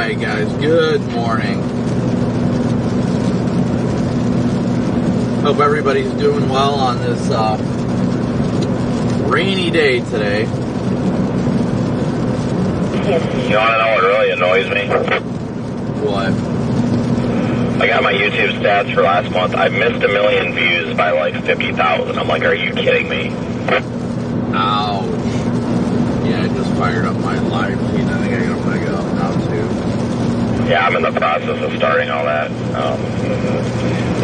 Alright guys, good morning. Hope everybody's doing well on this rainy day today. You want to know what really annoys me? What? I got my YouTube stats for last month. I missed 1 million views by like 50,000. I'm like, are you kidding me? Ouch. Yeah, I just fired up my live feed. I think I'm going to go up now too. Yeah, I'm in the process of starting all that.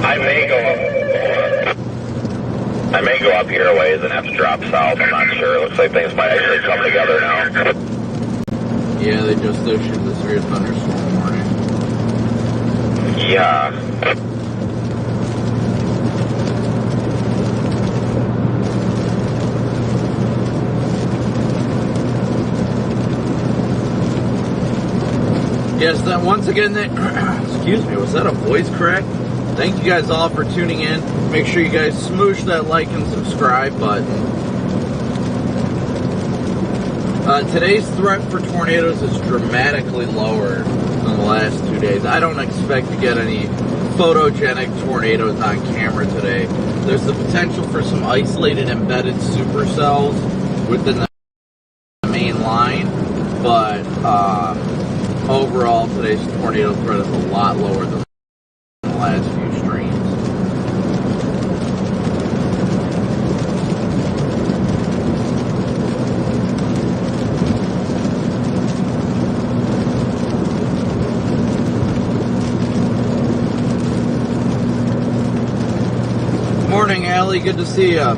I may go up here a ways and have to drop south. I'm not sure. It looks like things might actually come together now. Yeah, they just issued the severe thunderstorm warning. Yeah. Yes, that once again, excuse me, was that a voice crack? Thank you guys all for tuning in. Make sure you guys smoosh that like and subscribe button. Today's threat for tornadoes is dramatically lower than the last 2 days. I don't expect to get any photogenic tornadoes on camera today. There's the potential for some isolated embedded supercells within the main line, but overall today's tornado threat is a lot lower than the last few streams. Morning, Allie. Good to see you.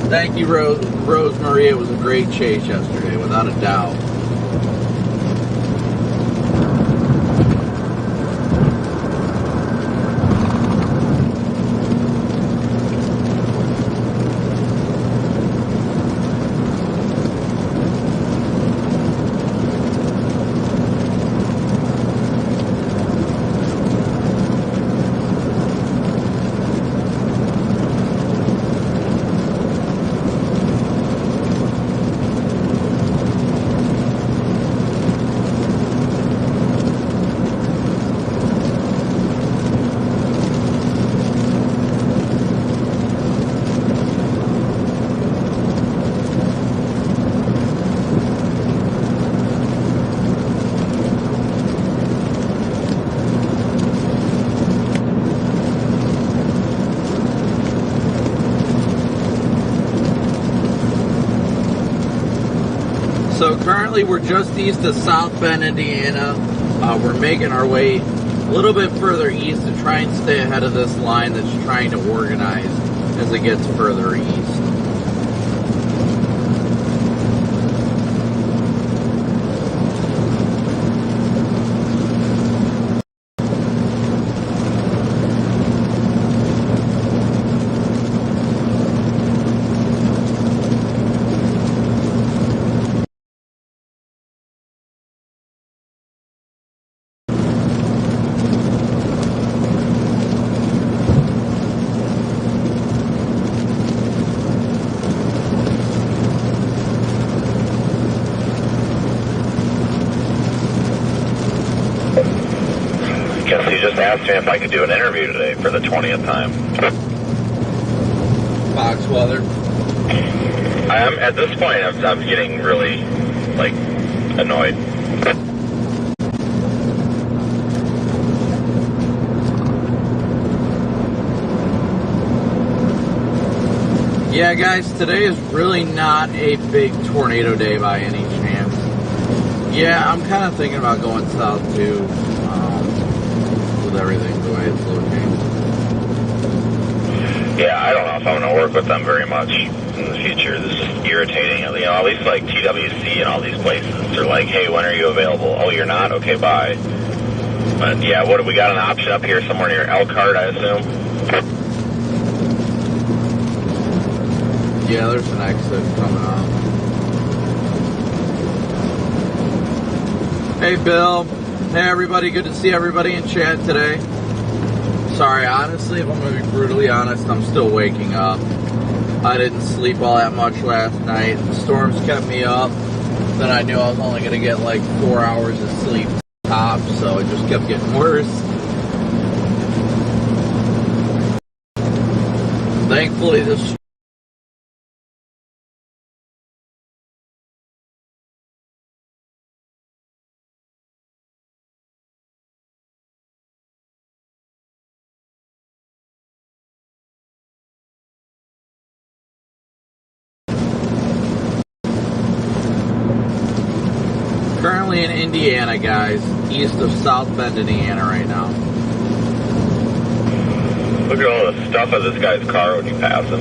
Thank you, Rose Marie. It was a great chase yesterday, without a doubt. So currently we're just east of South Bend, Indiana. We're making our way a little bit further east to try and stay ahead of this line that's trying to organize as it gets further east. Guess you just asked me if I could do an interview today for the 20th time. Fox weather. At this point, I'm getting really, like, annoyed. Yeah, guys, today is really not a big tornado day by any chance. Yeah, I'm kind of thinking about going south too, with everything the way it's looking. Yeah, I don't know if I'm going to work with them very much in the future. This is just irritating. You know, at least like TWC and all these places are like, hey, when are you available? Oh, you're not? Okay, bye. But yeah, what we got an option up here somewhere near Elkhart, I assume? Yeah, there's an exit coming up. Hey, Bill. Hey, everybody. Good to see everybody in chat today. Sorry, honestly, if I'm going to be brutally honest, I'm still waking up. I didn't sleep all that much last night. The storms kept me up. Then I knew I was only going to get like 4 hours of sleep top, so it just kept getting worse. Thankfully, this currently in Indiana, guys, east of South Bend, Indiana right now. Look at all the stuff of this guy's car when you pass him.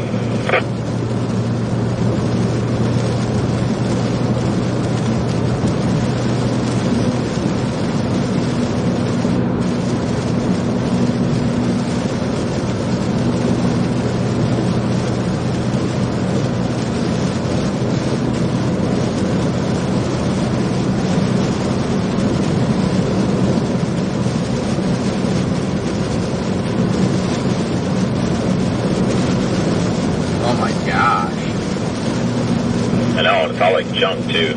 Oh my gosh. I know, it's all like junk too.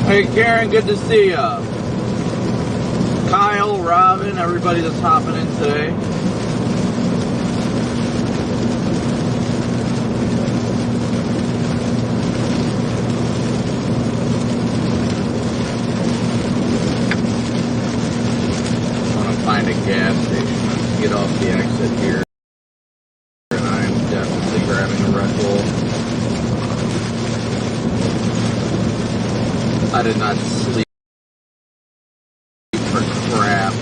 Hey Karen, good to see ya. Kyle, Robin, everybody that's hopping in today. I want to find a gas station. Get off the exit here. And I'm definitely grabbing a Red Bull. I did not sleep for crap.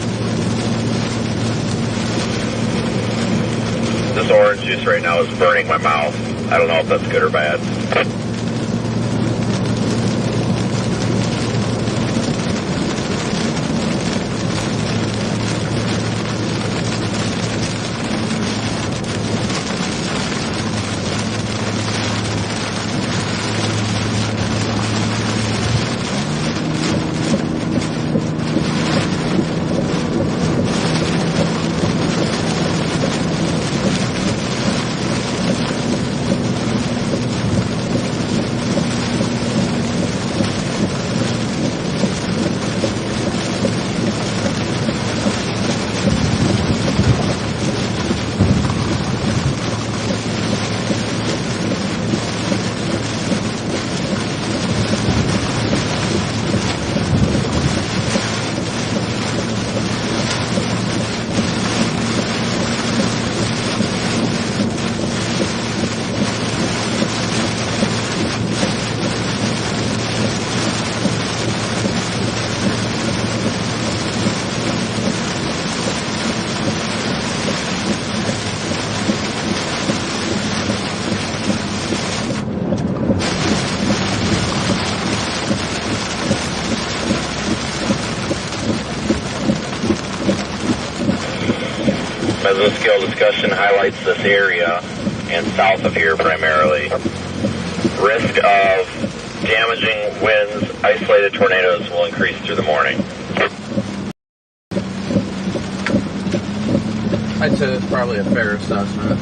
This orange juice right now is burning my mouth. I don't know if that's good or bad. Mesoscale discussion highlights this area and south of here primarily. Risk of damaging winds, isolated tornadoes will increase through the morning. I'd say that's probably a fair assessment.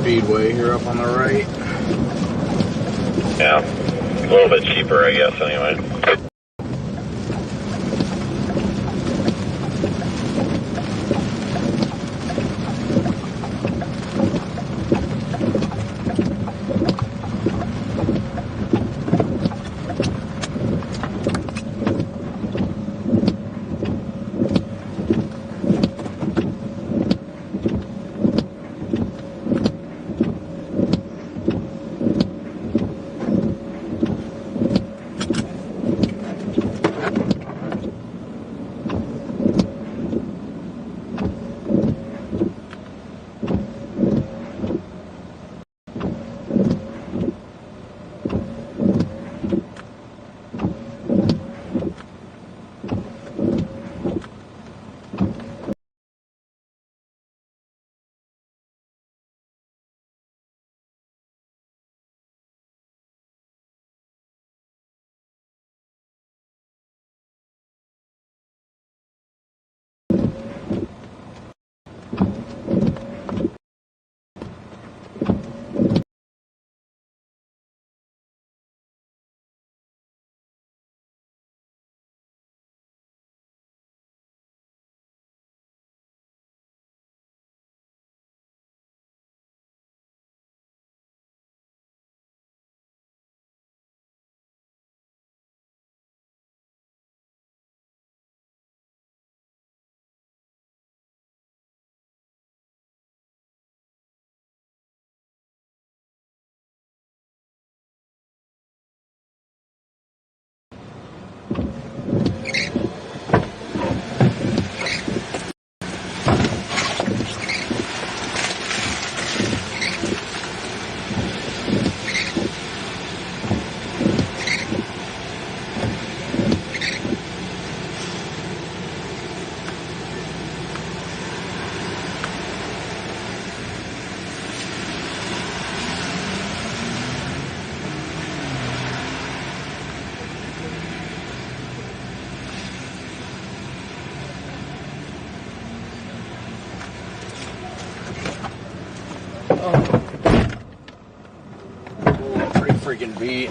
Speedway here up on the right. Yeah, a little bit cheaper, I guess, anyway. Pretty freaking beat.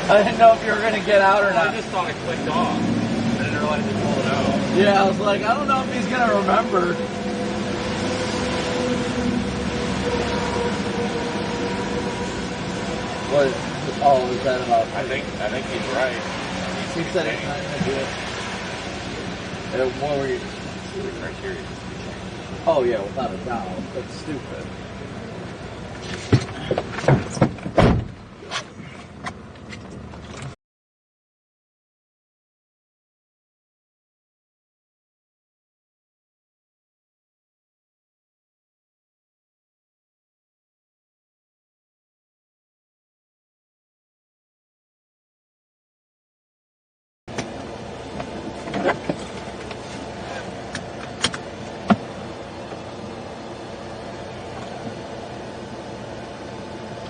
I didn't know if you were going to get out or not. I just thought I clicked off. I didn't realize it pulled it out. Yeah, I was like, I don't know if he's going to remember. What? Oh, is that about? I think he's right. He said it's not going to do it. What were you? The criteria. Oh yeah, without a doubt. That's stupid.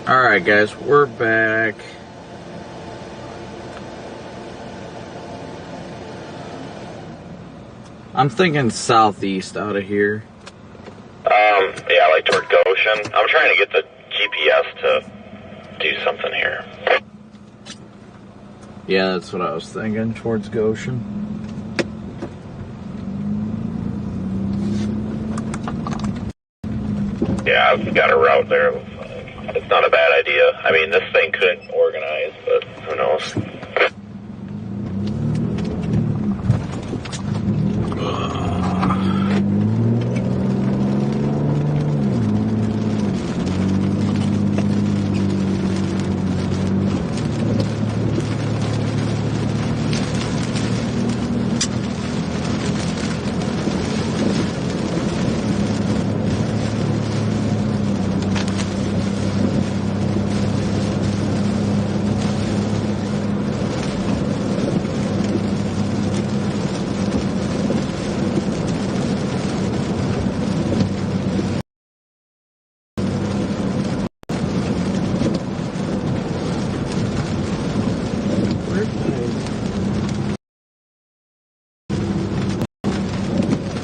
Alright guys, we're back. I'm thinking southeast out of here. Yeah, like toward Goshen. I'm trying to get the GPS to do something here. Yeah, that's what I was thinking, towards Goshen. Yeah, I've got a route there. It's not a bad idea. I mean, this thing couldn't organize, but who knows?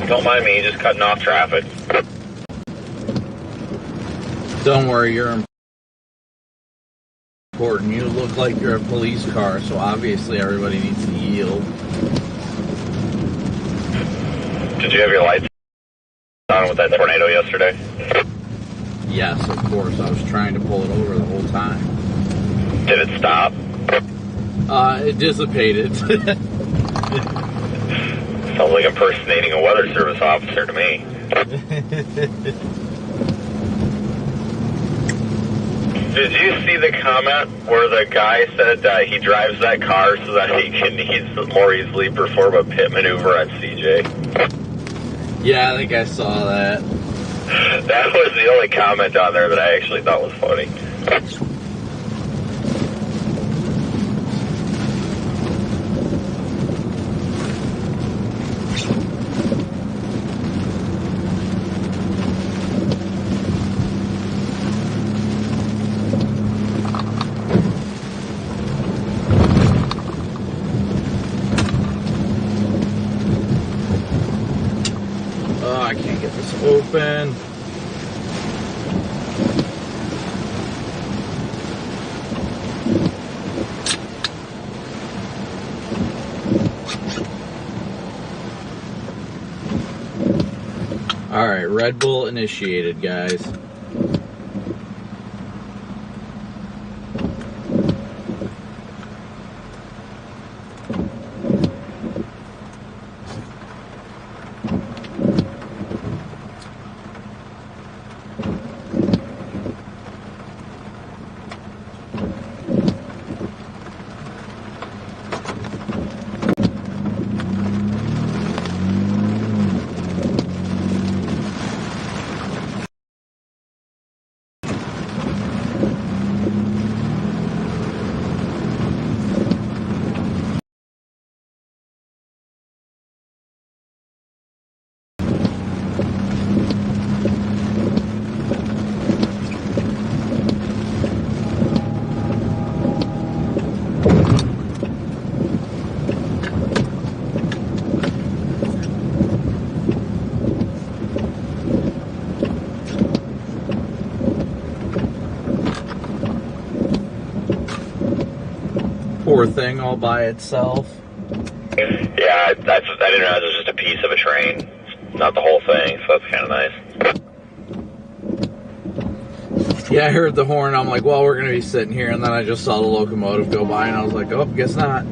Don't mind me, just cutting off traffic. Don't worry, you're important. You look like you're a police car, so obviously everybody needs to yield. Did you have your lights on with that tornado yesterday? Yes, of course. I was trying to pull it over the whole time. Did it stop? It dissipated. Sounds like impersonating a weather service officer to me. Did you see the comment where the guy said he drives that car so that he can more easily perform a pit maneuver on CJ? Yeah, I think I saw that. That was the only comment on there that I actually thought was funny. Oh, I can't get this open. All right, Red Bull initiated, guys. poor thing all by itself. Yeah, I didn't realize it was just a piece of a train, not the whole thing, so that's kind of nice. Yeah, I heard the horn. I'm like, well, we're going to be sitting here. And then I just saw the locomotive go by, and I was like, oh, guess not.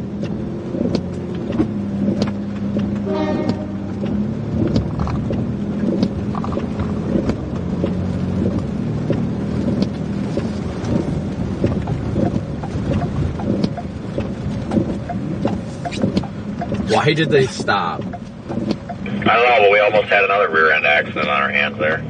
Why did they stop? I don't know, but we almost had another rear end accident on our hands there.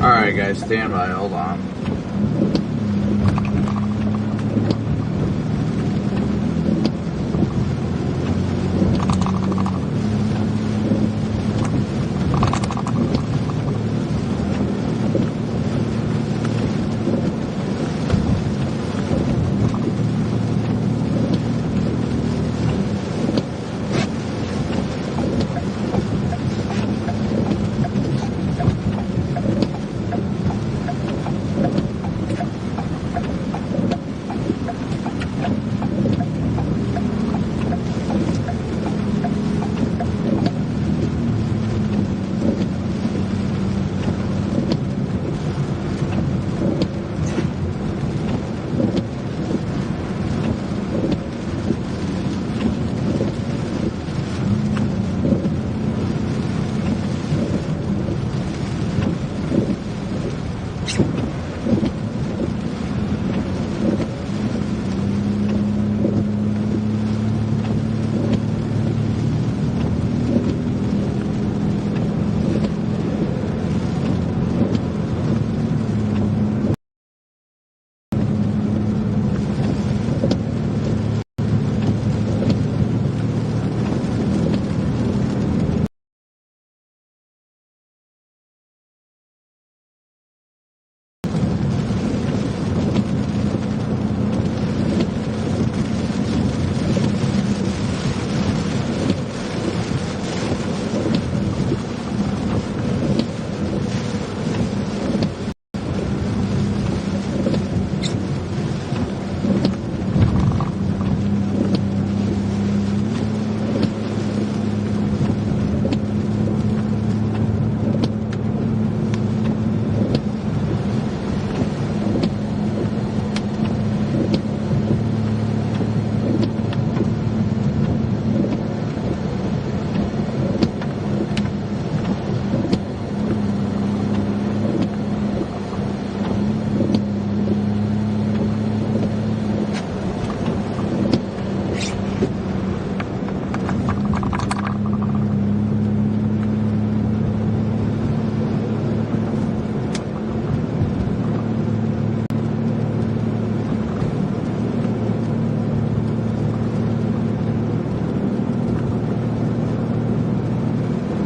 Alright guys, stand by, hold on.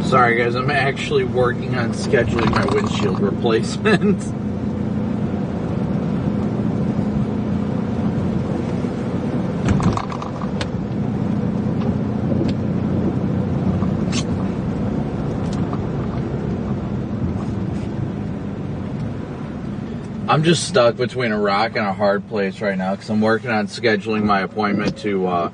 Sorry guys, I'm actually working on scheduling my windshield replacement. I'm just stuck between a rock and a hard place right now because I'm working on scheduling my appointment to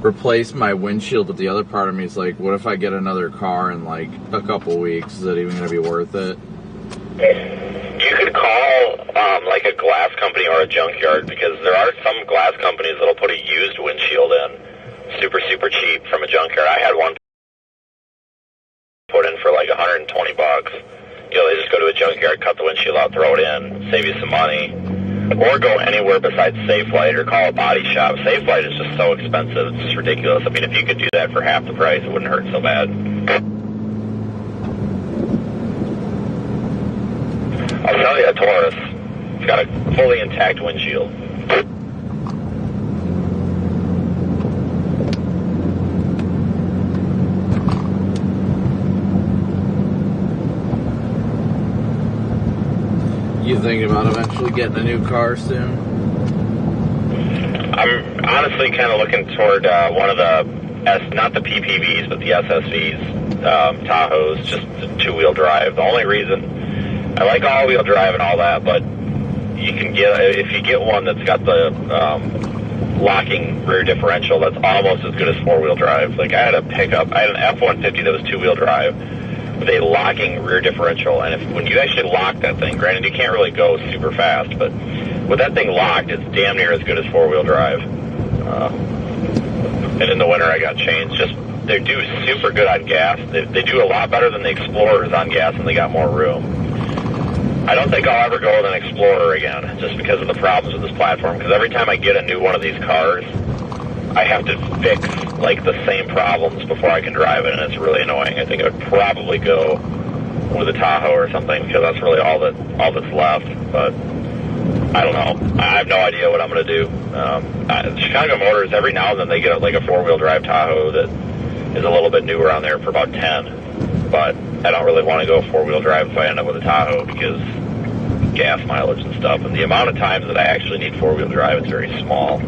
replace my windshield, but the other part of me is like, what if I get another car in like a couple weeks? Is it even going to be worth it? You could call like a glass company or a junkyard, because there are some glass companies that'll put a used windshield in, super cheap from a junkyard. I had one put in for like $120. You know, they just go to a junkyard, cut the windshield out, throw it in, save you some money. Or go anywhere besides Safelite or call a body shop. Safelite is just so expensive, it's just ridiculous. I mean, if you could do that for half the price, it wouldn't hurt so bad. I'll tell you, a Taurus. It's got a fully intact windshield. You thinking about eventually getting a new car soon? I'm honestly kind of looking toward one of the, not the PPVs, but the SSVs, Tahoes, just two-wheel drive. The only reason, I like all-wheel drive and all that, but you can get, if you get one that's got the locking rear differential, that's almost as good as four-wheel drive. Like, I had an F-150 that was two-wheel drive, with a locking rear differential, and when you actually lock that thing, granted you can't really go super fast, but with that thing locked, it's damn near as good as four-wheel drive. And in the winter I got chains. Just, they do super good on gas. They do a lot better than the Explorers on gas, and they got more room. I don't think I'll ever go with an Explorer again, just because of the problems with this platform, because every time I get a new one of these cars, I have to fix, like, the same problems before I can drive it, and it's really annoying. I think I would probably go with a Tahoe or something, because that's really all that's left, but I don't know. I have no idea what I'm going to do. Chicago Motors, every now and then they get, like, a four-wheel drive Tahoe that is a little bit newer on there for about 10, but I don't really want to go four-wheel drive if I end up with a Tahoe, because gas mileage and stuff, and the amount of times that I actually need four-wheel drive is very small.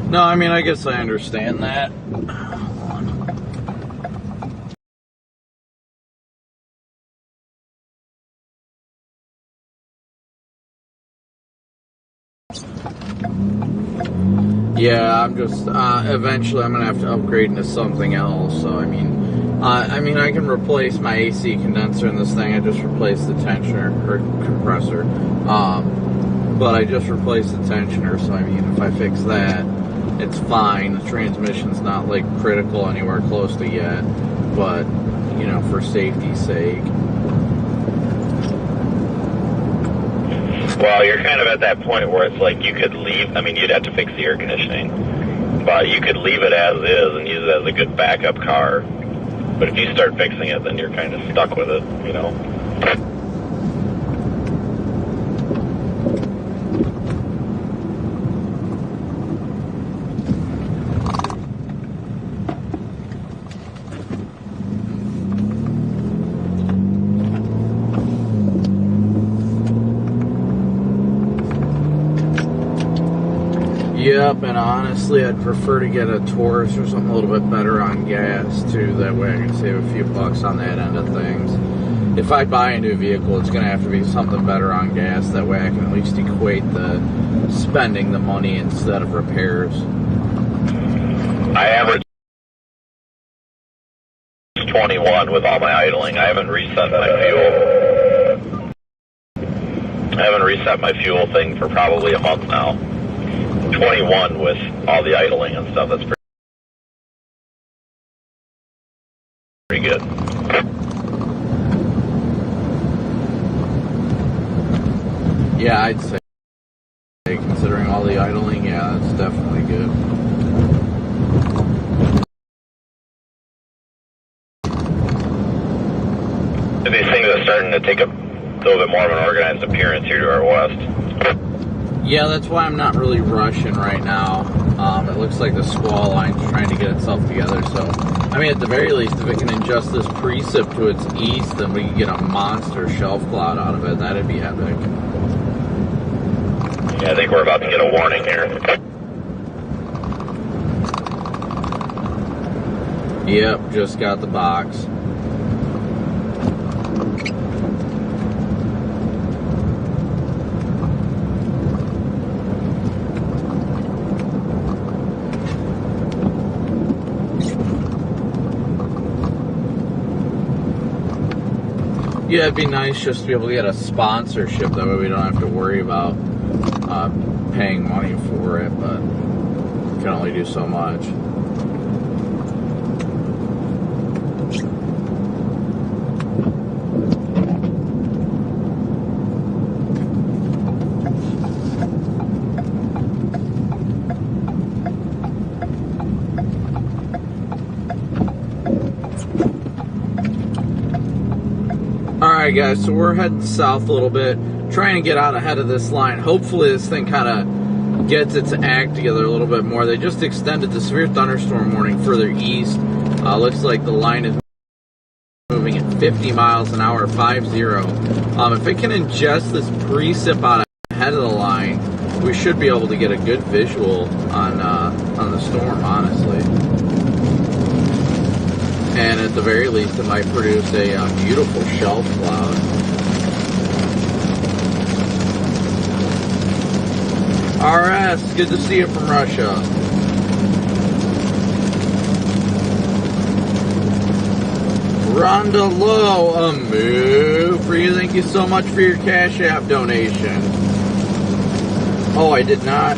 No, I mean, I guess I understand that. Yeah, I'm just, eventually I'm gonna have to upgrade into something else, so I mean, I can replace my AC condenser in this thing. I just replaced the tensioner, or compressor, but I just replaced the tensioner, so I mean, if I fix that, it's fine. The transmission's not, like, critical anywhere close to yet, but, you know, for safety's sake. Well, you're kind of at that point where it's like you could leave, I mean, you'd have to fix the air conditioning, but you could leave it as is and use it as a good backup car. But if you start fixing it, then you're kind of stuck with it, you know? Yep, and honestly, I'd prefer to get a Taurus or something a little bit better on gas, too. That way I can save a few bucks on that end of things. If I buy a new vehicle, it's going to have to be something better on gas. That way I can at least equate the spending the money instead of repairs. I average 21 with all my idling. I haven't reset my fuel. I haven't reset my fuel thing for probably a month now. 21 with all the idling and stuff. That's pretty good. Yeah, I'd say, considering all the idling, yeah, that's definitely good. These things are starting to take a little bit more of an organized appearance here to our west. Yeah, that's why I'm not really rushing right now. It looks like the Squall line's trying to get itself together, so, I mean, at the very least, if it can adjust this precip to its east, then we can get a monster shelf cloud out of it. That'd be epic. Yeah, I think we're about to get a warning here. Yep, just got the box. Yeah, it'd be nice just to be able to get a sponsorship. That way we don't have to worry about paying money for it, but we can only do so much. Alright guys, so we're heading south a little bit, trying to get out ahead of this line. Hopefully this thing kind of gets its act together a little bit more. They just extended the severe thunderstorm warning further east. Looks like the line is moving at 50 miles an hour, 50. If it can ingest this precip out ahead of the line, we should be able to get a good visual on the storm, honestly. And at the very least, it might produce a beautiful shelf cloud. RS, good to see you from Russia. Rhonda Lowe, a move for you. Thank you so much for your Cash App donation. Oh, I did not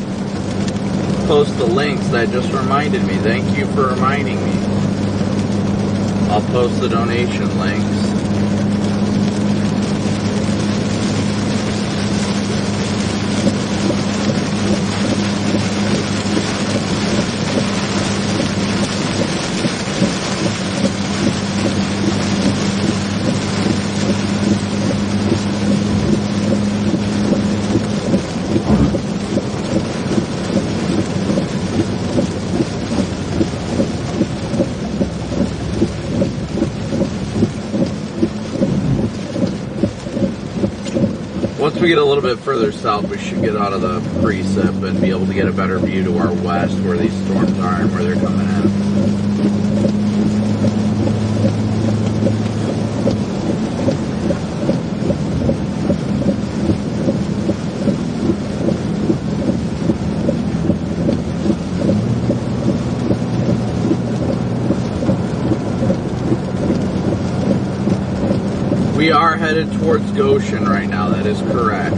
post the links. That just reminded me. Thank you for reminding me. I'll post the donation links. Once we get a little bit further south, we should get out of the precip and be able to get a better view to our west where these storms are and where they're coming in. We are headed towards Goshen right now, that is correct.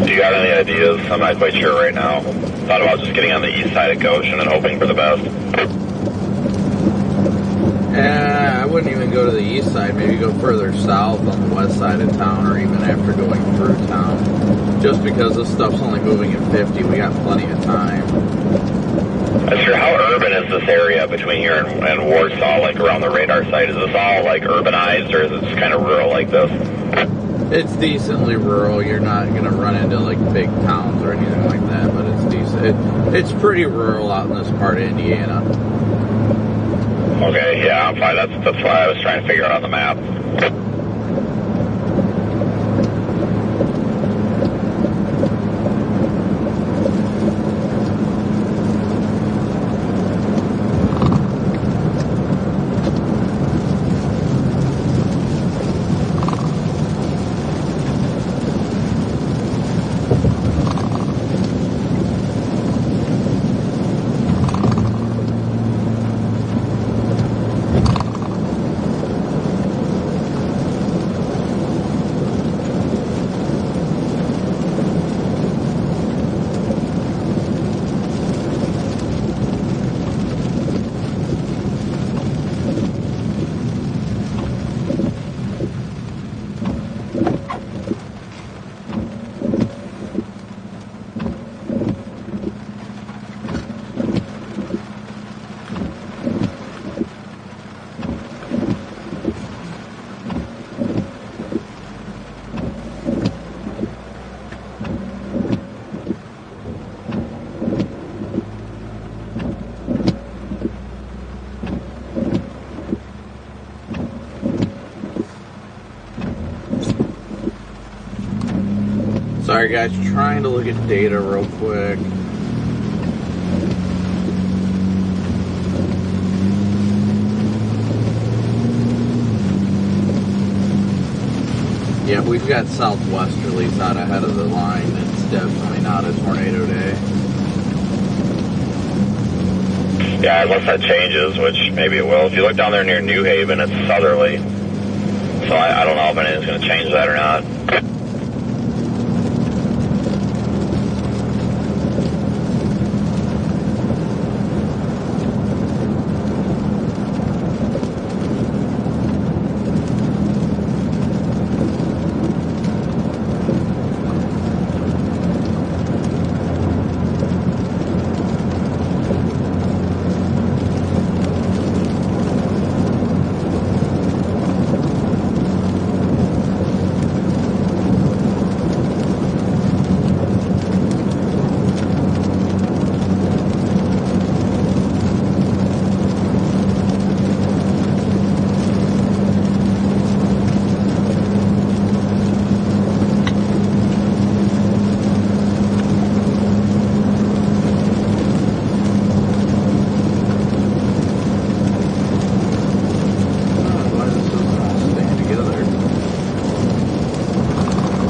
Do you got any ideas? I'm not quite sure right now. Thought about just getting on the east side of Goshen and hoping for the best. I wouldn't even go to the east side, maybe go further south on the west side of town, or even after going through town. Just because this stuff's only moving at 50, we got plenty of time. That's true. How urban is this area between here and Warsaw, like around the radar site? Is this all like urbanized, or is it just kind of rural like this? It's decently rural. You're not going to run into like big towns or anything like that, but it's decent. It's pretty rural out in this part of Indiana. Okay, yeah, I'm fine. That's why I was trying to figure it out on the map. Sorry guys, trying to look at data real quick. Yeah, we've got southwesterlies out ahead of the line. It's definitely not a tornado day. Yeah, unless that changes, which maybe it will. If you look down there near New Haven, it's southerly. So I don't know if anything's going to change that or not.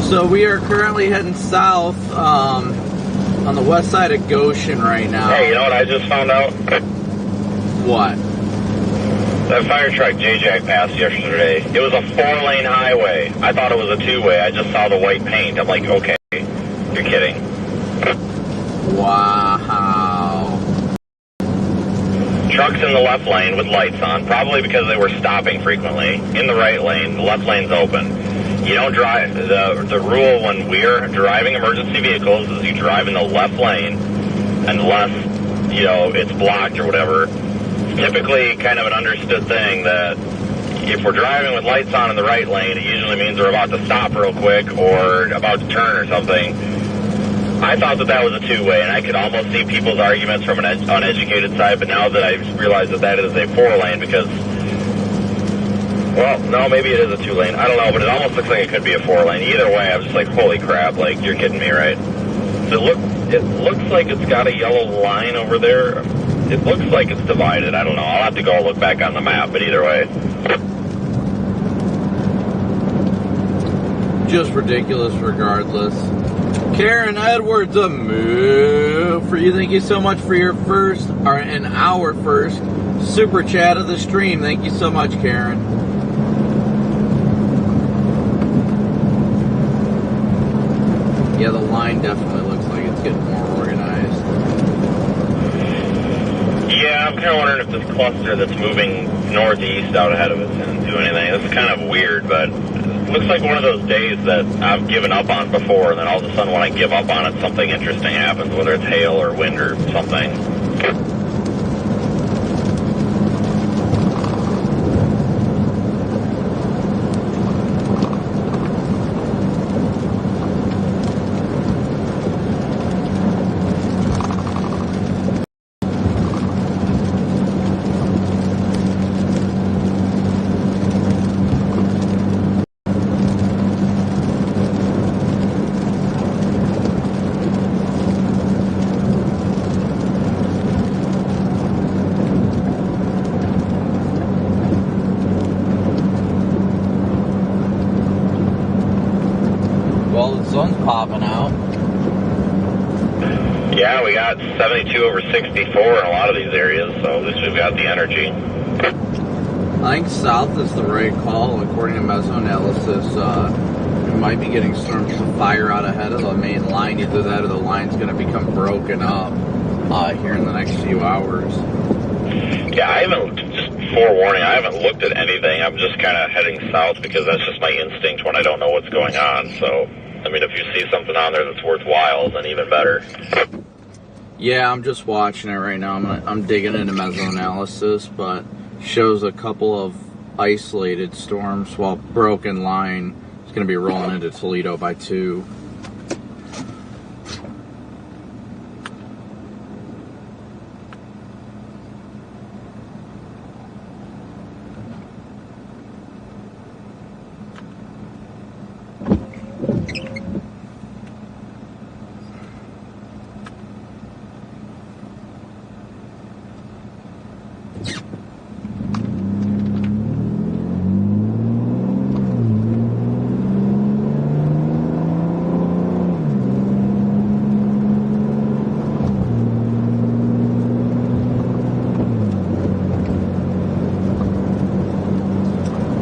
So we are currently heading south on the west side of Goshen right now. Hey, you know what I just found out? What? That fire truck J-Jack passed yesterday, it was a 4-lane highway. I thought it was a 2-way. I just saw the white paint. I'm like, okay, you're kidding. Wow. Trucks in the left lane with lights on, probably because they were stopping frequently. In the right lane, the left lane's open. You don't drive, the rule when we're driving emergency vehicles is you drive in the left lane unless, you know, it's blocked or whatever. It's typically kind of an understood thing that if we're driving with lights on in the right lane, it usually means we're about to stop real quick or about to turn or something. I thought that was a 2-way, and I could almost see people's arguments from an uneducated side, but now that I realize that is a 4-lane because... Well, no, maybe it is a 2-lane. I don't know, but it almost looks like it could be a 4-lane. Either way, I'm just like, holy crap, like, you're kidding me, right? So it looks like it's got a yellow line over there. It looks like it's divided. I don't know. I'll have to go look back on the map, but either way. Just ridiculous regardless. Karen Edwards, a move for you. Thank you so much for your first, or an hour first, super chat of the stream. Thank you so much, Karen. Yeah, the line definitely looks like it's getting more organized. Yeah, I'm kind of wondering if this cluster that's moving northeast out ahead of us didn't do anything. This is kind of weird, but it looks like one of those days that I've given up on before, and then all of a sudden when I give up on it, something interesting happens, whether it's hail or wind or something. Popping out. Yeah, we got 72 over 64 in a lot of these areas, so at least we've got the energy. I think south is the right call, according to mesoanalysis. We might be getting storms to fire out ahead of the main line. Either that or the line's going to become broken up here in the next few hours. Yeah, I haven't, just forewarning, I haven't looked at anything. I'm just kind of heading south because that's just my instinct when I don't know what's going on, so... I mean, if you see something on there that's worthwhile, then even better. Yeah, I'm just watching it right now. I'm digging into mesoanalysis, but shows a couple of isolated storms while broken line is going to be rolling into Toledo by 2.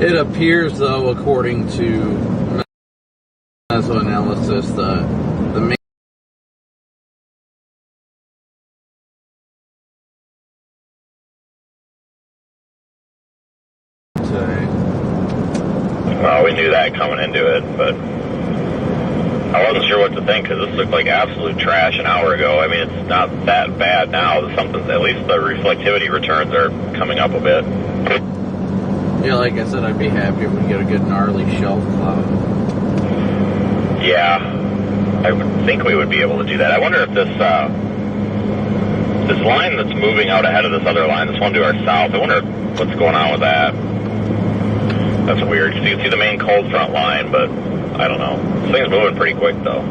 It appears, though, according to mesoanalysis, the main today. Well, we knew that coming into it, but I wasn't sure what to think because this looked like absolute trash an hour ago. I mean, it's not that bad now. Something's, at least the reflectivity returns are coming up a bit. Yeah, like I said, I'd be happy if we get a good gnarly shelf cloud. Yeah, I would think we would be able to do that. I wonder if this this line that's moving out ahead of this other line, this one to our south, I wonder what's going on with that. That's weird. You can see the main cold front line, but I don't know. This thing's moving pretty quick, though.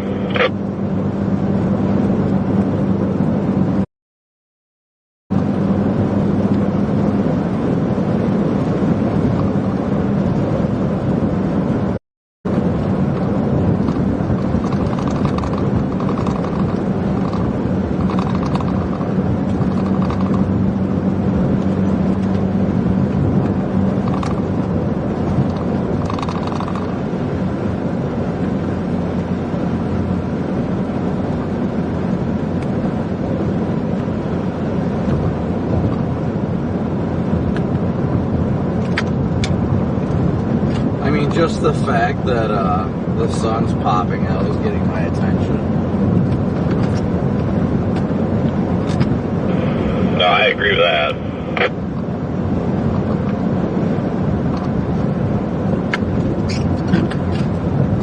Just the fact that the sun's popping out is getting my attention. No, I agree with that.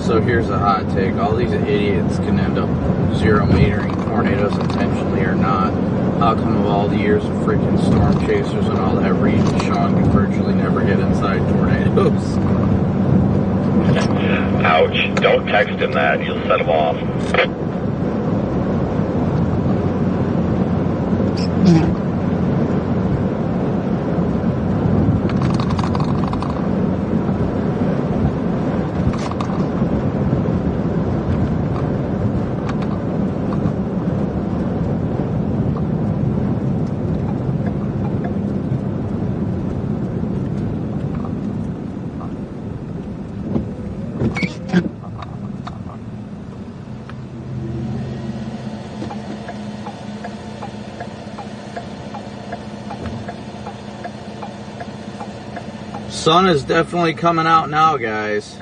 So here's a hot take. All these idiots can end up zero metering tornadoes intentionally or not. How come of all the years of freaking storm chasers and all that, Reed and Sean can virtually never get inside tornadoes? Ouch. Don't text him that. You'll set him off. Sun is definitely coming out now, guys.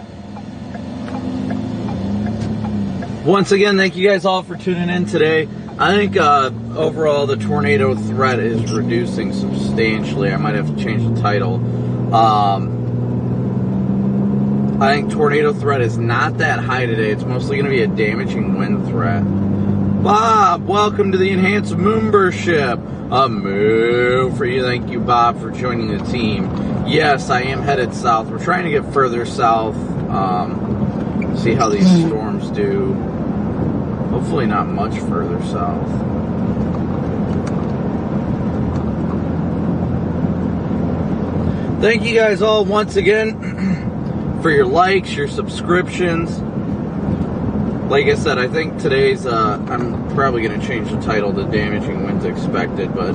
Once again, thank you guys all for tuning in today. I think overall the tornado threat is reducing substantially. I might have to change the title. I think tornado threat is not that high today. It's mostly going to be a damaging wind threat. Bob, welcome to the enhanced membership. A moo for you. Thank you, Bob, for joining the team. Yes, I am headed south. We're trying to get further south. See how these storms do. Hopefully not much further south. Thank you guys all once again for your likes, your subscriptions. Like I said, I think today's, I'm probably going to change the title to Damaging Winds Expected, but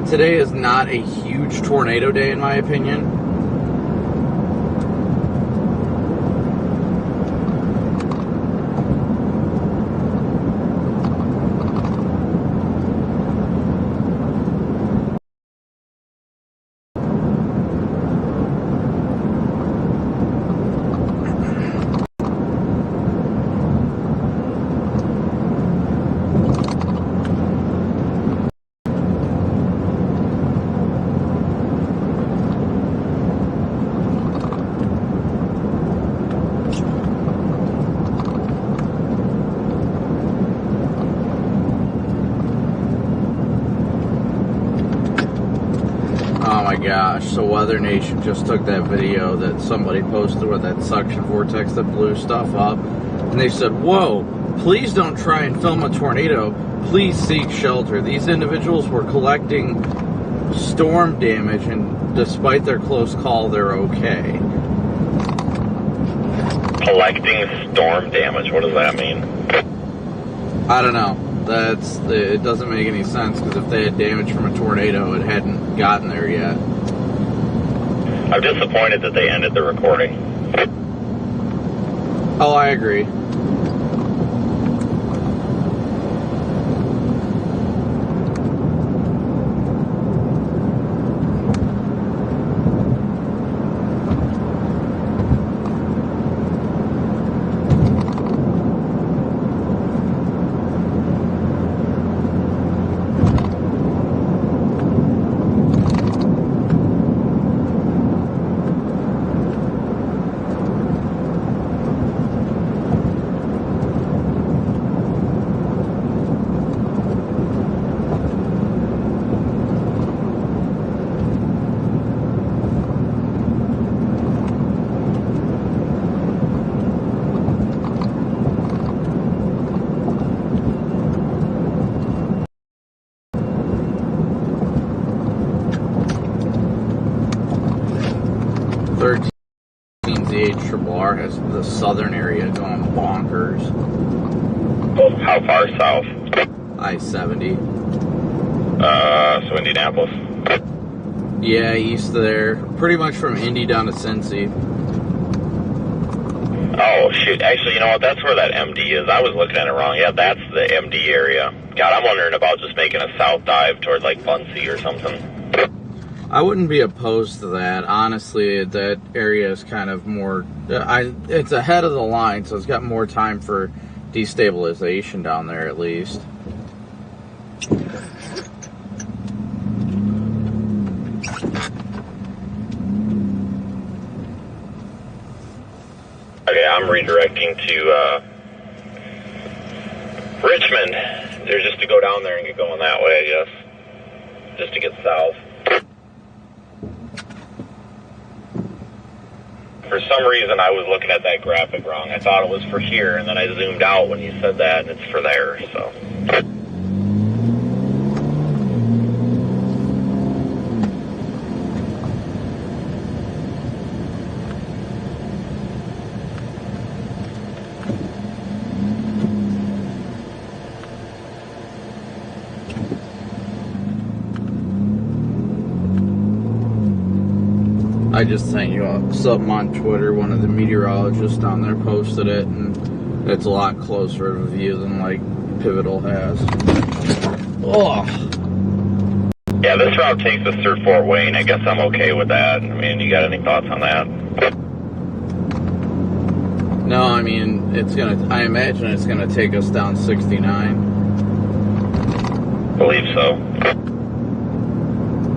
today is not a huge tornado day in my opinion. Gosh, so Weather Nation just took that video that somebody posted with that suction vortex that blew stuff up, and they said, whoa, please don't try and film a tornado, please seek shelter. These individuals were collecting storm damage, and despite their close call, they're okay. Collecting storm damage, what does that mean? I don't know. It doesn't make any sense, because if they had damage from a tornado, it hadn't gotten there yet. I'm disappointed that they ended the recording. Oh, I agree. ZH has the southern area going bonkers. How far south? I-70. So Indianapolis? Yeah, east of there. Pretty much from Indy down to Cincy. Oh, shoot. Actually, you know what? That's where that MD is. I was looking at it wrong. Yeah, that's the MD area. God, I'm wondering about just making a south dive toward, like, Buncie or something. I wouldn't be opposed to that. Honestly, that area is kind of more... it's ahead of the line, so it's got more time for destabilization down there, at least. Okay, I'm redirecting to Richmond. They're just to go down there and get going that way, I guess. Just to get south. For some reason, I was looking at that graphic wrong. I thought it was for here, and then I zoomed out when you said that, and it's for there, so... I just sent you something on Twitter. One of the meteorologists down there posted it, and it's a lot closer of a view than, like, Pivotal has. Oh. Yeah, this route takes us through Fort Wayne. I guess I'm okay with that. I mean, you got any thoughts on that? No, I mean, I imagine it's gonna take us down 69. Believe so.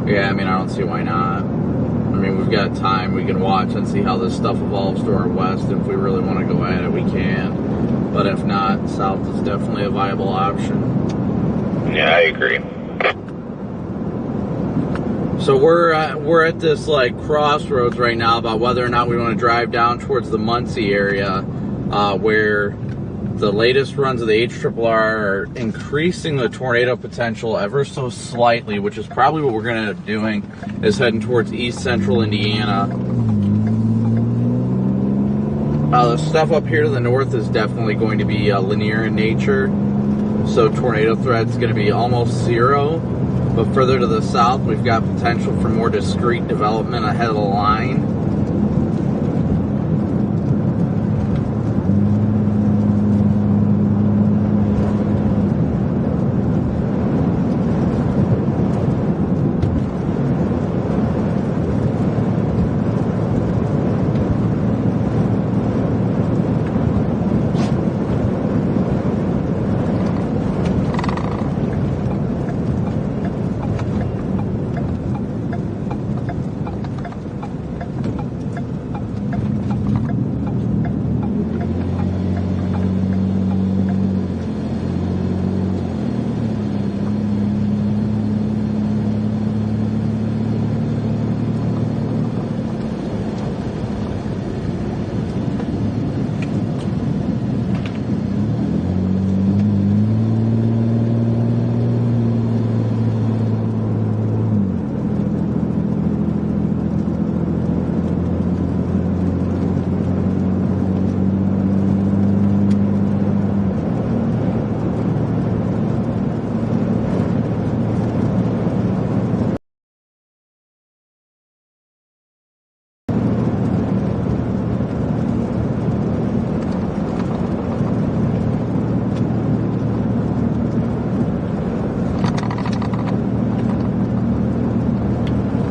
Yeah, I mean, I don't see why not. I mean, we've got time. We can watch and see how this stuff evolves to our west. If we really want to go at it, we can. But if not, south is definitely a viable option. Yeah, I agree. So we're at this, like, crossroads right now about whether or not we want to drive down towards the Muncie area, where the latest runs of the HRRR are increasing the tornado potential ever so slightly, which is probably what we're going to end up doing, is heading towards east central Indiana. The stuff up here to the north is definitely going to be linear in nature, so tornado threat's going to be almost zero. But further to the south, we've got potential for more discrete development ahead of the line.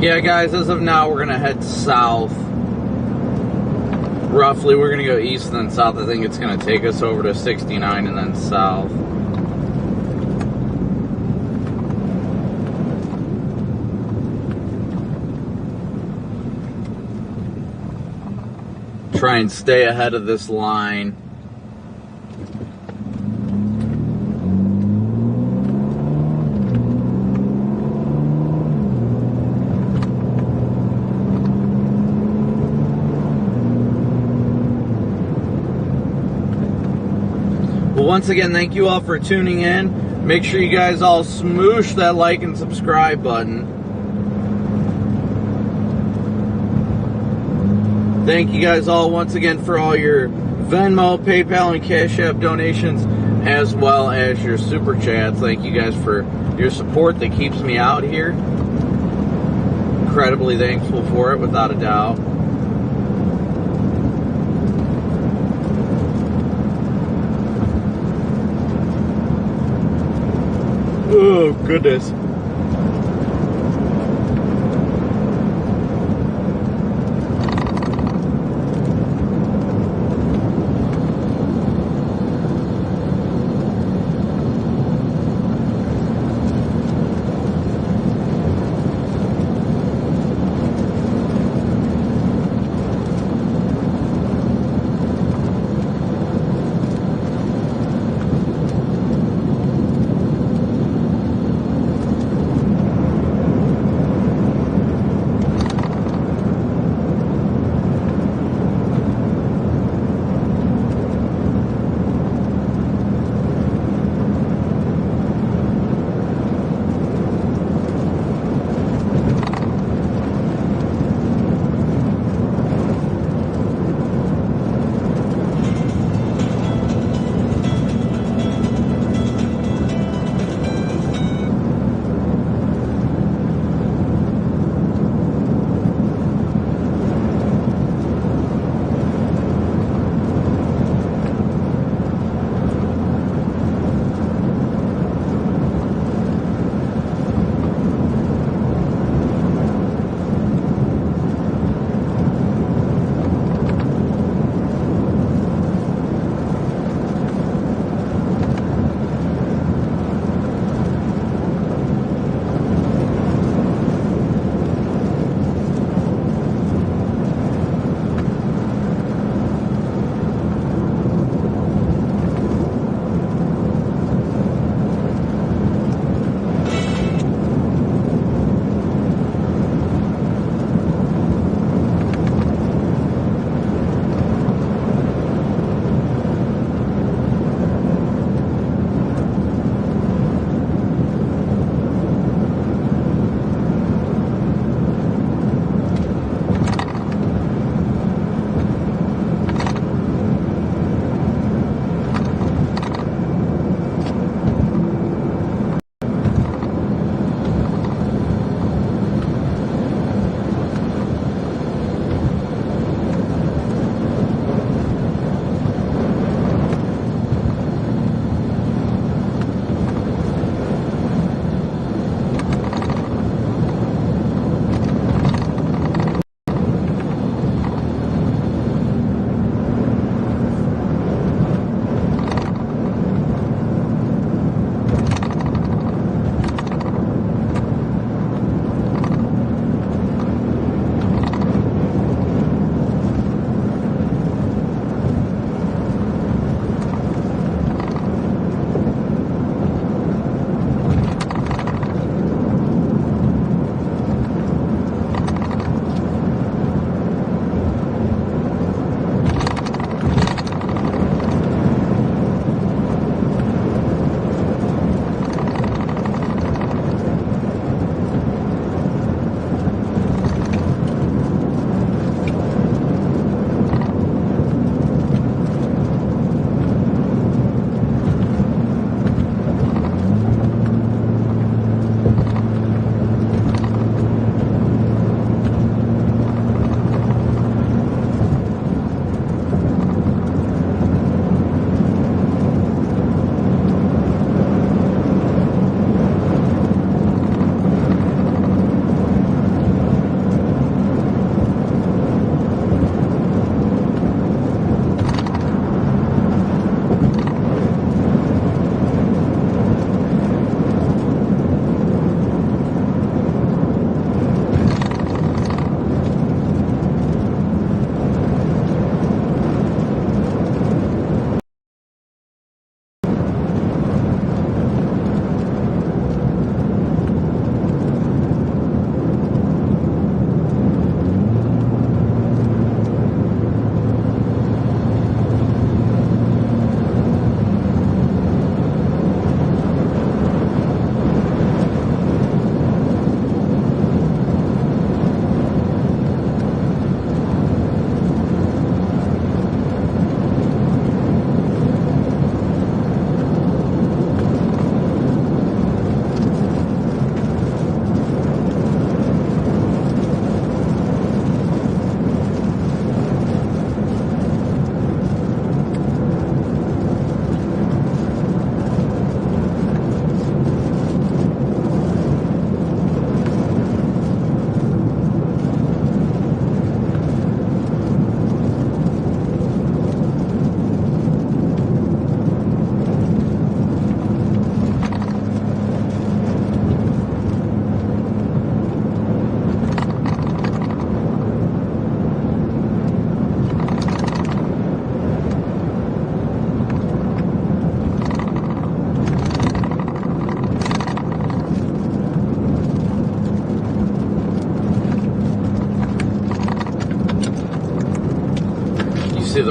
Yeah, guys, as of now, we're going to head south. Roughly, we're going to go east and then south. I think it's going to take us over to 69 and then south. Try and stay ahead of this line. Well, once again, thank you all for tuning in. Make sure you guys all smoosh that like and subscribe button. Thank you guys all once again for all your Venmo, PayPal, and Cash App donations, as well as your Super Chats. Thank you guys for your support that keeps me out here. Incredibly thankful for it, without a doubt. Oh, goodness.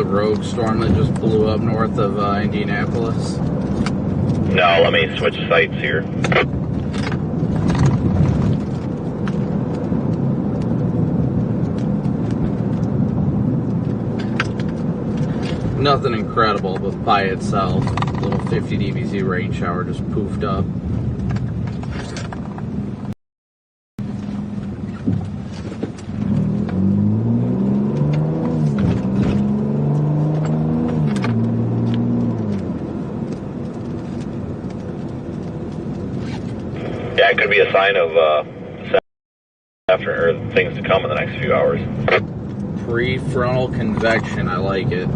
rogue storm that just blew up north of Indianapolis? No, let me switch sites here. Nothing incredible, but by itself, a little 50 dBz rain shower just poofed up. Yeah, it could be a sign of after or things to come in the next few hours. Prefrontal convection, I like it.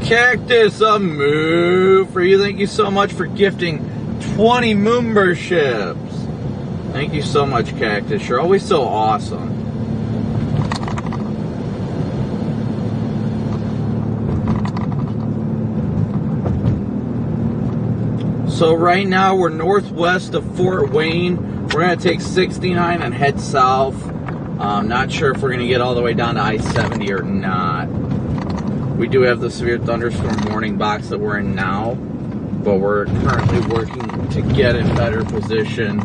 Cactus, a moo for you. Thank you so much for gifting 20 memberships. Thank you so much, Cactus. You're always so awesome. So right now we're northwest of Fort Wayne. We're going to take 69 and head south. Not sure if we're going to get all the way down to I-70 or not. We do have the severe thunderstorm warning box that we're in now, but we're currently working to get in better position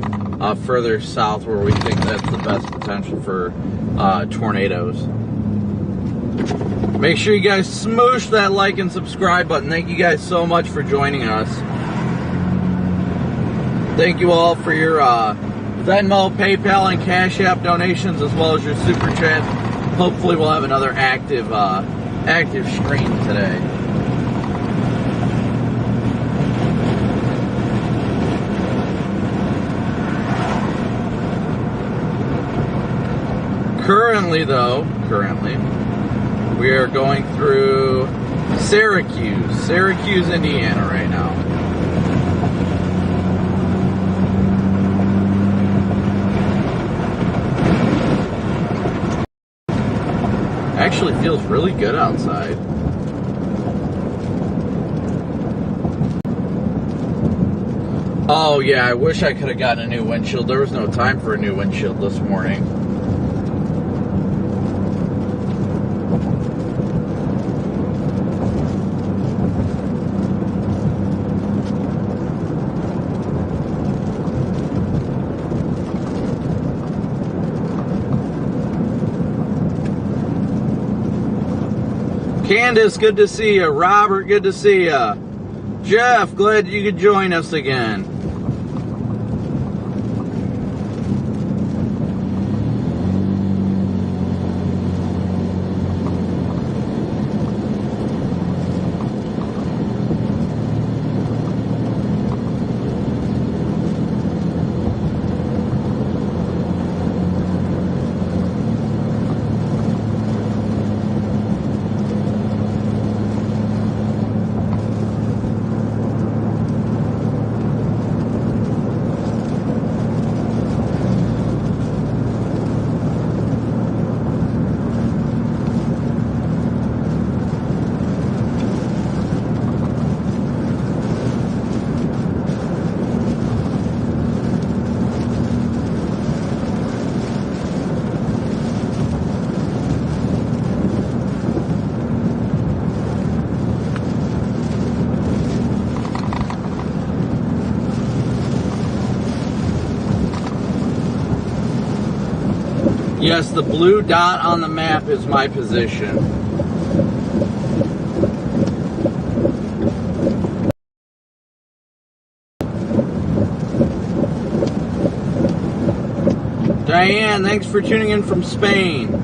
further south where we think that's the best potential for tornadoes. Make sure you guys smoosh that like and subscribe button. Thank you guys so much for joining us. Thank you all for your Venmo, PayPal, and Cash App donations, as well as your Super Chat. Hopefully we'll have another active stream today. Currently, we are going through Syracuse, Indiana right now. Actually feels really good outside. Oh yeah, I wish I could have gotten a new windshield. There was no time for a new windshield this morning. Candace, good to see you. Robert, good to see you. Jeff, glad you could join us again. Yes, the blue dot on the map is my position. Diane, thanks for tuning in from Spain.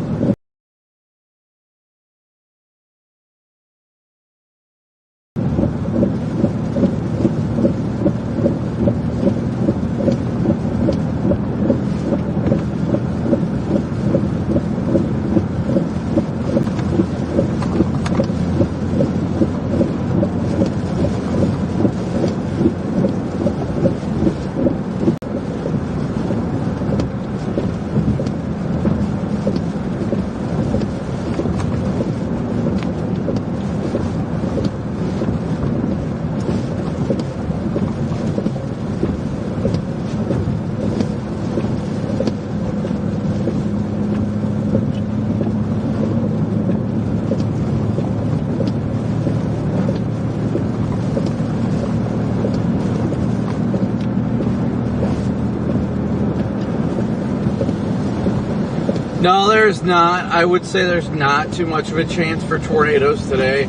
No, there's not. I would say there's not too much of a chance for tornadoes today.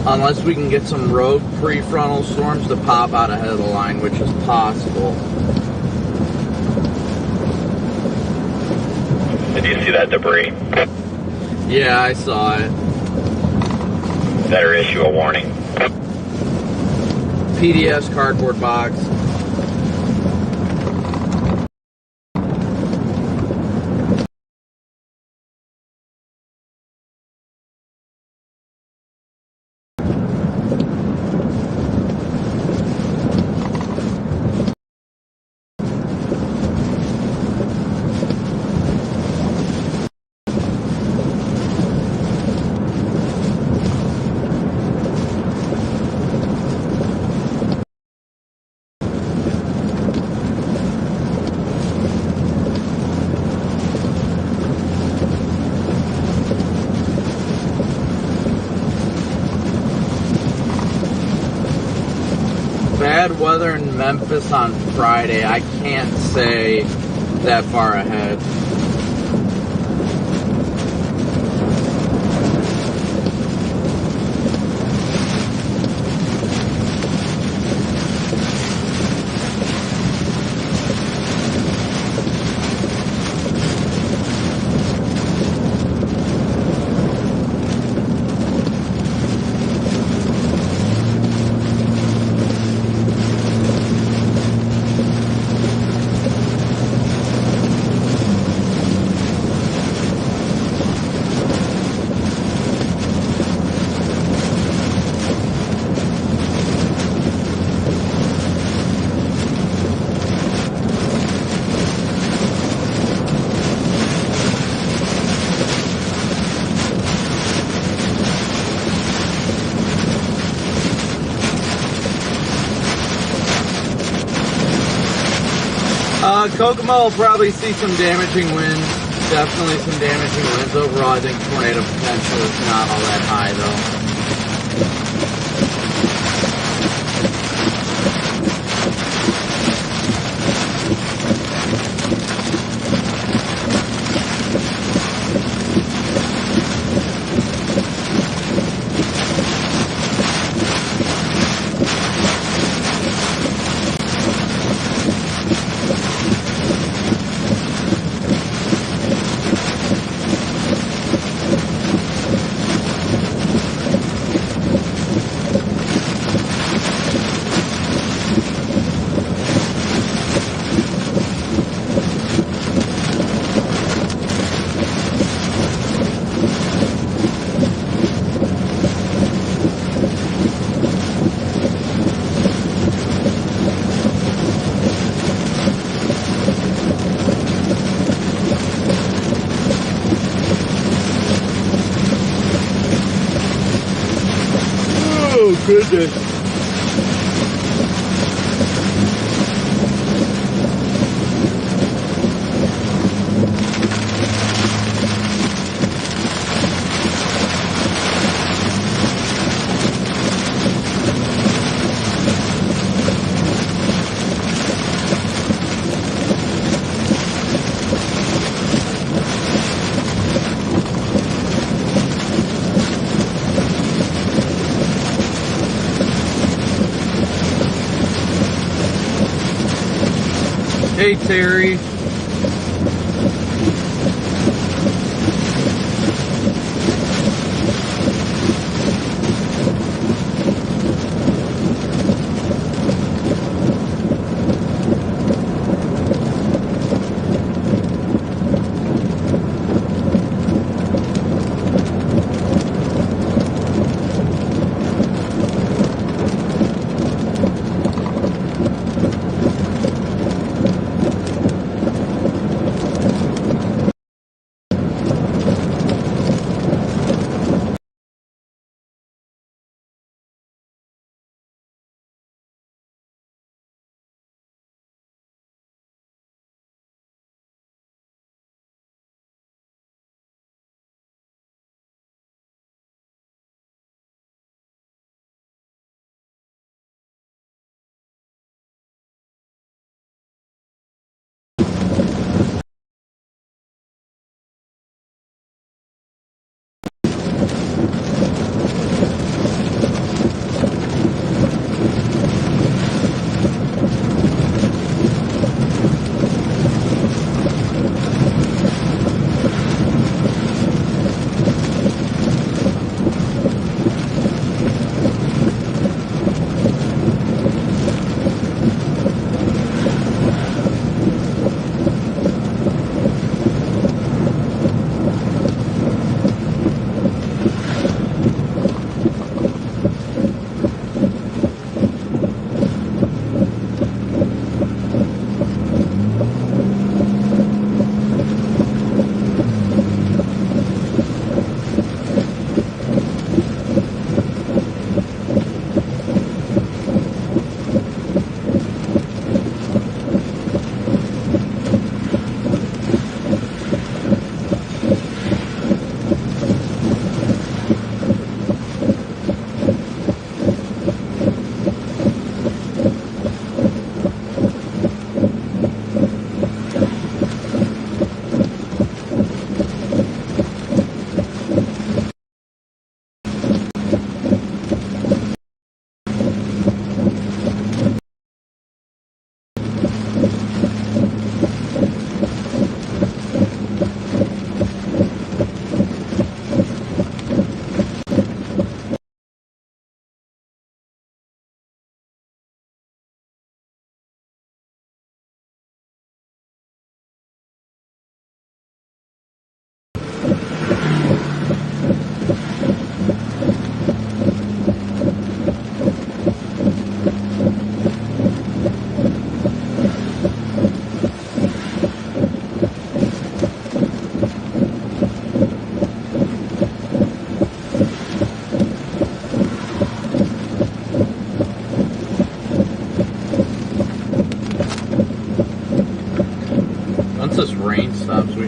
Unless we can get some rogue prefrontal storms to pop out ahead of the line, which is possible. Did you see that debris? Yeah, I saw it. Better issue a warning. PDS cardboard box. Bad weather in Memphis on Friday. I can't say that far ahead. Kokomo will probably see some damaging winds. Definitely some damaging winds. Overall, I think tornado potential is not all that high, though. Oh, goodness. Hey, Terry.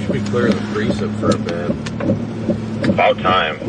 should be clear of the precip for a bit. About time.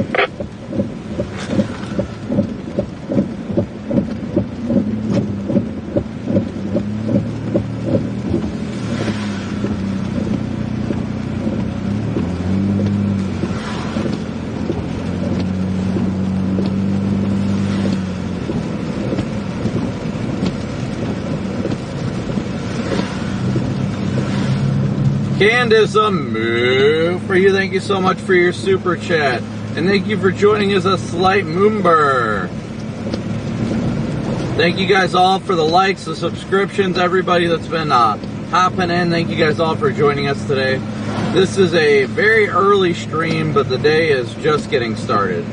Candace, a move for you. Thank you so much for your super chat. And thank you for joining us, a slight moomber. Thank you guys all for the likes, the subscriptions, everybody that's been hopping in. Thank you guys all for joining us today. This is a very early stream, but the day is just getting started.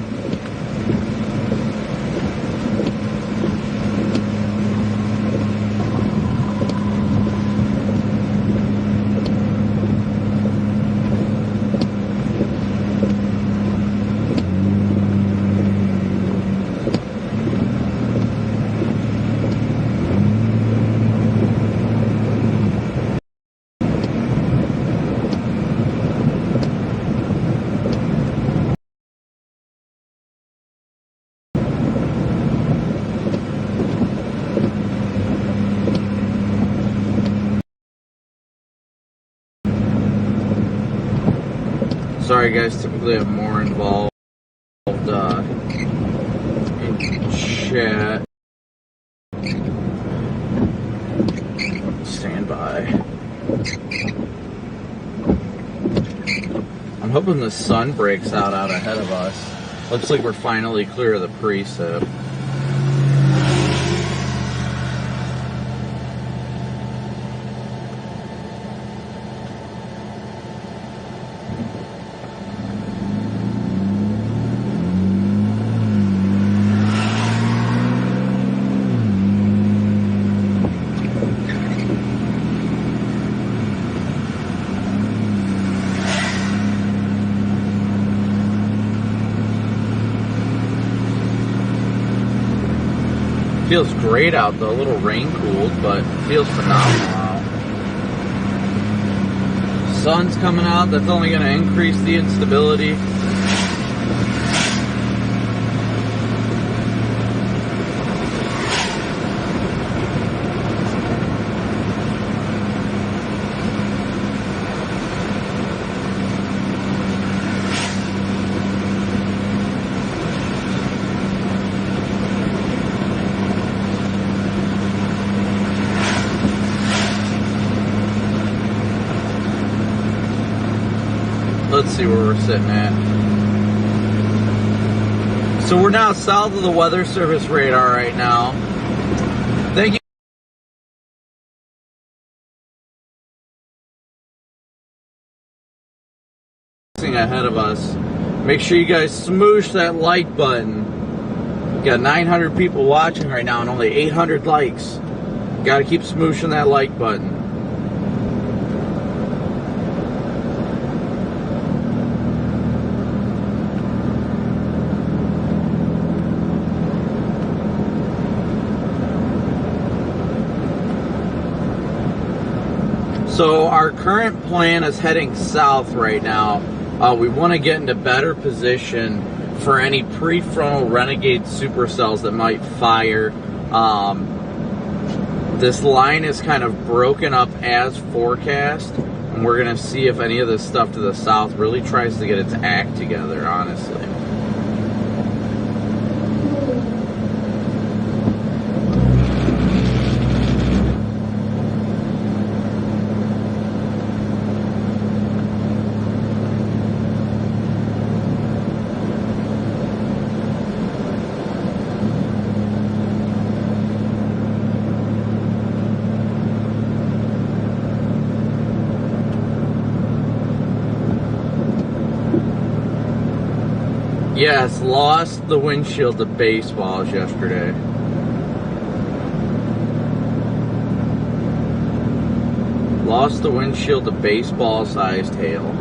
Sorry guys, typically I'm more involved in chat. Stand by. I'm hoping the sun breaks out ahead of us. Looks like we're finally clear of the precip. Feels great out though, a little rain cooled, but feels phenomenal out. Sun's coming out, that's only going to increase the instability. Let's see where we're sitting at. So we're now south of the Weather Service radar right now. Thank you. Ahead of us. Make sure you guys smoosh that like button. We got 900 people watching right now and only 800 likes. Got to keep smooshing that like button. So our current plan is heading south right now. We want to get into better position for any prefrontal renegade supercells that might fire. This line is kind of broken up as forecast, and we're going to see if any of this stuff to the south really tries to get its act together, honestly. Yes, lost the windshield to baseballs yesterday. Lost the windshield to baseball-sized hail.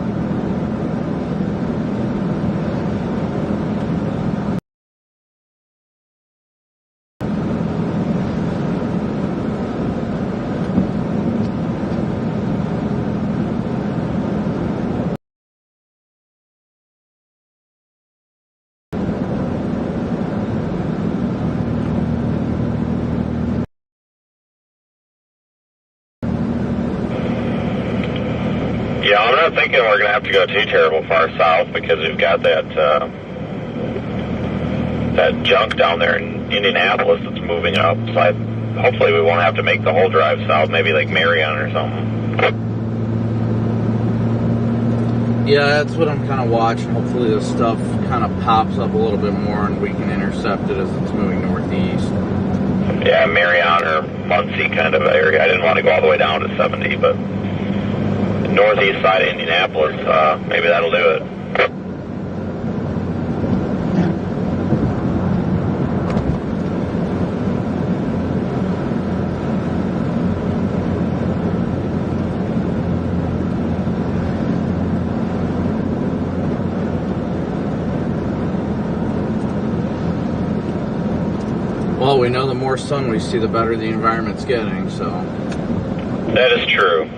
not thinking we're going to have to go too terrible far south because we've got that that junk down there in Indianapolis that's moving up. So hopefully we won't have to make the whole drive south, maybe like Marion or something. Yeah, that's what I'm kind of watching. Hopefully this stuff kind of pops up a little bit more and we can intercept it as it's moving northeast. Yeah, Marion or Muncie kind of area. I didn't want to go all the way down to 70, but northeast side of Indianapolis, maybe that'll do it. Well, we know the more sun we see, the better the environment's getting, so. That is true.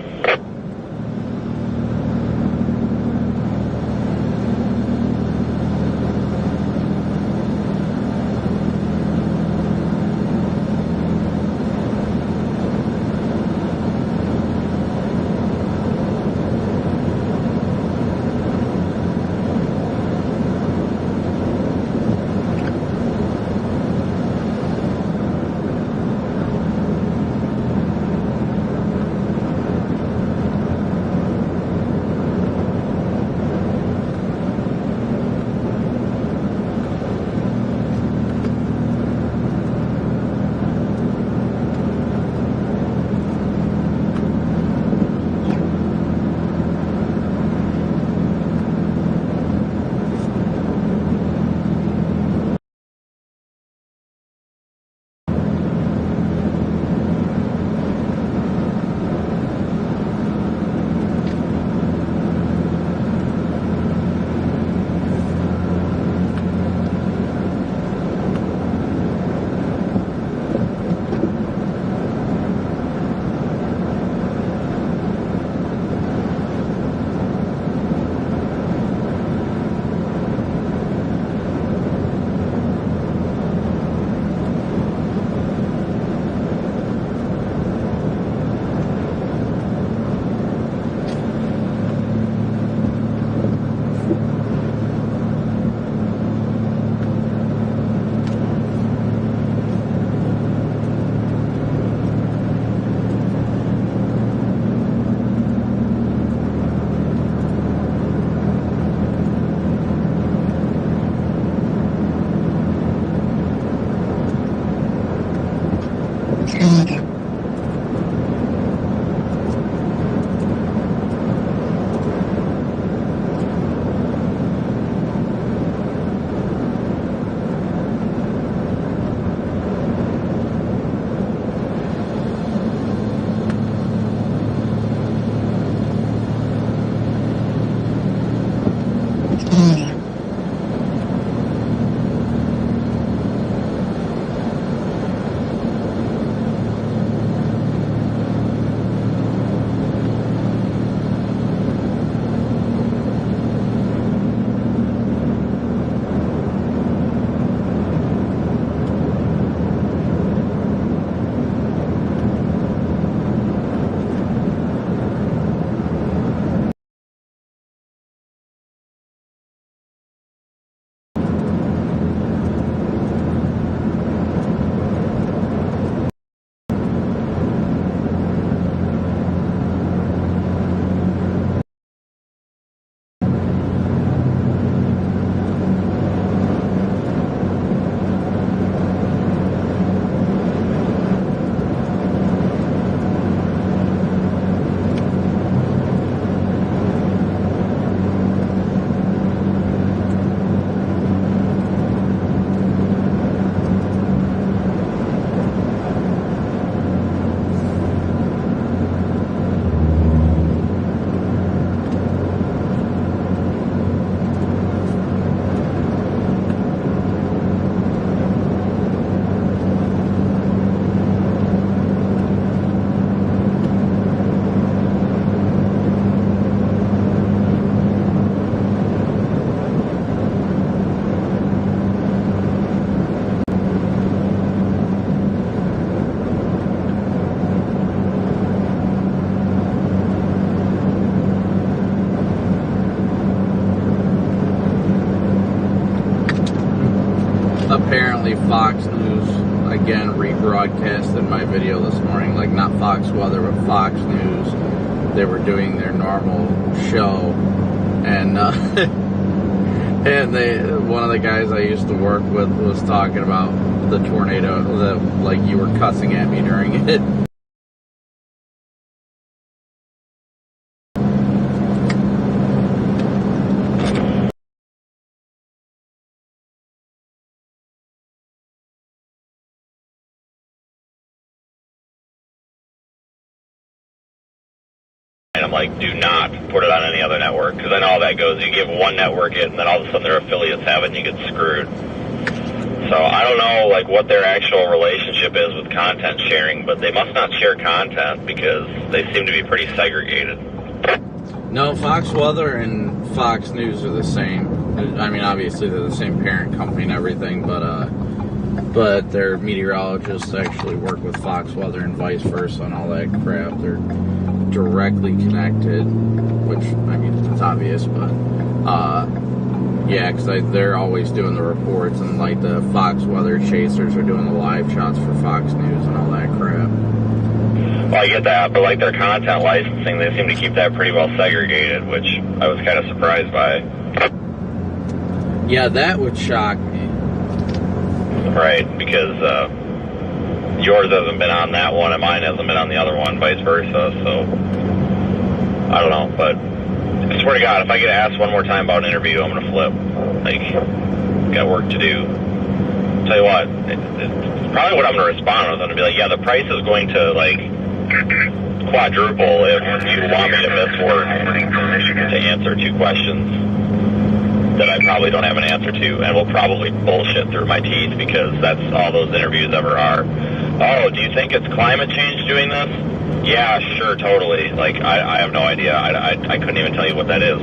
apparently Fox News again rebroadcasted my video this morning, like not Fox Weather but Fox News. They were doing their normal show, and and one of the guys I used to work with was talking about the tornado, that like you were cussing at me during it. And I'm like, do not put it on any other network, because I know how that goes. You give one network it, and then all of a sudden their affiliates have it, and you get screwed. So I don't know, like, what their actual relationship is with content sharing, but they must not share content because they seem to be pretty segregated. No, Fox Weather and Fox News are the same. I mean, obviously they're the same parent company and everything, but their meteorologists actually work with Fox Weather and vice versa and all that crap. They're directly connected, which, I mean, it's obvious, but yeah, because they're always doing the reports, and like the Fox Weather chasers are doing the live shots for Fox News and all that crap. Well, I get that, but like their content licensing, they seem to keep that pretty well segregated, which I was kind of surprised by. Yeah, that would shock me. Right, because yours hasn't been on that one and mine hasn't been on the other one, vice versa, so I don't know, but I swear to God, if I get asked one more time about an interview, I'm going to flip. Like, got work to do. Tell you what, it's probably what I'm going to respond with. I'm going to be like, yeah, the price is going to, like, quadruple if you want me to miss work to answer 2 questions that I probably don't have an answer to, and will probably bullshit through my teeth, because that's all those interviews ever are. Oh, do you think it's climate change doing this? Yeah, sure, totally. Like, I have no idea. I couldn't even tell you what that is.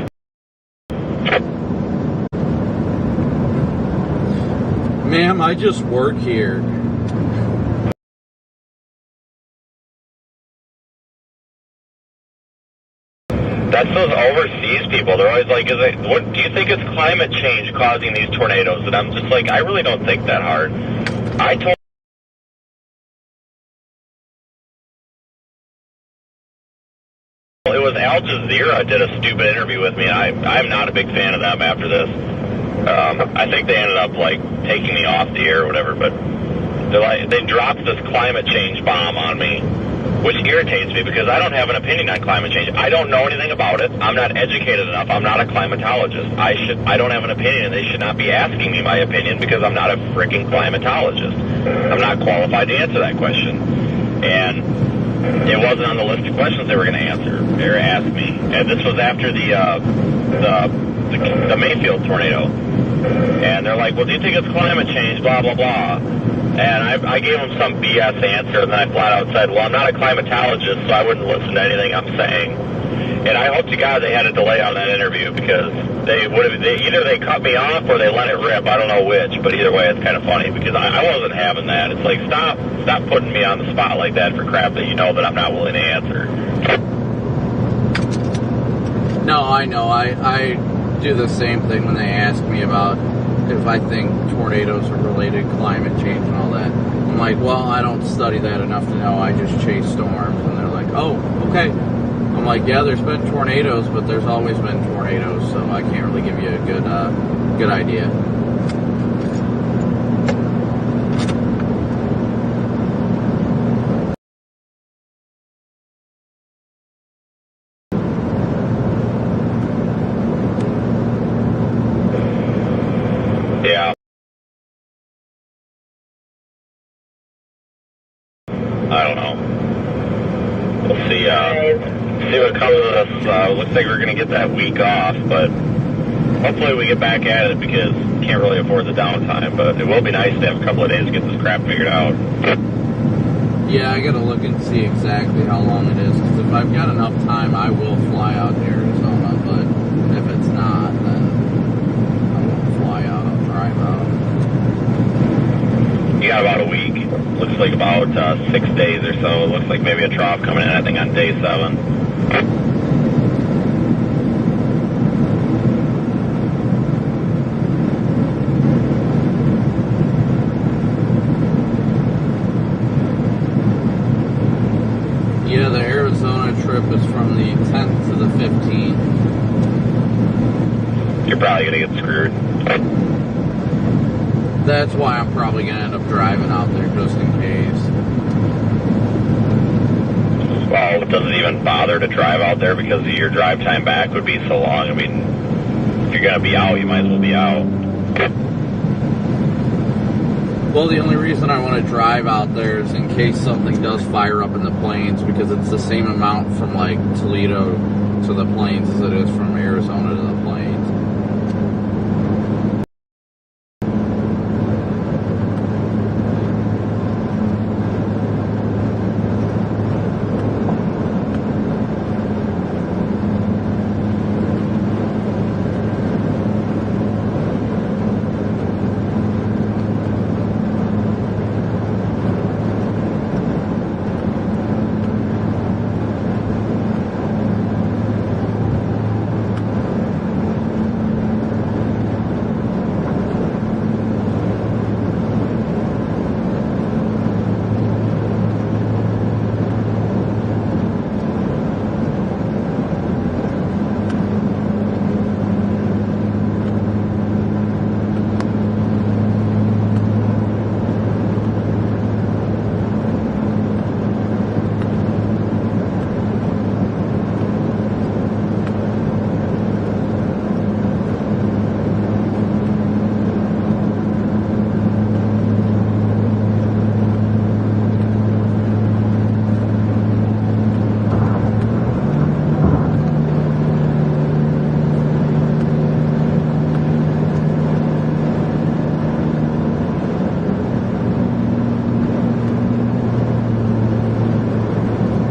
Ma'am, I just work here. That's those overseas people. They're always like, what, do you think it's climate change causing these tornadoes? And I'm just like, I really don't think that hard. It was Al Jazeera did a stupid interview with me. I'm not a big fan of them after this. I think they ended up like taking me off the air or whatever, but they dropped this climate change bomb on me, which irritates me because I don't have an opinion on climate change. I don't know anything about it. I'm not educated enough. I'm not a climatologist. I don't have an opinion, and they should not be asking me my opinion because I'm not a freaking climatologist. I'm not qualified to answer that question. And it wasn't on the list of questions they were going to answer or ask me. And this was after the Mayfield tornado. And they're like, well, do you think it's climate change, blah, blah, blah. And I gave them some BS answer, and then I flat out said, well, I'm not a climatologist, so I wouldn't listen to anything I'm saying. And I hope to God they had a delay on that interview, because either they cut me off or they let it rip. I don't know which, but either way, it's kind of funny, because I wasn't having that. It's like, stop putting me on the spot like that for crap that you know that I'm not willing to answer. No, I know. I do the same thing when they ask me about if I think tornadoes are related to climate change and all that. I'm like, well, I don't study that enough to know. I just chase storms. And they're like, oh, okay. I'm like, yeah, there's been tornadoes, but there's always been tornadoes, so I can't really give you a good idea. Yeah. I don't know. We'll see what comes of this. Looks like we're going to get that week off, but hopefully we get back at it, because can't really afford the downtime. But it will be nice to have a couple of days to get this crap figured out. Yeah, I got to look and see exactly how long it is, because if I've got enough time, I will fly out to Arizona, but if it's not, then I won't fly out. I'll drive out. You got about a week. Looks like about 6 days or so. It looks like maybe a trough coming in, I think, on day 7. you're probably going to get screwed. That's why I'm probably going to end up driving out there just in case. Well, does it even bother to drive out there because your drive time back would be so long? I mean, if you're going to be out, you might as well be out. Well, the only reason I want to drive out there is in case something does fire up in the plains, because it's the same amount from like Toledo to the plains as it is from Arizona to the plains.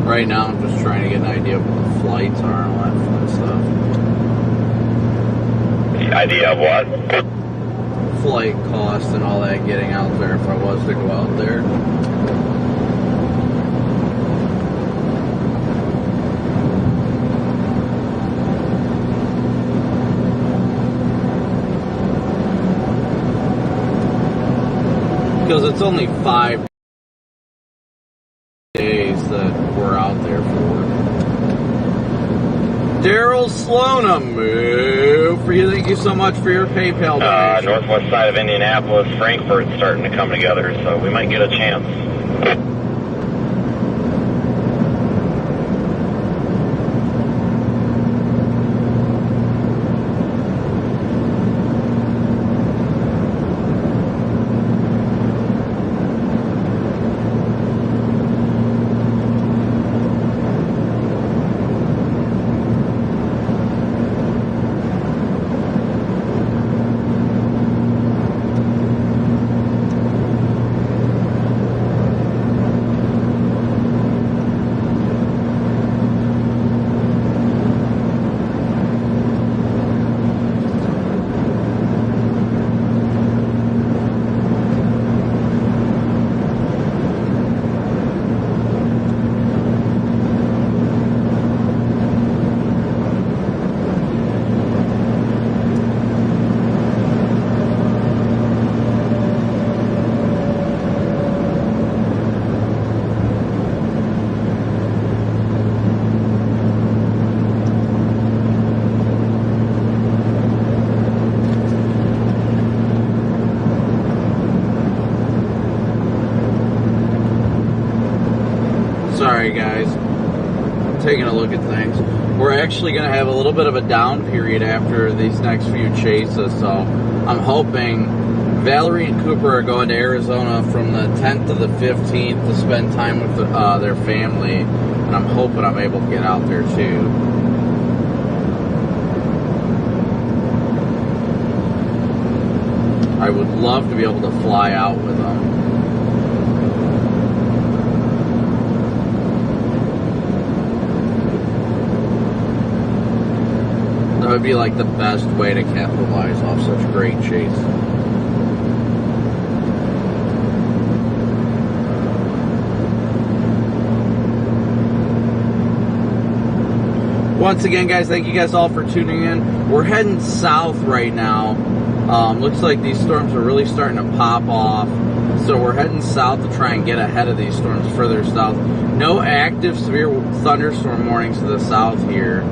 Right now, I'm just trying to get an idea of what the flights are and all that fun stuff. The idea of what? Flight cost and all that getting out there if I was to go out there. Because it's only 5 days that we're out there for. Daryl Sloanum, for you. Thank you so much for your PayPal donation. Northwest side of Indianapolis, Frankfurt's starting to come together, so we might get a chance. Sorry guys, taking a look at things. We're actually going to have a little bit of a down period after these next few chases, so I'm hoping Valerie and Cooper are going to Arizona from the 10th to the 15th to spend time with their family, and I'm hoping I'm able to get out there too. I would love to be able to fly out with them. That would be like the best way to capitalize off such a great chase. Once again, guys, thank you guys all for tuning in. We're heading south right now. Looks like these storms are really starting to pop off. So we're heading south to try and get ahead of these storms further south. No active severe thunderstorm warnings to the south here.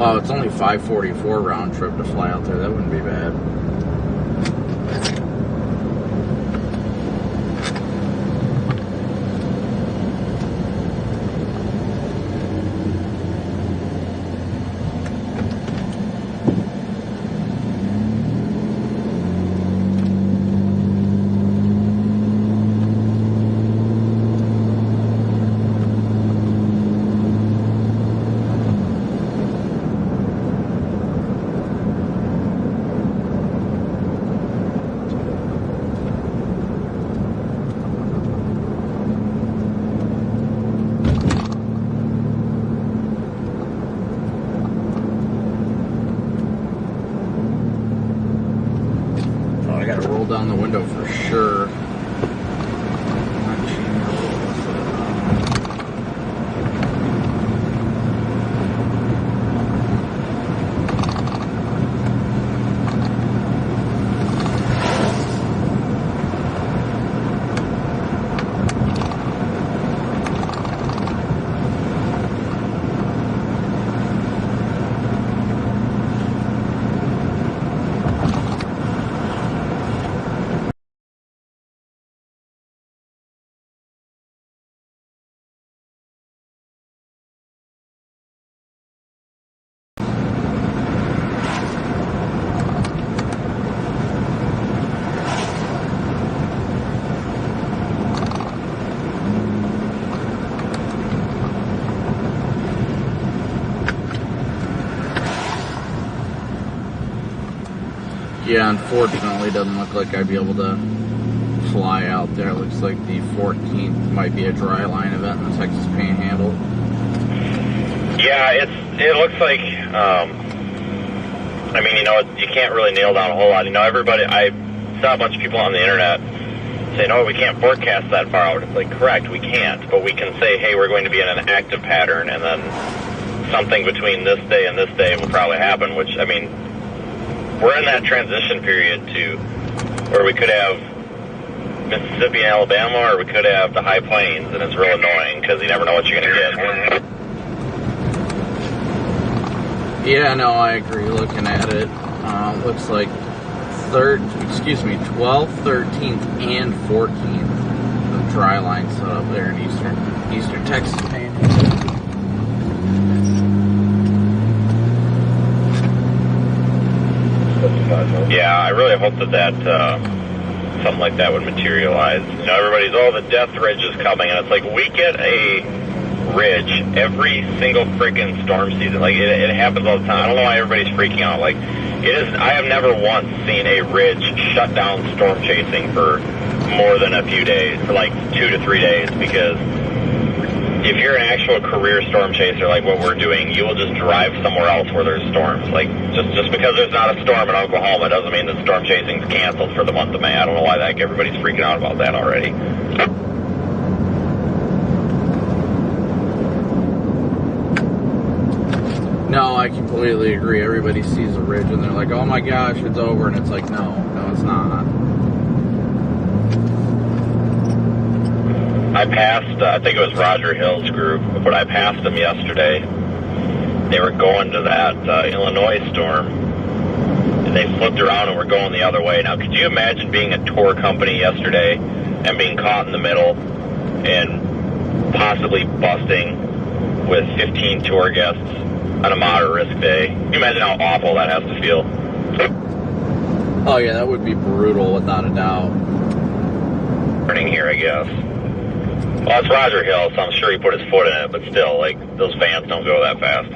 Wow, it's only 544 round trip to fly out there. That wouldn't be bad. I gotta roll down the window for sure. Yeah, unfortunately, it doesn't look like I'd be able to fly out there. It looks like the 14th might be a dry line event in the Texas Panhandle. Yeah, it looks like, I mean, you know, you can't really nail down a whole lot. You know, everybody, I saw a bunch of people on the internet saying, oh, we can't forecast that far out. It's like, correct, we can't, but we can say, hey, we're going to be in an active pattern, and then something between this day and this day will probably happen, which, I mean, we're in that transition period to where we could have Mississippi and Alabama, or we could have the high plains, and it's real annoying because you never know what you're going to get. Yeah, no, I agree. Looking at it, looks like 12th, 13th, and 14th. The dry line set up there in eastern Texas Panhandle. Yeah, I really hope that something like that would materialize. You know, everybody's, oh, the death ridge is coming, and it's like, we get a ridge every single freaking storm season. Like, it happens all the time. I don't know why everybody's freaking out. Like, it is, I have never once seen a ridge shut down storm chasing for more than a few days, for like 2 to 3 days, because if you're an actual career storm chaser like what we're doing, you will just drive somewhere else where there's storms. Like, just because there's not a storm in Oklahoma doesn't mean that storm chasing's canceled for the month of May. I don't know why the heck everybody's freaking out about that already. No, I completely agree. Everybody sees a ridge and they're like, oh my gosh, it's over. And it's like, no, it's not. I passed, I think it was Roger Hill's group, but I passed them yesterday. They were going to that Illinois storm, and they flipped around and were going the other way. Now, could you imagine being a tour company yesterday and being caught in the middle and possibly busting with 15 tour guests on a moderate risk day? Can you imagine how awful that has to feel? Oh yeah, that would be brutal without a doubt. Turning here, I guess. Well, it's Roger Hill, so I'm sure he put his foot in it, but still, like, those vans don't go that fast.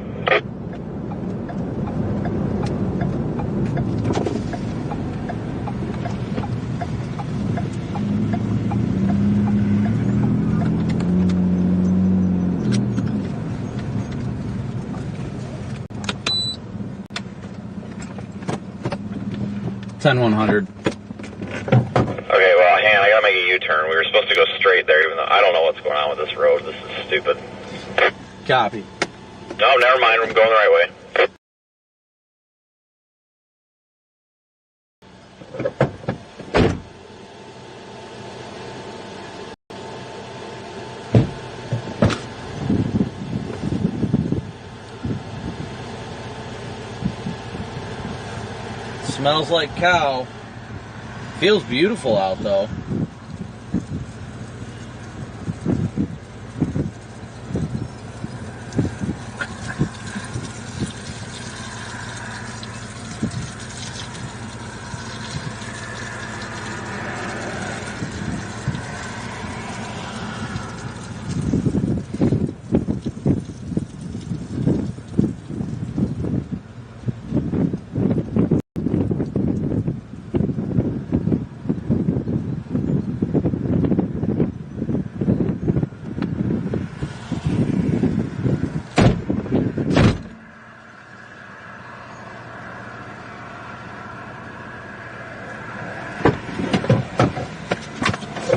$10,100. Okay, well, I gotta make a U-turn. We were supposed to go straight there, even though I don't know what's going on with this road. This is stupid. Copy. No, never mind. I'm going the right way. Smells like cow. Feels beautiful out though.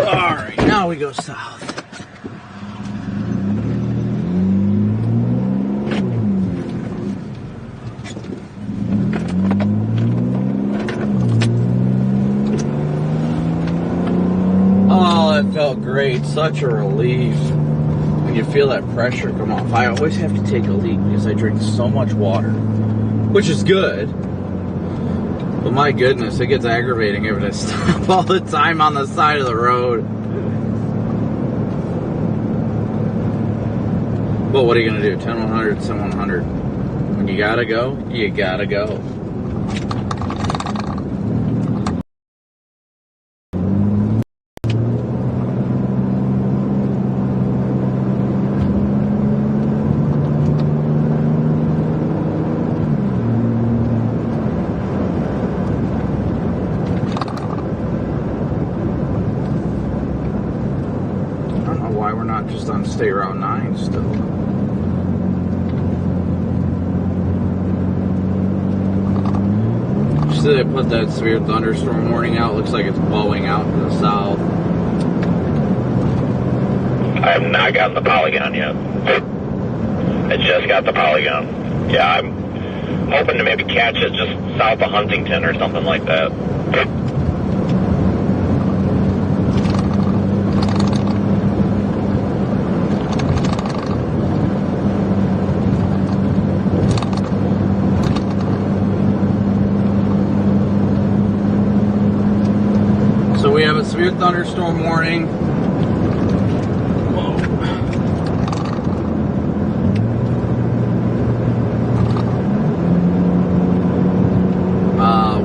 Alright, now we go south. Oh, it felt great. Such a relief. When you feel that pressure come off. I always have to take a leak because I drink so much water, which is good. But my goodness, it gets aggravating having to stop all the time on the side of the road. But what are you going to do? 10, 100, 10, 100. When you gotta go, you gotta go. Why we're not just on State Route 9 still. See, they put that severe thunderstorm warning out. Looks like it's blowing out to the south. I have not gotten the polygon yet. I just got the polygon. Yeah, I'm hoping to maybe catch it just south of Huntington or something like that. So we have a severe thunderstorm warning. Whoa.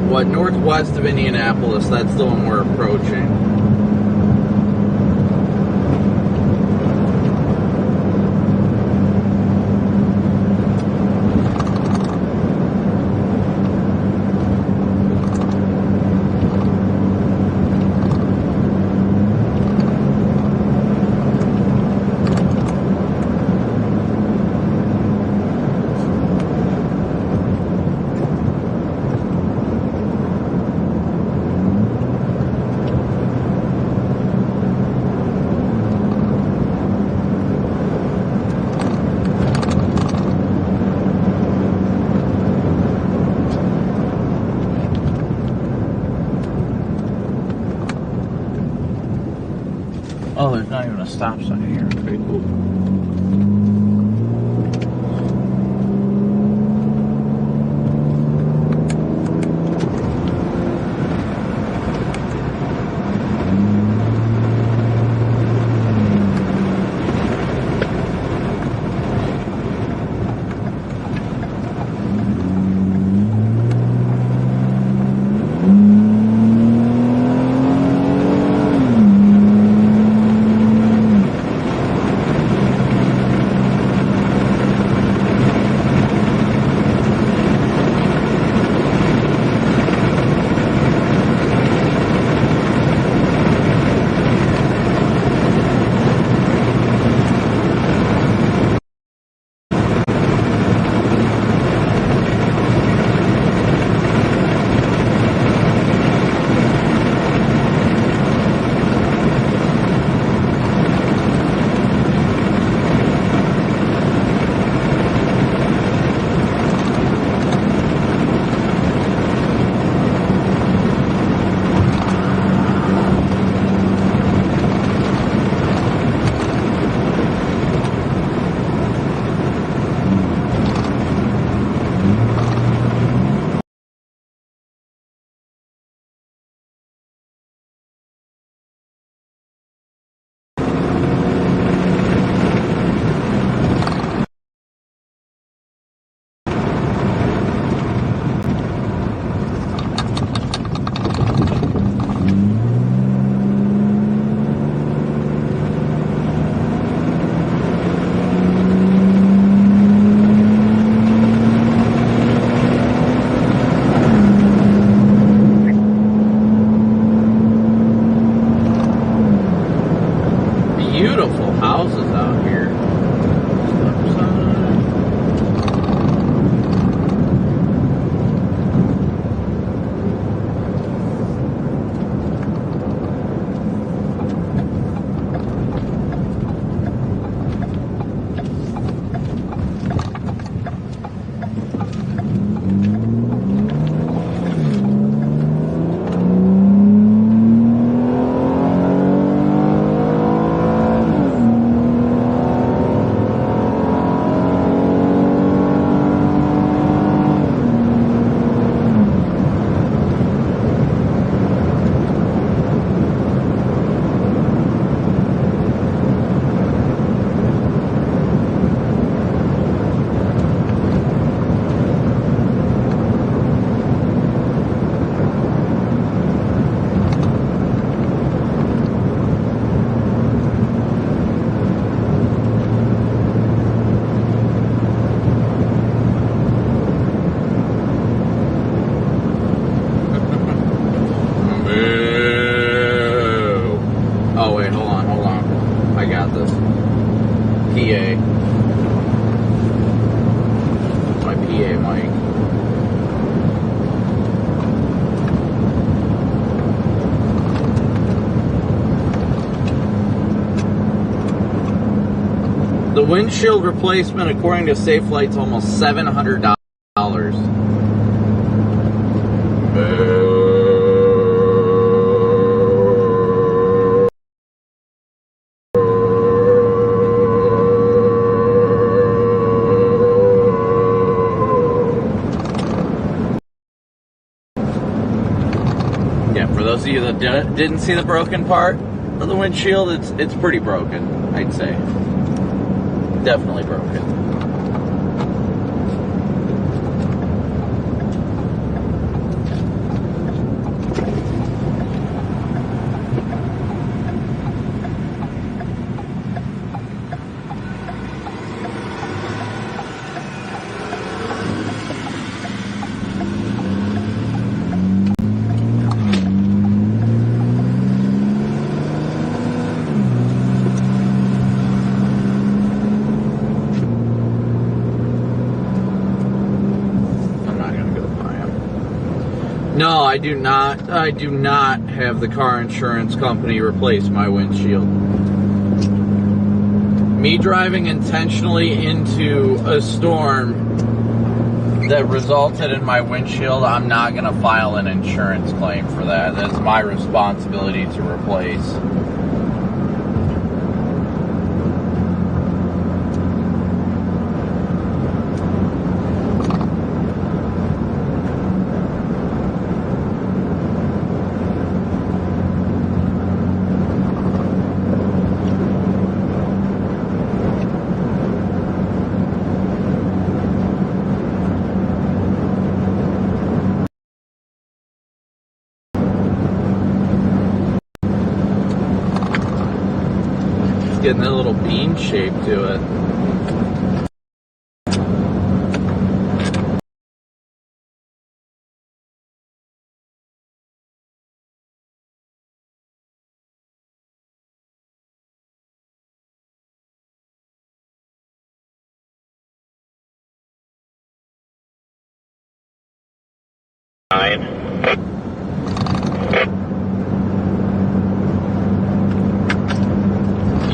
What, northwest of Indianapolis, that's the one we're approaching. Oh, there's not even a stop sign here. Pretty cool. windshield replacement, according to Safelight's, almost $700. Yeah, for those of you that didn't see the broken part of the windshield, it's pretty broken, I'd say. Definitely broken. No, I do not. I do not have the car insurance company replace my windshield. Me driving intentionally into a storm that resulted in my windshield, I'm not going to file an insurance claim for that. That's my responsibility to replace. Getting that little bean shape to it.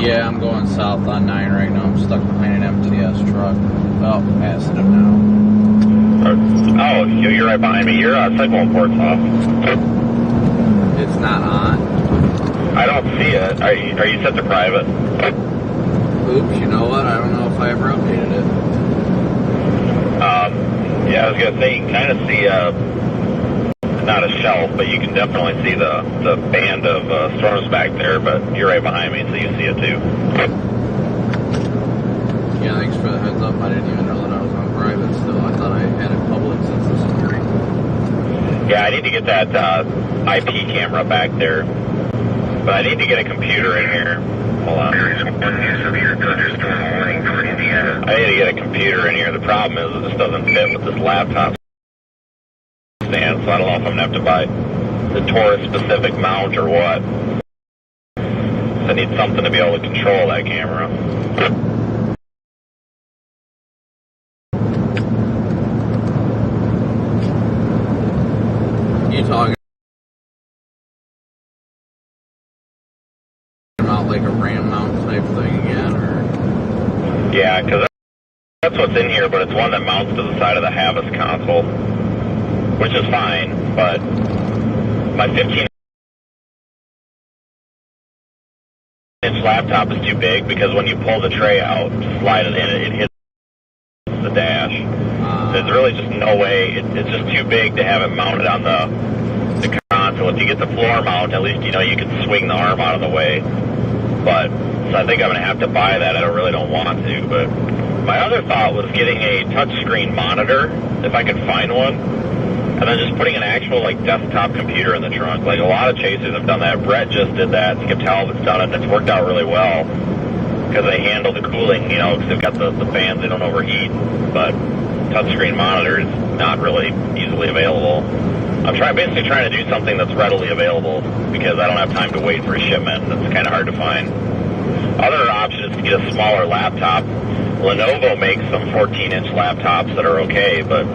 Yeah, I'm going south on 9 right now. I'm stuck behind an MTS truck. Oh, past him now. Oh, you're right behind me. Your cycle import's off. It's not on. I don't see it. Are you set to private? Oops, you know what? I don't know if I ever updated it. Yeah, I was going to say, you can kind of see not a shelf, but you can definitely see the band of storms back there, but you're right behind me, so you see it too. Yeah, thanks for the heads up. I didn't even know that I was on private still. I thought I had it public since this morning. Yeah, I need to get that IP camera back there, but I need to get a computer in here. Hold on. I need to get a computer in here. The problem is it just doesn't fit with this laptop stand, so I don't know if I'm going to have to buy the Taurus-specific mount or what. I need something to be able to control that camera. You talking about like a RAM mount type thing again, or? Yeah, because that's what's in here, but it's one that mounts to the side of the Havas console, which is fine, but my 15-inch laptop is too big because when you pull the tray out to slide it in, it hits the dash. There's really just no way. It's just too big to have it mounted on the console. If you get the floor mount, at least you know you can swing the arm out of the way. But so I think I'm going to have to buy that. I really don't want to. But my other thought was getting a touchscreen monitor if I could find one. And then just putting an actual, like, desktop computer in the trunk. Like, a lot of chasers have done that. Brett just did that. Skip Talbot's done it, and it's worked out really well. Because they handle the cooling, you know, because they've got the fans, they don't overheat. But touchscreen monitors, not really easily available. I'm basically trying to do something that's readily available, because I don't have time to wait for a shipment. It's kind of hard to find. Other option is to get a smaller laptop. Lenovo makes some 14-inch laptops that are okay, but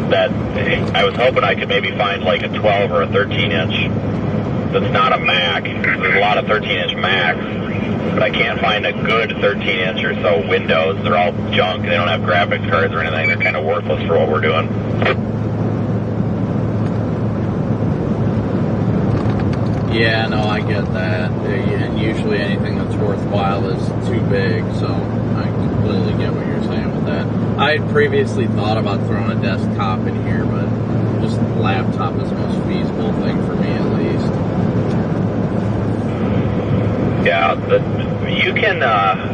that I was hoping I could maybe find like a 12 or a 13-inch that's not a Mac. There's a lot of 13-inch Macs, but I can't find a good 13-inch or so Windows. They're all junk. They don't have graphics cards or anything. They're kind of worthless for what we're doing. Yeah, no, I get that. And usually anything that's worthwhile is too big, so I completely get what you're saying with that. I had previously thought about throwing a desktop in here, but just laptop is the most feasible thing for me, at least. Yeah, you can,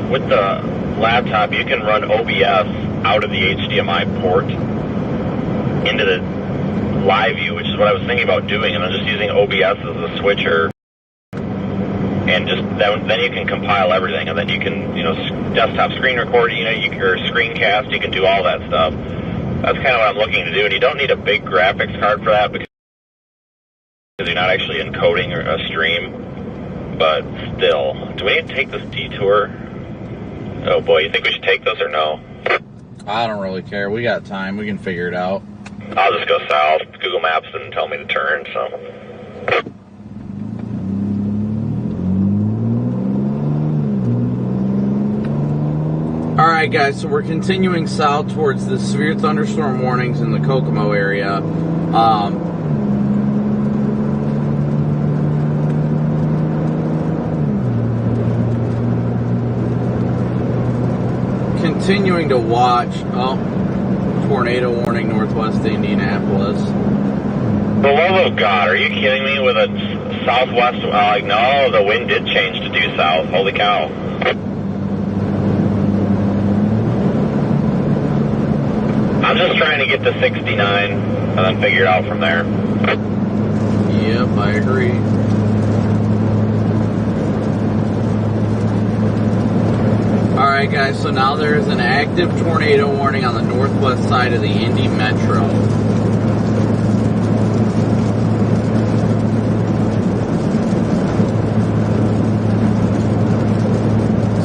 with the laptop, you can run OBS out of the HDMI port into the live view, which is what I was thinking about doing, and I'm just using OBS as a switcher, and just then you can compile everything, and then you can, desktop screen record, or screencast, you can do all that stuff. That's kind of what I'm looking to do, and you don't need a big graphics card for that because you're not actually encoding a stream, but still. Do we need to take this detour? Oh boy, you think we should take this or no? I don't really care. We got time. We can figure it out. I'll just go south. Google Maps didn't tell me to turn, so. Alright guys, so we're continuing south towards the severe thunderstorm warnings in the Kokomo area. Continuing to watch, tornado warning northwest of Indianapolis. For the love of God, are you kidding me with a southwest? No, the wind did change to due south. Holy cow. I'm just trying to get to 69 and then figure it out from there. Yep, I agree. Alright guys, so now there is an active tornado warning on the northwest side of the Indy Metro.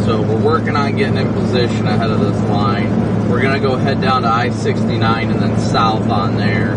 So we're working on getting in position ahead of this line. We're going to go head down to I-69 and then south on there.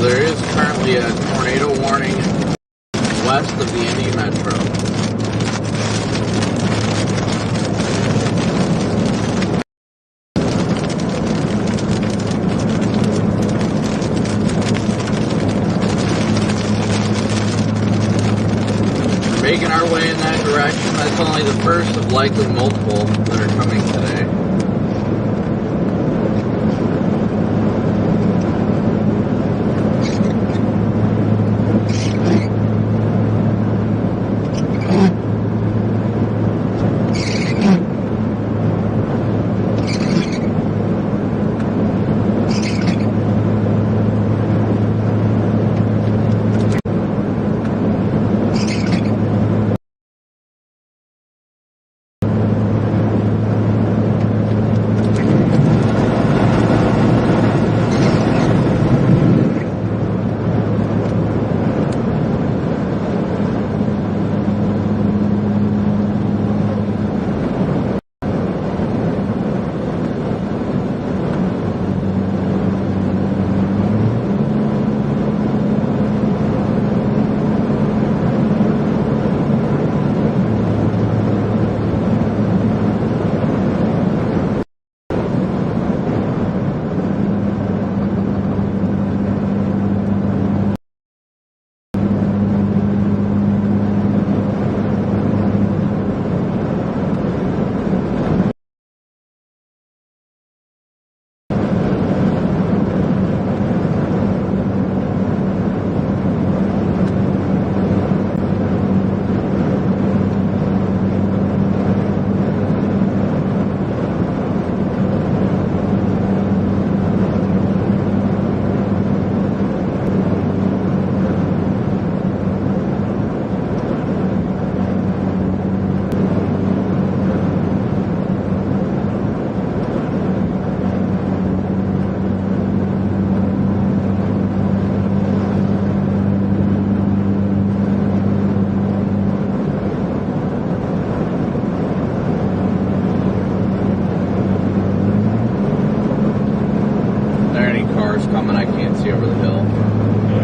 There is currently a tornado warning west of the Indy Metro. We're making our way in that direction. That's only the first of likely multiple that are coming today.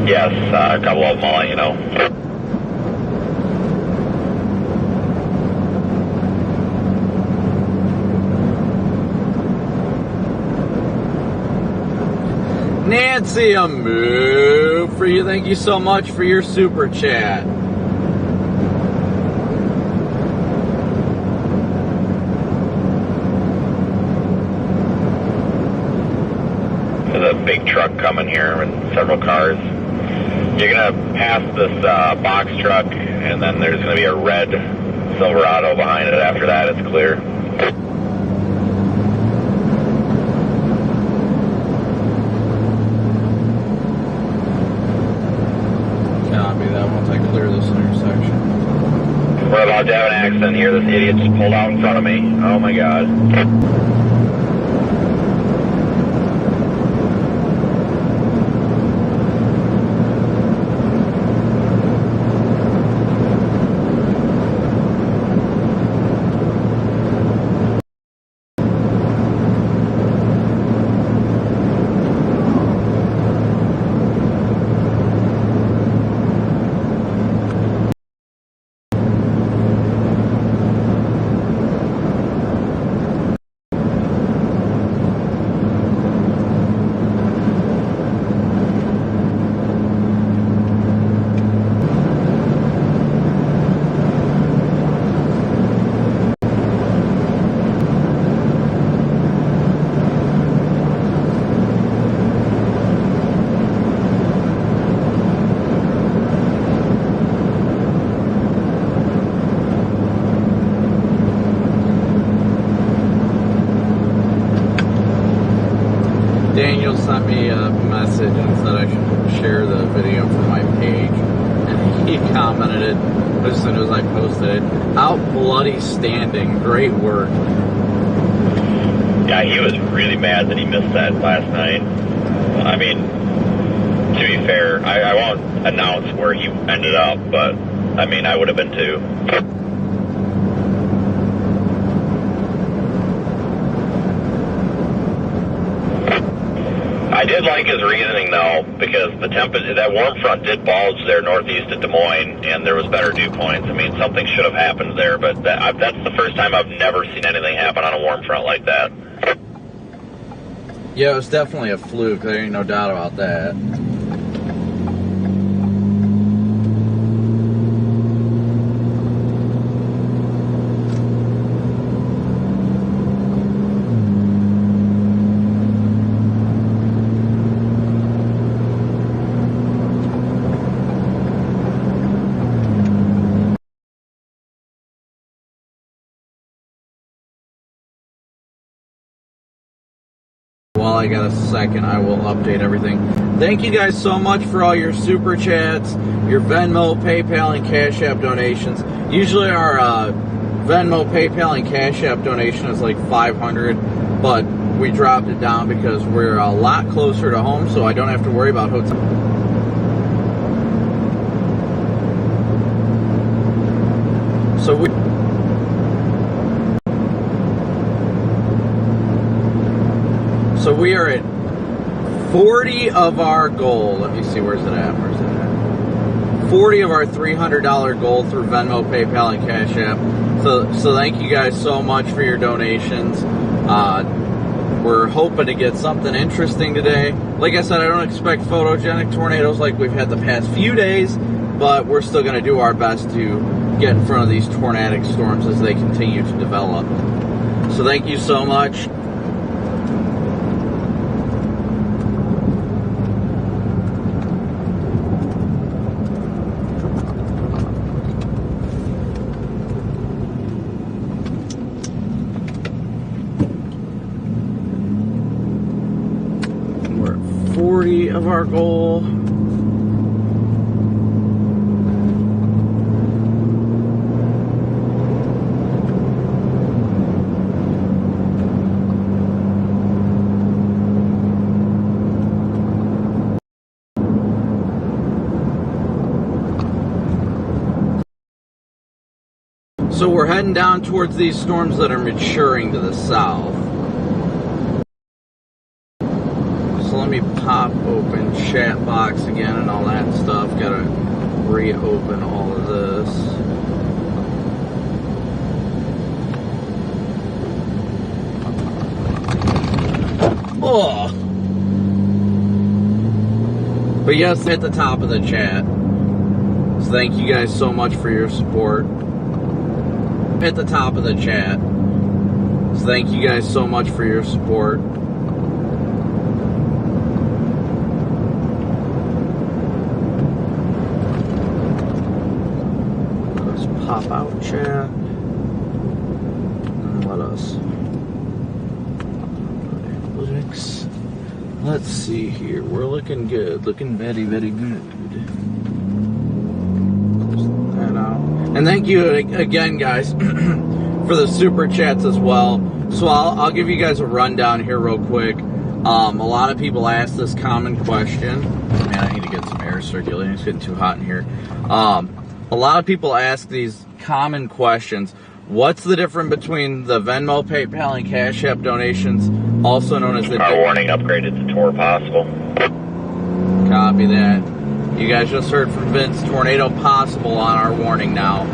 Yes, a couple of them I'll let you know. Nancy, a move for you. Thank you so much for your super chat. There's a big truck coming here and several cars. You're going to pass this box truck, and then there's going to be a red Silverado behind it. After that, it's clear. Copy that once I clear this intersection. We're about to have an accident here. This idiot just pulled out in front of me. Oh my god. Daniel sent me a message and said I should share the video from my page, and he commented it as soon as I posted it. Out bloody standing, great work. Yeah, he was really mad that he missed that last night. I mean, to be fair, I won't announce where he ended up, but I mean, I would have been too. I did like his reasoning though, because the that warm front did bulge there northeast of Des Moines, and there was better dew points. I mean, something should have happened there, but that's the first time I've never seen anything happen on a warm front like that. Yeah, it was definitely a fluke. There ain't no doubt about that. While I got a second, I will update everything. Thank you guys so much for all your super chats, your Venmo, PayPal, and Cash App donations. Usually our Venmo, PayPal, and Cash App donation is like $500, but we dropped it down because we're a lot closer to home, so I don't have to worry about hotel. So we are at 40 of our goal. Let me see, where's it at? 40 of our $300 goal through Venmo, PayPal, and Cash App. So thank you guys so much for your donations. We're hoping to get something interesting today. Like I said, I don't expect photogenic tornadoes like we've had the past few days, but we're still going to do our best to get in front of these tornadic storms as they continue to develop. So thank you so much. We're at 40 of our goal. So we're heading down towards these storms that are maturing to the south. So let me pop open chat box again and all that stuff. Gotta reopen all of this. Oh. But yes, hit the top of the chat. So thank you guys so much for your support. Hit the top of the chat. So thank you guys so much for your support. Let us pop out chat. And let us. Let's see here. We're looking good. Looking very, very good. Close that out. And thank you again, guys, for the super chats as well. So I'll give you guys a rundown here real quick. A lot of people ask this common question. Man, I need to get some air circulating. It's getting too hot in here. A lot of people ask these common questions. What's the difference between the Venmo, PayPal, and Cash App donations, also known as the... Our warning upgraded to Tor Possible. Copy that. You guys just heard from Vince, Tornado Possible on our warning now.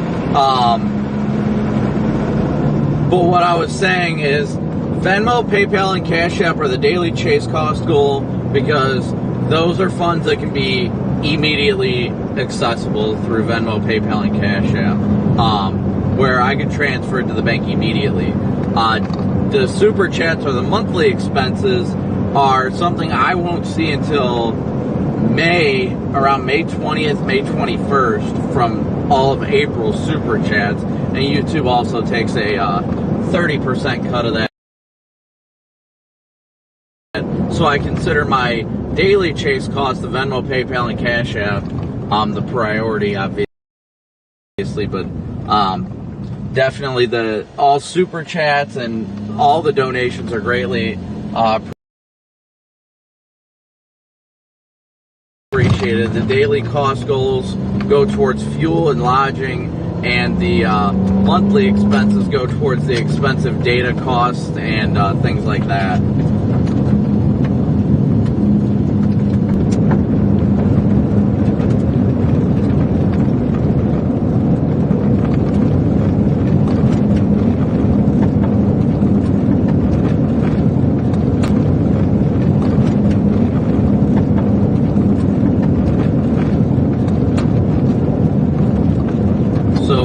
But what I was saying is Venmo, PayPal, and Cash App are the daily chase cost goal because those are funds that can be immediately accessible through Venmo, PayPal, and Cash App. Where I can transfer it to the bank immediately. The super chats or the monthly expenses are something I won't see until May, around May 20th, May 21st from all of April's super chats. And YouTube also takes a 30% cut of that. So I consider my daily chase cost, the Venmo, PayPal, and Cash App, the priority, obviously, but definitely all super chats and all the donations are greatly appreciated. The daily cost goals go towards fuel and lodging, and the monthly expenses go towards the expensive data costs and things like that.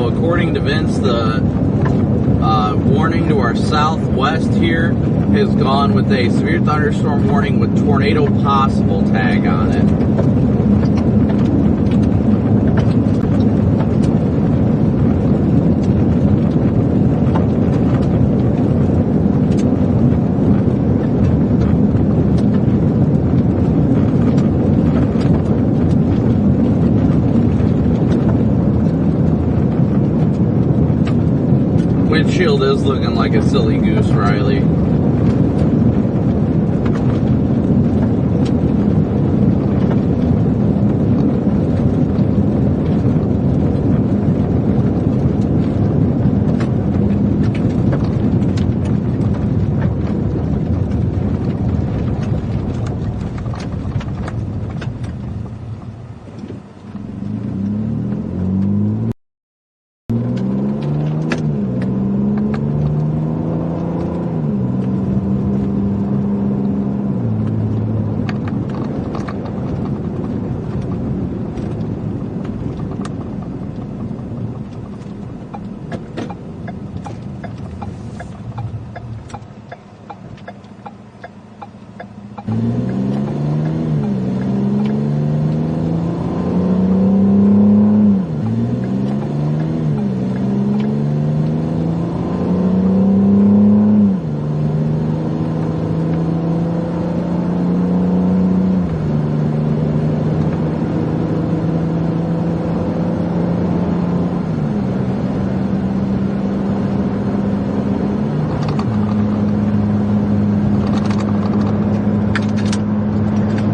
According to Vince, the warning to our southwest here has gone with a severe thunderstorm warning with tornado possible tag on it. Windshield is looking like a silly goose, Riley.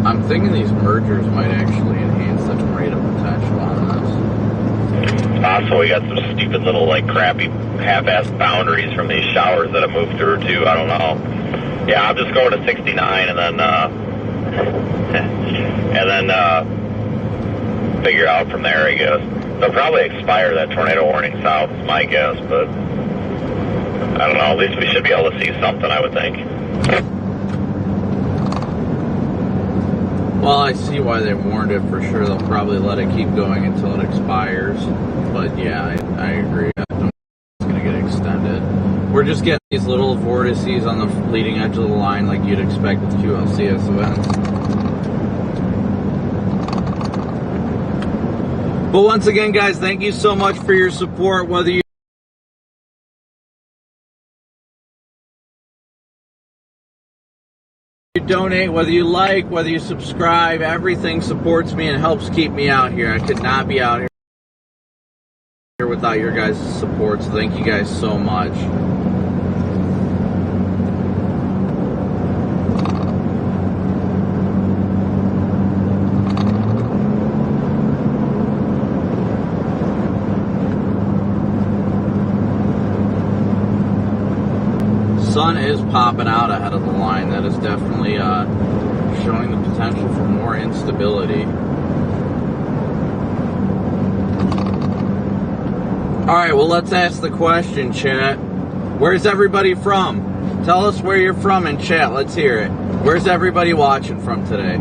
I'm thinking these mergers might actually enhance the tornado potential on this. It's possible we got some stupid little, like, crappy half-assed boundaries from these showers that have moved through, too. I don't know. Yeah, I'm just going to 69 and then And then figure out from there, I guess. They'll probably expire that tornado warning south, is my guess, but I don't know. At least we should be able to see something, I would think. Well, I see why they warned it for sure. They'll probably let it keep going until it expires. But yeah, I agree. I don't think it's going to get extended. We're just getting these little vortices on the leading edge of the line like you'd expect with QLCS events. But once again, guys, thank you so much for your support. Whether you donate, whether you like, whether you subscribe, everything supports me and helps keep me out here. I could not be out here without your guys' support, so thank you guys so much. Sun is popping out ahead of the line. That is definitely showing the potential for more instability. Alright, well, let's ask the question, chat. Where's everybody from? Tell us where you're from in chat. Let's hear it. Where's everybody watching from today?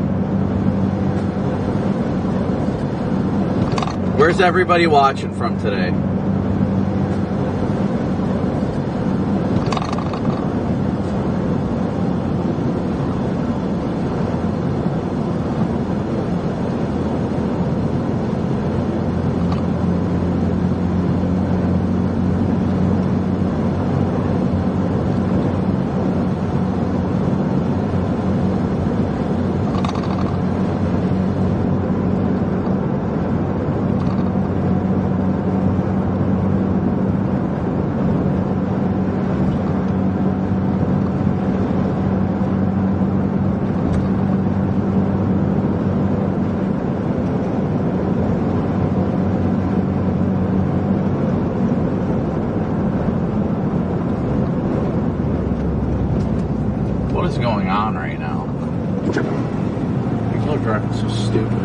Where's everybody watching from today? What is going on right now? People are driving so stupid.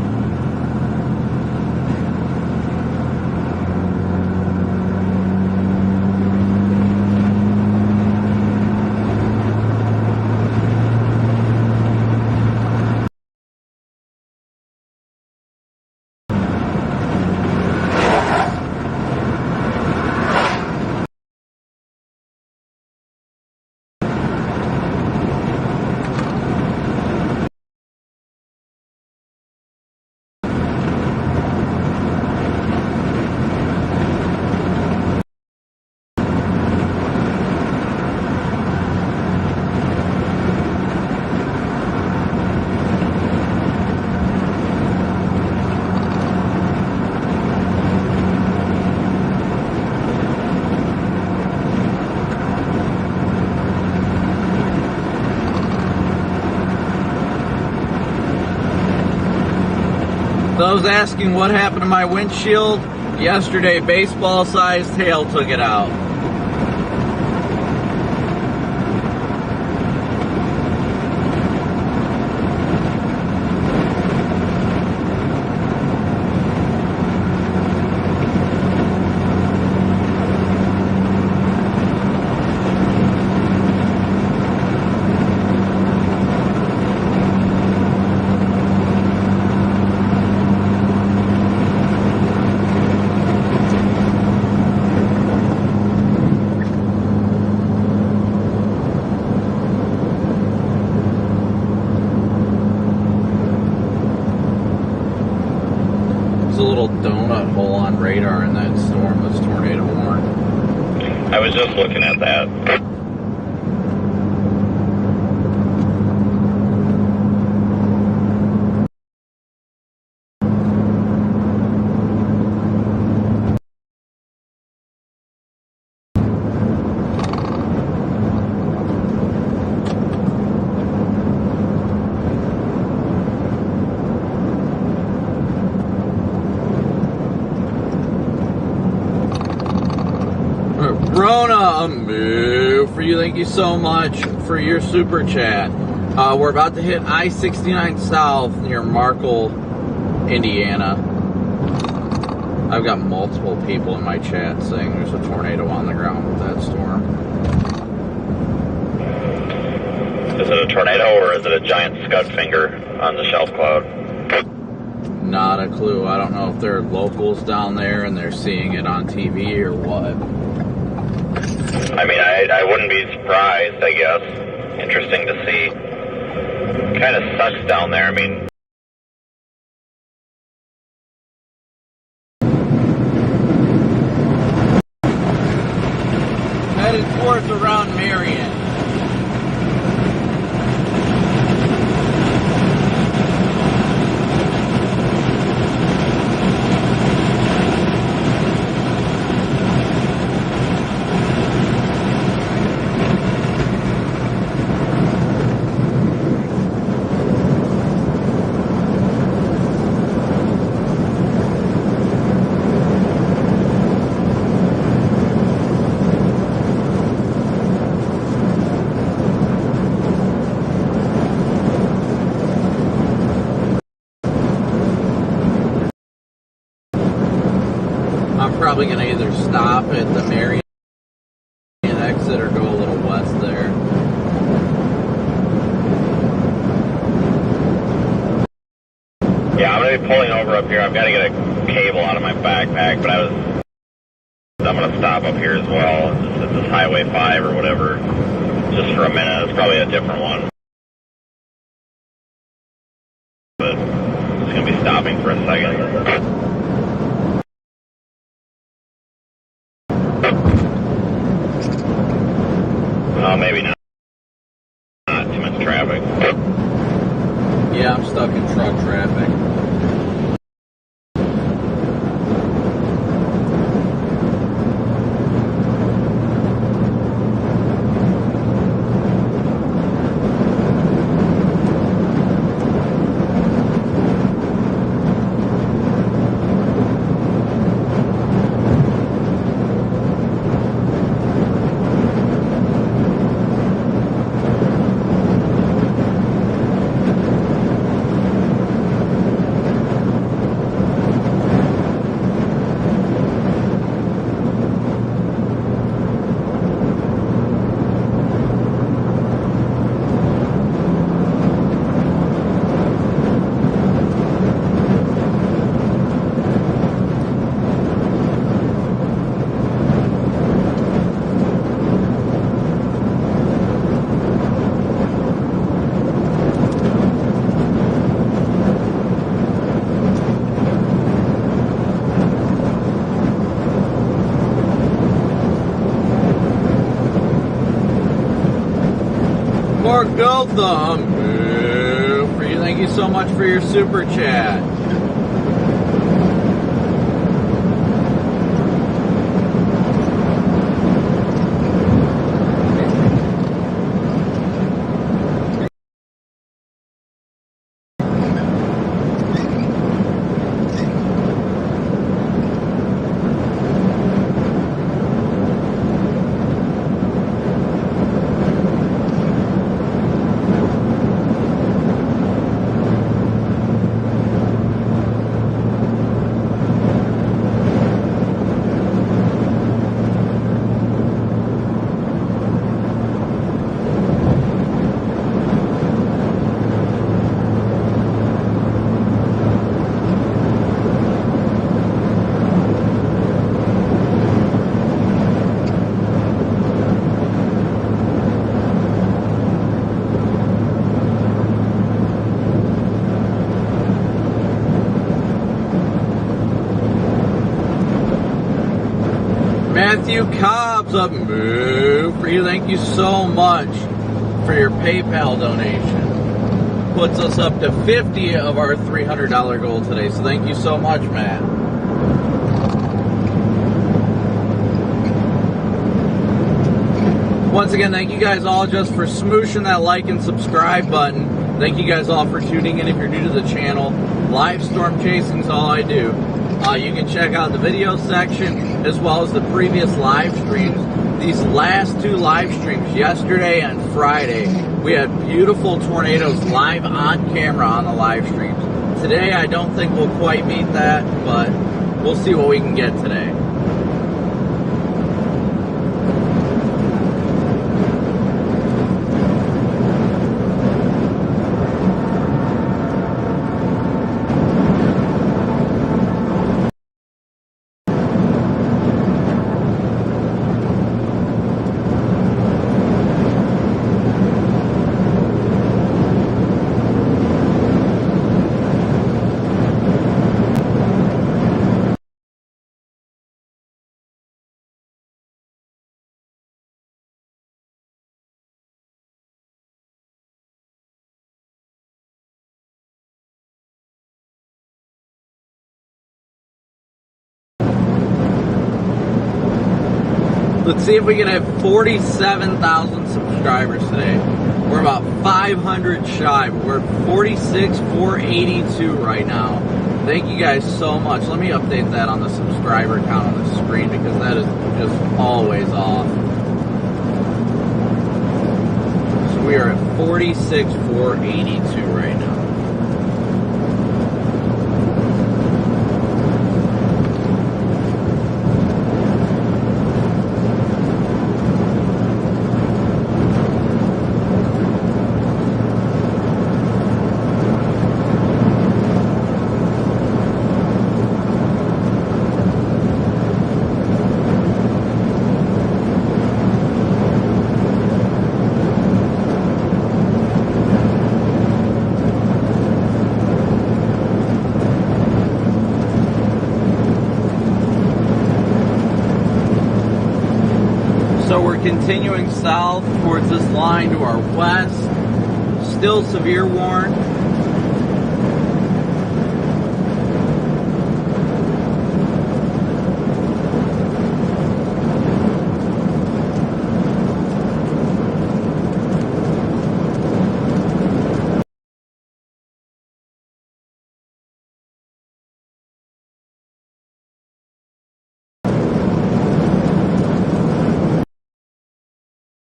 Those asking what happened to my windshield, yesterday baseball-sized hail took it out. There's a little donut hole on radar in that storm that's tornado warned. I was just looking at that. Rona, a moo for you. Thank you so much for your super chat. We're about to hit I-69 South near Markle, Indiana. I've got multiple people in my chat saying there's a tornado on the ground with that storm. Is it a tornado or is it a giant scud finger on the shelf cloud? Not a clue. I don't know if they're locals down there and they're seeing it on TV or what. I mean, I wouldn't be surprised, I guess. Interesting to see. Kind of sucks down there. I mean, headed towards around Marion. I'm probably going to either stop at the Marion exit or go a little west there. yeah, I'm going to be pulling over up here. I've got to get a cable out of my backpack, but I'm going to stop up here as well. It's this Highway 5 or whatever, just for a minute. It's probably a different one. But I'm just going to be stopping for a second. Oh, maybe not. Not too much traffic. Yeah, I'm stuck in truck traffic. Mark Gotham, thank you so much for your super chat. Matthew Cobbs up, for you. Thank you so much for your PayPal donation. Puts us up to 50 of our $300 goal today. So thank you so much, Matt. Once again, thank you guys all just for smooshing that like and subscribe button. Thank you guys all for tuning in if you're new to the channel. Live storm chasing is all I do. You can check out the video section as well as the previous live streams these last two live streams, yesterday and Friday, we had beautiful tornadoes live on camera on the live streams. Today, I don't think we'll quite meet that, but we'll see what we can get today. Let's see if we can have 47,000 subscribers today. We're about 500 shy, but we're 46,482 right now. Thank you guys so much. Let me update that on the subscriber count on the screen because that is just always off. So we are at 46,482 right now. So we're continuing south towards this line to our west. Still severe warn.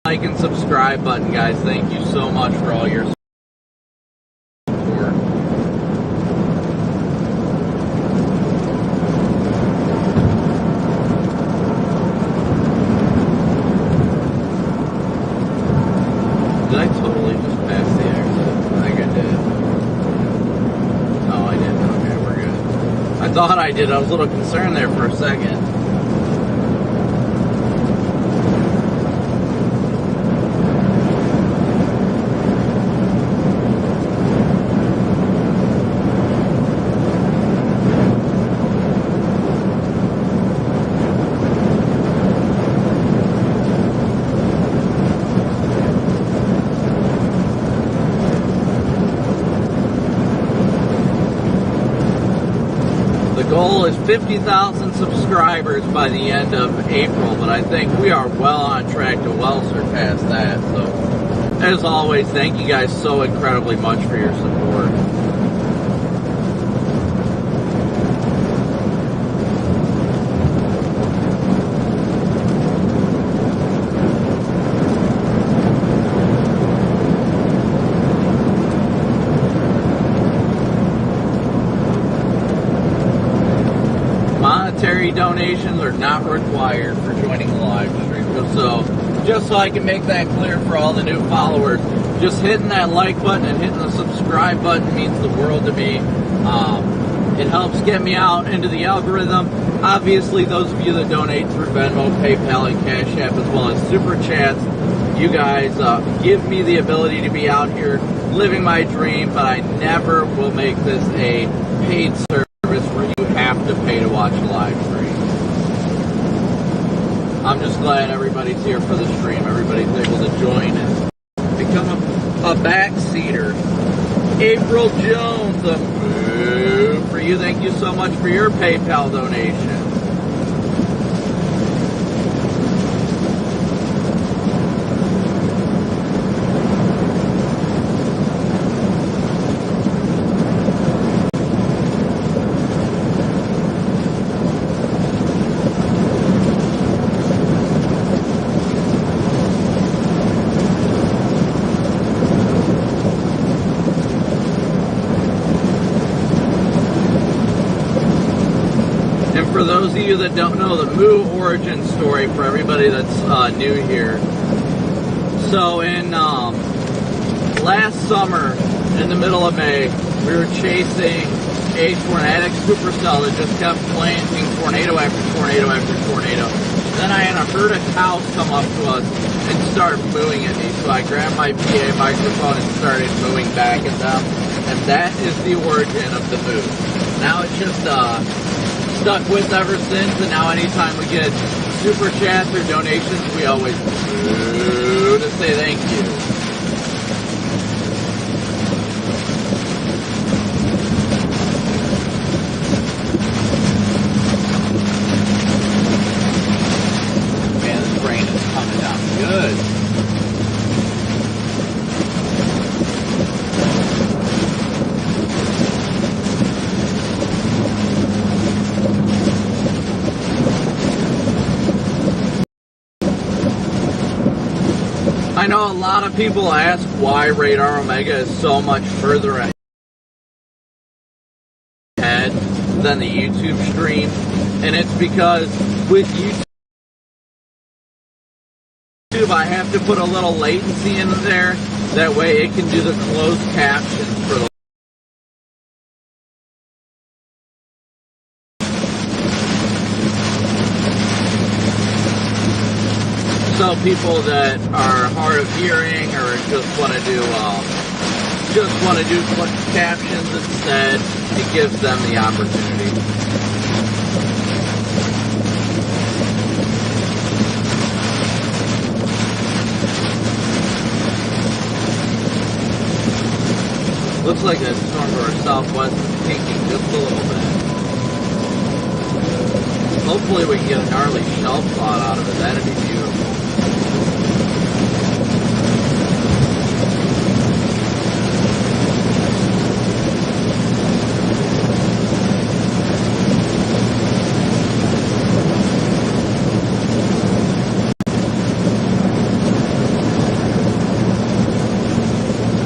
Like and subscribe button, guys. Thank you so much for all your support. Did I totally just pass the exit? I think I did. No, I didn't. Okay, we're good. I thought I did. I was a little concerned there for a second. The goal is 50,000 subscribers by the end of April, but I think we are well on track to well surpass that. So, as always, thank you guys so incredibly much for your support. Monetary donations are not required for joining the live stream. So, just so I can make that clear for all the new followers, just hitting that like button and hitting the subscribe button means the world to me. It helps get me out into the algorithm. Obviously, those of you that donate through Venmo, PayPal, and Cash App, as well as Super Chats, you guys give me the ability to be out here living my dream, but I never will make this a paid service where you have to pay to watch a live stream. I'm just glad everybody's here for the stream. Everybody's able to join and become a backseater. April Jones, for you, thank you so much for your PayPal donation. And for those of you that don't know the Moo origin story, for everybody that's new here. So in last summer, in the middle of May, we were chasing a tornadic supercell that just kept planting tornado after tornado after tornado. Then I had a herd of cows come up to us and start mooing at me. So I grabbed my PA microphone and started mooing back at them. And that is the origin of the moo. Now it's just stuck with ever since. And now anytime we get super chats or donations, we always moo to say thank you. Good. I know a lot of people ask why Radar Omega is so much further ahead than the YouTube stream, and it's because with YouTube I have to put a little latency in there, that way it can do the closed captions for the so people that are hard of hearing or just want to do closed captions instead, it gives them the opportunity. Looks like that storm to our southwest is taking just a little bit. Hopefully we can get a gnarly shelf plot out of it. That'd be beautiful.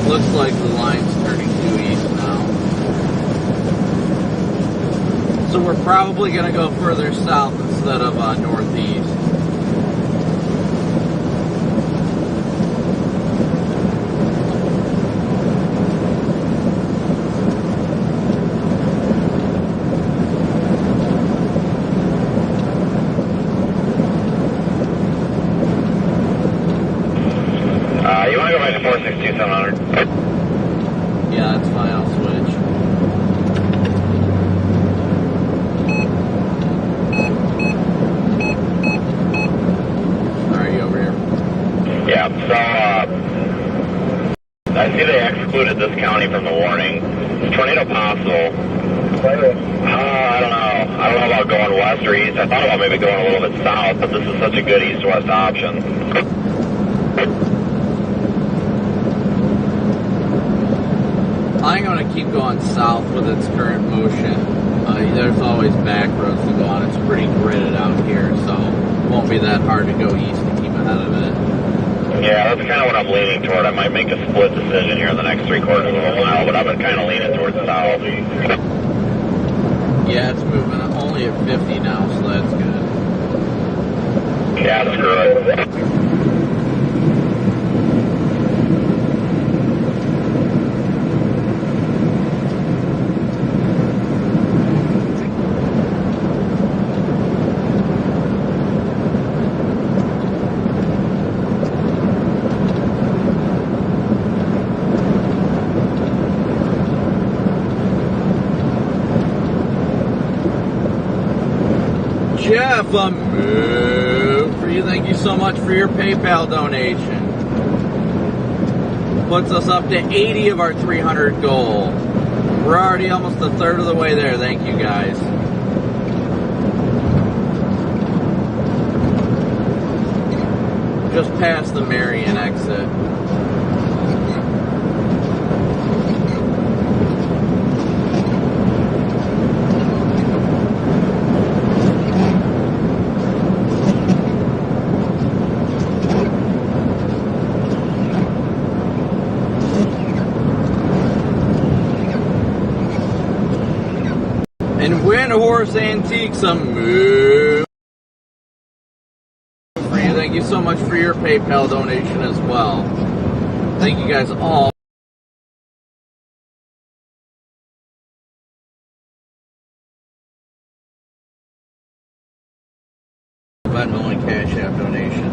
Looks like the line's turning due east now. So we're probably going to go further south instead of northeast. You want to go back to 462 700? Yeah, that's fine. I'll switch. Are you over here? Yeah, so, I see they excluded this county from the warning. Tornado possible. I don't know. I don't know about going west or east. I thought about maybe going a little bit south, but this is such a good east-west option. I'm going to keep going south with its current motion. There's always back roads to go on. It's pretty gridded out here, so it won't be that hard to go east to keep ahead of it. Yeah, that's kind of what I'm leaning toward. I might make a split decision here in the next 3/4 of a mile, but I've been kind of leaning towards south. Yeah, it's moving only at 50 now, so that's good. Yeah, screw it. Jeff, a move for you. Thank you so much for your PayPal donation. Puts us up to 80 of our 300 goal. We're already almost a third of the way there. Thank you, guys. Just past the Marion exit. And with And Horse Antiques, a move for you. Thank you so much for your PayPal donation as well. Thank you guys all. Venmo and Cash App donation.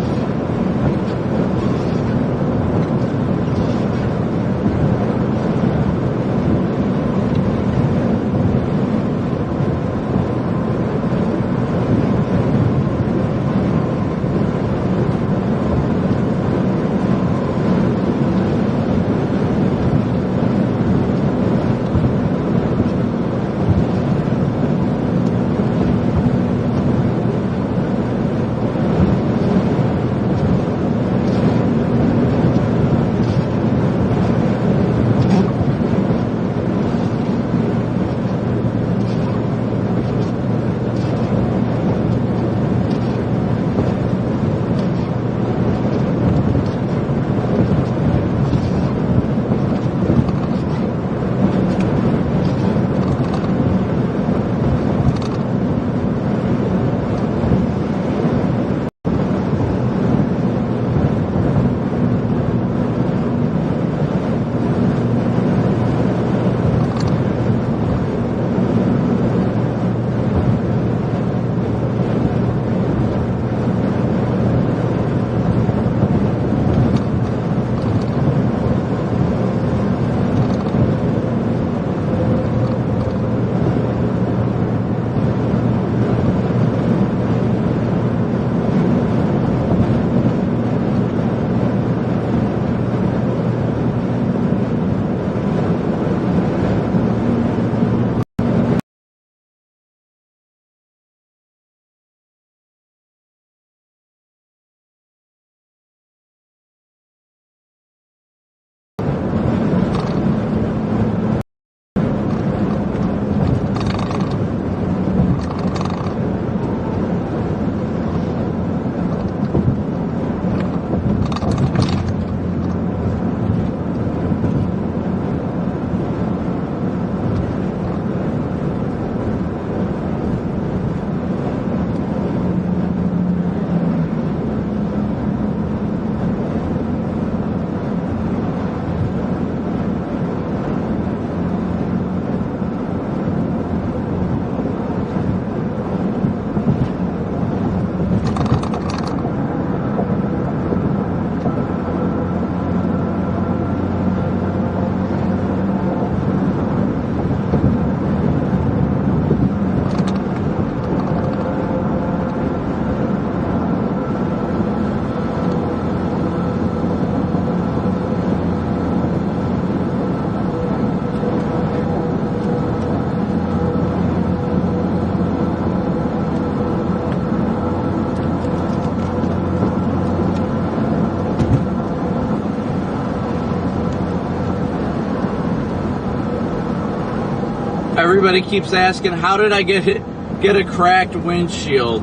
Everybody keeps asking, how did I get a cracked windshield?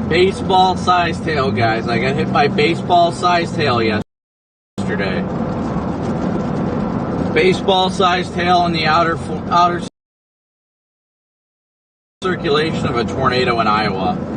Baseball-sized hail, guys. I got hit by baseball-sized hail yesterday. Baseball-sized hail in the outer circulation of a tornado in Iowa.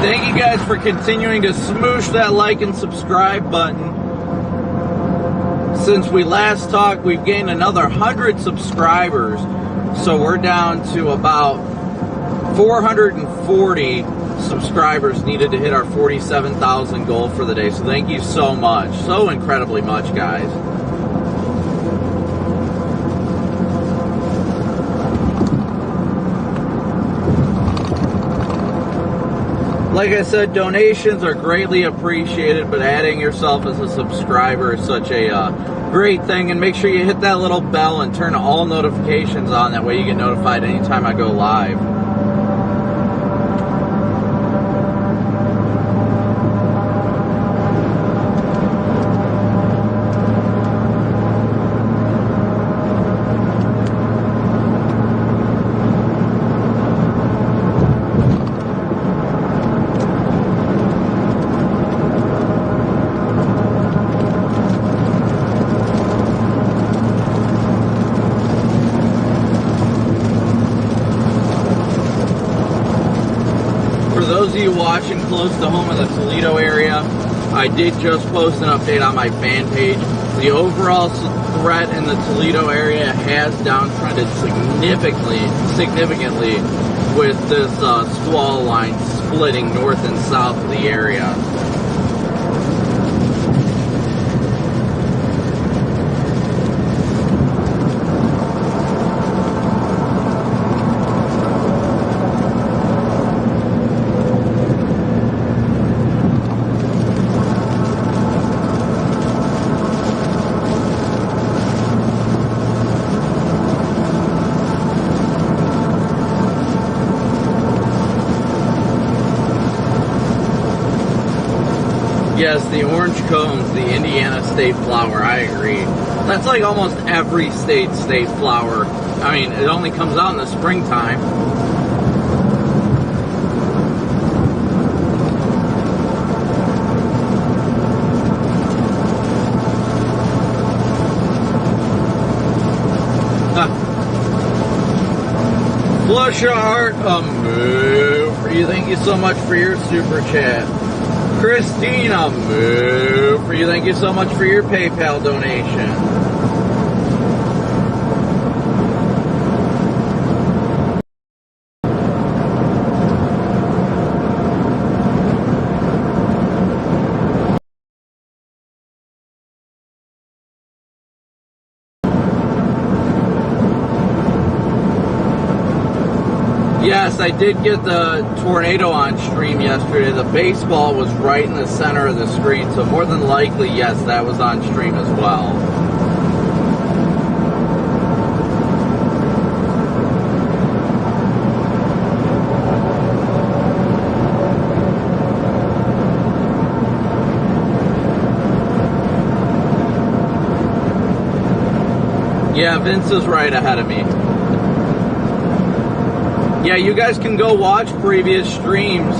Thank you guys for continuing to smoosh that like and subscribe button. Since we last talked, we've gained another 100 subscribers. So we're down to about 440 subscribers needed to hit our 47,000 goal for the day. So thank you so much. So incredibly much, guys. Like I said, donations are greatly appreciated, but adding yourself as a subscriber is such a great thing. And make sure you hit that little bell and turn all notifications on. That way you get notified anytime I go live. For those of you watching close to home in the Toledo area, I did just post an update on my fan page. The overall threat in the Toledo area has downtrended significantly with this squall line splitting north and south of the area. Yes, the orange cones, the Indiana state flower, I agree. That's like almost every state flower. I mean, it only comes out in the springtime. Flush your heart, move. Thank you so much for your super chat. Christina, move for you. Thank you so much for your PayPal donation. Yes, I did get the tornado on stream yesterday. The baseball was right in the center of the screen, so more than likely, yes, that was on stream as well. Yeah, Vince is right ahead of me. Yeah, you guys can go watch previous streams,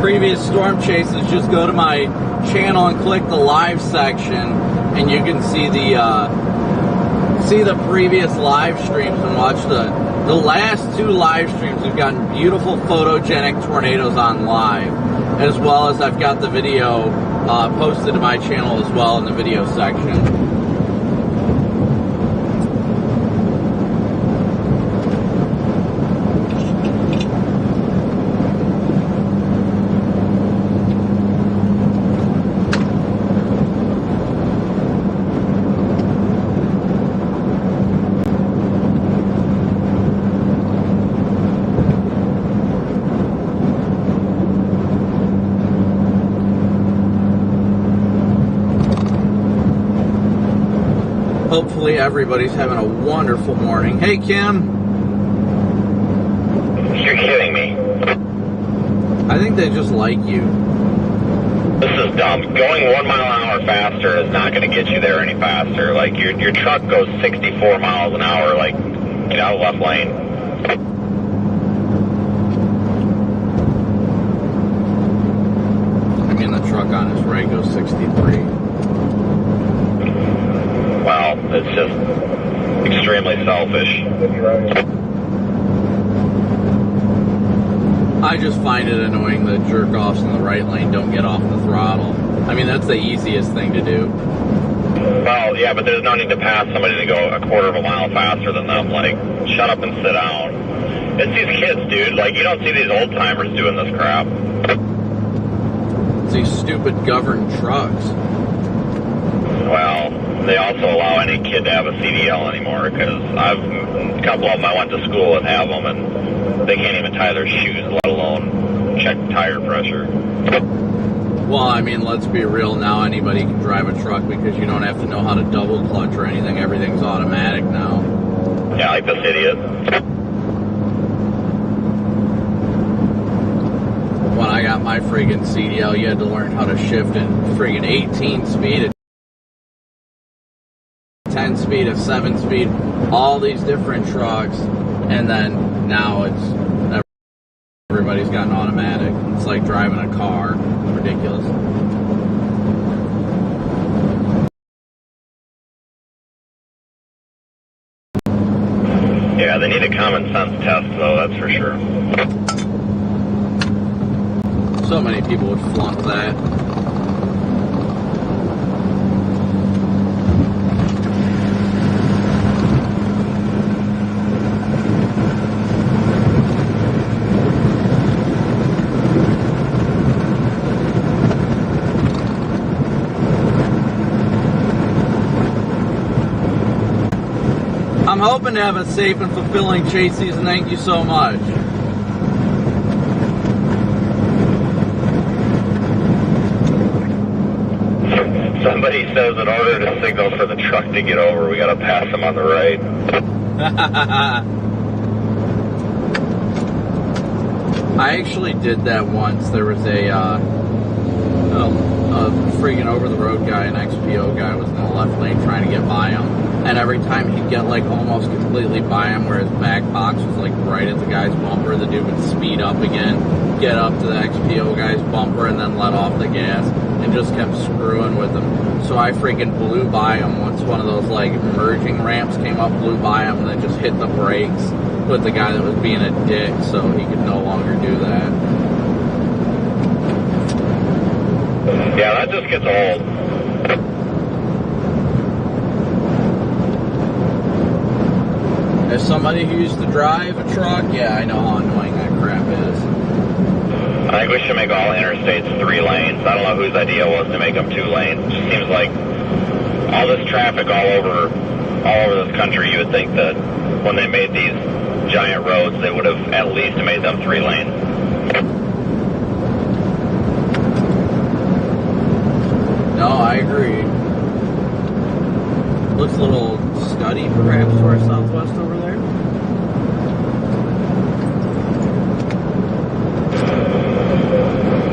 previous storm chases. Just go to my channel and click the live section, and you can see the previous live streams and watch the last two live streams. We've gotten beautiful photogenic tornadoes on live, as well as I've got the video posted to my channel as well in the video section. Hopefully everybody's having a wonderful morning. Hey, Kim. You're kidding me. I think they just like you. This is dumb. Going 1 mile an hour faster is not going to get you there any faster. Like, your truck goes 64 miles an hour. Like, get out of left lane. I mean, the truck on his right goes 63. Well, it's just extremely selfish. I just find it annoying that jerk-offs in the right lane don't get off the throttle. I mean, that's the easiest thing to do. Well, yeah, but there's no need to pass somebody to go a quarter of a mile faster than them. Like, shut up and sit down. It's these kids, dude. Like, you don't see these old-timers doing this crap. It's these stupid governed trucks. Well, they also allow any kid to have a CDL anymore, because a couple of them I went to school and have them, and they can't even tie their shoes, let alone check tire pressure. Well, I mean, let's be real now. Anybody can drive a truck because you don't have to know how to double clutch or anything. Everything's automatic now. Yeah, like this idiot. When I got my friggin' CDL, you had to learn how to shift in friggin' 18 speed, 10 speed, a 7 speed, all these different trucks, and then now everybody's got an automatic. It's like driving a car. It's ridiculous. Yeah, they need a common sense test, though, that's for sure. So many people would flunk that. I'm hoping to have a safe and fulfilling chase season. Thank you so much. Somebody says in order to signal for the truck to get over, we gotta pass them on the right. I actually did that once. There was a freaking over-the-road guy, an XPO guy, was in the left lane trying to get by him. And every time he'd get like almost completely by him where his back box was like right at the guy's bumper, the dude would speed up again, get up to the XPO guy's bumper, and then let off the gas, and just kept screwing with him. So I freaking blew by him once one of those like merging ramps came up, blew by him, and then just hit the brakes with the guy that was being a dick so he could no longer do that. Yeah, that just gets old. As somebody who used to drive a truck, yeah, I know how annoying that crap is. I think we should make all interstates 3 lanes. I don't know whose idea was to make them 2 lanes. It just seems like all this traffic all over this country, you would think that when they made these giant roads, they would have at least made them 3 lanes. No, I agree. Looks a little scuddy, perhaps, to our southwest over there.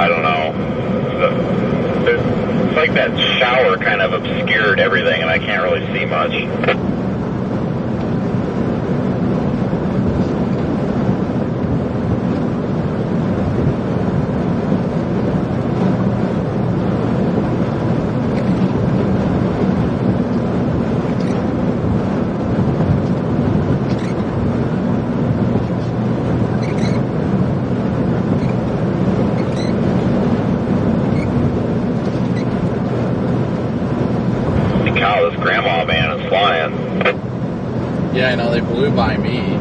I don't know. It's like that shower kind of obscured everything, and I can't really see much. This grandma van is flying. Yeah, I know, they blew by me.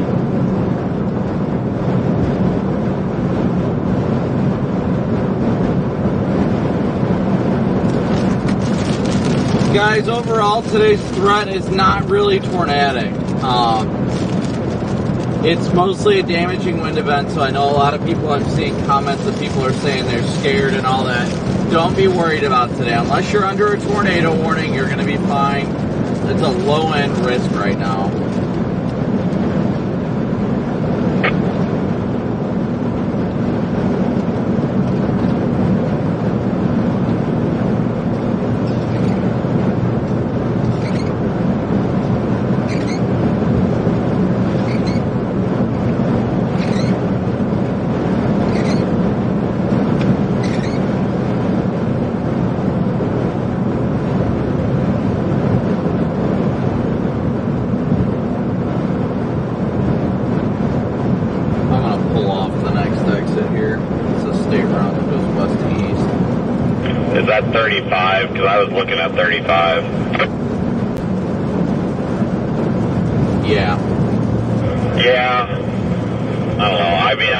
Guys, overall, today's threat is not really tornadic. It's mostly a damaging wind event, so I know a lot of people, I'm seeing comments that people are saying they're scared and all that. Don't be worried about today. Unless you're under a tornado warning, you're going to be fine. It's a low-end risk right now. Is that 35? Because I was looking at 35. Yeah. Yeah. I don't know. I mean,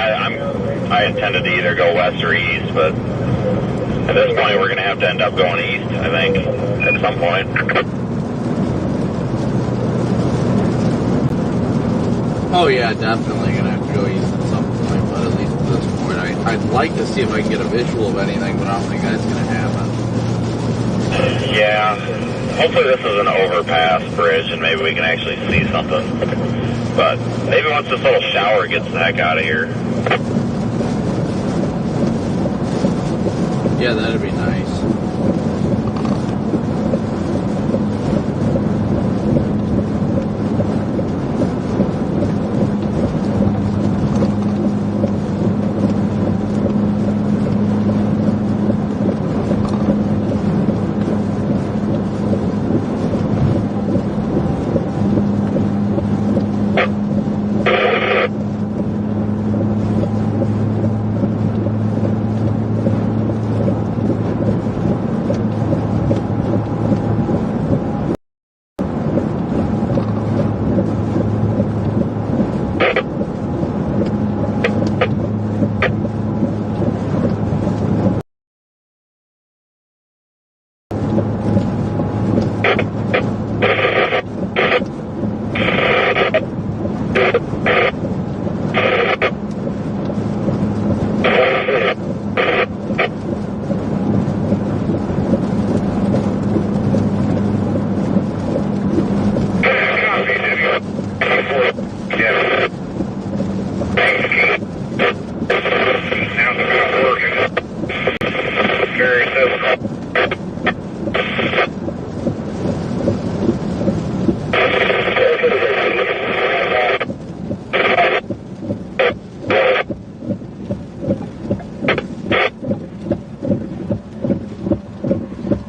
I intended to either go west or east, but at this point we're going to have to end up going east, I think, at some point. Oh yeah, definitely going to have to go east at some point, but at least at this point I I'd like to see if I can get a visual of anything, but I don't think that's going to happen. Yeah. Hopefully this is an overpass bridge and maybe we can actually see something. But maybe once this little shower gets the heck out of here. Yeah, that'd be nice.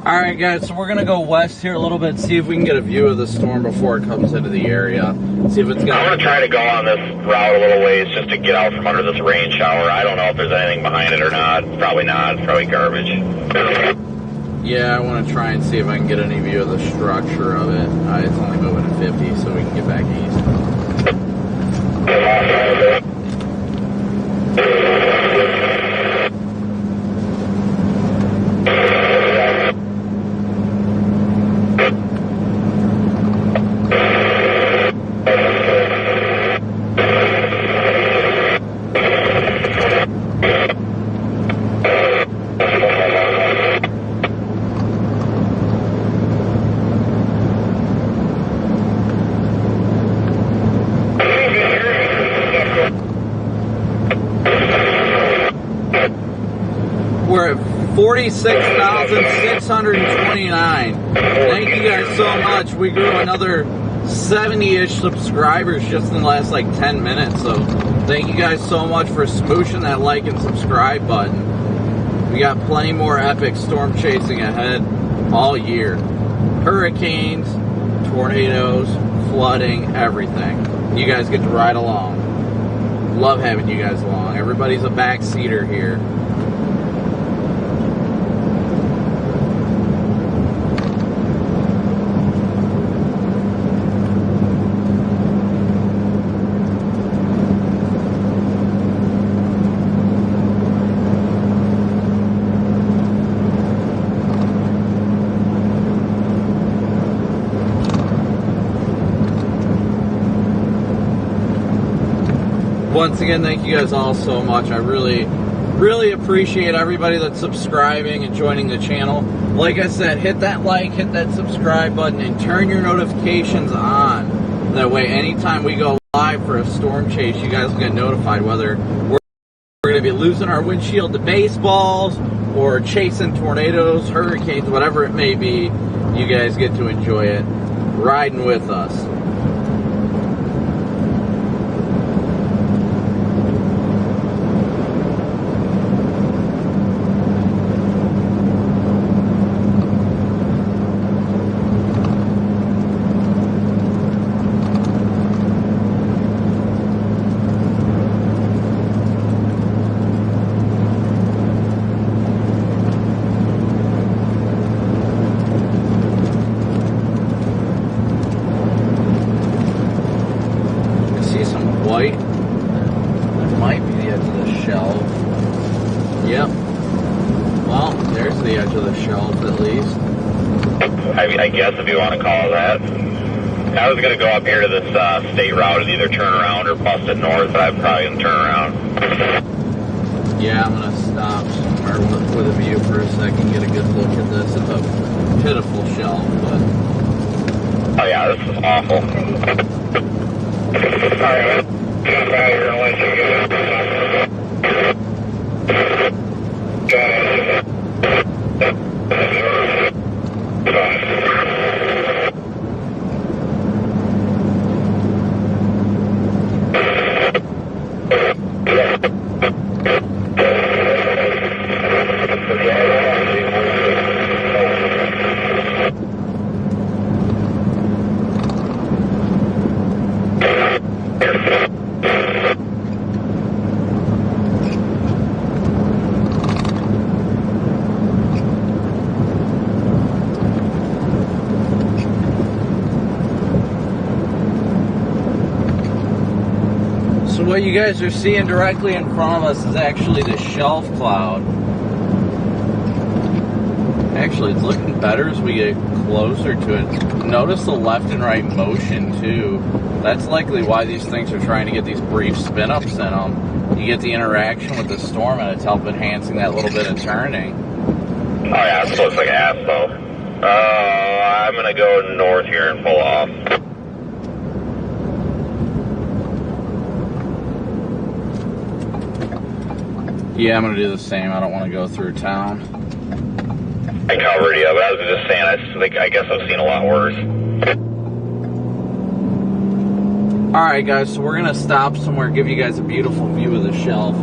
Alright guys, so we're going to go west here a little bit, see if we can get a view of the storm before it comes into the area. See if it's going to... I'm going to try to go on this route a little ways just to get out from under this rain shower. I don't know if there's anything behind it or not. Probably not. It's probably garbage. Yeah, I want to try and see if I can get any view of the structure of it. It's only moving at 50, so we can get back east. We're at 46,629. Thank you guys so much. We grew another 70-ish subscribers just in the last like 10 minutes. So thank you guys so much for smooshing that like and subscribe button. We got plenty more epic storm chasing ahead all year. Hurricanes, tornadoes, flooding, everything. You guys get to ride along. Love having you guys along. Everybody's a backseater here. Once again, thank you guys all so much. I really appreciate everybody that's subscribing and joining the channel. Like I said, hit that like, hit that subscribe button, and turn your notifications on. That way, anytime we go live for a storm chase, you guys will get notified whether we're going to be losing our windshield to baseballs or chasing tornadoes, hurricanes, whatever it may be. You guys get to enjoy it riding with us. White. That might be the edge of the shelf. Yep. Well, there's the edge of the shelf at least. I guess if you want to call it that. I was going to go up here to this state route and either turn around or bust it north, but I'm probably going to turn around. Yeah, I'm gonna stop somewhere with a view for a second, get a good look at this. It's a pitiful shelf, but... Oh yeah, this is awful. Alright, get out here and let you So what you guys are seeing directly in front of us is actually the shelf cloud. Actually, it's looking better as we get closer to it. Notice the left and right motion too. That's likely why these things are trying to get these brief spin-ups in them. You get the interaction with the storm and it's helping enhancing that little bit of turning. Oh yeah, this looks like asphalt. I'm gonna go north here and pull off. Yeah, I'm gonna do the same. I don't want to go through town. I covered you, but I was just saying, I guess I've seen a lot worse. Alright guys, so we're gonna stop somewhere, give you guys a beautiful view of the shelf.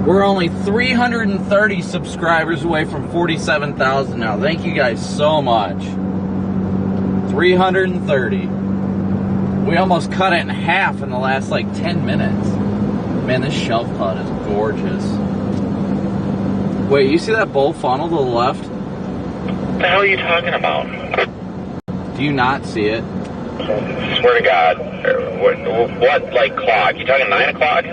We're only 330 subscribers away from 47,000 now. Thank you guys so much. 330. We almost cut it in half in the last like 10 minutes. Man, this shelf cloud is gorgeous. Wait, you see that bowl funnel to the left? What the hell are you talking about? Do you not see it? Swear to God. What like clock? You talking 9 o'clock?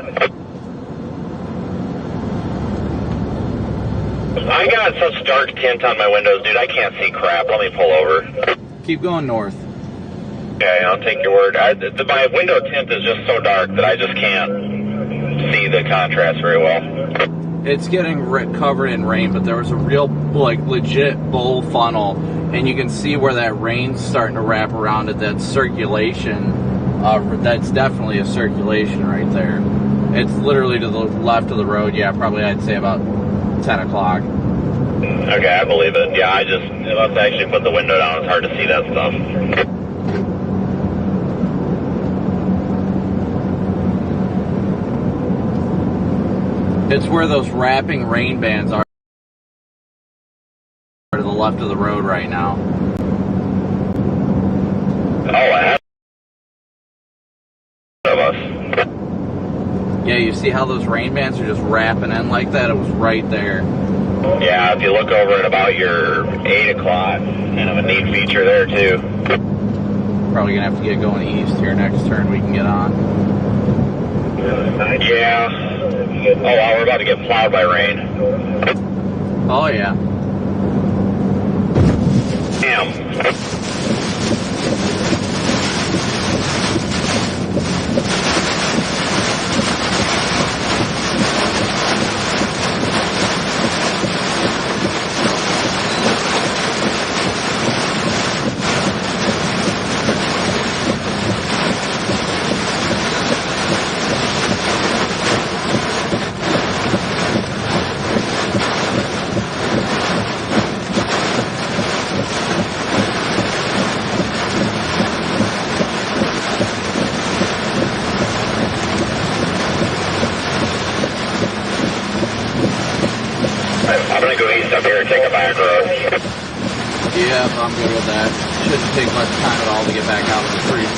I got such dark tint on my windows, dude. I can't see crap. Let me pull over. Keep going north. Okay, I'll take your word. My window tint is just so dark that I just can't see the contrast very well. It's getting covered in rain, but there was a real, like, legit bowl funnel, and you can see where that rain's starting to wrap around it. That circulation, that's definitely a circulation right there. It's literally to the left of the road. Yeah, probably I'd say about 10 o'clock. Okay, I believe it. Yeah, let's actually put the window down. It's hard to see that stuff. It's where those wrapping rain bands are to the left of the road right now. Oh, ahead of us. Yeah, you see how those rain bands are just wrapping in like that? It was right there. Yeah, if you look over at about your 8 o'clock, kind of a neat feature there too. Probably gonna have to get going east here next turn we can get on. Yeah. Oh wow, we're about to get plowed by rain. Oh yeah. Damn. I'm gonna go east up here and take a back road. Yeah, I'm good with that. Shouldn't take much time at all to get back out of the creek.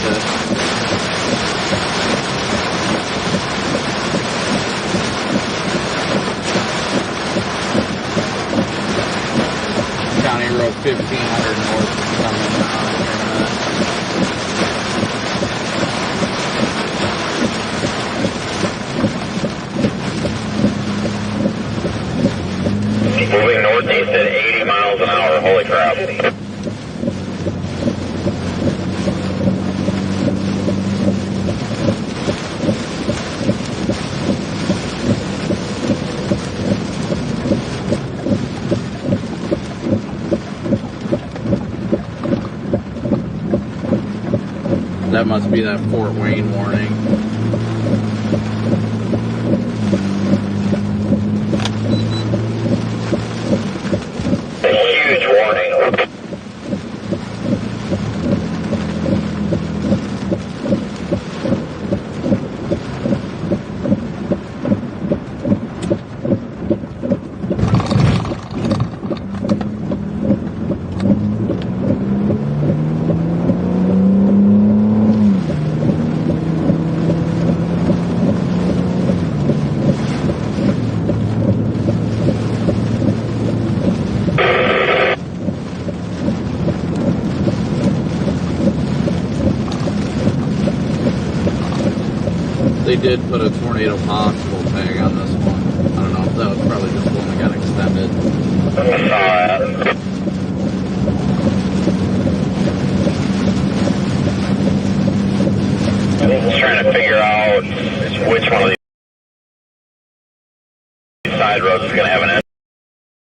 County Road 1500 north is coming on here in a minute. Moving northeast at 80 miles an hour. Holy crap. That must be that Fort Wayne warning. A huge warning. They did put a tornado possible tag on this one. I don't know if that was probably just one that got extended. I saw that. I'm just trying to figure out which one of these side roads is going to have an end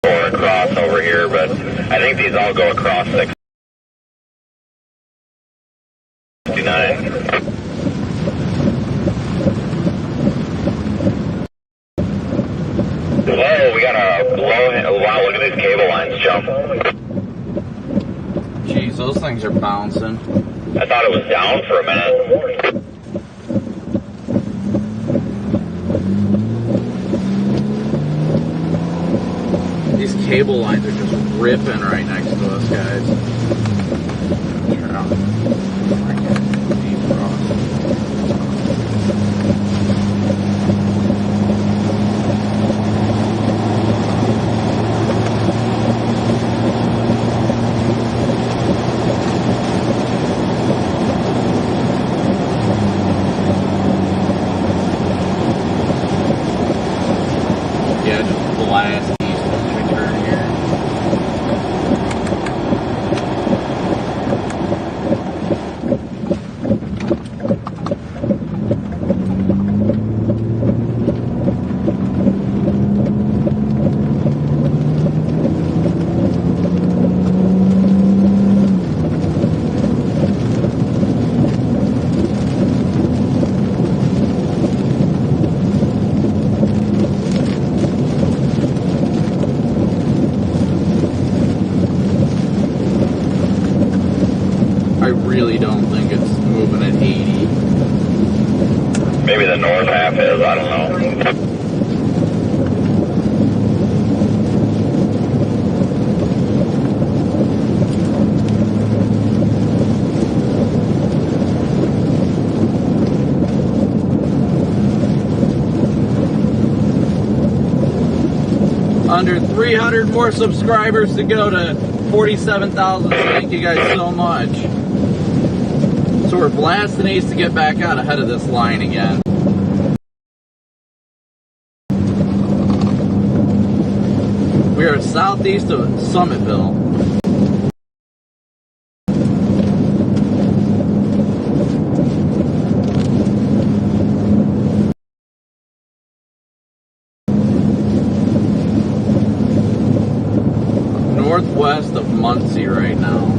or a cross over here, but I think these all go across 69. Whoa, we got a blow. Wow, look at these cable lines jump. Jeez, those things are bouncing. I thought it was down for a minute. These cable lines are just ripping right next to us, guys. Turn on. Defrost. Yeah, just blast east once we turn here. I really don't think it's moving at 80. Maybe the north half is, I don't know. Under 300 more subscribers to go to 47,000. Thank you guys so much. So we're blasting east to get back out ahead of this line again. We are southeast of Summitville. Northwest of Muncie right now.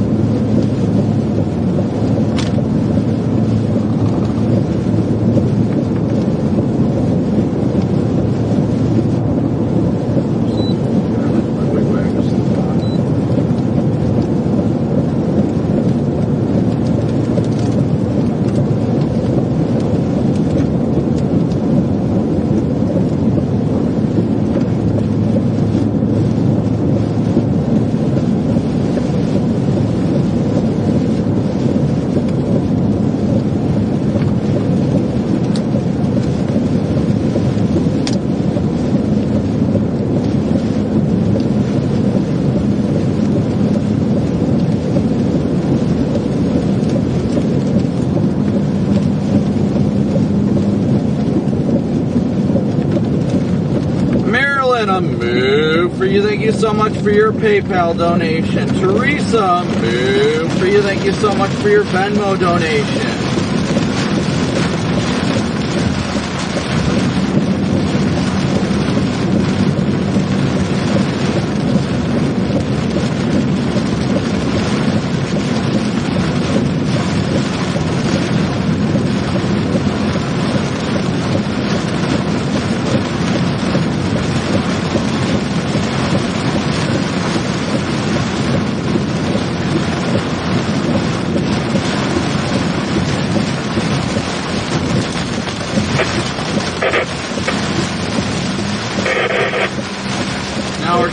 you, thank you so much for your PayPal donation. Teresa, moo. For you, thank you so much for your Venmo donation.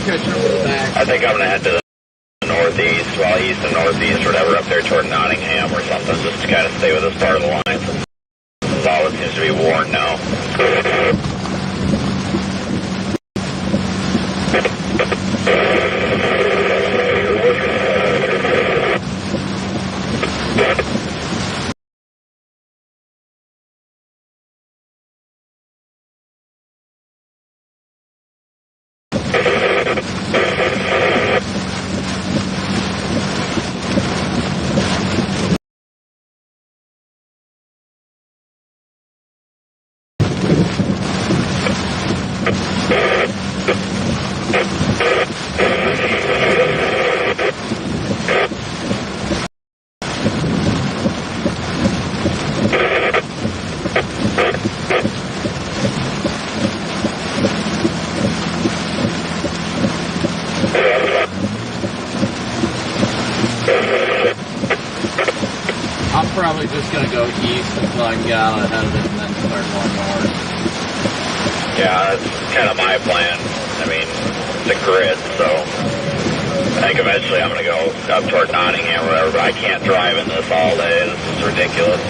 I think I'm going to head to the northeast, well, east and northeast, or whatever, up there toward Nottingham or something, just to kind of stay with this part of the line. Since all it seems to be worn now. I'm probably just going to go east until I can get out ahead of it and then start going north. Yeah, that's kind of my plan. I mean, it's a grid, so I think eventually I'm going to go up toward Nottingham or whatever, but I can't drive in this all day. This is ridiculous.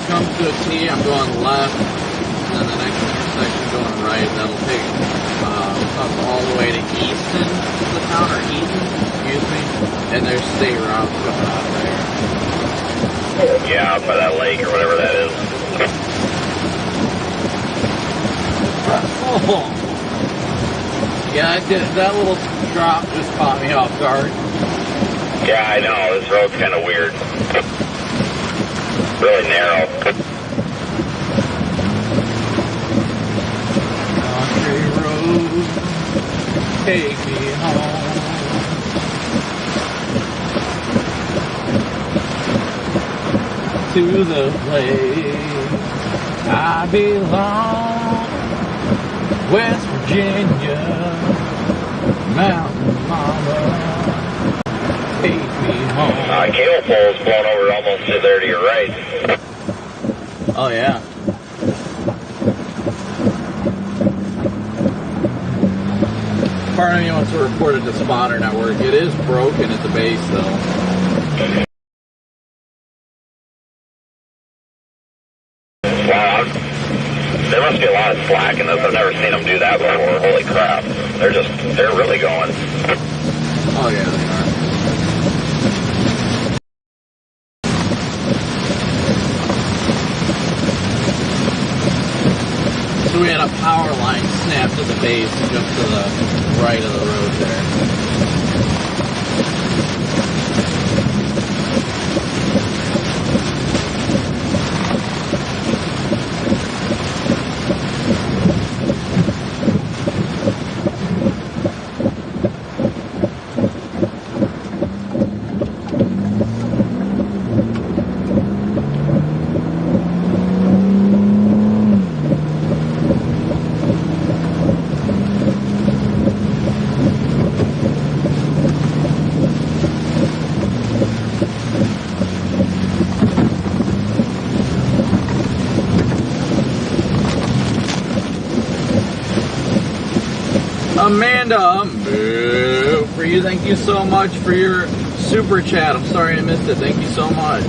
Comes to a T, I'm going left, and then the next intersection going right. That'll take us all the way to Easton, the town, or Eaton, excuse me, and there's state routes going out there. Yeah, out by that lake or whatever that is. Oh. Yeah, I did. That little drop just caught me off guard. Yeah, I know. This road's kind of weird. Really narrow. Country road, take me home. To the place I belong, West Virginia, Mountain Mama. Take me home. Cable pole's blown over almost to there to your right. Oh, yeah. Part of me wants to report it to Spotter Network. It is broken at the base, though. Wow. There must be a lot of slack in this. I've never seen them do that before. Holy crap. They're really going. Oh, yeah, they are. So we had a power line snapped at the base just to the right of the road there. Amanda, boo for you. Thank you so much for your super chat. I'm sorry I missed it. Thank you so much.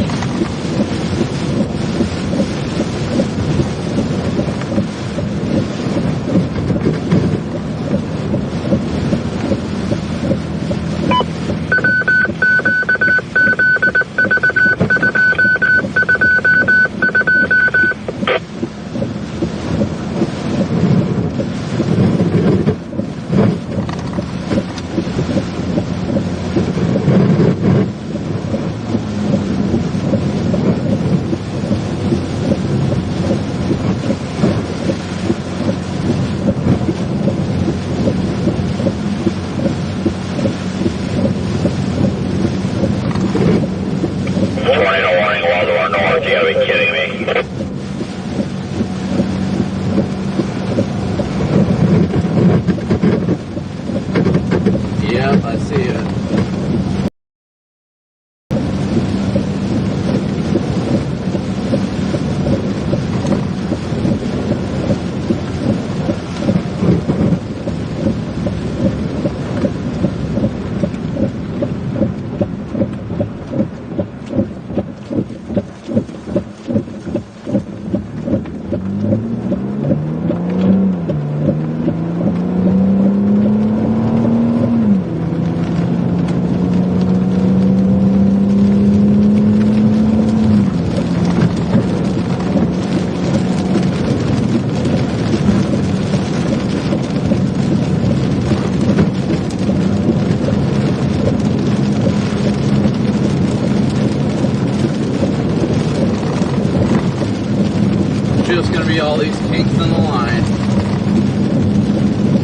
All these kinks in the line.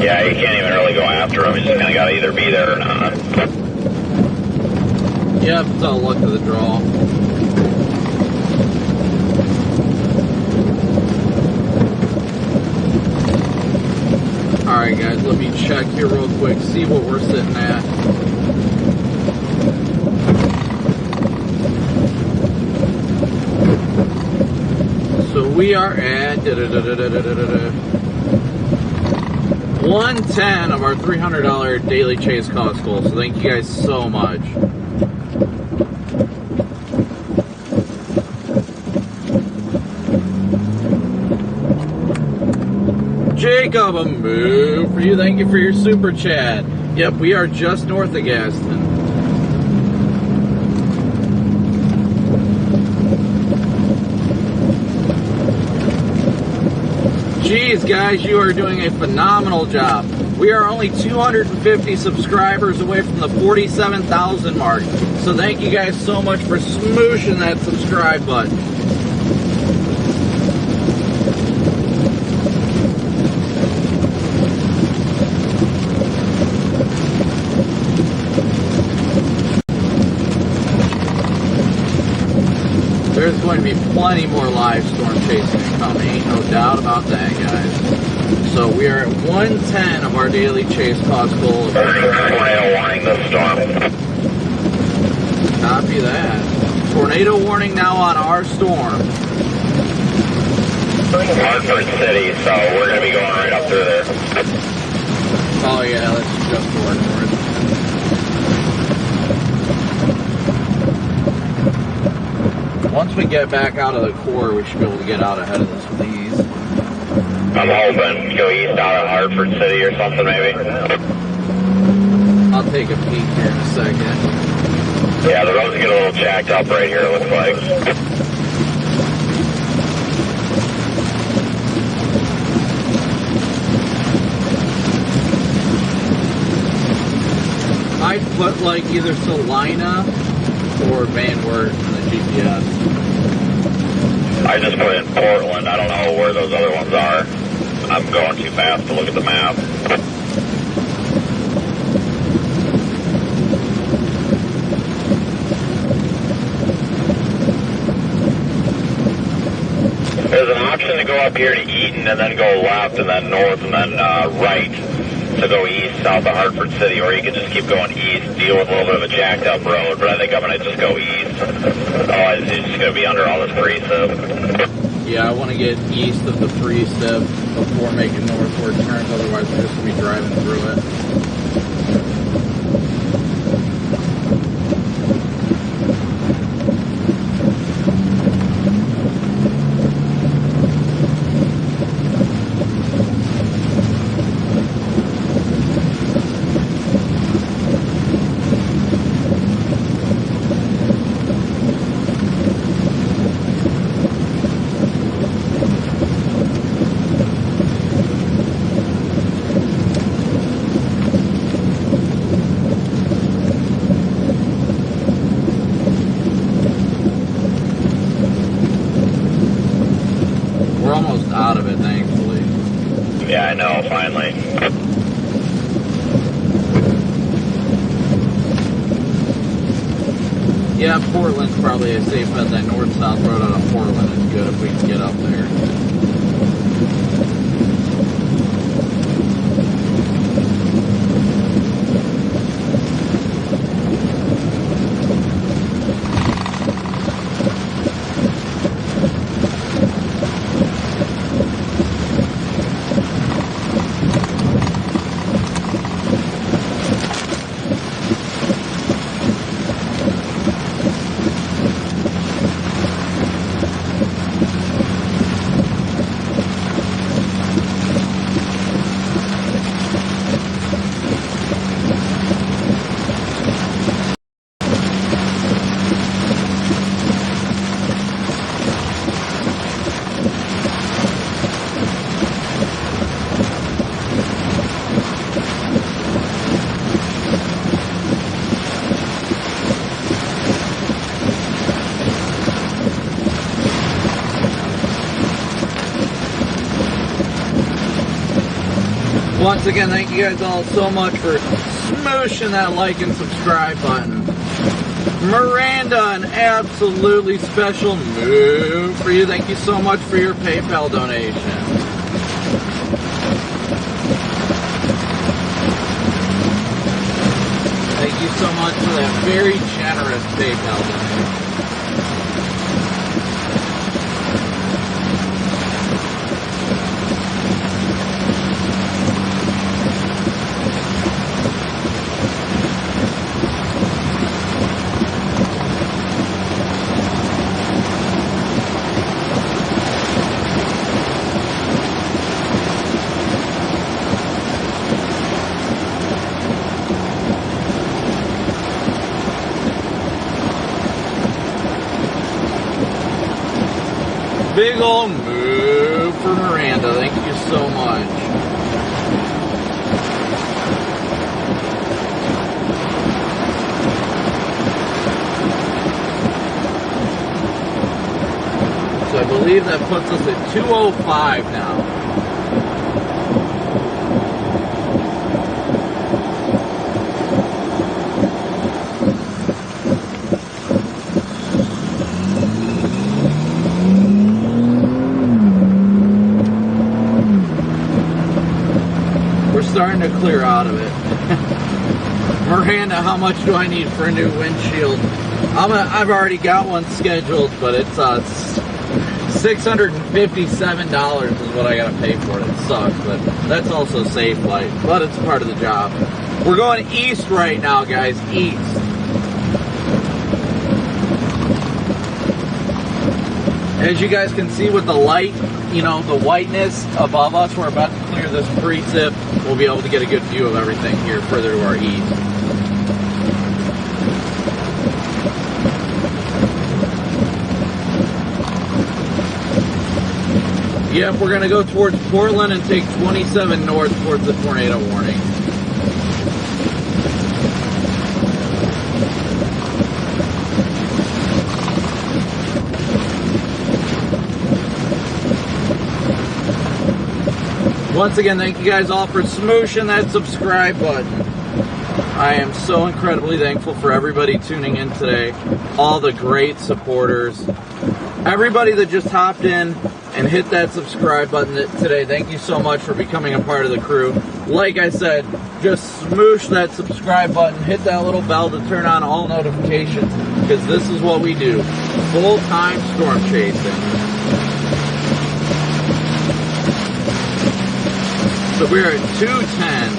Yeah, you can't even really go after them. You just kind of got to either be there or not. Yep, it's all luck of the draw. Alright guys, let me check here real quick, see what we're sitting at. So we are at 110 of our $300 daily chase cost goal. So thank you guys so much. Jacob, a move for you. Thank you for your super chat. Yep, we are just north of Gaston. Jeez, guys, you are doing a phenomenal job. We are only 250 subscribers away from the 47,000 mark. So thank you guys so much for smooshing that subscribe button. There's going to be plenty more live storm chasing coming, ain't no doubt about that, guys. So we are at 110 of our daily chase cost goal. Tornado warning this storm. Copy that. Tornado warning now on our storm. Hartford City, so we're going to be going right up through there. Oh yeah, that's just north. Once we get back out of the core, we should be able to get out ahead of this with ease. I'm hoping go east out of Hartford City or something, maybe. I'll take a peek here in a second. Yeah, the roads get a little jacked up right here, it looks like. I'd put like either Salina or Van Wert in the GPS. I just put in Portland. I don't know where those other ones are. I'm going too fast to look at the map. There's an option to go up here to Eaton and then go left and then north and then right to go east, south of Hartford City, or you can just keep going east, deal with a little bit of a jacked up road, but I think I'm going to just go east. Otherwise, it's just going to be under all this precip. Yeah, I want to get east of the precip before making northward turns, otherwise we're just going to be driving through it. Out of it, thankfully. Yeah, I know, finally. Yeah, Portland's probably a safe bet. That north-south road out of Portland is good if we can get up there. Once again, thank you guys all so much for smooshing that like and subscribe button. Miranda, an absolutely special move for you. Thank you so much for your PayPal donation. Thank you so much for that very generous PayPal donation. Big old move for Miranda. Thank you so much. So I believe that puts us at 205 now. Starting to clear out of it. Miranda, how much do I need for a new windshield? I've already got one scheduled, but it's $657 is what I gotta pay for it. It sucks, but that's also safe light, but it's part of the job. We're going east right now, guys, east. As you guys can see with the light, you know, the whiteness above us, we're about to clear this precip. We'll be able to get a good view of everything here further to our east. Yep, we're going to go towards Portland and take 27 north towards the tornado warning. Once again, thank you guys all for smooshing that subscribe button. I am so incredibly thankful for everybody tuning in today, all the great supporters, everybody that just hopped in and hit that subscribe button today. Thank you so much for becoming a part of the crew. Like I said, just smoosh that subscribe button, hit that little bell to turn on all notifications, because this is what we do, full-time storm chasing. So we're at 210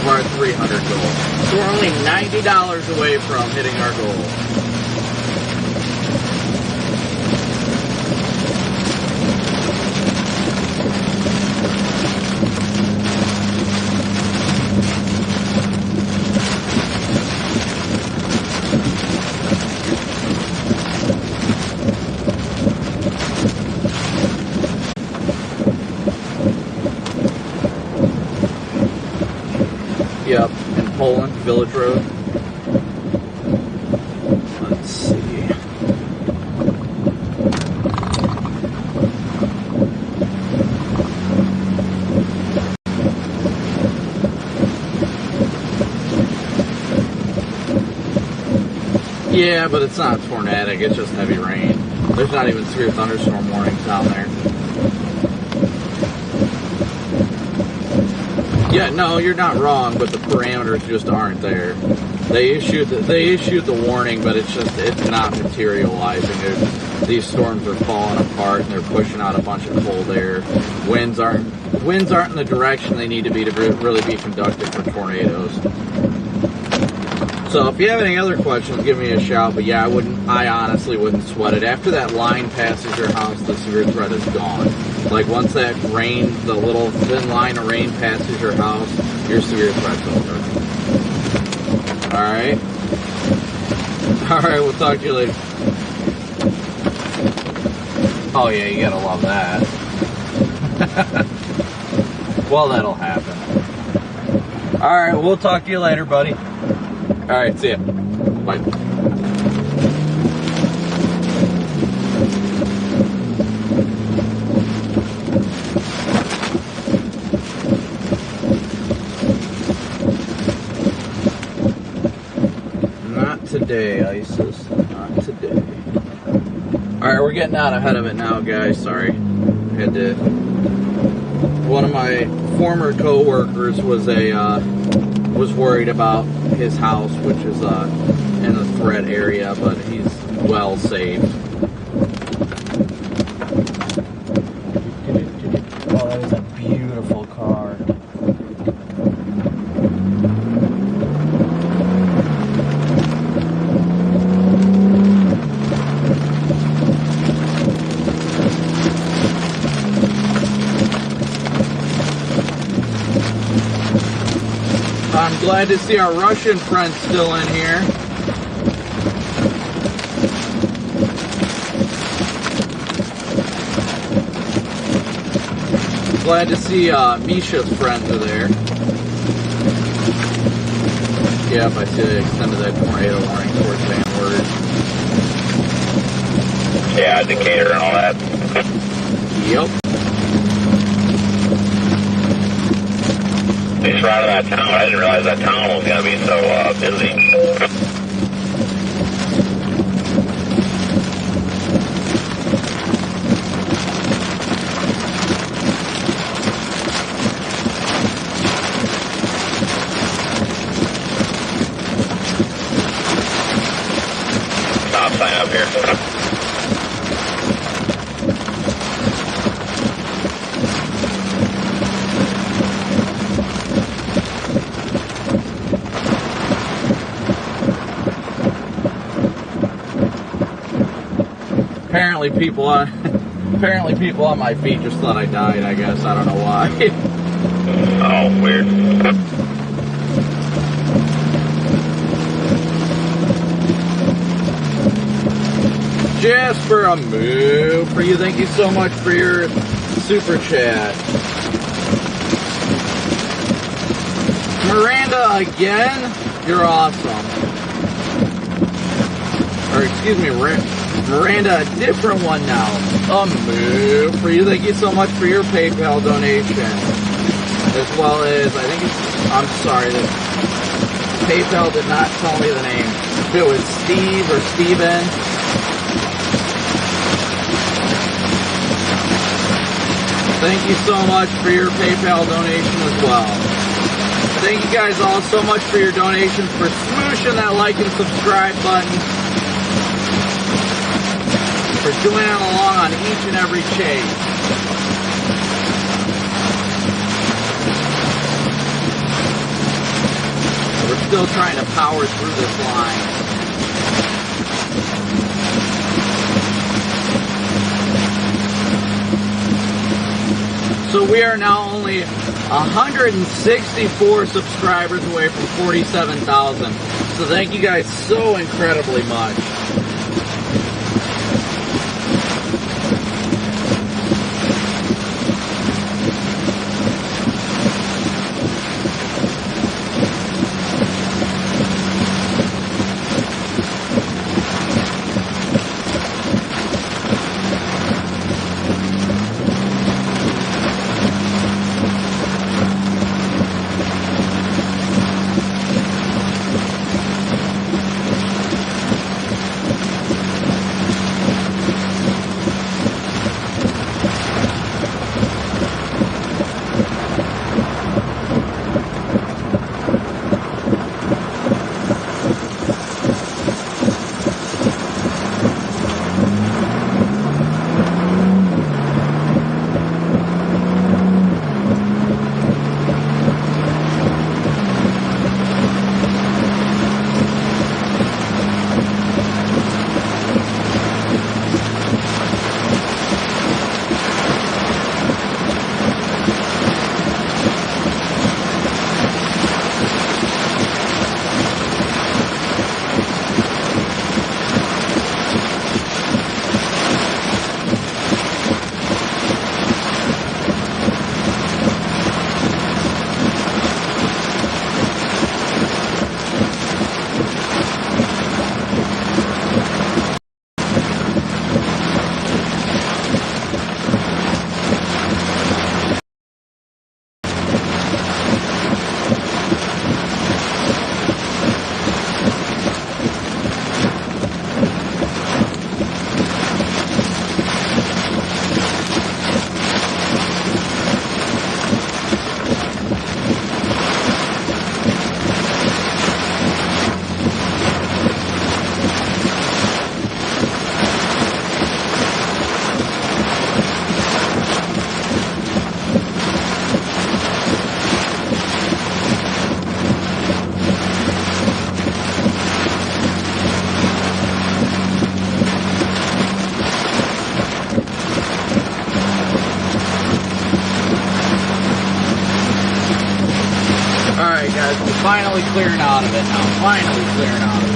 for our 300 goal. So we're only $90 away from hitting our goal. Yep, in Poland, Village Road. Let's see. Yeah, but it's not tornadic, it's just heavy rain. There's not even severe thunderstorm warnings down there. Yeah, no, you're not wrong, but the parameters just aren't there. They issued the warning, but it's not materializing. These storms are falling apart and they're pushing out a bunch of cold air. Winds aren't in the direction they need to be to really be conductive for tornadoes. So if you have any other questions, give me a shout. But yeah, I honestly wouldn't sweat it. After that line passes your house, the severe threat is gone. Like once that rain, the little thin line of rain passes your house, your severe threat's over. Alright? Alright, we'll talk to you later. Oh yeah, you gotta love that. Well, that'll happen. Alright, we'll talk to you later, buddy. Alright, see ya. Bye. Not today, ISIS. Not today. Alright, we're getting out ahead of it now, guys. Sorry. One of my former co-workers was worried about his house, which is in the threat area, but he's well saved. Oh, that is a beautiful car. I'm glad to see our Russian friends still in here. Glad to see Misha's friends are there. Yep, I see they extended that tornado warning towards Van Wert. Yeah, Decatur and all that. Yep. He's right out of that town. I didn't realize that town was going to be so busy. Stop sign up here. Apparently people on my feet just thought I died, I guess. I don't know why. Oh, weird. Jasper, a move for you. Thank you so much for your super chat. Miranda again? You're awesome. Or excuse me, Miranda, a different one now. A move for you. Thank you so much for your PayPal donation. As well as, I think I'm sorry, that PayPal did not tell me the name. If it was Steve or Steven. Thank you so much for your PayPal donation as well. Thank you guys all so much for your donations, for smooshing that like and subscribe button, for joining along on each and every chase. still trying to power through this line. So we are now only 164 subscribers away from 47,000. So thank you guys so incredibly much. Alright guys, we're finally clearing out of it now. Finally clearing out of it.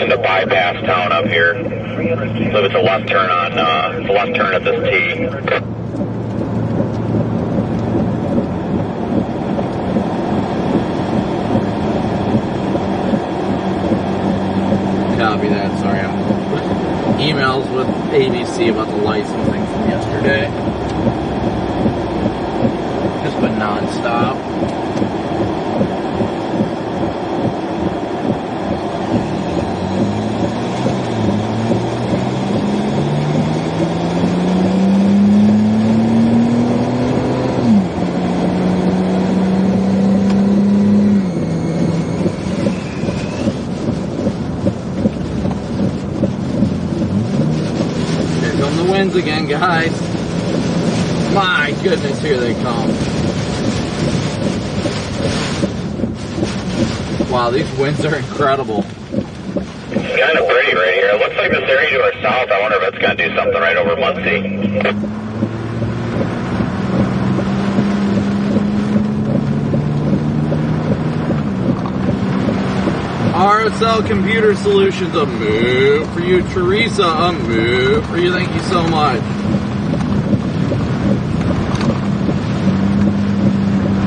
To bypass town up here. So it's a left turn on, it's a left turn at this T. Copy that, sorry, I'm emails with ABC about the licensing from yesterday. Just been non-stop. Again, guys. My goodness, here they come. Wow, these winds are incredible. It's kind of pretty right here. It looks like this area to our south. I wonder if it's going to do something right over Muncie. RSL Computer Solutions, a move for you. Teresa, a move for you. Thank you so much.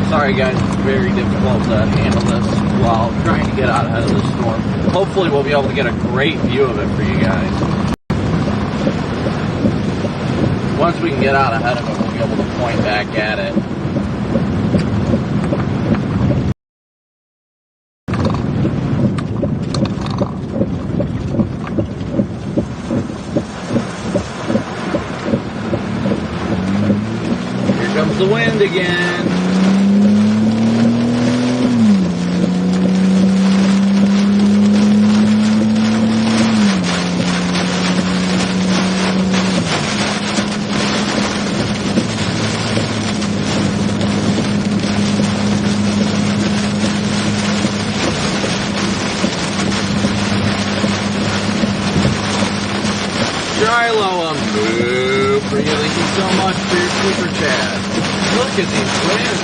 Sorry guys, it's very difficult to handle this while trying to get out ahead of the storm. Hopefully we'll be able to get a great view of it for you guys. Once we can get out ahead of it, we'll be able to point back at it. comes the wind again. Shiloh, boo, thank you so much for your super chat. Look at these winds.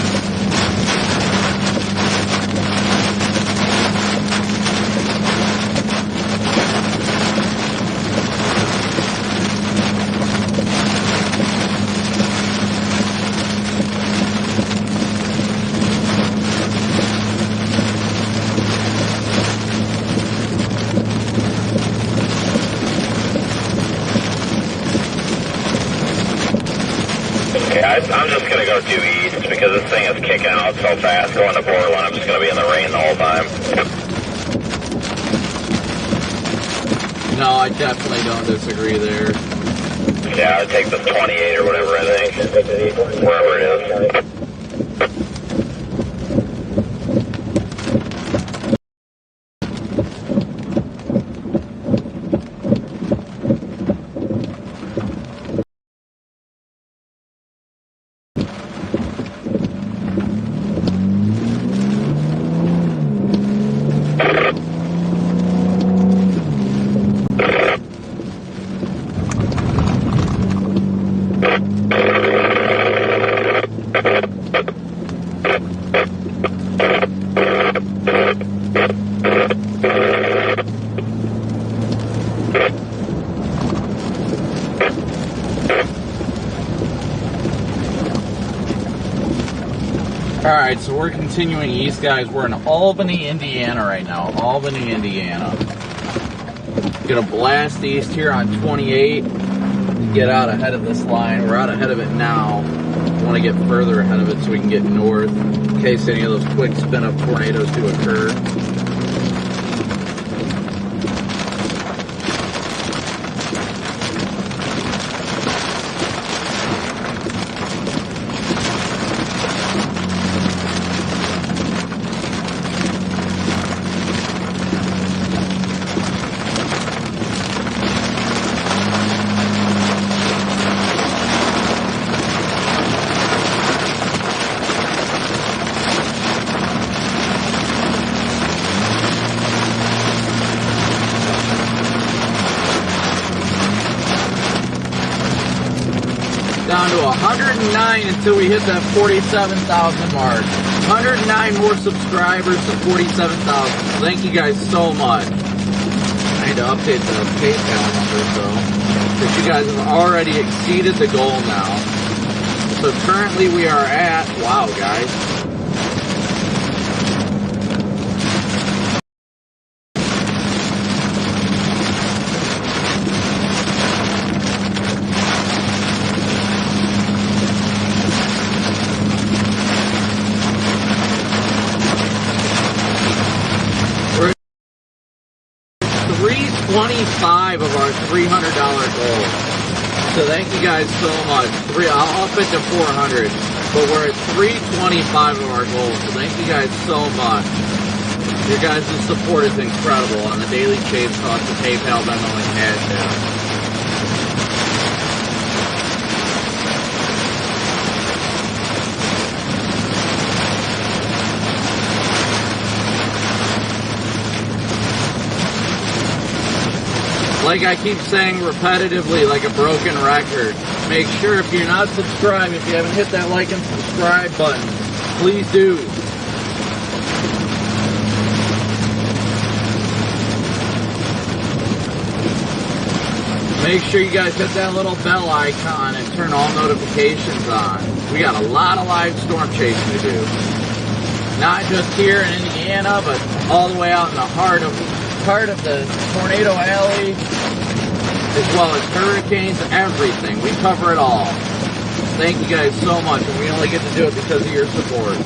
I'm just going to go due east because this thing is kicking out so fast going to Portland. I'm just going to be in the rain the whole time. No, I definitely don't disagree there. Yeah, I'd take the 28 or whatever, I think. Wherever it is. Alright, so we're continuing east, guys. We're in Albany, Indiana right now. Albany, Indiana. Gonna blast east here on 28. Get out ahead of this line. We're out ahead of it now. Want to get further ahead of it so we can get north in case any of those quick spin-up tornadoes do occur. Down to 109 until we hit that 47,000 mark. 109 more subscribers to 47,000. Thank you guys so much. I need to update the PayPal number though, because you guys have already exceeded the goal now. So currently we are at, wow guys, we're 325 of our $300 goal. So thank you guys so much. I'll up it to 400, but we're at 325 of our goal. So thank you guys so much. Your guys' support is incredible on the Daily Chase Talk, the PayPal, Venmo, and Cash App. Like I keep saying repetitively, like a broken record, make sure if you're not subscribed, if you haven't hit that like and subscribe button, please do. Make sure you guys hit that little bell icon and turn all notifications on. We got a lot of live storm chasing to do. Not just here in Indiana, but all the way out in the heart of the tornado alley, as well as hurricanes, everything. We cover it all. Thank you guys so much, and we only get to do it because of your support.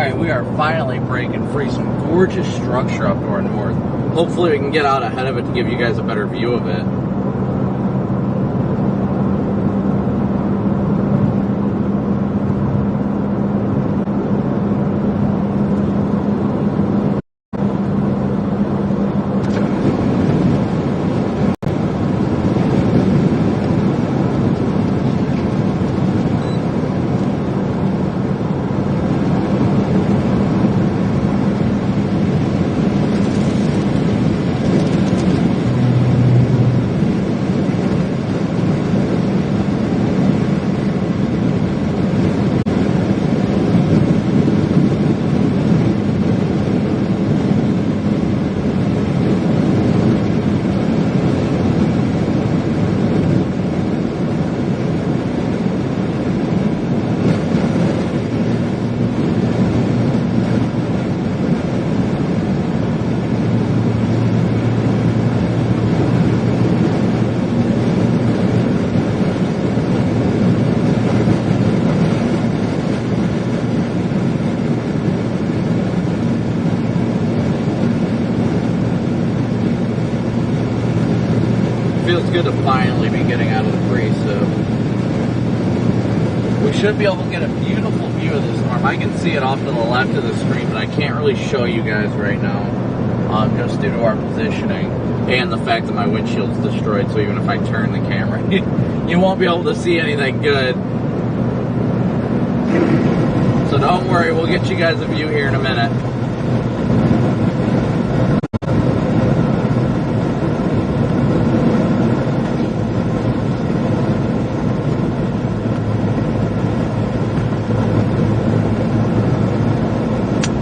Alright, we are finally breaking free. Some gorgeous structure up to our north. Hopefully we can get out ahead of it to give you guys a better view of it. Feels good to finally be getting out of the freeze, so we should be able to get a beautiful view of this storm. I can see it off to the left of the screen, but I can't really show you guys right now, just due to our positioning and the fact that my windshield's destroyed, so even if I turn the camera, you won't be able to see anything good. So don't worry, we'll get you guys a view here in a minute.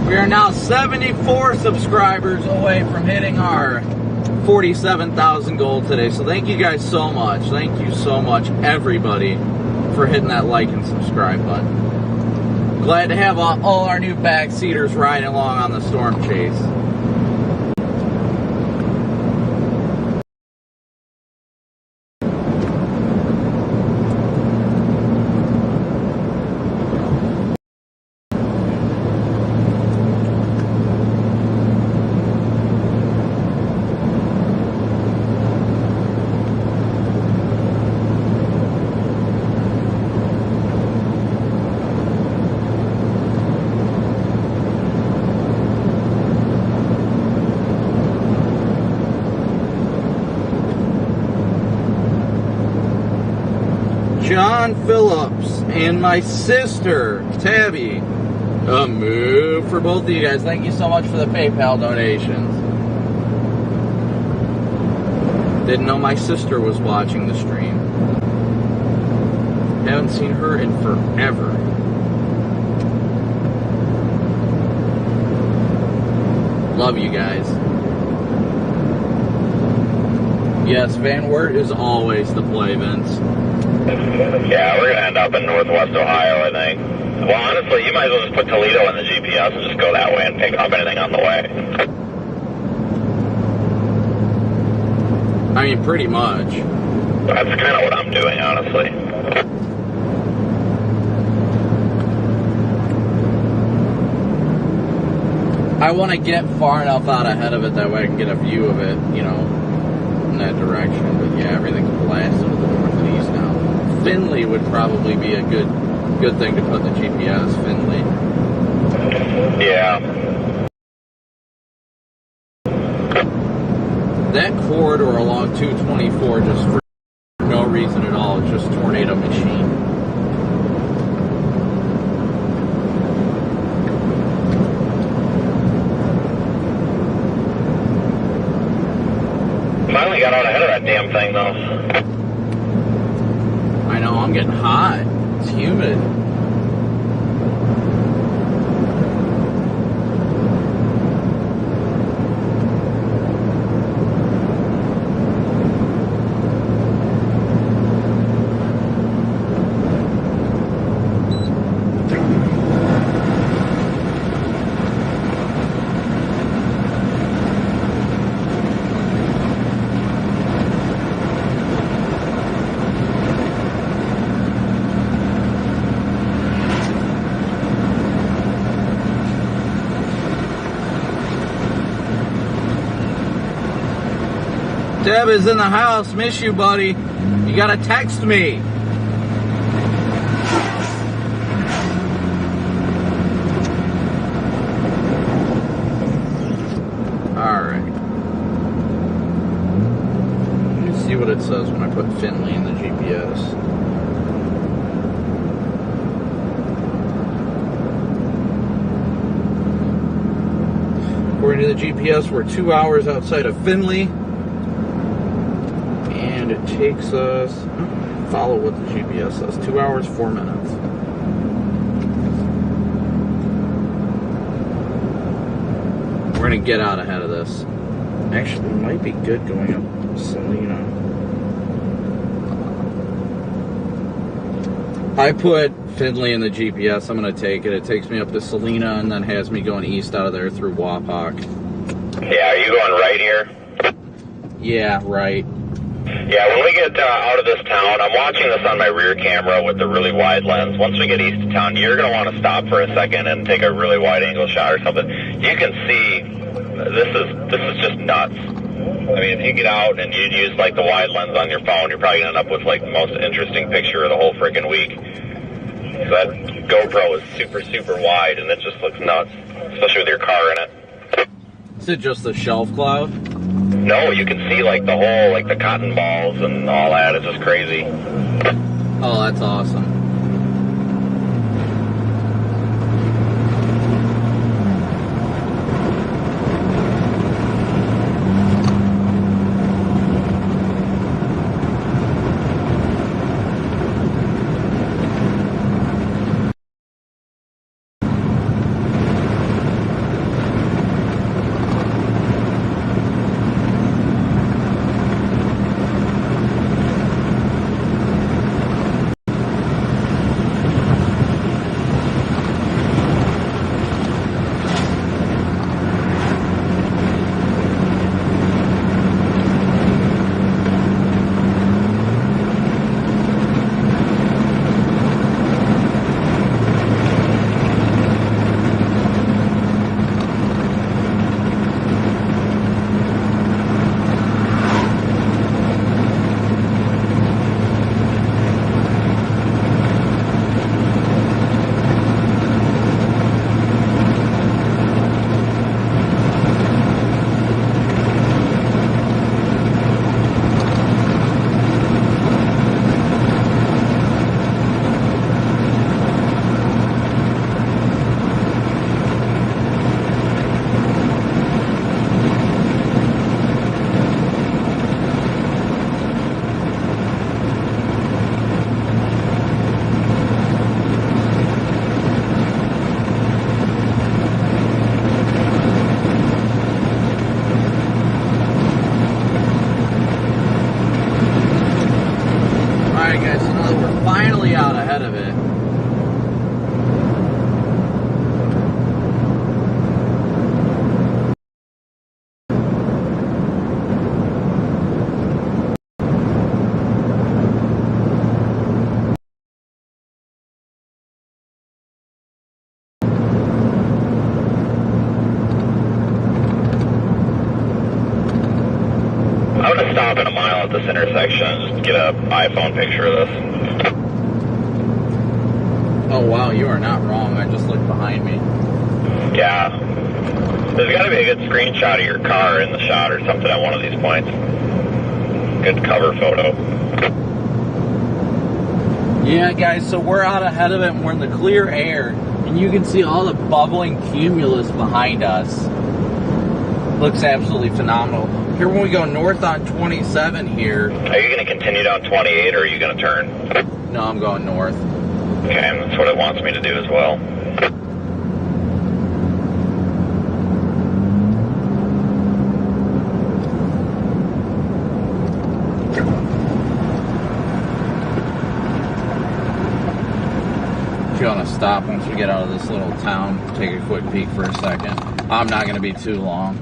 We are now 74 subscribers away from hitting our 47,000 goal today. So thank you guys so much. Thank you so much, everybody, for hitting that like and subscribe button. Glad to have all our new backseaters riding along on the storm chase. John Phillips and my sister, Tabby. A move for both of you guys. Thank you so much for the PayPal donations. Didn't know my sister was watching the stream. Haven't seen her in forever. Love you guys. Yes, Van Wert is always the play, Vince. Yeah, we're going to end up in northwest Ohio, I think. Well, honestly, you might as well just put Toledo in the GPS and just go that way and pick up anything on the way. I mean, pretty much. That's kind of what I'm doing, honestly. I want to get far enough out ahead of it that way I can get a view of it, you know, in that direction. But yeah, everything's blasted to the north and east now. Findlay would probably be a good thing to put in the GPS, Findlay. Yeah. That corridor along 224 just for no reason at all, it's just tornado machine. Finally got out ahead of that damn thing, though. I know, I'm getting hot. It's humid. Deb is in the house. Miss you, buddy. You gotta text me. Alright. Let me see what it says when I put Finley in the GPS. According to the GPS, we're 2 hours outside of Finley. And it takes us, follow what the GPS says, 2 hours, 4 minutes. We're going to get out ahead of this. Actually, it might be good going up Salina. I put Finley in the GPS. I'm going to take it. It takes me up to Salina and then has me going east out of there through Wapak. Yeah, are you going right here? Yeah, right. Yeah, when we get out of this town, I'm watching this on my rear camera with the really wide lens. Once we get east of town, you're going to want to stop for a second and take a really wide angle shot or something. You can see this is just nuts. I mean, if you get out and you use like the wide lens on your phone, you're probably going to end up with like the most interesting picture of the whole freaking week. So that GoPro is super, super wide and it just looks nuts, especially with your car in it. Is it just the shelf cloud? No, you can see like the whole, like the cotton balls and all that. It's just crazy. Oh, that's awesome. Stop in a mile at this intersection and just get an iPhone picture of this. Oh wow, you are not wrong. I just looked behind me. Yeah. There's got to be a good screenshot of your car in the shot or something at one of these points. Good cover photo. Yeah, guys, so we're out ahead of it and we're in the clear air. And you can see all the bubbling cumulus behind us. Looks absolutely phenomenal. Here when we go north on 27 here. Are you going to continue down 28 or are you going to turn? No, I'm going north. Okay, that's what it wants me to do as well. If you want to stop once we get out of this little town, take a quick peek for a second. I'm not going to be too long.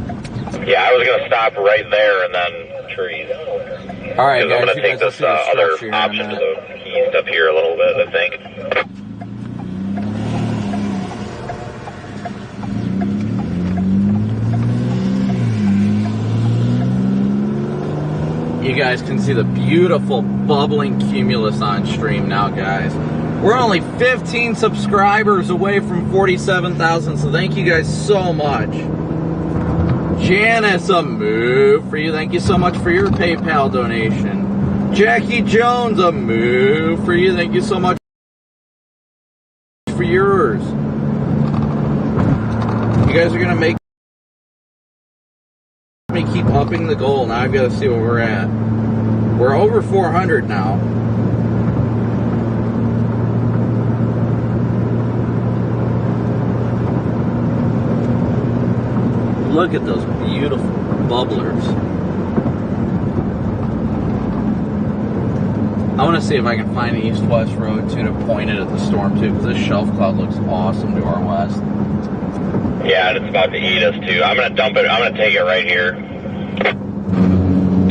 Yeah, I was going to stop right there and then trees. All right, guys, I'm going to take this other option to the east up here a little bit, I think. guys can see the beautiful bubbling cumulus on stream now, guys. We're only 15 subscribers away from 47,000, so thank you guys so much. Janice, a move for you. Thank you so much for your PayPal donation. Jackie Jones, a move for you. Thank you so much for yours. You guys are going to make me keep upping the goal. Now I've got to see where we're at. We're over 400 now. Look at those beautiful bubblers. I want to see if I can find an east-west road too to point it at the storm too, because this shelf cloud looks awesome to our west. Yeah, and it's about to eat us too. I'm gonna dump it. I'm gonna take it right here.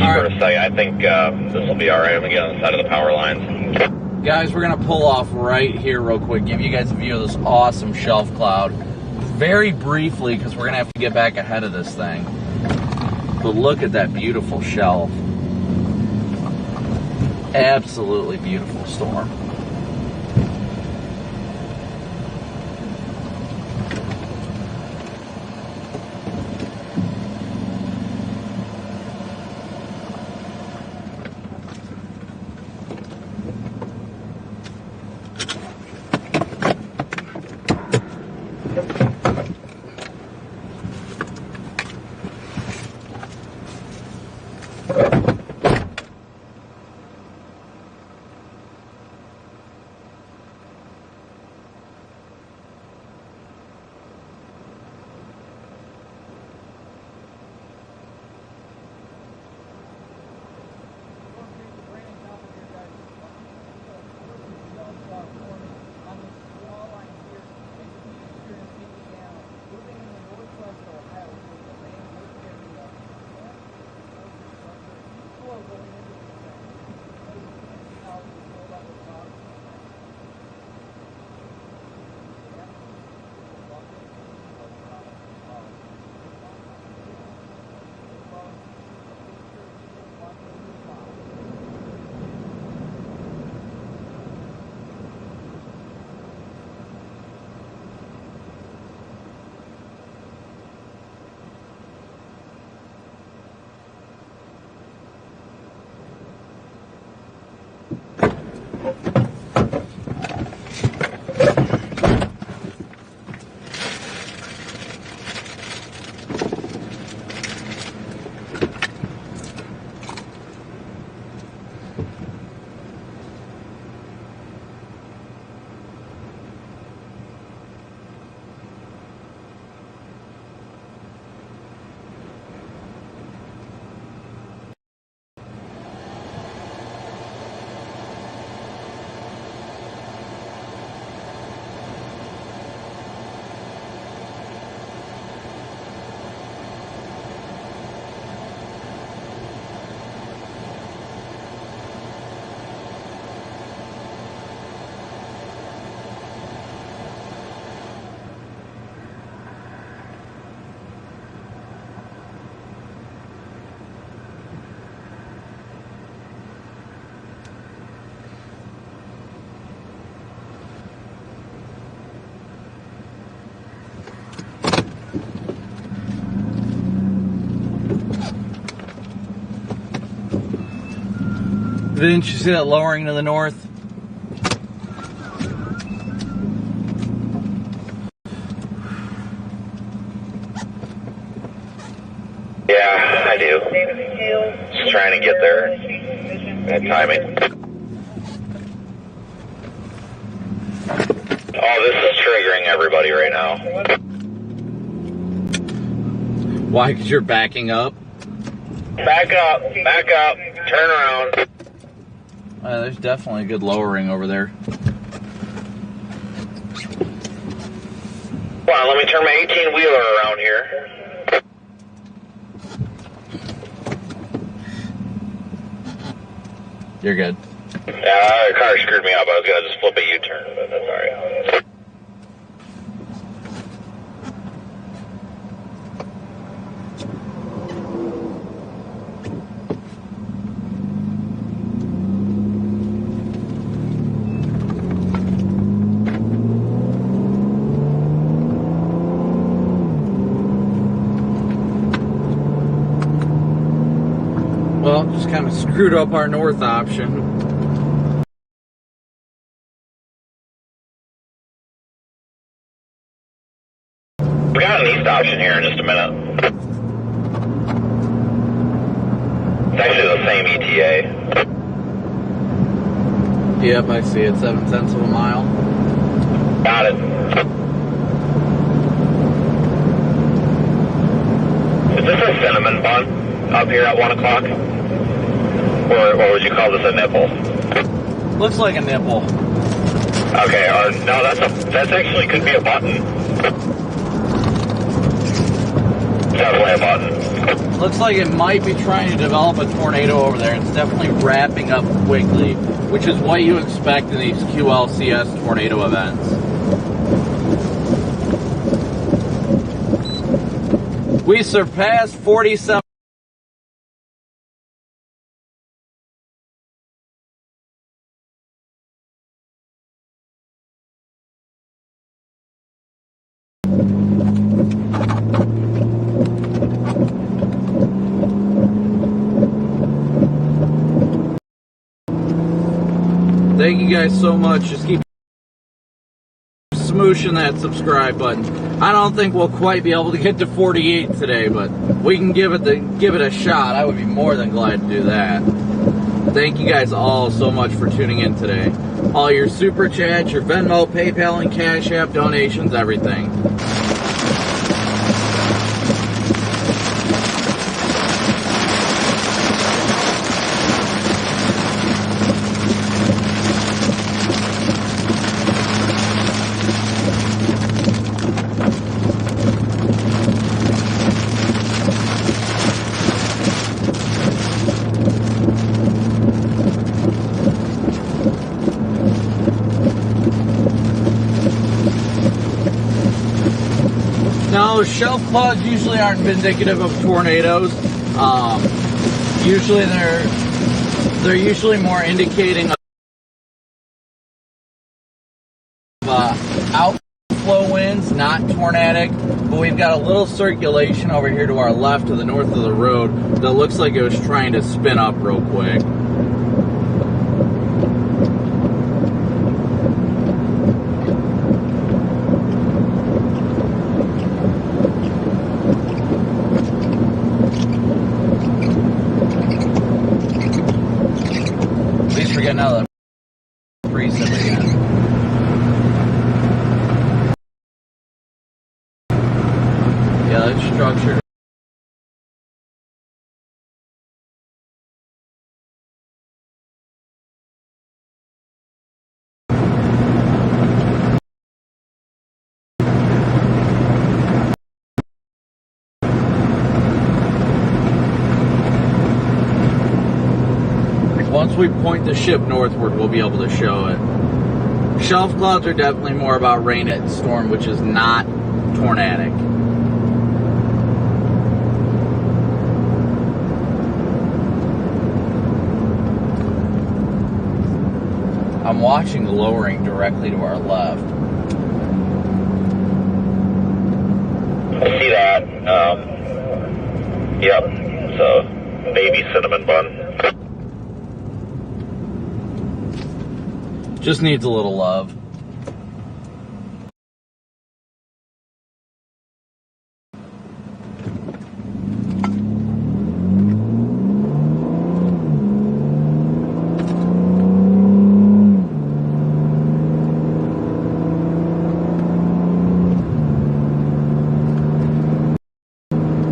For a second, I think this will be all right. I'm gonna get on the side of the power lines. Guys, we're gonna pull off right here real quick. Give you guys a view of this awesome shelf cloud. Very briefly, because we're going to have to get back ahead of this thing. But look at that beautiful shelf. Absolutely beautiful storm. Didn't you see that lowering to the north? Yeah, I do. Just trying to get there. That timing. Oh, this is triggering everybody right now. Why? Because you're backing up? Back up, turn around. There's definitely a good lowering over there. Come on, let me turn my 18-wheeler around here. You're good. Yeah, the car screwed me up. I was going to just flip a U-turn, but that's all right. Just kind of screwed up our north option. We got an east option here in just a minute. It's actually the same ETA. Yep, I see it. 0.7 of a mile. Got it. Is this a cinnamon bun up here at 1 o'clock? Or would you call this a nipple? Looks like a nipple. Okay, or no, that's actually could be a button. Definitely a button. Looks like it might be trying to develop a tornado over there. It's definitely wrapping up quickly, which is what you expect in these QLCS tornado events. We surpassed 47. Thank you guys so much. Just keep smooshing that subscribe button. I don't think we'll quite be able to get to 48 today, but we can give it a shot. I would be more than glad to do that. Thank you guys all so much for tuning in today. All your super chats, your Venmo, PayPal, and Cash App donations, everything. No, shelf clouds usually aren't indicative of tornadoes. Usually they're usually more indicating of outflow winds, not tornadic. But we've got a little circulation over here to our left to the north of the road that looks like it was trying to spin up real quick. We're getting out of the precip again. Yeah, that's structured. Once we point the ship northward, we'll be able to show it. Shelf clouds are definitely more about rain and storm, which is not tornadic. I'm watching the lowering directly to our left. I see that. Yep. So, baby cinnamon bun. Just needs a little love.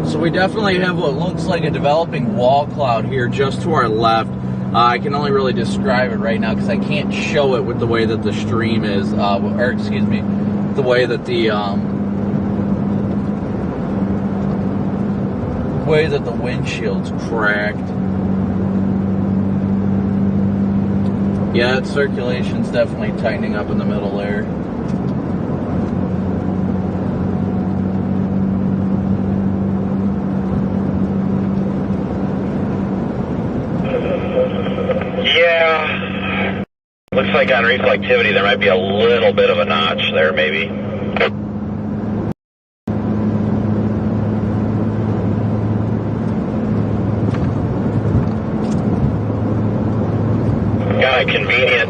So we definitely have what looks like a developing wall cloud here just to our left. I can only really describe it right now because I can't show it with the way that the stream is, or excuse me, the way that the windshield's cracked. Yeah, that circulation's definitely tightening up in the middle there. Yeah. Looks like on reflectivity there might be a little bit of a notch there, maybe.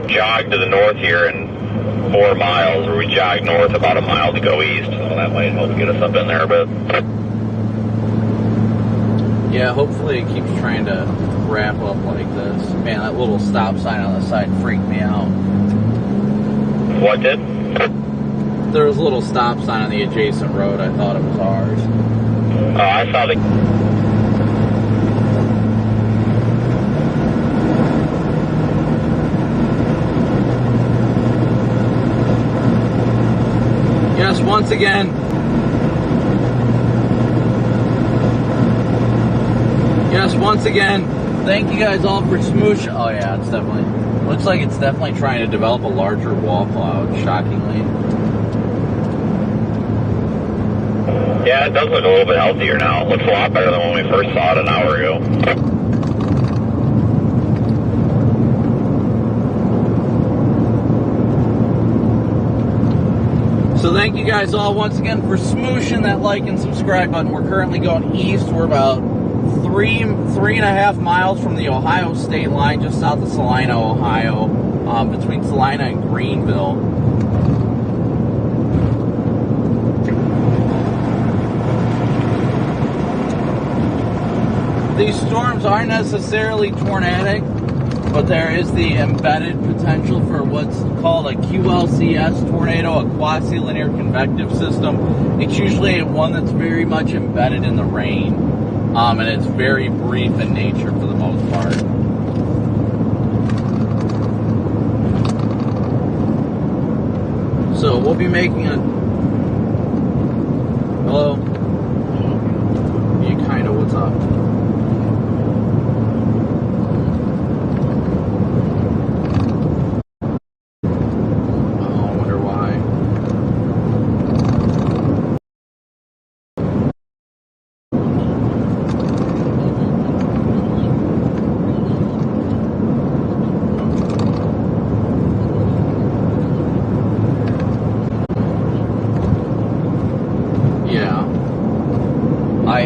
jog to the north here in 4 miles, or we jog north about a mile to go east, so that might help get us up in there a bit. Yeah, hopefully it keeps trying to wrap up like this. Man, that little stop sign on the side freaked me out. What did? There was a little stop sign on the adjacent road. I thought it was ours. Oh, I saw the... Yes, once again. Yes, once again. Thank you guys all for smooshing. Oh yeah, it's definitely... Looks like it's definitely trying to develop a larger wall cloud, shockingly. Yeah, it does look a little bit healthier now. It looks a lot better than when we first saw it an hour ago. So thank you guys all once again for smooshing that like and subscribe button. We're currently going east. We're about three and a half miles from the Ohio state line, just south of Salina, Ohio, between Salina and Greenville. These storms aren't necessarily tornadic, but there is the embedded potential for what's called a QLCS tornado, a quasi-linear convective system. It's usually one that's very much embedded in the rain, and it's very brief in nature for the most part. So we'll be making a... Hello? You kind of, what's up?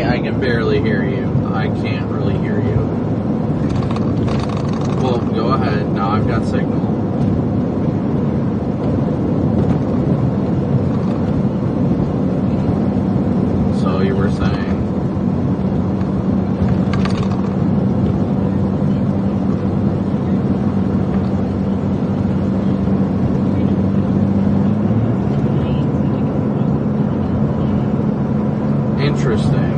I can barely hear you. I can't really hear you. Well, go ahead. Now I've got signal. So you were saying? Interesting.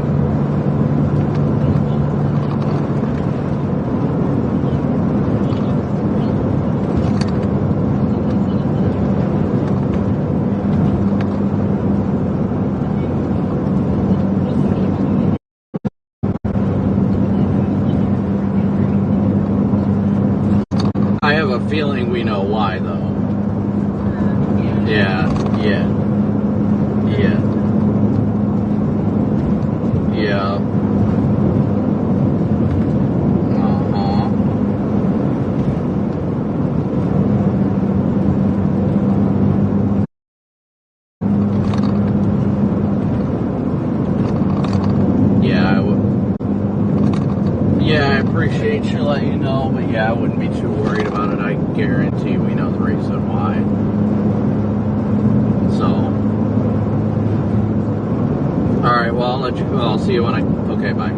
I have a feeling we know why, though. Yeah. Yeah, I appreciate you letting you know, but yeah, I wouldn't be too worried about it. I guarantee we know the reason why. So, alright, well, I'll let you go. I'll see you when I... Okay, bye.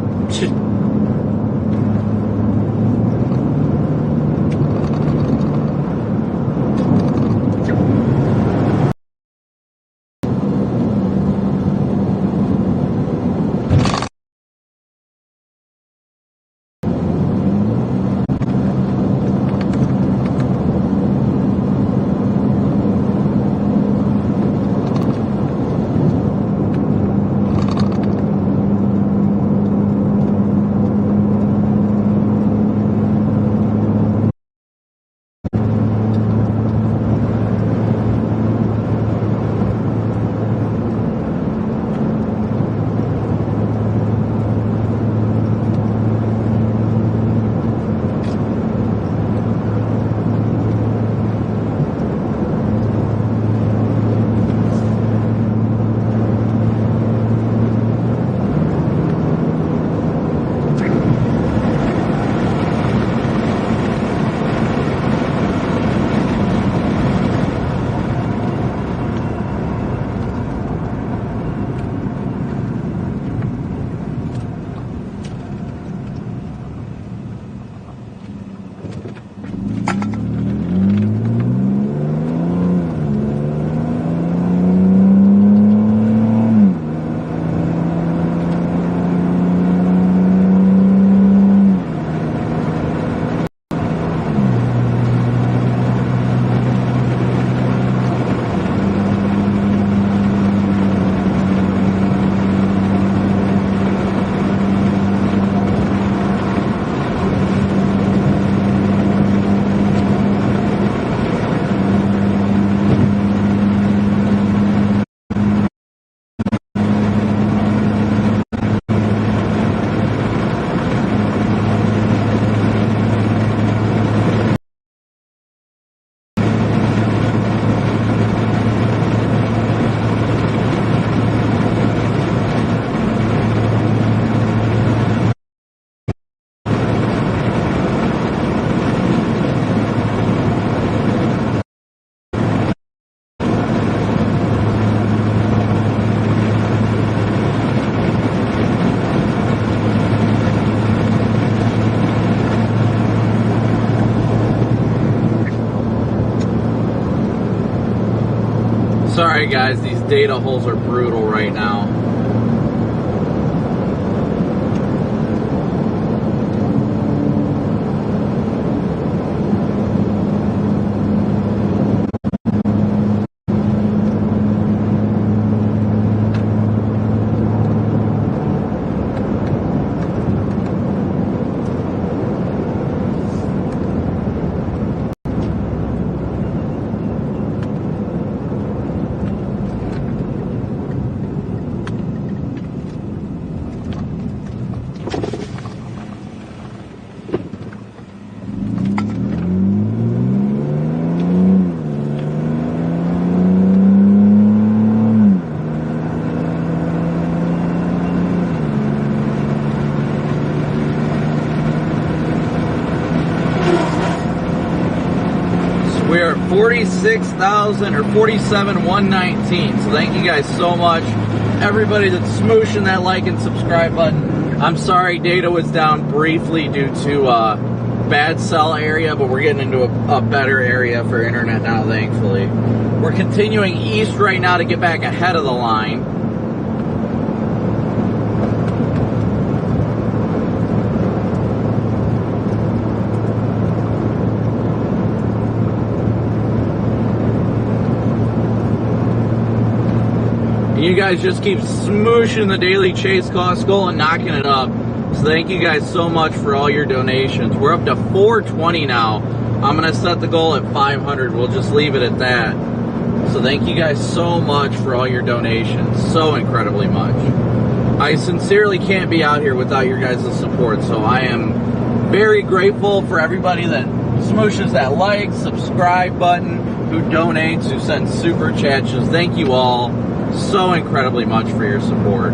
Sorry guys, these data holes are brutal right now. We are at 46,000 or 47,119. So thank you guys so much. Everybody that's smooshing that like and subscribe button. I'm sorry data was down briefly due to bad cell area, but we're getting into a better area for internet now, thankfully. We're continuing east right now to get back ahead of the line. You guys just keep smooshing the daily chase cost goal and knocking it up. So thank you guys so much for all your donations. We're up to 420 now. I'm going to set the goal at 500. We'll just leave it at that. So thank you guys so much for all your donations. So incredibly much. I sincerely can't be out here without your guys' support. So I am very grateful for everybody that smooshes that like, subscribe button, who donates, who sends super chats. Just thank you all so incredibly much for your support.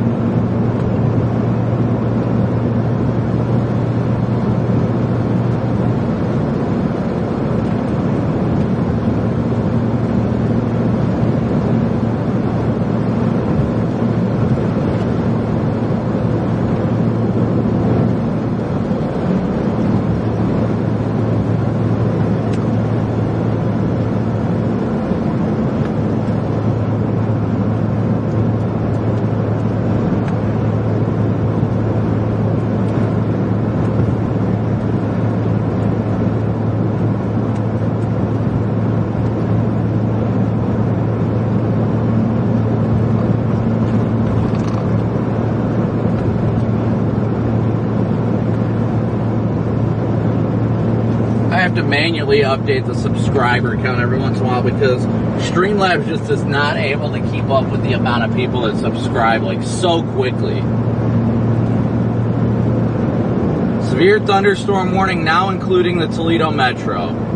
To manually update the subscriber count every once in a while because Streamlabs just is not able to keep up with the amount of people that subscribe like so quickly. Severe thunderstorm warning now including the Toledo Metro.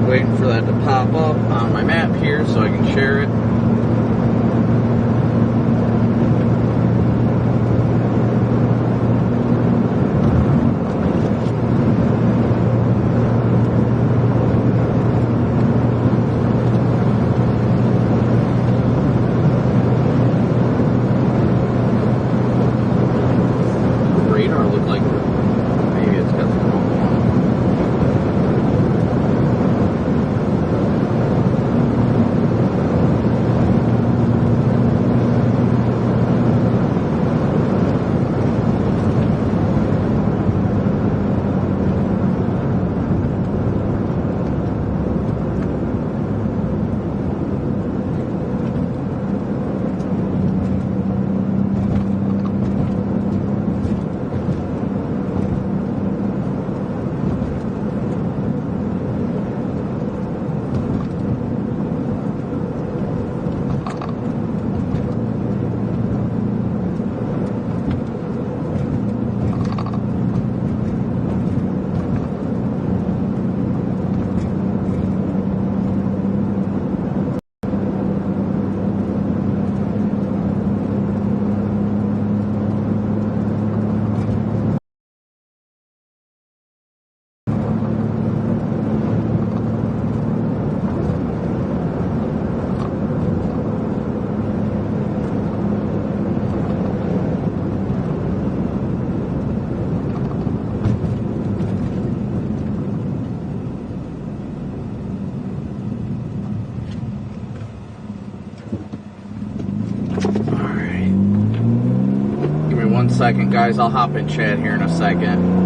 Waiting for that to pop up on my map here so I can share it. Radar looked like maybe it's got the wrong one. second, guys. I'll hop in chat here in a second.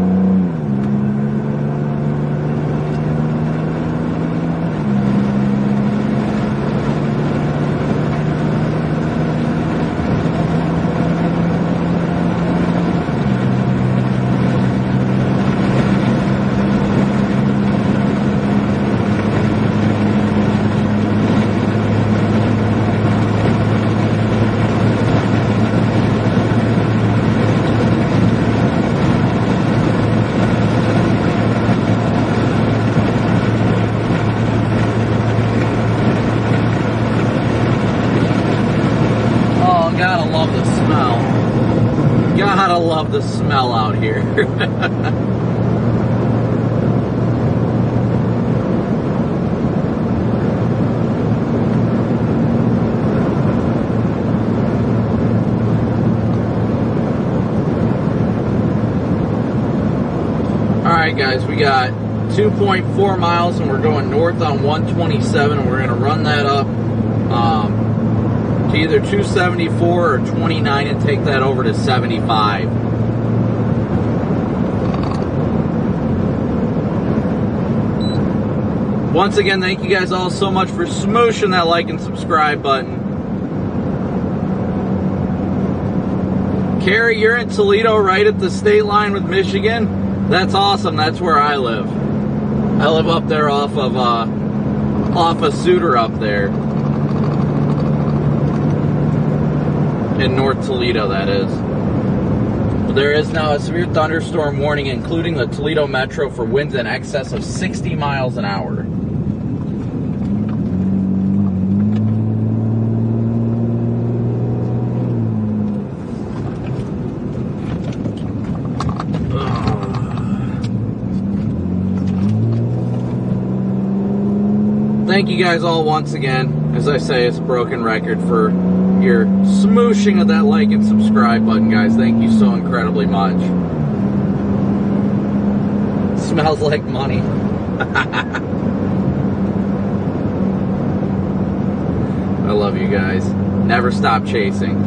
The smell out here. Alright guys, we got 2.4 miles and we're going north on 127 and we're going to run that up to either 274 or 29 and take that over to 75. Once again, thank you guys all so much for smooshing that like and subscribe button. Carrie, you're in Toledo, right at the state line with Michigan? That's awesome. That's where I live. I live up there off of Suter up there. In North Toledo, that is. There is now a severe thunderstorm warning, including the Toledo Metro, for winds in excess of 60 miles an hour. Thank you guys all once again. As I say, it's a broken record for your smooshing of that like and subscribe button, guys. Thank you so incredibly much. Smells like money. I love you guys. Never stop chasing.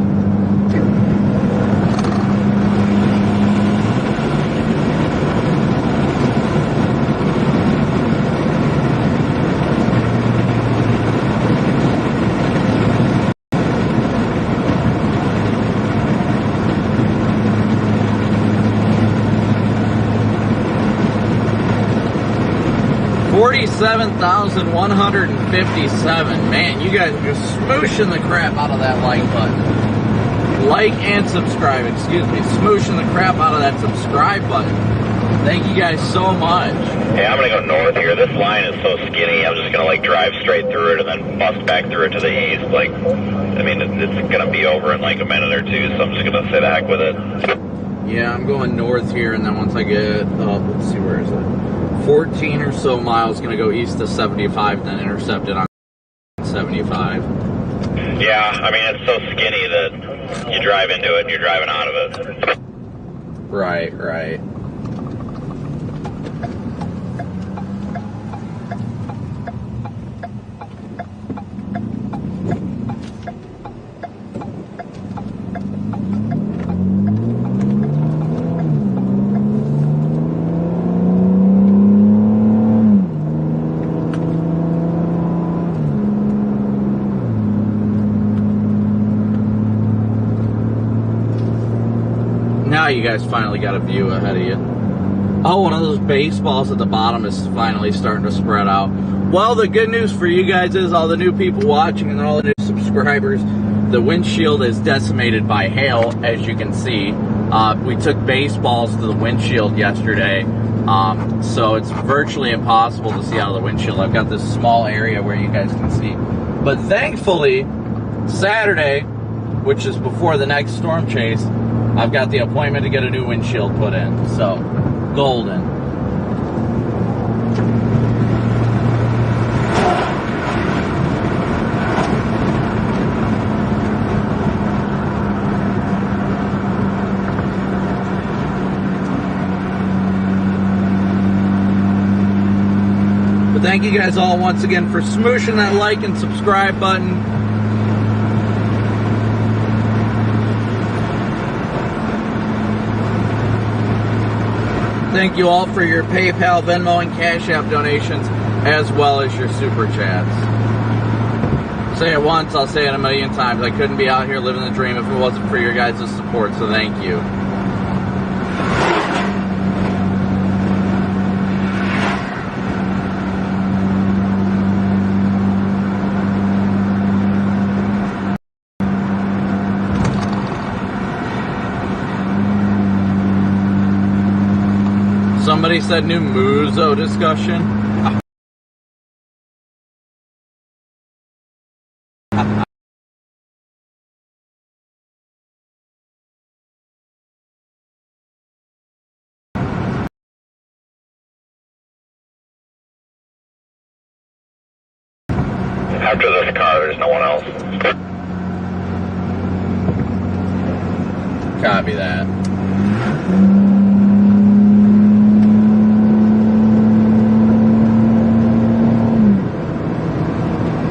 47,157. Man, you guys are just smooshing the crap out of that like button. Like and subscribe, excuse me. Smooshing the crap out of that subscribe button. Thank you guys so much. Hey, I'm going to go north here. This line is so skinny, I'm just going to like drive straight through it and then bust back through it to the east. Like, I mean, it's going to be over in like a minute or two, so I'm just going to say the heck with it. Yeah, I'm going north here, and then once I get up, let's see, where is it? 14 or so miles, going to go east to 75, then intercept it on 75. Yeah, I mean, it's so skinny that you drive into it and you're driving out of it. Right, right. Now you guys finally got a view ahead of you. Oh, one of those baseballs at the bottom is finally starting to spread out. Well, the good news for you guys is all the new people watching and all the new subscribers, the windshield is decimated by hail, as you can see. We took baseballs to the windshield yesterday, so it's virtually impossible to see out of the windshield. I've got this small area where you guys can see. But thankfully, Saturday, which is before the next storm chase, I've got the appointment to get a new windshield put in, so golden. But thank you guys all once again for smooshing that like and subscribe button. Thank you all for your PayPal, Venmo, and Cash App donations, as well as your Super Chats. Say it once, I'll say it a million times. I couldn't be out here living the dream if it wasn't for your guys' support, so thank you. Somebody said new Muzo discussion. After this car, there's no one else. Copy that.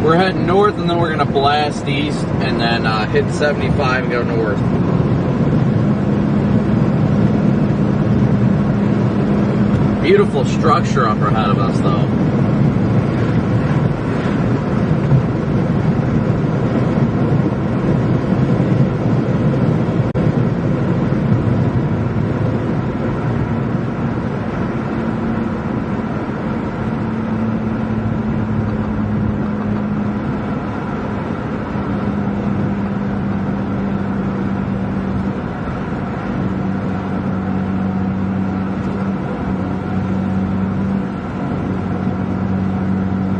We're heading north, and then we're going to blast east, and then hit 75 and go north. Beautiful structure up ahead of us, though.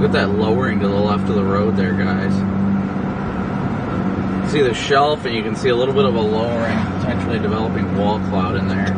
Look at that lowering to the left of the road there, guys. See the shelf, and you can see a little bit of a lowering, potentially developing wall cloud in there.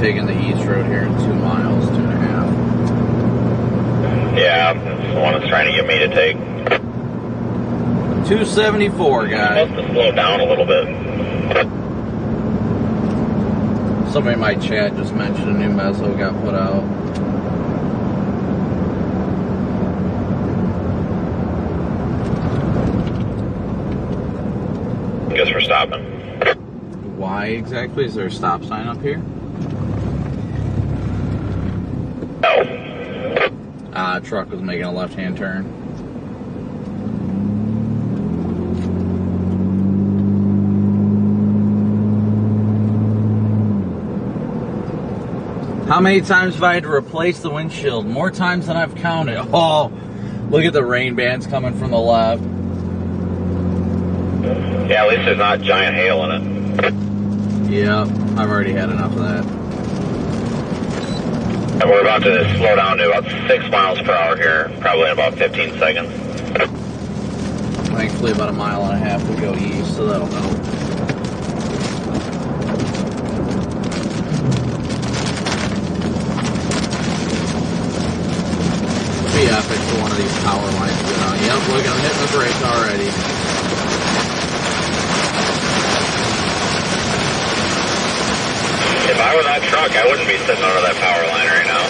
Taking the east road here in 2 miles, 2.5. Yeah, that's the one that's trying to get me to take. 274, guys. Supposed to slow down a little bit. Somebody in my chat just mentioned a new mezzo got put out. Guess we're stopping. Why exactly? Is there a stop sign up here? No. Truck was making a left-hand turn. How many times have I had to replace the windshield? More times than I've counted. Oh, look at the rain bands coming from the left. Yeah, at least there's not giant hail in it. Yep, I've already had enough of that. And we're about to slow down to about 6 miles per hour here, probably in about 15 seconds. Thankfully, about 1.5 miles we go east, so that'll help. Be epic for one of these power lines to get on. Yep, look, I'm hitting the brakes already. If I were that truck, I wouldn't be sitting under that power line right now.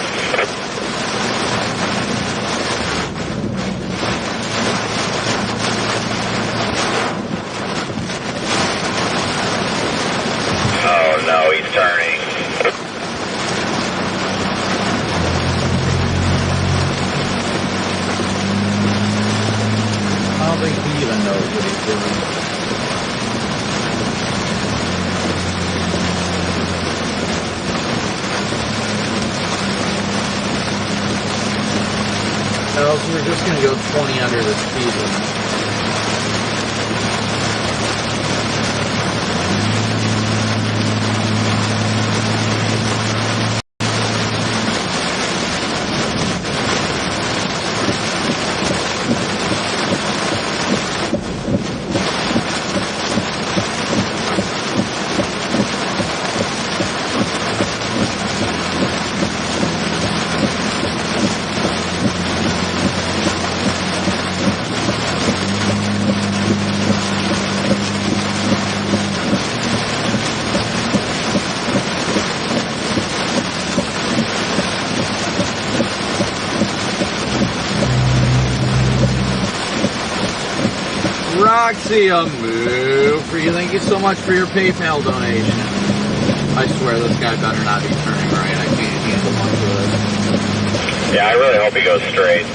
Oh no, he's turning. I don't think he even knows what he's doing. else we're just going to go 20 under the speed limit. Roxy, a move for you. Thank you so much for your PayPal donation. I swear this guy better not be turning right. I can't handle much of this. Yeah, I really hope he goes straight.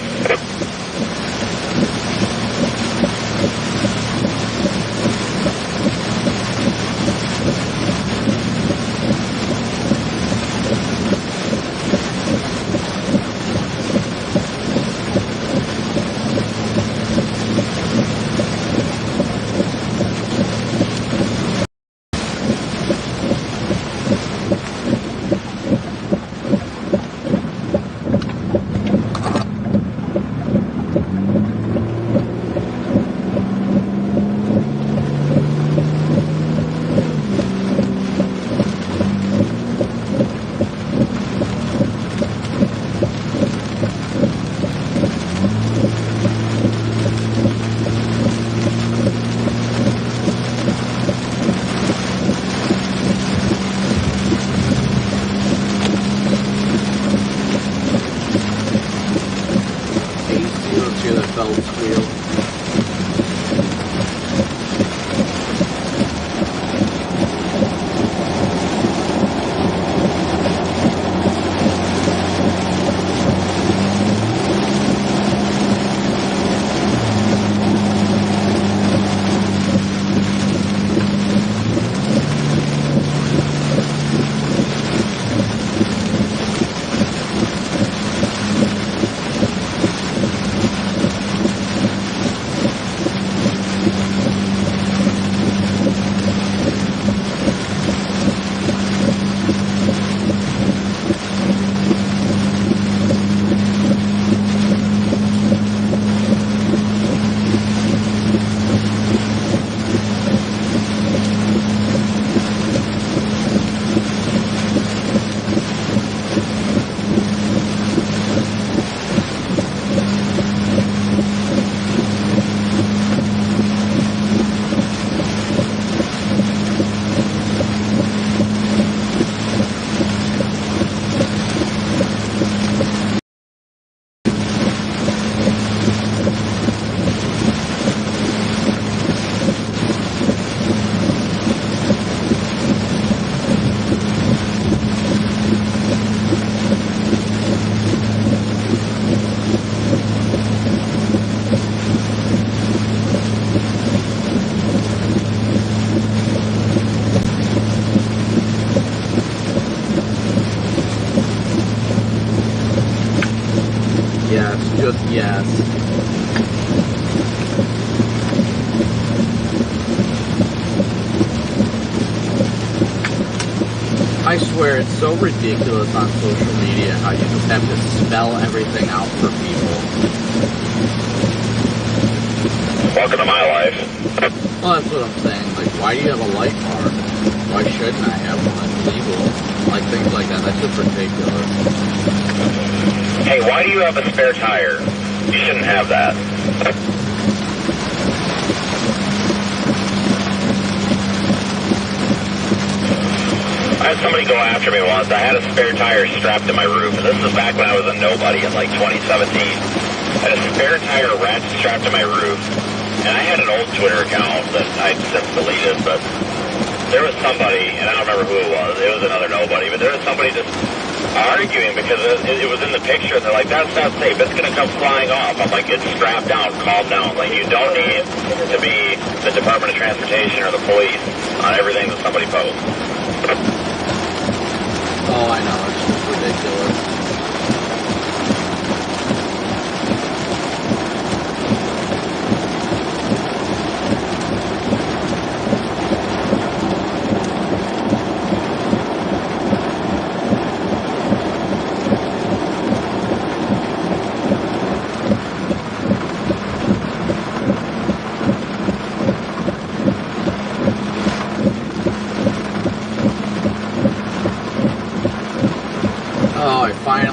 Yes. I swear it's so ridiculous on social media how you just have to spell everything out for people. Welcome to my life. Well, that's what I'm saying. Like, why do you have a light bar? Why shouldn't I have one? It's legal. Like, things like that. That's just ridiculous. Hey, why do you have a spare tire? You shouldn't have that. I had somebody go after me once. I had a spare tire strapped to my roof, and this was back when I was a nobody in like 2017. I had a spare tire ratchet strapped to my roof, and I had an old Twitter account that I'd since deleted, but there was somebody, and I don't remember who it was another nobody, but there was somebody just arguing because it was in the picture, and they're like, that's not safe, it's going to come flying off. I'm like, it's strapped down, calm down. Like, you don't need to be the Department of Transportation or the police on everything that somebody posts. Oh, I know, it's just ridiculous.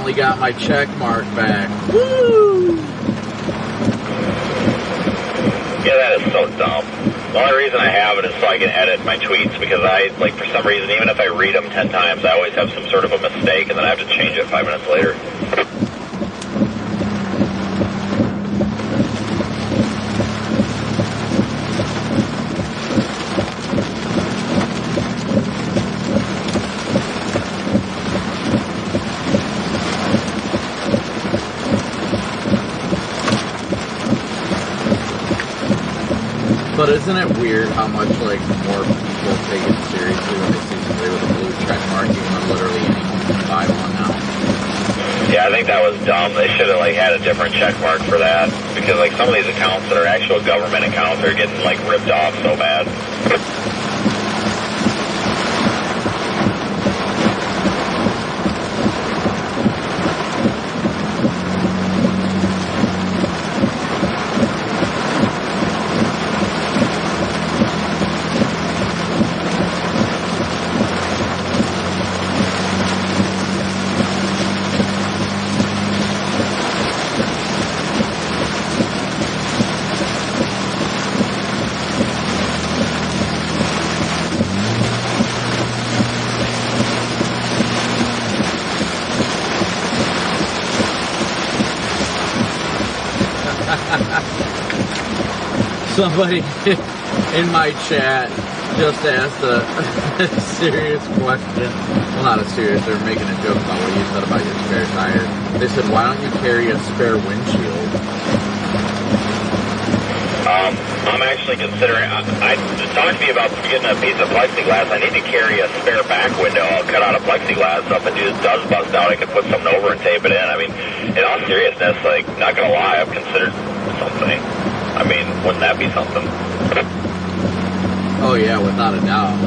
finally got my check mark back. Woo! Yeah, that is so dumb. The only reason I have it is so I can edit my tweets, because I, like, for some reason, even if I read them 10 times, I always have some sort of a mistake, and then I have to change it 5 minutes later. But isn't it weird how much, like, more people take it seriously when they see somebody with a blue check mark, even though literally anyone can buy one now? Yeah, I think that was dumb. They should have, like, had a different check mark for that, because, like, some of these accounts that are actual government accounts are getting, like, ripped off so bad. Somebody in my chat just asked a serious question. Well, not a serious, they were making a joke about what you said about your spare tire. They said, why don't you carry a spare windshield? I'm actually considering, talking to me about getting a piece of plexiglass. I need to carry a spare back window. I'll cut out a plexiglass up, and if it does bust out, I can put something over and tape it in. I mean, in all seriousness, like, not gonna lie, I've considered something. I mean, wouldn't that be something? Oh yeah, without a doubt.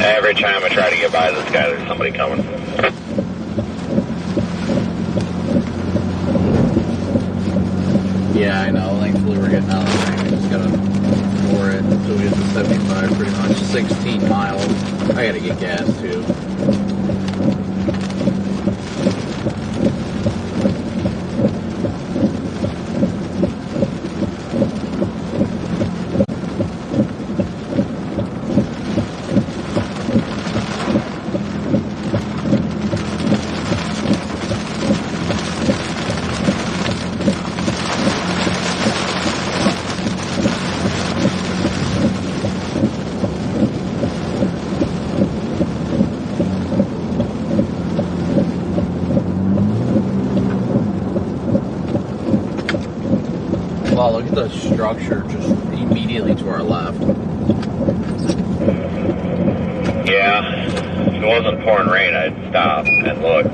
Every time I try to get by this guy, there's somebody coming. Yeah, I know. Thankfully, we're getting out of the thing. We just gotta floor it until we get to 75, pretty much. 16 miles. I gotta get gas, too. Wow, look at the structure just immediately to our left. Yeah, if it wasn't pouring rain, I'd stop and look.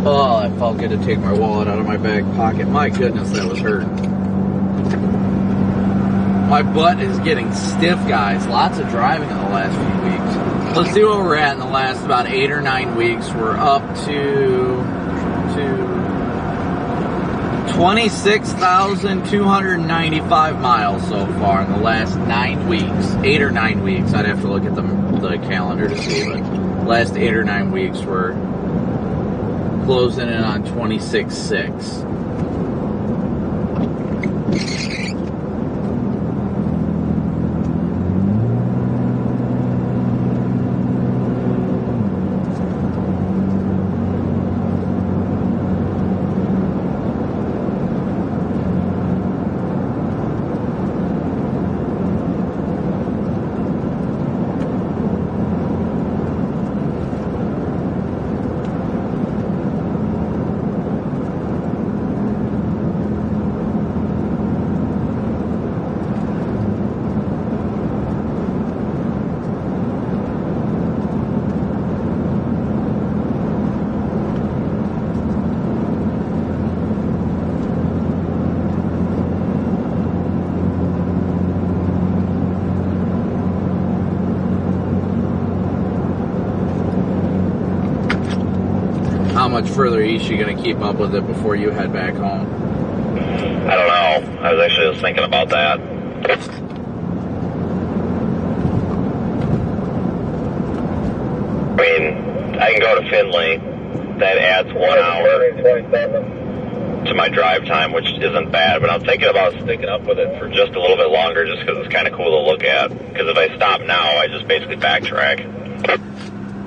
Oh, it felt good to take my wallet out of my back pocket. My goodness, that was hurting. My butt is getting stiff, guys. Lots of driving in the last few weeks. Let's see where we're at in the last about 8 or 9 weeks. We're up to 26,295 miles so far in the last 9 weeks. 8 or 9 weeks. I'd have to look at the calendar to see, but last 8 or 9 weeks we're closing in on 26.6. How much further east you gonna keep up with it before you head back home? I don't know. I was actually just thinking about that. I mean, I can go to Findlay. That adds 1 hour to my drive time, which isn't bad. But I'm thinking about sticking up with it for just a little bit longer, just because it's kind of cool to look at. Because if I stop now, I just basically backtrack.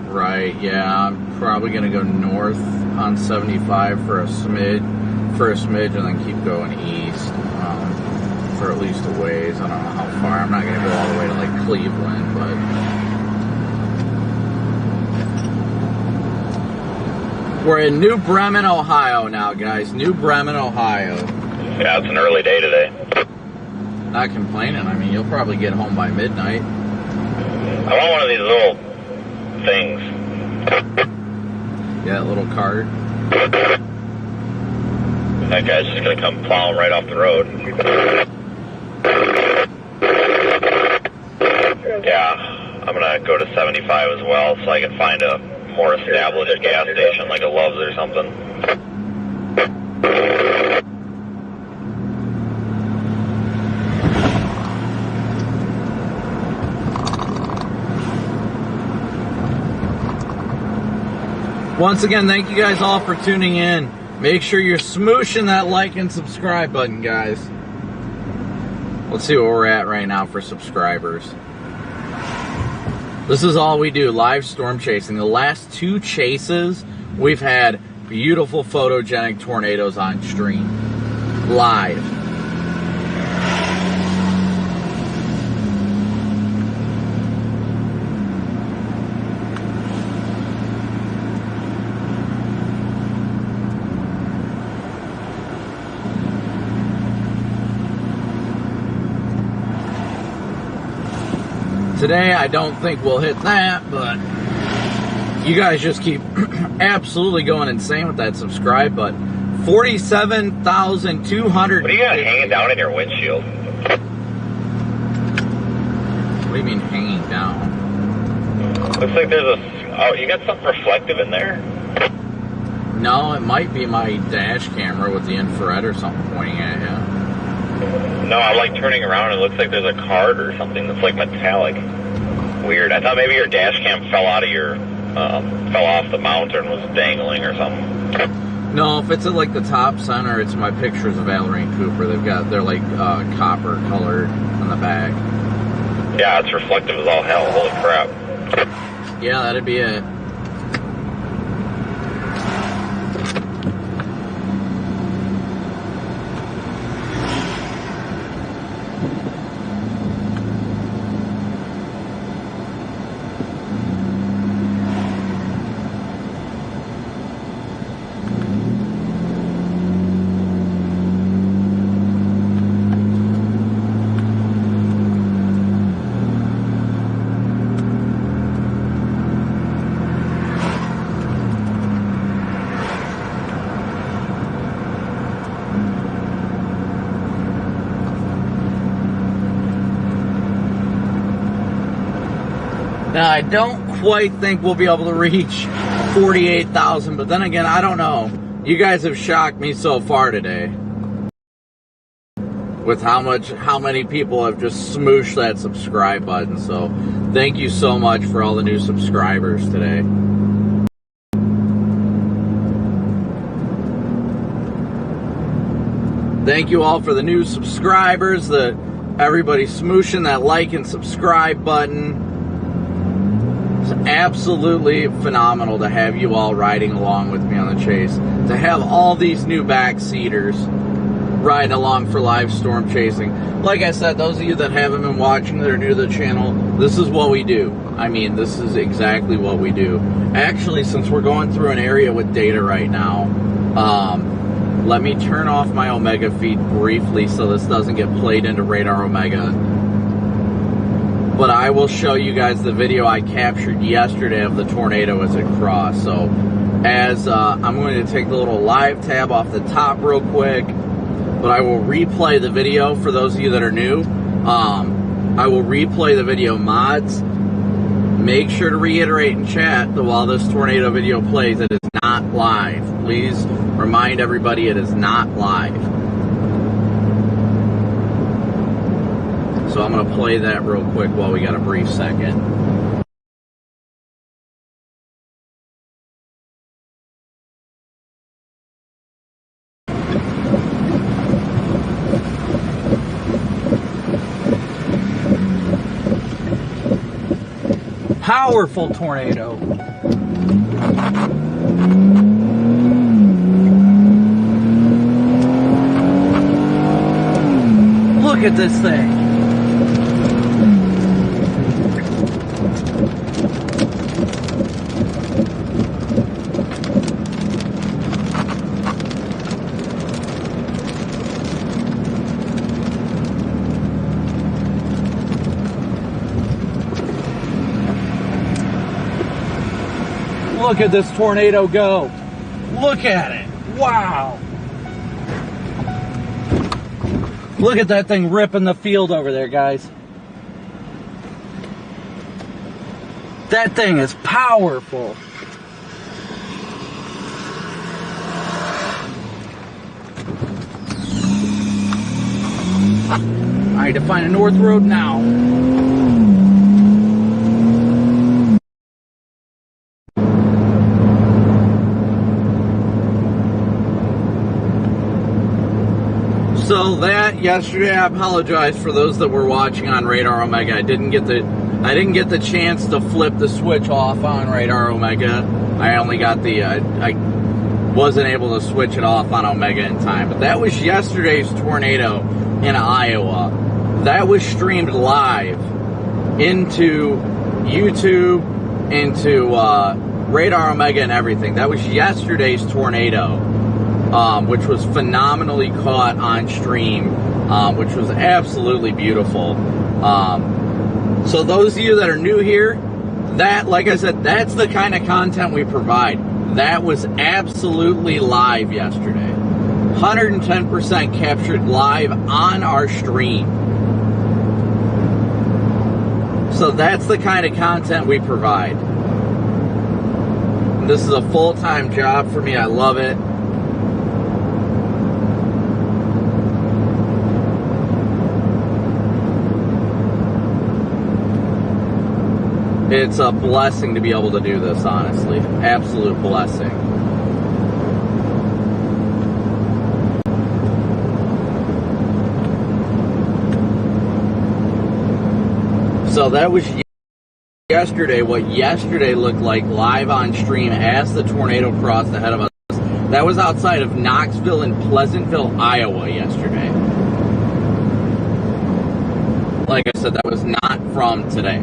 Right, yeah, I'm probably gonna go north on 75 for a smidge, and then keep going east for at least a ways. I don't know how far. I'm not gonna go all the way to like Cleveland, but we're in New Bremen, Ohio now, guys. New Bremen, Ohio. Yeah, it's an early day today. Not complaining. I mean, you'll probably get home by midnight. I want one of these little things. Yeah, that little cart. That guy's just gonna come plowing right off the road. Yeah, I'm gonna go to 75 as well, so I can find a more established gas station like a Love's or something. Once again, thank you guys all for tuning in. Make sure you're smooshing that like and subscribe button, guys. Let's see where we're at right now for subscribers. This is all we do, live storm chasing. The last 2 chases, we've had beautiful photogenic tornadoes on stream. Live. Today, I don't think we'll hit that, but you guys just keep absolutely going insane with that subscribe button. 47,200. What do you got hanging down in your windshield? What do you mean hanging down? Looks like there's a... Oh, you got something reflective in there? No, it might be my dash camera with the infrared or something pointing at you. No, I'm like turning around and it looks like there's a card or something that's like metallic. Weird. I thought maybe your dash cam fell out of your, fell off the mount and was dangling or something. No, if it's at like the top center, it's my pictures of Valerie and Cooper. They're like copper colored on the back. Yeah, it's reflective as all hell. Holy crap. Yeah, that'd be it. Now, I don't quite think we'll be able to reach 48,000, but then again, I don't know. You guys have shocked me so far today with how many people have just smooshed that subscribe button. So thank you so much for all the new subscribers today. Thank you all for the new subscribers, everybody smooshing that like and subscribe button. It's absolutely phenomenal to have you all riding along with me on the chase. To have all these new backseaters riding along for live storm chasing. Like I said, those of you that haven't been watching, that are new to the channel, this is what we do. I mean, this is exactly what we do. Actually, since we're going through an area with data right now, let me turn off my Omega feed briefly so this doesn't get played into Radar Omega. But I will show you guys the video I captured yesterday of the tornado as it crossed. So as I'm going to take the little live tab off the top real quick, but I will replay the video for those of you that are new. I will replay the video mods. Make sure to reiterate in chat that while this tornado video plays, it is not live. Please remind everybody it is not live. So I'm going to play that real quick while we got a brief second. Powerful tornado. Look at this thing. Look at this tornado go. Look at it. Wow. Look at that thing ripping the field over there, guys. That thing is powerful. I need to find a north road now. So that yesterday, I apologize for those that were watching on Radar Omega. I didn't get the chance to flip the switch off on Radar Omega. I only got I wasn't able to switch it off on Omega in time. But that was yesterday's tornado in Iowa. That was streamed live into YouTube, into Radar Omega and everything. That was yesterday's tornado. Which was phenomenally caught on stream, which was absolutely beautiful. So those of you that are new here, that, like I said, that's the kind of content we provide. That was absolutely live yesterday. 110% captured live on our stream. So that's the kind of content we provide. This is a full-time job for me. I love it. It's a blessing to be able to do this, honestly. Absolute blessing. So that was yesterday, what yesterday looked like live on stream as the tornado crossed ahead of us. That was outside of Knoxville and Pleasantville, Iowa yesterday. Like I said, that was not from today.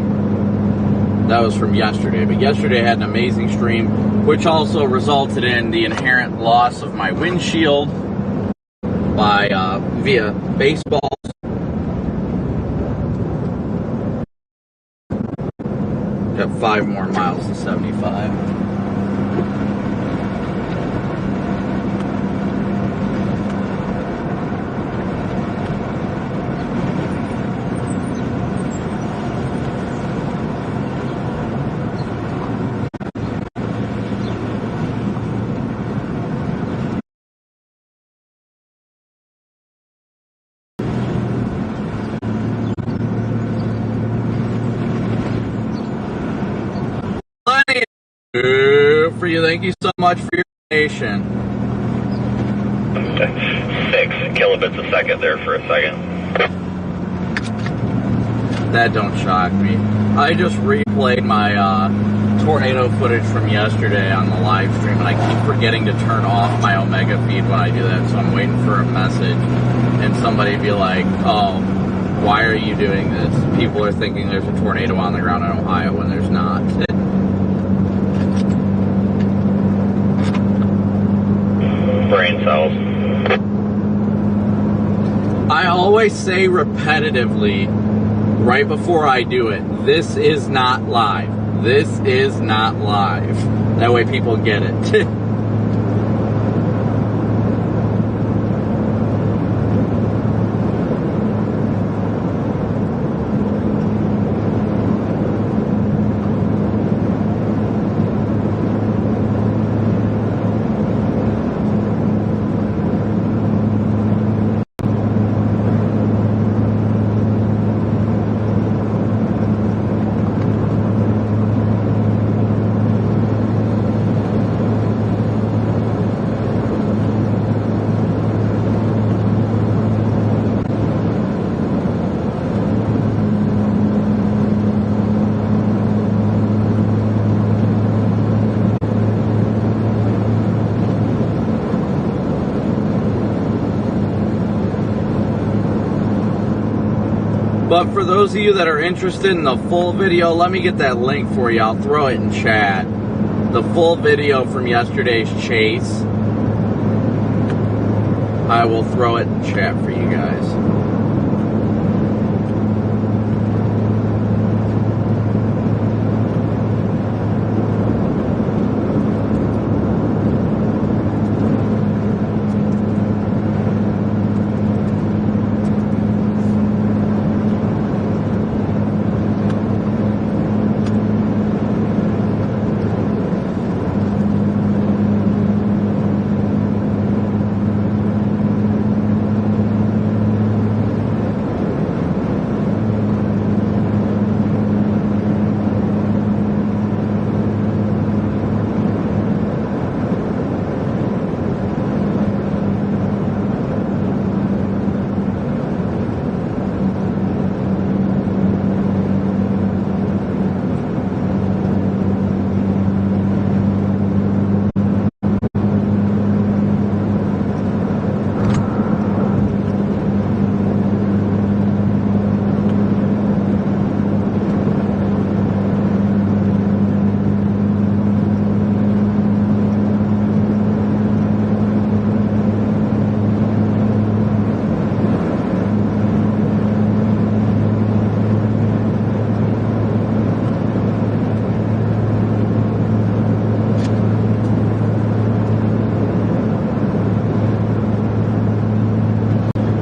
That was from yesterday, but yesterday I had an amazing stream, which also resulted in the inherent loss of my windshield by via baseballs. Got 5 more miles to 75. For you, thank you so much for your donation. 6 kilobits a second there for a second. That don't shock me. I just replayed my tornado footage from yesterday on the live stream, and I keep forgetting to turn off my Omega feed when I do that, so I'm waiting for a message, and somebody be like, oh, why are you doing this? People are thinking there's a tornado on the ground in Ohio when there's not. Brain cells. I always say repetitively, right before I do it, this is not live. This is not live. That way people get it. But for those of you that are interested in the full video, let me get that link for you. I'll throw it in chat. The full video from yesterday's chase. I will throw it in chat for you guys.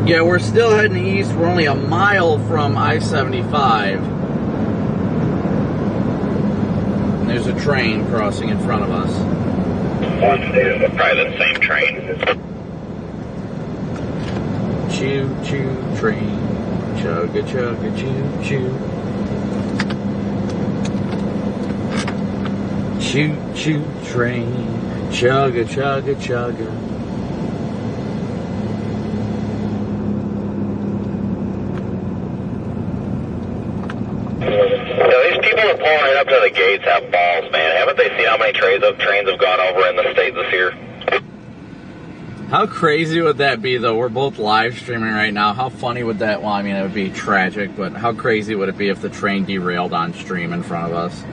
Yeah, we're still heading east. We're only a mile from I-75. And there's a train crossing in front of us. Probably the same train. Choo-choo train. Chugga-chugga choo-choo. Choo-choo train. Chugga-chugga-chugga. Pulling right up to the gates have balls, man. Haven't they seen how many trains have gone over in the state this year? How crazy would that be, though? We're both live streaming right now. How funny would that, well, I mean, it would be tragic, but how crazy would it be if the train derailed on stream in front of us?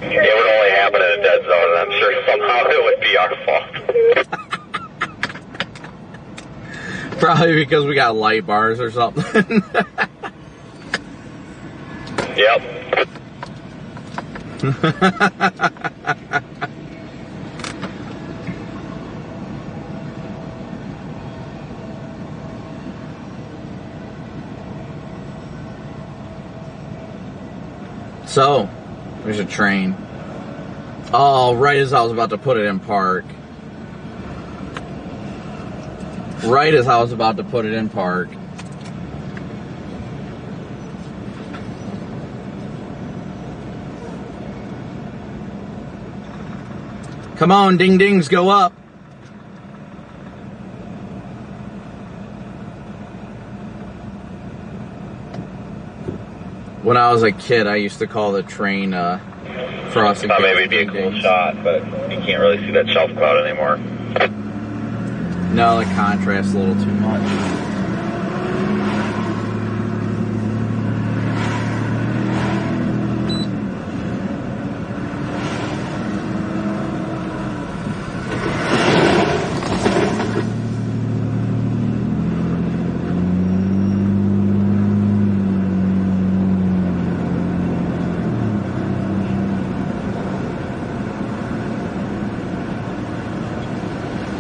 It would only happen in a dead zone, and I'm sure somehow it would be our fault. Probably because we got light bars or something. Yep. So, there's a train. Oh, right as I was about to put it in park. Right as I was about to put it in park. Come on, ding-dings, go up. When I was a kid, I used to call the train crossing. Thought maybe it'd be a cool shot, but you can't really see that shelf cloud anymore. No, the contrast's a little too much.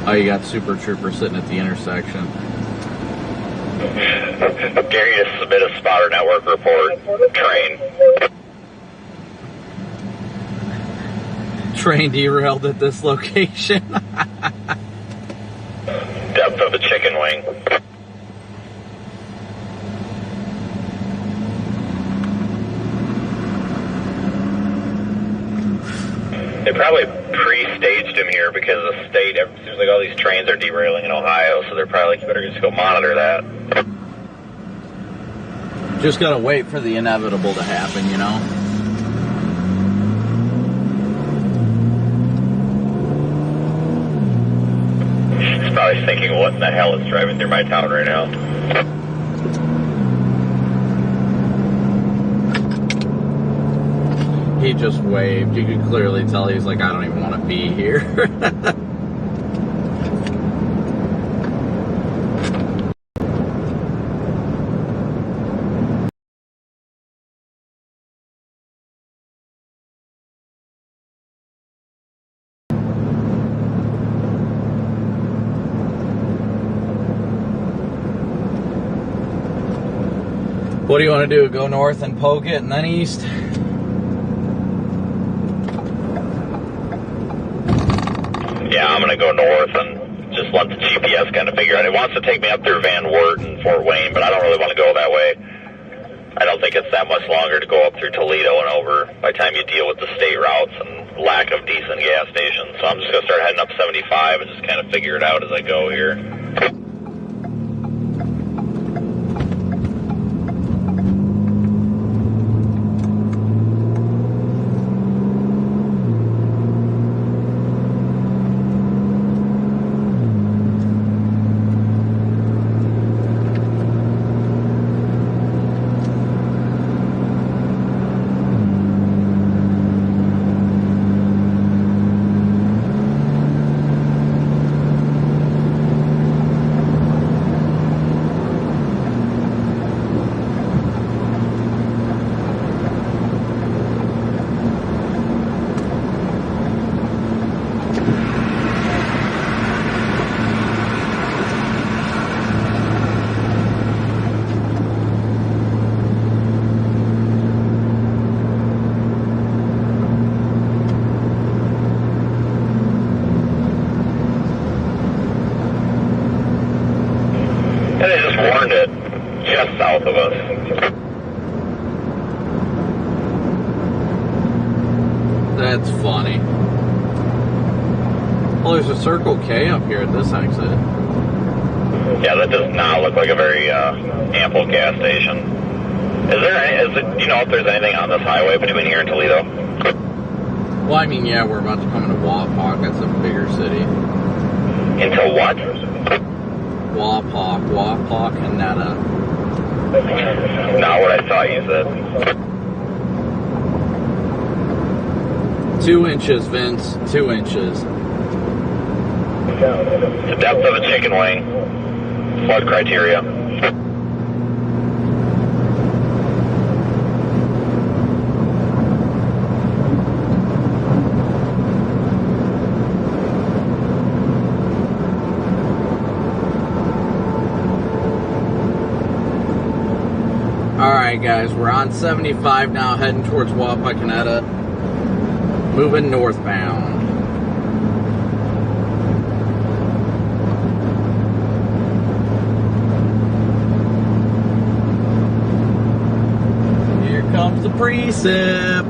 Oh, you got Super Trooper sitting at the intersection. Gary to submit a spotter network report. Train. Train derailed at this location. Depth of a chicken wing. They probably pre-staged him here because the state, it seems like all these trains are derailing in Ohio, so they're probably like, you better just go monitor that. Just gotta wait for the inevitable to happen, you know? He's probably thinking, what in the hell is driving through my town right now? He just waved. You could clearly tell he's like, I don't even want to be here. What do you want to do? Go north and poke it and then east? Yeah, I'm going to go north and just let the GPS kind of figure out. It wants to take me up through Van Wert and Fort Wayne, but I don't really want to go that way. I don't think it's that much longer to go up through Toledo and over by the time you deal with the state routes and lack of decent gas stations. So I'm just going to start heading up 75 and just kind of figure it out as I go here. And they just warned it just south of us. That's funny. Well, there's a Circle K up here at this exit. Yeah, that does not look like a very ample gas station. Do you know if there's anything on this highway between here and Toledo? Well, I mean, yeah, we're about to come into Wapak. That's a bigger city. Into what? Wapak, Canada. Not what I thought you said. 2 inches, Vince. 2 inches. The depth of a chicken wing. Flood criteria. Alright guys, we're on 75 now, heading towards Wapakoneta, moving northbound. Here comes the precip.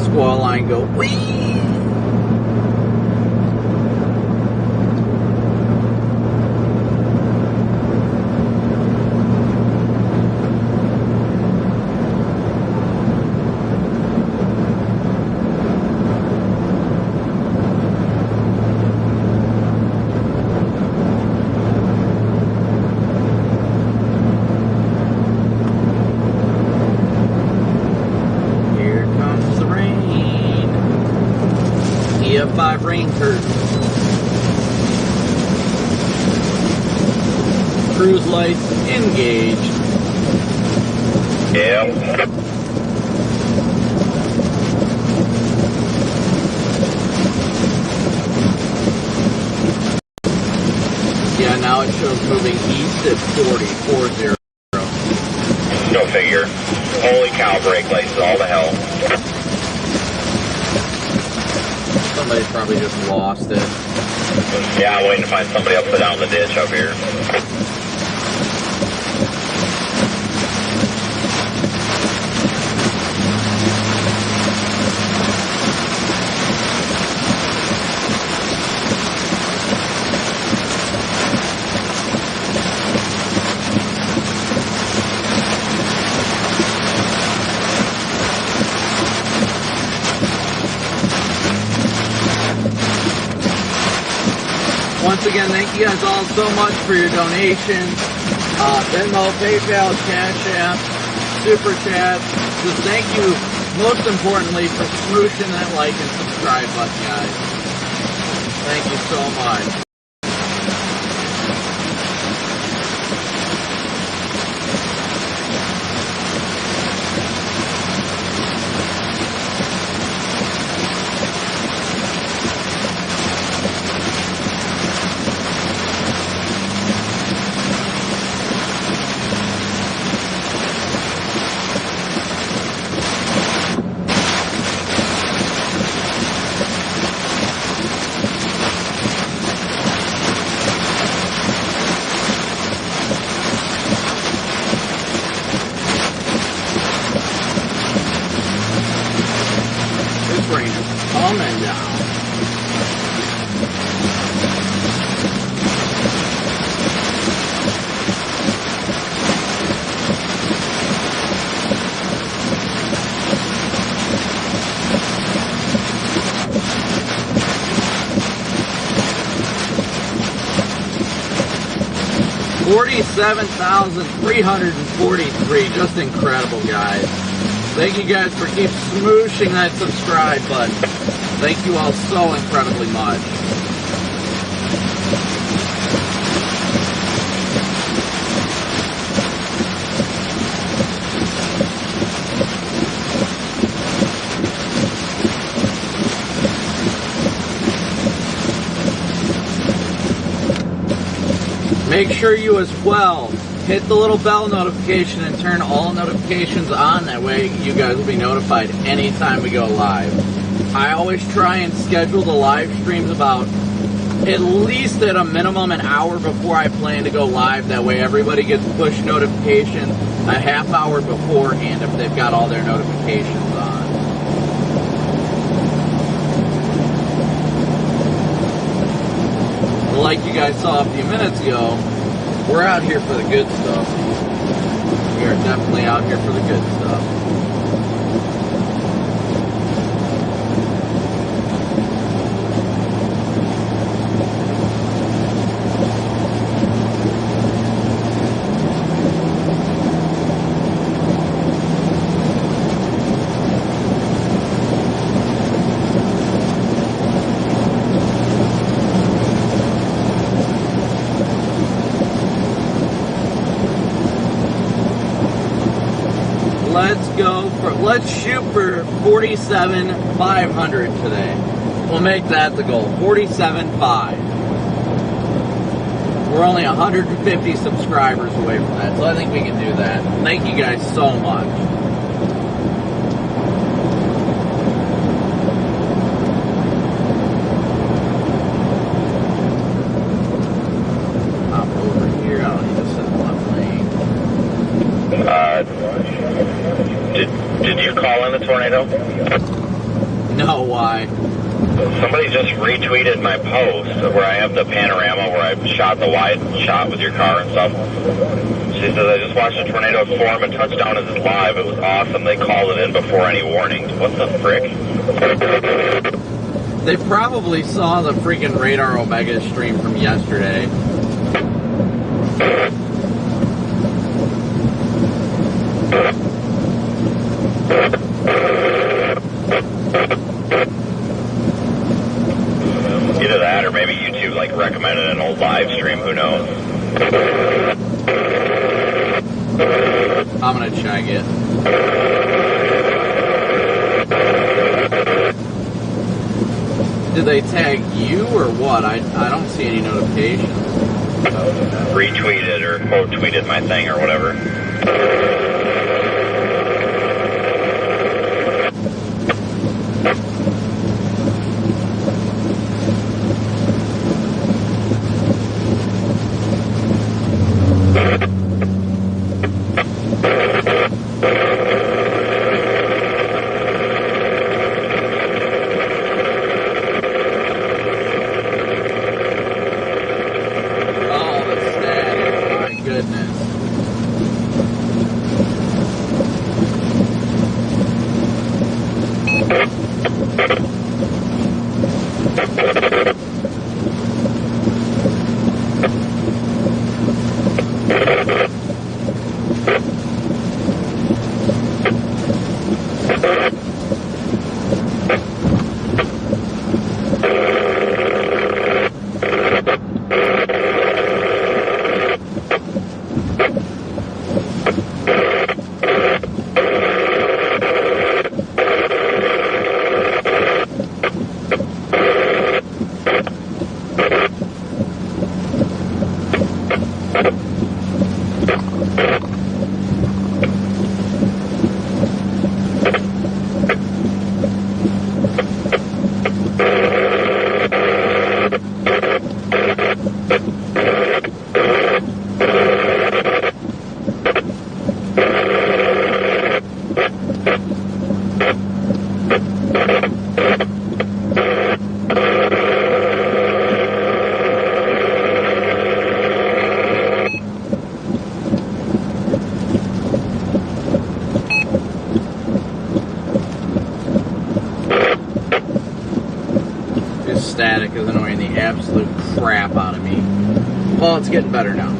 Squall line go wee. rain curtains. Cruise lights engaged. Yeah. Yeah, now it shows moving east at 40. Go figure. Holy cow, brake lights, all the hell. Somebody probably just lost it. Yeah, I'm waiting to find somebody upside down in the ditch up here. Once again, thank you guys all so much for your donations. Venmo, PayPal, Cash App, Super Chat. Just thank you, most importantly, for smooshing that like and subscribe button, guys. Thank you so much. Rain is coming down. $47,343. Just incredible, guys. Thank you guys for keep smooshing that subscribe button. Thank you all so incredibly much. Make sure you as well hit the little bell notification and turn all notifications on. That way you guys will be notified anytime we go live. I always try and schedule the live streams about at least at a minimum an hour before I plan to go live. That way everybody gets push notifications a half hour beforehand if they've got all their notifications on. Like you guys saw a few minutes ago, we're out here for the good stuff. We are definitely out here for the good stuff. Let's shoot for 47,500 today. We'll make that the goal. 47,500. We're only 150 subscribers away from that, so I think we can do that. Thank you guys so much. Hop over here. I don't need to sit in left lane. Did you call in the tornado? No, why? Somebody just retweeted my post where I have the panorama where I shot the wide shot with your car and stuff. She says, I just watched a tornado form and touchdown is live. It was awesome. They called it in before any warnings. What the frick? They probably saw the freaking Radar Omega stream from yesterday. Who knows? I'm gonna check it. Did they tag you or what? I don't see any notifications. Retweeted or quote tweeted my thing or whatever. Static is annoying the absolute crap out of me. Well, it's getting better now.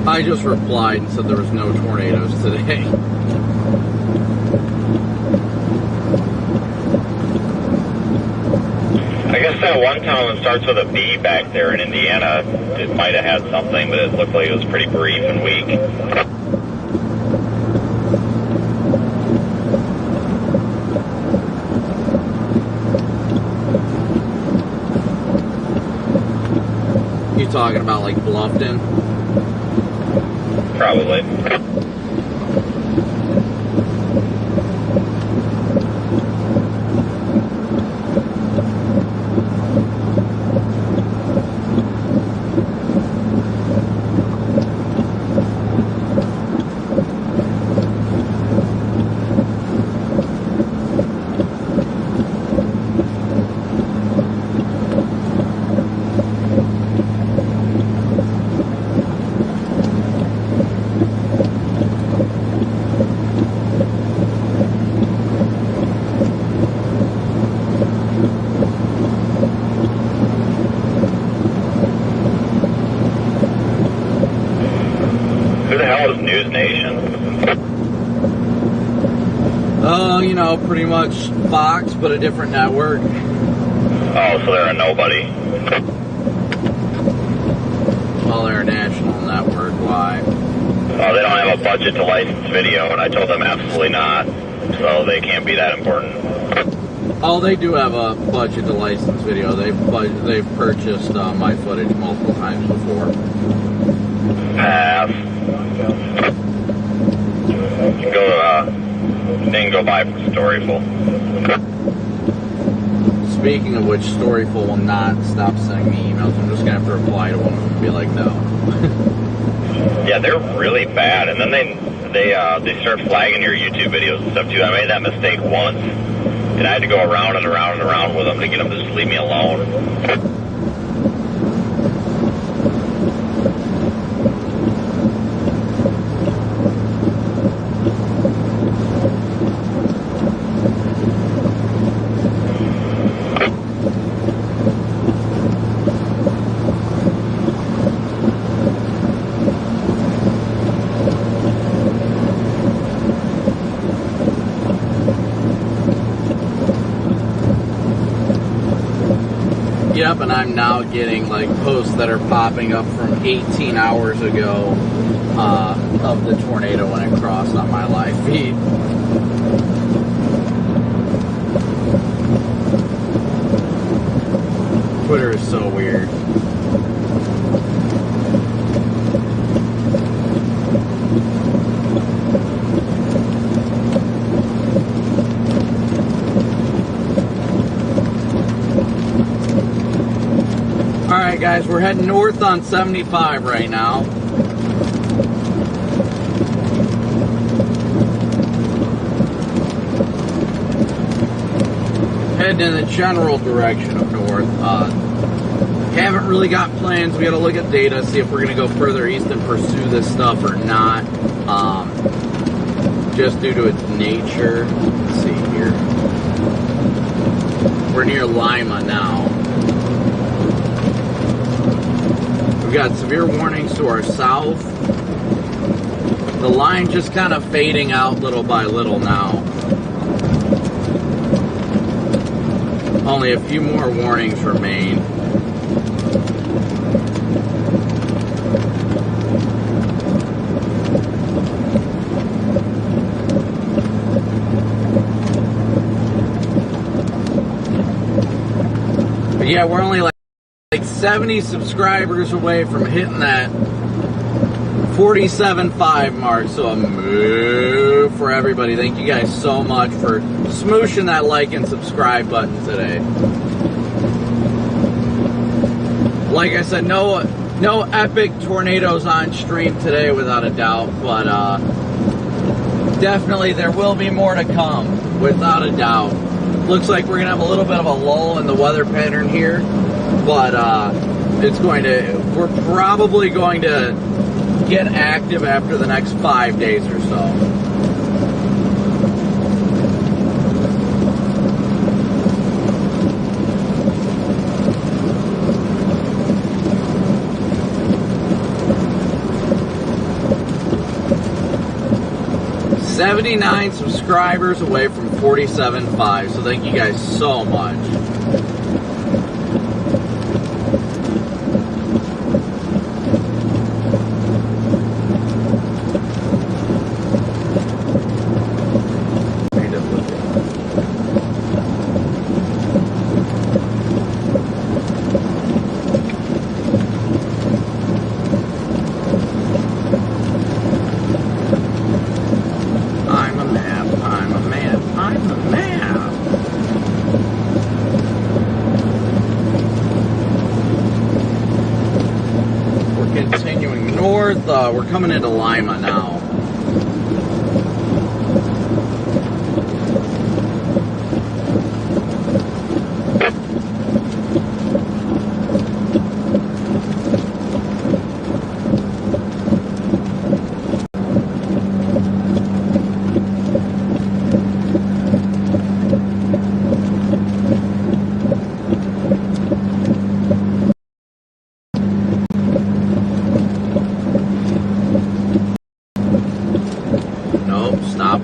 I just replied and said there was no tornadoes today. I guess that one town that starts with a B back there in Indiana, it might have had something, but it looked like it was pretty brief and weak. You talking about like Bluffton? Probably. News Nation. You know, pretty much Fox, but a different network. Oh, so they're a nobody. Well, they're a national network. Why? Oh, they don't have a budget to license video, and I told them absolutely not. So they can't be that important. Oh, they do have a budget to license video. They've purchased my footage multiple times before. Pass. You can go, they can go buy from Storyful. Speaking of which, Storyful will not stop sending me emails. I'm just going to have to reply to one of them and be like, no. Yeah, they're really bad, and then they start flagging your YouTube videos and stuff too. I made that mistake once, and I had to go around and around and around with them to get them to just leave me alone. Yep, and I'm now getting like posts that are popping up from 18 hours ago of the tornado when it crossed on my live feed. Twitter is so weird. Alright guys, we're heading north on 75 right now. Heading in the general direction of north. Haven't really got plans. We gotta look at data, see if we're gonna go further east and pursue this stuff or not. Just due to its nature. Let's see here. We're near Lima now. We've got severe warnings to our south. The line just kind of fading out little by little now. Only a few more warnings remain. But yeah, we're only like 70 subscribers away from hitting that 47.5 mark, so a move for everybody. Thank you guys so much for smooshing that like and subscribe button today. Like I said, no epic tornadoes on stream today without a doubt, but definitely there will be more to come without a doubt. Looks like we're gonna have a little bit of a lull in the weather pattern here, but we're probably going to get active after the next 5 days or so. $79 subscribers away from 47.5, so thank you guys so much. We're coming into Lima now.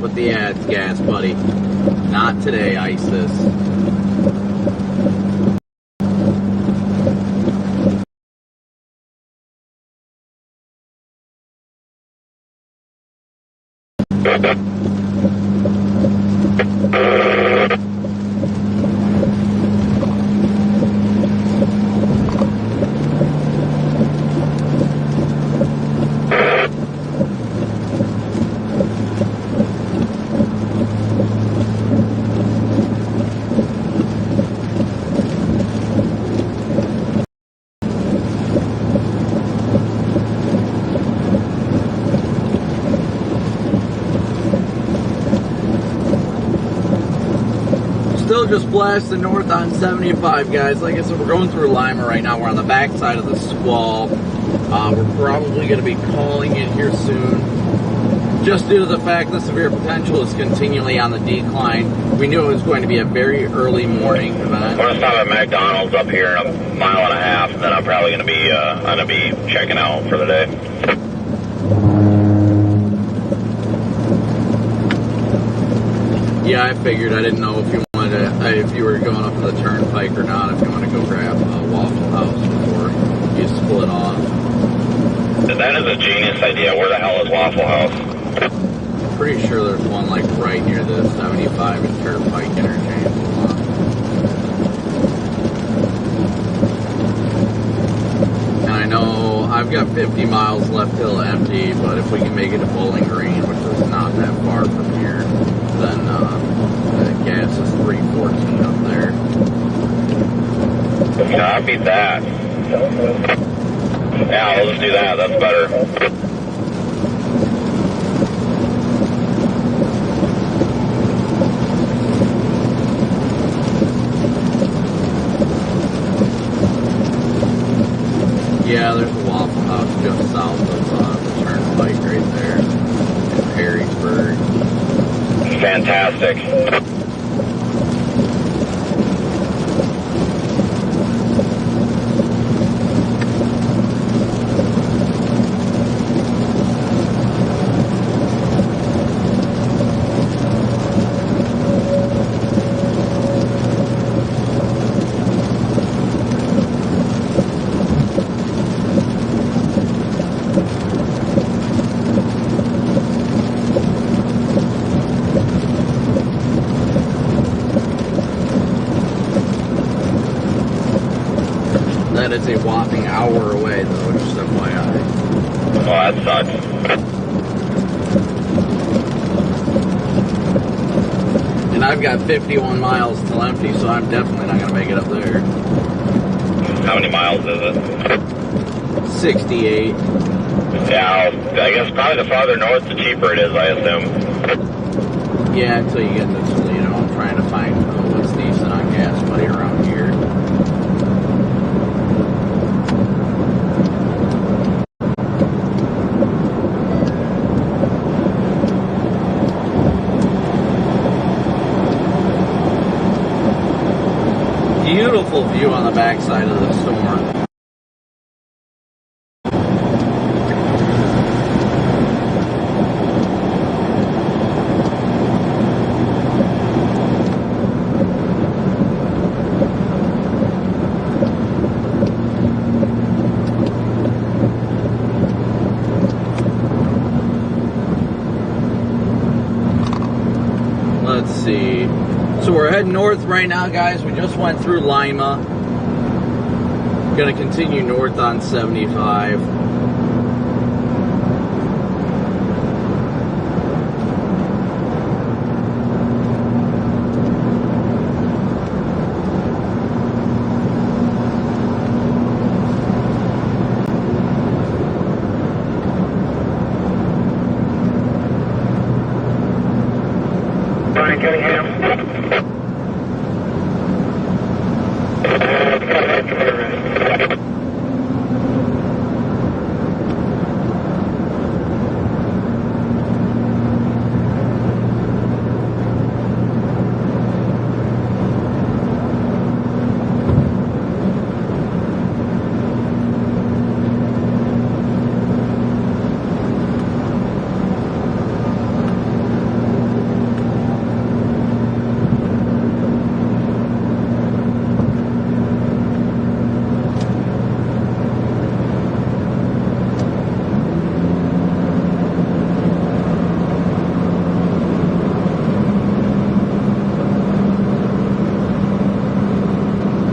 With the ads, gas buddy. Not today, ISIS. Still just blasting north on 75, guys. Like I said, we're going through Lima right now. We're on the backside of the Squall. We're probably going to be calling it here soon, just due to the fact the severe potential is continually on the decline. We knew it was going to be a very early morning event. I'm going to stop at McDonald's up here in a mile and a half, and then I'm probably going to be checking out for the day. Yeah, I figured. I didn't know if you wanted to, if you were going up to the turnpike or not. If you want to go grab Waffle House before you split off. That is a genius idea. Where the hell is Waffle House? Pretty sure there's one like right near the 75 and Turnpike interchange. And I know I've got 50 miles left till empty, but if we can make it to Bowling Green, which is not that far from here, then the gas is $3.14 up there. Copy that. Yeah, we'll just do that. That's better. Yeah, there's a Waffle House just south of the Turnpike right there in Perrysburg. Fantastic. That is a whopping hour away, though, just FYI. Oh, that sucks. And I've got 51 miles till empty, so I'm definitely not going to make it up there. How many miles is it? 68. Yeah, I guess probably the farther north, the cheaper it is, I assume. Yeah, until you get to Toledo. I'm trying to find what's decent on gas money around here. Beautiful view on the backside of the storm. Let's see. So we're heading north right now, guys. We just went through Lima. Going to continue north on 75. Brian Cunningham.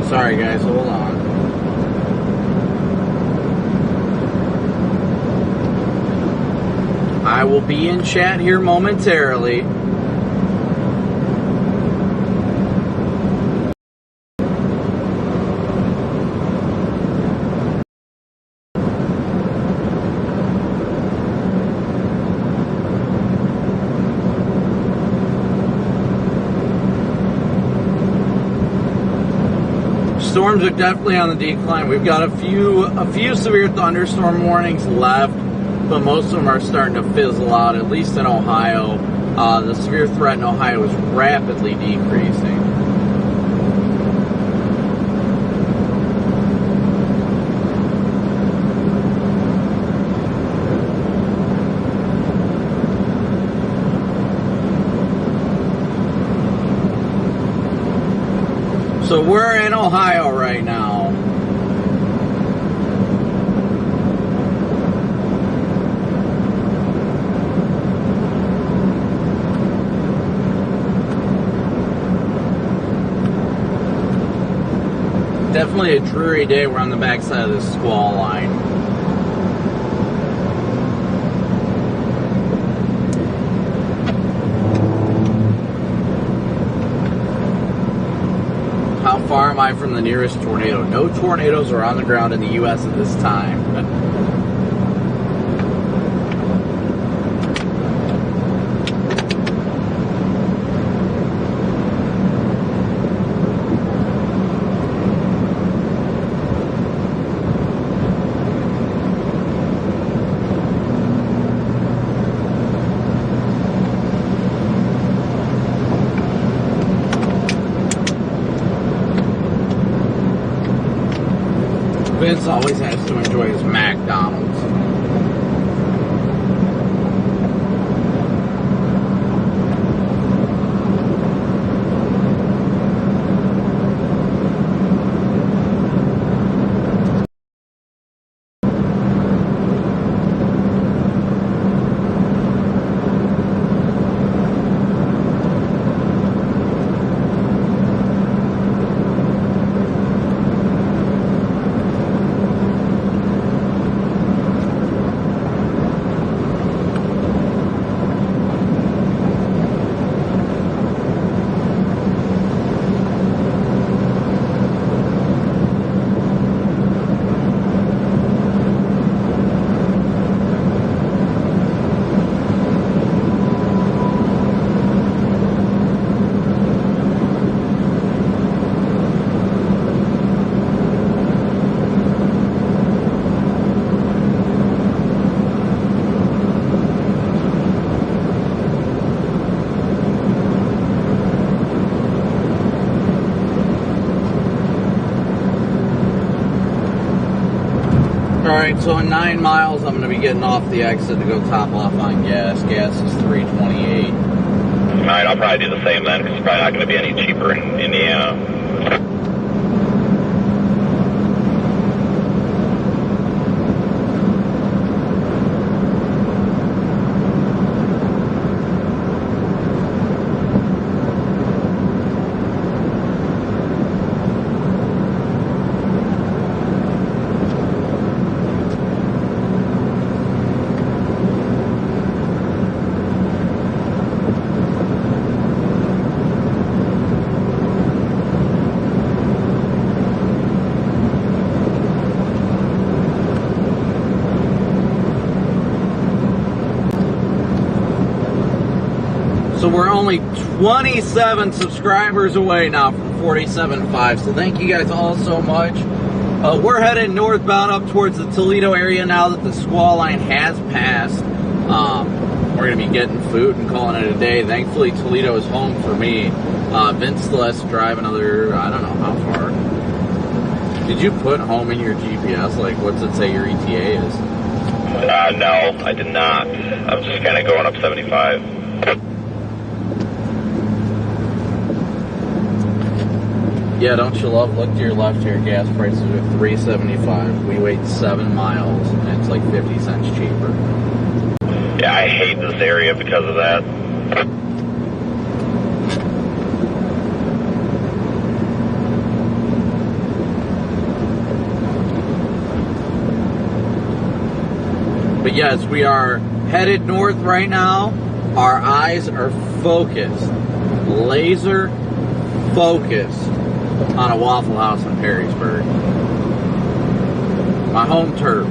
Sorry, guys, hold on. I will be in chat here momentarily. Storms are definitely on the decline. We've got a few severe thunderstorm warnings left, but most of them are starting to fizzle out, at least in Ohio. The severe threat in Ohio is rapidly decreasing. So we're in Ohio right now. Definitely a dreary day. We're on the backside of the Squall line. How far am I from the nearest tornado? No tornadoes are on the ground in the U.S. at this time. Vince always has to enjoy his McDonald's. Alright, so in 9 miles, I'm going to be getting off the exit to go top off on gas. Gas is $3.28. Alright, I'll probably do the same then, because it's probably not going to be any cheaper in Indiana. So we're only 27 subscribers away now from 47.5. So thank you guys all so much. We're headed northbound up towards the Toledo area now that the Squall line has passed. We're going to be getting food and calling it a day. Thankfully, Toledo is home for me. Vince still has to drive another, I don't know how far. Did you put home in your GPS? Like, what's it say your ETA is? No, I did not. I'm just kind of going up 75. Yeah, don't you love? Look to your left here. Gas prices are $3.75. We wait 7 miles, and it's like 50 cents cheaper. Yeah, I hate this area because of that. But yes, we are headed north right now. Our eyes are focused, laser focused on a Waffle House in Perrysburg. My home turf.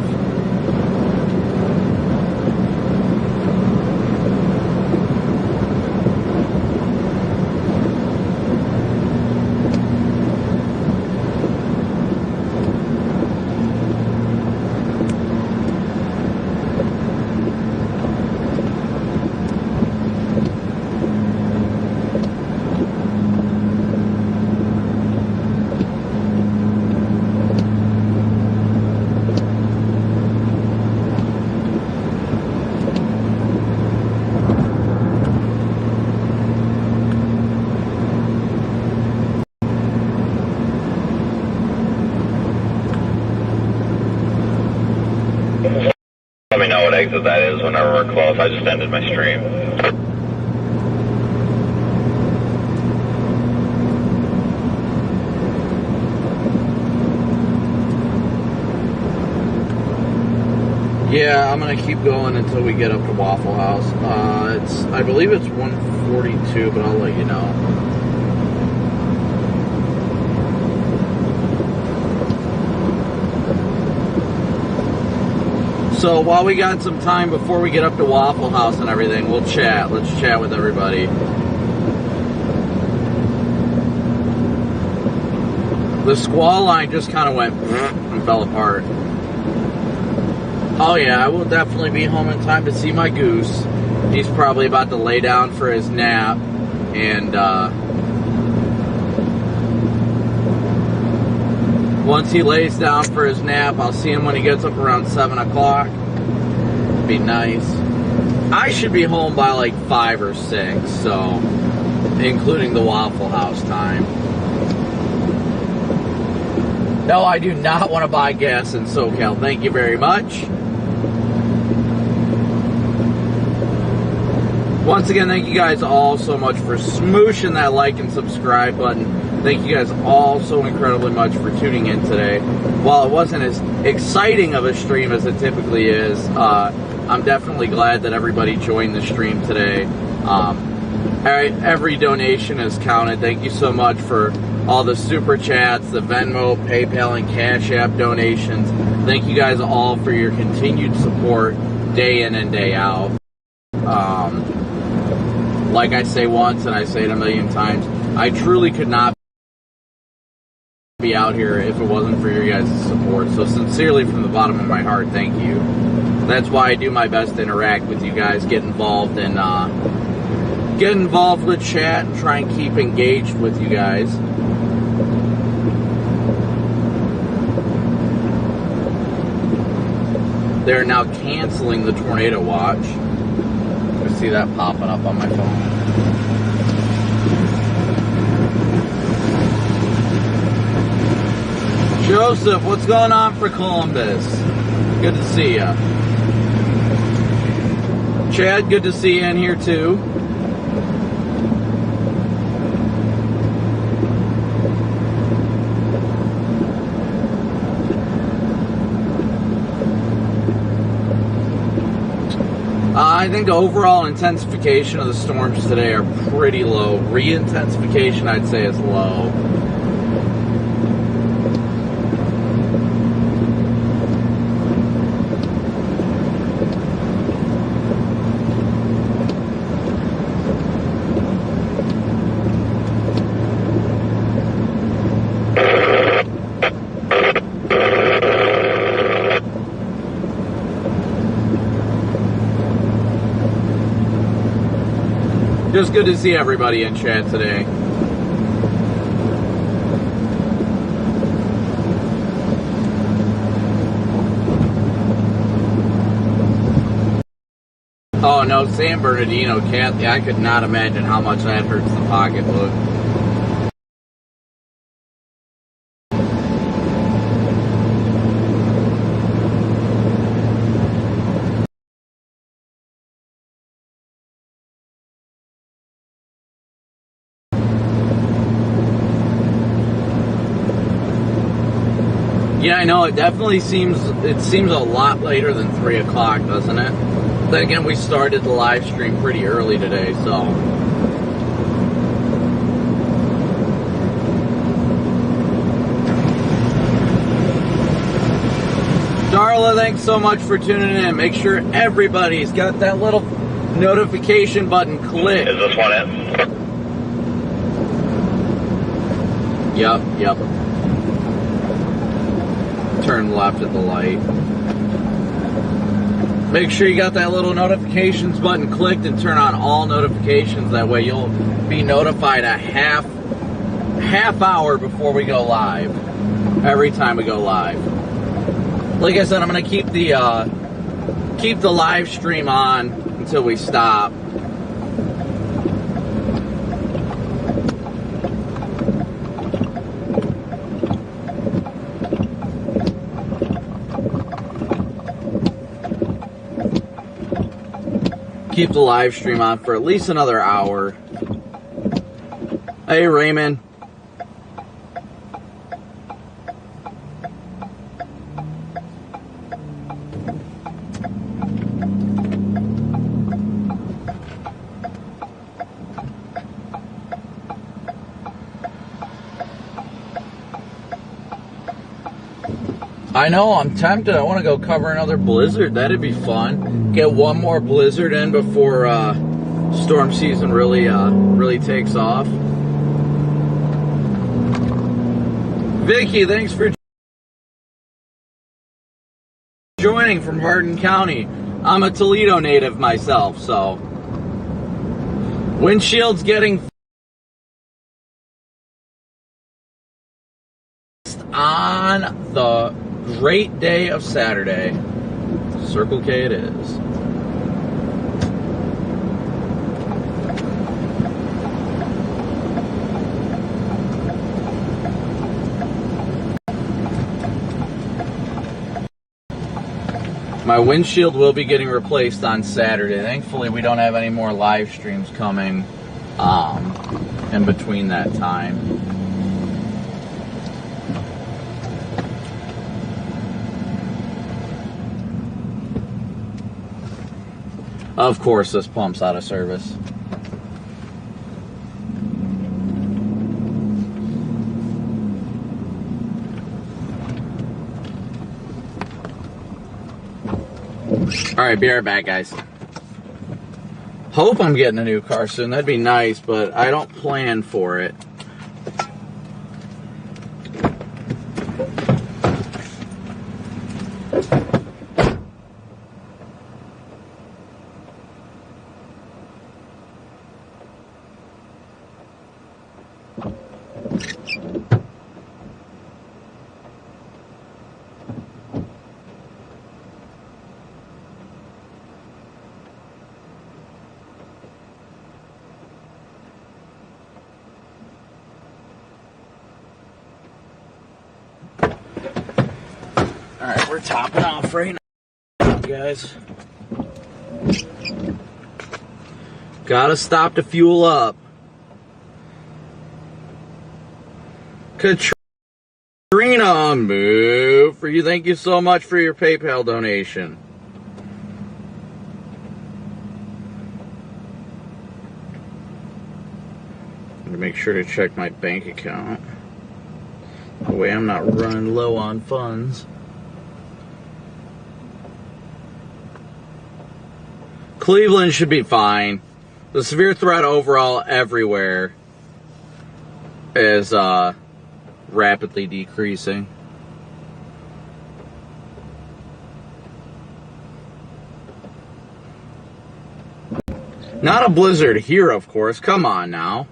that that is whenever we're close. I just ended my stream. Yeah, I'm gonna keep going until we get up to Waffle House. I believe it's 1:42, but I'll let you know. So while we got some time before we get up to Waffle House and everything, we'll chat. Let's chat with everybody. The Squall line just kind of went and fell apart. Oh yeah, I will definitely be home in time to see my goose. He's probably about to lay down for his nap, and once he lays down for his nap, I'll see him when he gets up around 7 o'clock. Be nice. I should be home by like 5 or 6, so including the Waffle House time. No, I do not want to buy gas in SoCal. Thank you very much. Once again, thank you guys all so much for smooshing that like and subscribe button. Thank you guys all so incredibly much for tuning in today. While it wasn't as exciting of a stream as it typically is, I'm definitely glad that everybody joined the stream today. Every donation is counted. Thank you so much for all the super chats, the Venmo, PayPal, and Cash App donations. Thank you guys all for your continued support day in and day out. Like I say once and I say it a million times, I truly could not be out here if it wasn't for your guys' support. So sincerely from the bottom of my heart, thank you. That's why I do my best to interact with you guys, get involved with chat and try and keep engaged with you guys. They're now canceling the tornado watch. I see that popping up on my phone. Joseph, what's going on for Columbus? Good to see ya. Chad, good to see you in here too. I think the overall intensification of the storms today are pretty low. Re-intensification, I'd say, is low. Just good to see everybody in chat today. Oh no, San Bernardino, Kathy, I could not imagine how much that hurts the pocketbook. Yeah, I know, it definitely seems a lot later than 3 o'clock, doesn't it? Then again, we started the live stream pretty early today, so. Darla, thanks so much for tuning in. Make sure everybody's got that little notification button clicked. Is this one in? Yep. Turn left at the light. Make sure you got that little notifications button clicked and turn on all notifications. That way you'll be notified a half hour before we go live. Every time we go live. Like I said, I'm gonna keep the live stream on until we stop. keep the live stream on for at least another hour. Hey, Raymond. I know, I'm tempted. I want to go cover another blizzard. That'd be fun. Get one more blizzard in before storm season really takes off. Vicky, thanks for joining from Hardin County. I'm a Toledo native myself, so windshield's getting on the great day of Saturday. Circle K it is. My windshield will be getting replaced on Saturday. Thankfully, we don't have any more live streams coming in between that time. Of course, this pump's out of service. Alright, be right back, guys. Hope I'm getting a new car soon. That'd be nice, but I don't plan for it. Alright, we're topping off right now, guys. Gotta stop to fuel up. Katrina, move for you. Thank you so much for your PayPal donation. I'm gonna make sure to check my bank account. That way I'm not running low on funds. Cleveland should be fine. The severe threat overall everywhere is rapidly decreasing. Not a blizzard here, of course. Come on now.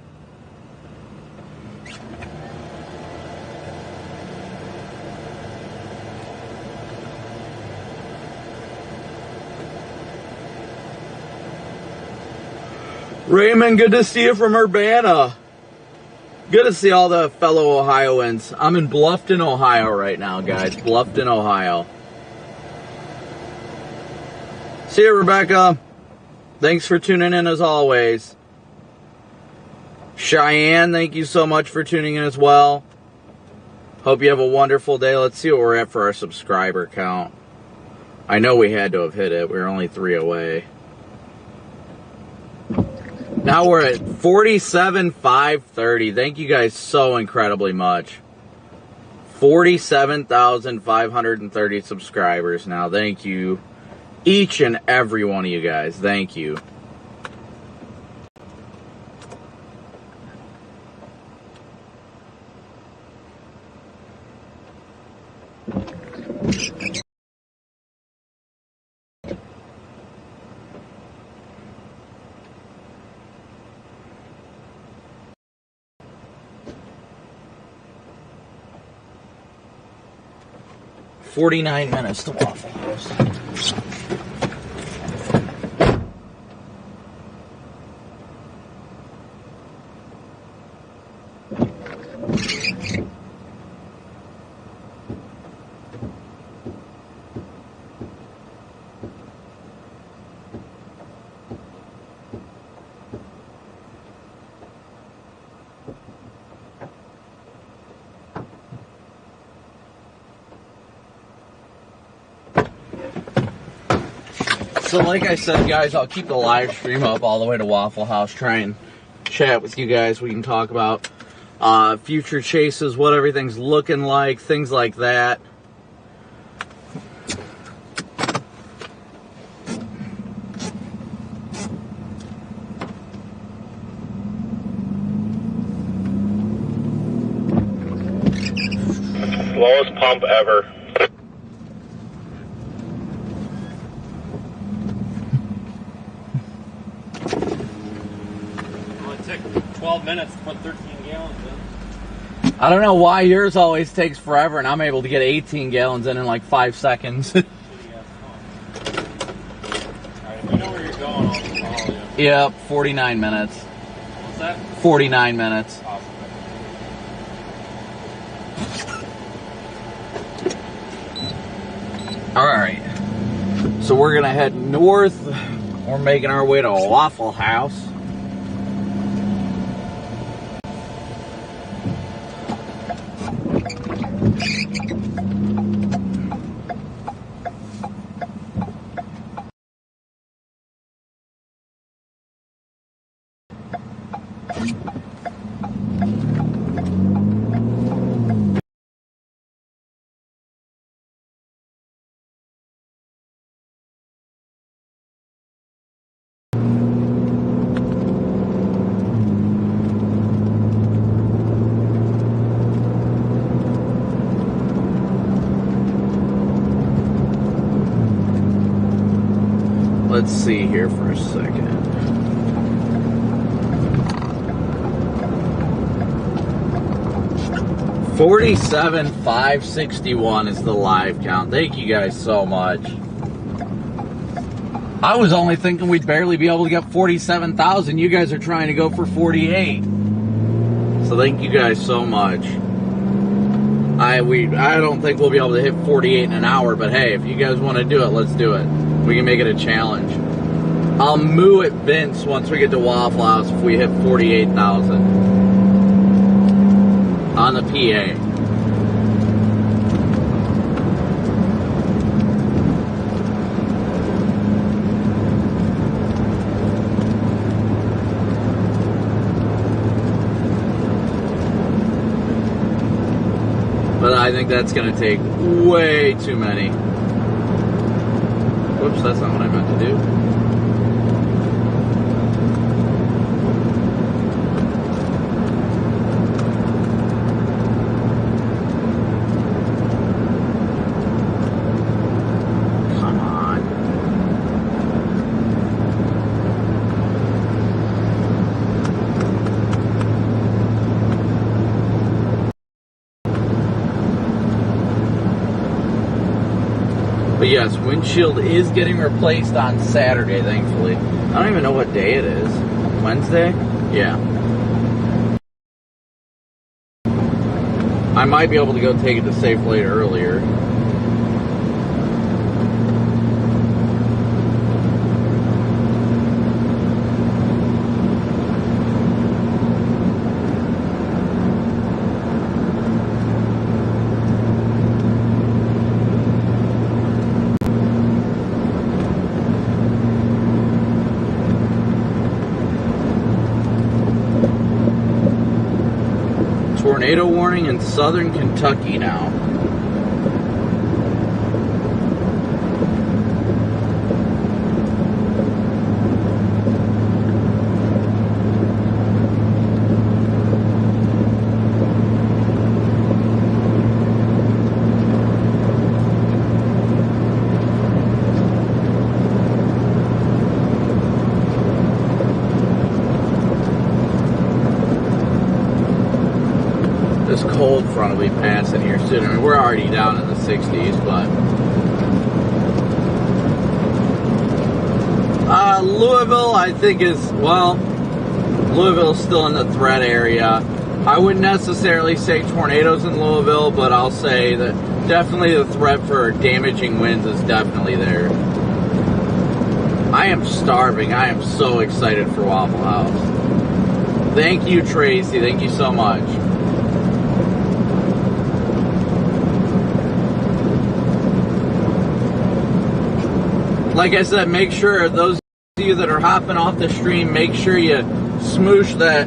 Raymond, good to see you from Urbana. Good to see all the fellow Ohioans. I'm in Bluffton, Ohio right now, guys. Bluffton, Ohio. See you, Rebecca. Thanks for tuning in as always. Cheyenne, thank you so much for tuning in as well. Hope you have a wonderful day. Let's see what we're at for our subscriber count. I know we had to have hit it. We were only 3 away. Now we're at 47,530. Thank you guys so incredibly much. 47,530 subscribers now. Thank you. Each and every one of you guys. Thank you. "49 minutes to Waffle House." So like I said, guys, I'll keep the live stream up all the way to Waffle House, try and chat with you guys. We can talk about future chases, what everything's looking like, things like that. Lowest pump ever. Well, it took 12 minutes to put 13 gallons in. I don't know why yours always takes forever and I'm able to get 18 gallons in like 5 seconds. Alright, if you know where you're going, I'll follow you. Yep, 49 minutes. What's that? 49 minutes. Awesome. Alright, so we're gonna head north. We're making our way to Waffle House. Let's see here for a second. $47,561 is the live count. Thank you guys so much. I was only thinking we'd barely be able to get 47,000. You guys are trying to go for 48. So thank you guys so much. I don't think we'll be able to hit 48 in an hour, but hey, if you guys want to do it, let's do it. We can make it a challenge. I'll moo at Vince once we get to Waffle House if we hit 48,000 on the PA. But I think that's going to take way too many. Whoops, that's not what I meant to do. Come on. But yes, windshield is getting replaced on Saturday, thankfully. I don't even know what day it is. Wednesday? Yeah. I might be able to go take it to Safe Late earlier. Tornado warning in southern Kentucky now. This cold front will be passing here soon. I mean, we're already down in the 60s, but Louisville, I think Louisville's still in the threat area. I wouldn't necessarily say tornadoes in Louisville, but I'll say that definitely the threat for damaging winds is definitely there. I am starving. I am so excited for Waffle House. Thank you, Tracy. Thank you so much. Like I said, make sure, those of you that are hopping off the stream, make sure you smoosh that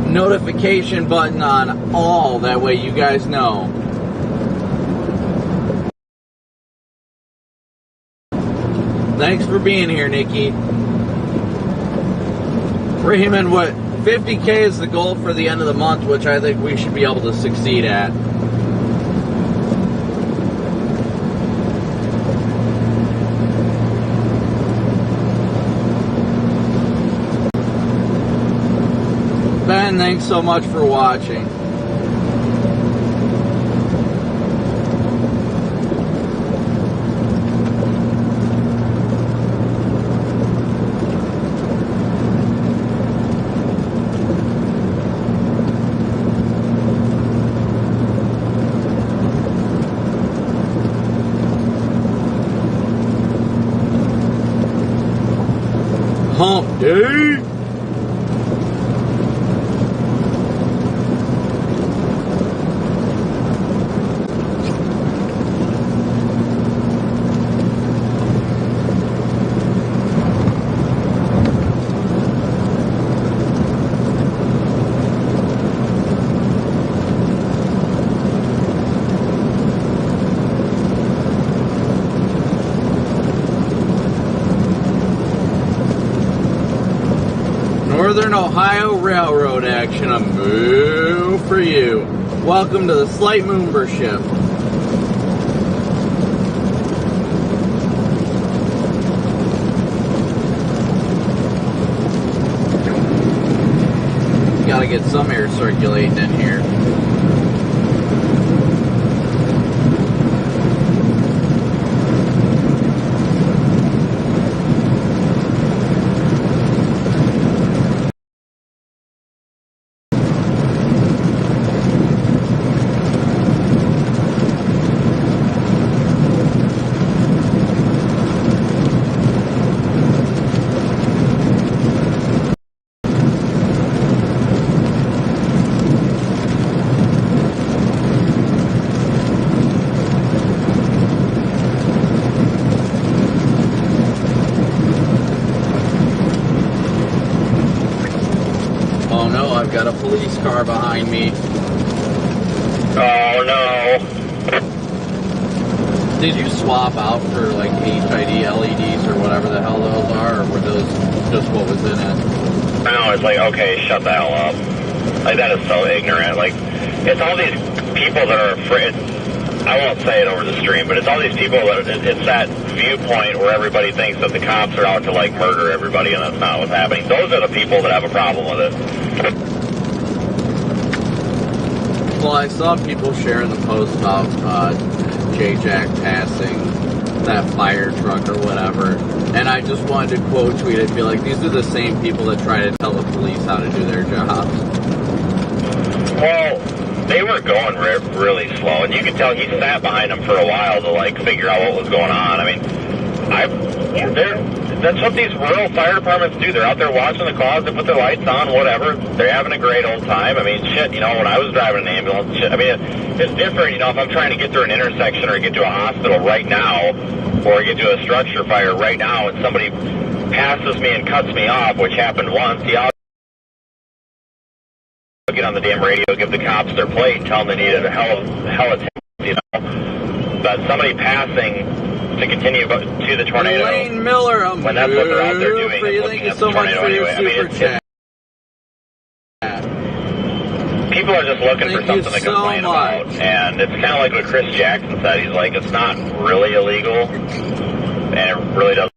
notification button on all. That way you guys know. Thanks for being here, Nikki. Raymond, what, 50K is the goal for the end of the month, which I think we should be able to succeed at. Ben, thanks so much for watching. Hump day. Northern Ohio Railroad action, a moo for you. Welcome to the Slight Moonbership. Gotta get some air circulating in here. Got a police car behind me. Oh no. Did you swap out for like HID LEDs or whatever the hell those are, or were those just what was in it? No, it's like, okay, shut the hell up. Like, that is so ignorant. Like, it's all these people that are afraid. I won't say it over the stream, but it's all these people that it's that viewpoint where everybody thinks that the cops are out to like murder everybody, and that's not what's happening. Those are the people that have a problem with it. Well, I saw people sharing the post about J-Jack passing that fire truck or whatever, and I just wanted to quote tweet it and be like, these are the same people that try to tell the police how to do their jobs. Well, they were going really slow, and you could tell he sat behind them for a while to like figure out what was going on. I mean, that's what these rural fire departments do. They're out there watching the cause, they put their lights on, whatever. They're having a great old time. I mean, shit, you know, when I was driving an ambulance, shit, I mean, it's different, you know, if I'm trying to get through an intersection or get to a hospital right now, or get to a structure fire right now, and somebody passes me and cuts me off, which happened once, yeah, I'll get on the damn radio, give the cops their plate, and tell them they need a hell of you know. But somebody passing to continue to the tornado. Lane Miller, when that's what they're out there doing. Thank you so much for your super chat. People are just looking for something to complain about, and it's kind of like what Chris Jackson said. He's like, it's not really illegal, and it really doesn't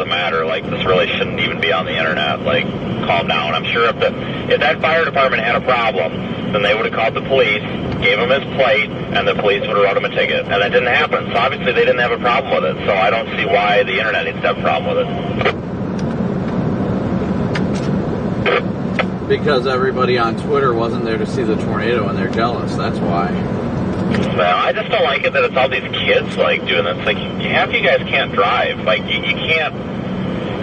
matter. Like, this really shouldn't even be on the internet. Like, calm down. I'm sure if that fire department had a problem, then they would have called the police, gave him his plate, and the police would have wrote him a ticket. And that didn't happen. So obviously they didn't have a problem with it. So I don't see why the internet needs to have a problem with it. Because everybody on Twitter wasn't there to see the tornado and they're jealous. That's why. Well, I just don't like it that it's all these kids like doing this. Like, half you guys can't drive. Like, you can't.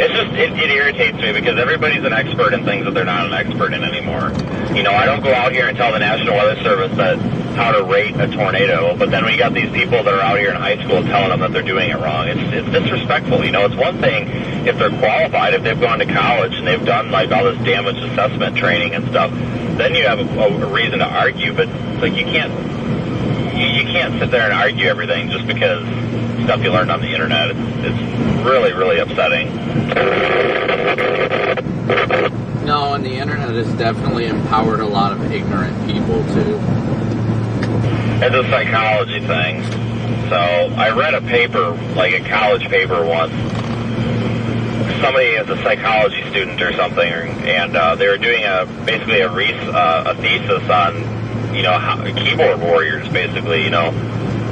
it irritates me because everybody's an expert in things that they're not an expert in anymore. You know, I don't go out here and tell the National Weather Service that how to rate a tornado, but then we got these people that are out here in high school telling them that they're doing it wrong. It's disrespectful. You know, it's one thing if they're qualified, if they've gone to college and they've done like all this damage assessment training and stuff, then you have a reason to argue. But like you can't sit there and argue everything just because stuff you learned on the internet. It's really, really upsetting. No, and the internet has definitely empowered a lot of ignorant people too. It's a psychology thing. So I read a paper, like a college paper once. Somebody is a psychology student or something, and they were doing basically a thesis on, you know, how, keyboard warriors, basically, you know,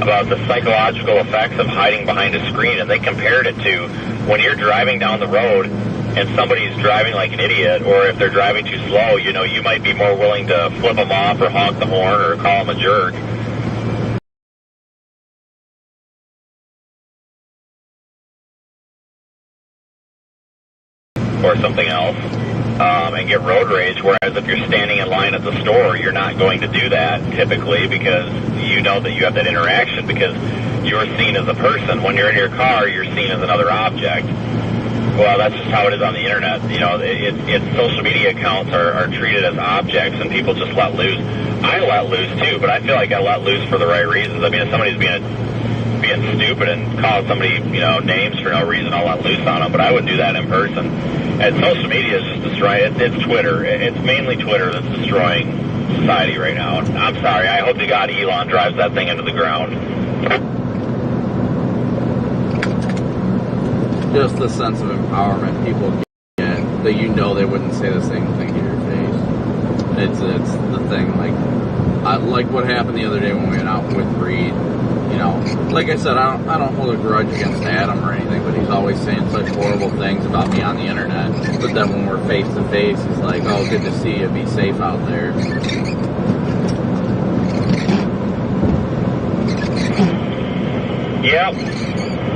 about the psychological effects of hiding behind a screen, and they compared it to when you're driving down the road and somebody's driving like an idiot, or if they're driving too slow, you know, you might be more willing to flip them off or honk the horn or call them a jerk. Or something else, and get road rage, whereas if you're standing in line at the store, you're not going to do that typically because you know that you have that interaction because you're seen as a person. When you're in your car, you're seen as another object. Well, that's just how it is on the internet. You know, social media accounts are treated as objects and people just let loose. I let loose too, but I feel like I let loose for the right reasons. I mean, if somebody's being stupid and call somebody, you know, names for no reason, I'll let loose on them, but I wouldn't do that in person. And social media is just destroying it. It's Twitter. It's mainly Twitter that's destroying society right now. I'm sorry. I hope to God Elon drives that thing into the ground. Just the sense of empowerment people get that you know they wouldn't say the same thing to your face. It's the thing, like what happened the other day when we went out with Reed. You know, like I said, I don't hold a grudge against Adam or anything, but he's always saying such horrible things about me on the internet. But then when we're face to face, he's like, "Oh, good to see you. Be safe out there." Yep,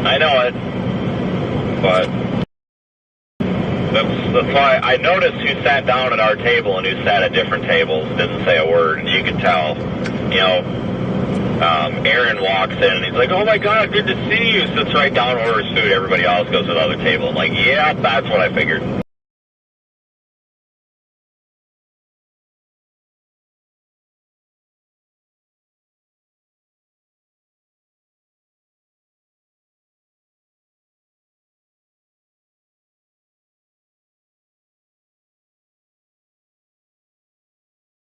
I know it, but that's why I noticed who sat down at our table and who sat at different tables and didn't say a word, and you could tell, you know. Aaron walks in and he's like, "Oh my God, good to see you." Sits right down, orders food. Everybody else goes to the other table. I'm like, yeah, that's what I figured.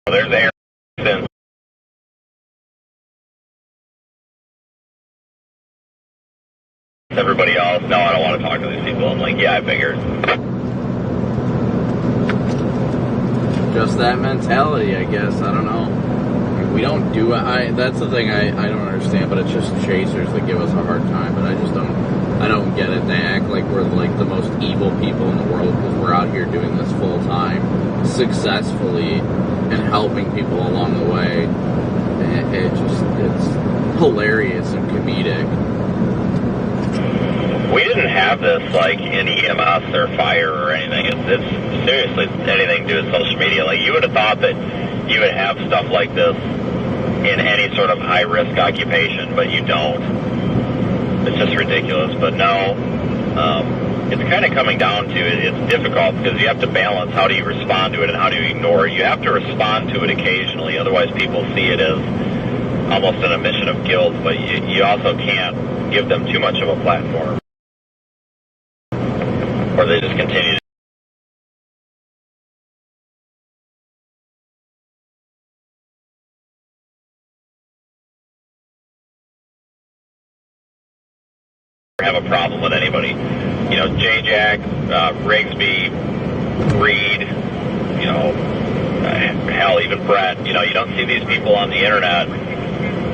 There's Aaron. Everybody else, no, I don't want to talk to these people. I'm like, yeah, I figured. Just that mentality, I guess. I don't know. We don't do it. That's the thing I don't understand, but it's just chasers that give us a hard time. But I don't get it. They act like we're like the most evil people in the world because we're out here doing this full time, successfully, and helping people along the way. It's hilarious and comedic. We didn't have this like in EMS or fire or anything. It's seriously anything to do with social media. Like you would have thought that you would have stuff like this in any sort of high risk occupation, but you don't. It's just ridiculous. But no, it's kind of coming down to it. It's difficult because you have to balance how do you respond to it and how do you ignore it. You have to respond to it occasionally, otherwise people see it as almost an admission of guilt. But you also can't give them too much of a platform. Or they just continue to have a problem with anybody. You know, J-Jack, Rigsby, Reed, you know, hell, even Brett. You know, you don't see these people on the internet,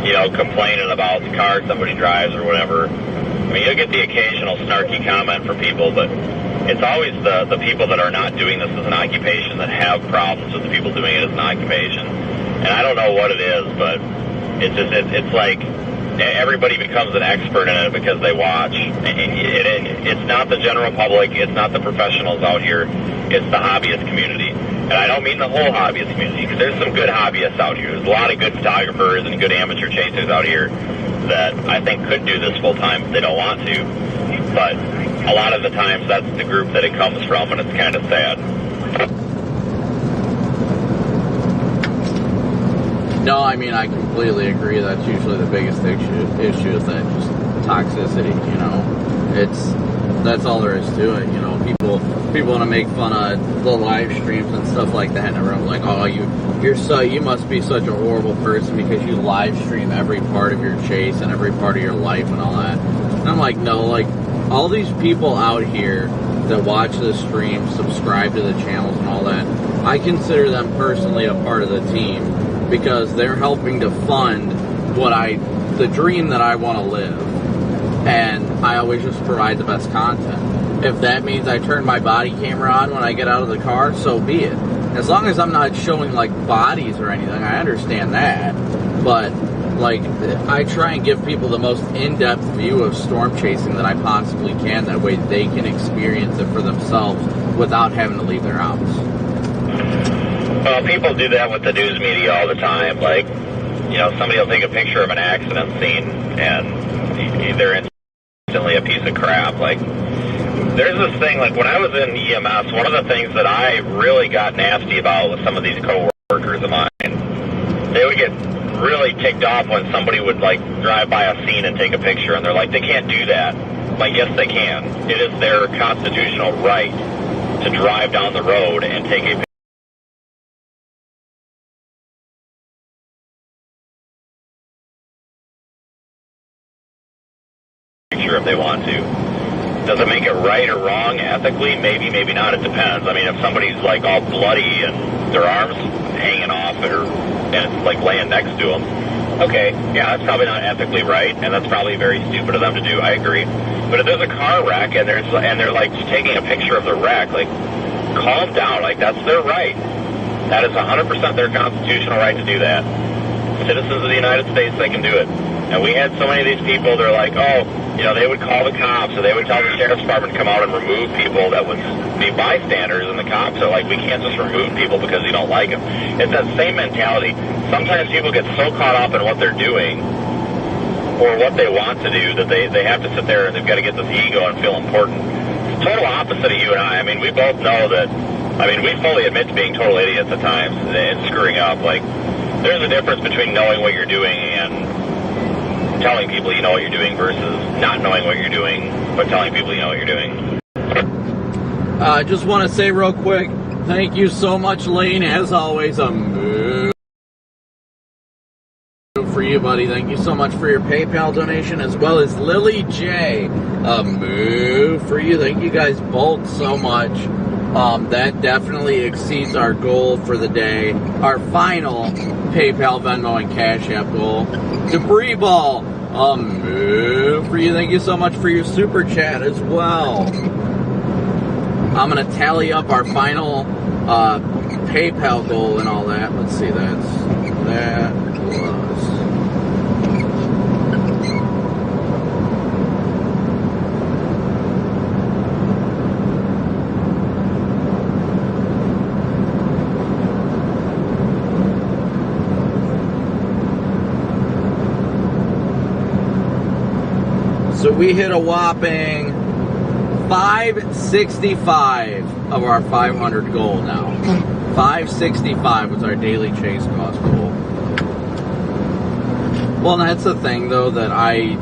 you know, complaining about the car somebody drives or whatever. I mean, you'll get the occasional snarky comment from people, but it's always the people that are not doing this as an occupation that have problems with the people doing it as an occupation. And I don't know what it is, but it's just, it's like everybody becomes an expert in it because they watch. It's not the general public, it's not the professionals out here, it's the hobbyist community. And I don't mean the whole hobbyist community, because there's some good hobbyists out here. There's a lot of good photographers and good amateur chasers out here that I think could do this full time if they don't want to. But a lot of the times that's the group that it comes from, and it's kind of sad. No, I mean, I completely agree. That's usually the biggest issue is that just toxicity, you know. That's all there is to it, you know. People want to make fun of the live streams and stuff like that, and everyone's like, oh, you must be such a horrible person because you live stream every part of your chase and every part of your life and all that. And I'm like, no, like, all these people out here that watch the stream, subscribe to the channels and all that, I consider them personally a part of the team because they're helping to fund the dream that I want to live. And I always just provide the best content. If that means I turn my body camera on when I get out of the car, so be it. As long as I'm not showing like bodies or anything, I understand that. But like, I try and give people the most in-depth view of storm chasing that I possibly can. That way they can experience it for themselves without having to leave their house. Well, people do that with the news media all the time. Like, you know, somebody will take a picture of an accident scene and they're instantly a piece of crap. Like, there's this thing, like when I was in EMS, one of the things that I really got nasty about with some of these coworkers of mine, they would get really ticked off when somebody would like drive by a scene and take a picture, and they're like, they can't do that. I'm like, yes, they can. It is their constitutional right to drive down the road and take a picture if they want to. Does it make it right or wrong ethically? Maybe, maybe not. It depends. I mean, if somebody's like all bloody and their arms hanging off and it's like laying next to them, okay, yeah, that's probably not ethically right, and that's probably very stupid of them to do. I agree. But if there's a car wreck and they're like taking a picture of the wreck, like, calm down. Like, that's their right. That is 100% their constitutional right to do that. Citizens of the United States, they can do it. And we had so many of these people, they're like, oh, you know, they would call the cops, or they would tell the sheriff's department to come out and remove people that would be bystanders, and the cops are like, we can't just remove people because you don't like them. It's that same mentality. Sometimes people get so caught up in what they're doing or what they want to do that they have to sit there and they've got to get this ego and feel important. It's total opposite of you and I. I mean, we both know that, I mean, we fully admit to being total idiots at times and screwing up. Like, there's a difference between knowing what you're doing and telling people you know what you're doing versus not knowing what you're doing, but telling people you know what you're doing. I just want to say real quick, thank you so much, Lane. As always, a moo for you, buddy. Thank you so much for your PayPal donation, as well as Lily J. A moo for you. Thank you guys both so much. That definitely exceeds our goal for the day. Our final PayPal, Venmo, and Cash App goal. Debris Ball, moo for you. Thank you so much for your super chat as well. I'm going to tally up our final PayPal goal and all that. Let's see, that was... So we hit a whopping 565 of our 500 goal now. 565 was our daily chase cost goal. Well, that's the thing, though, that I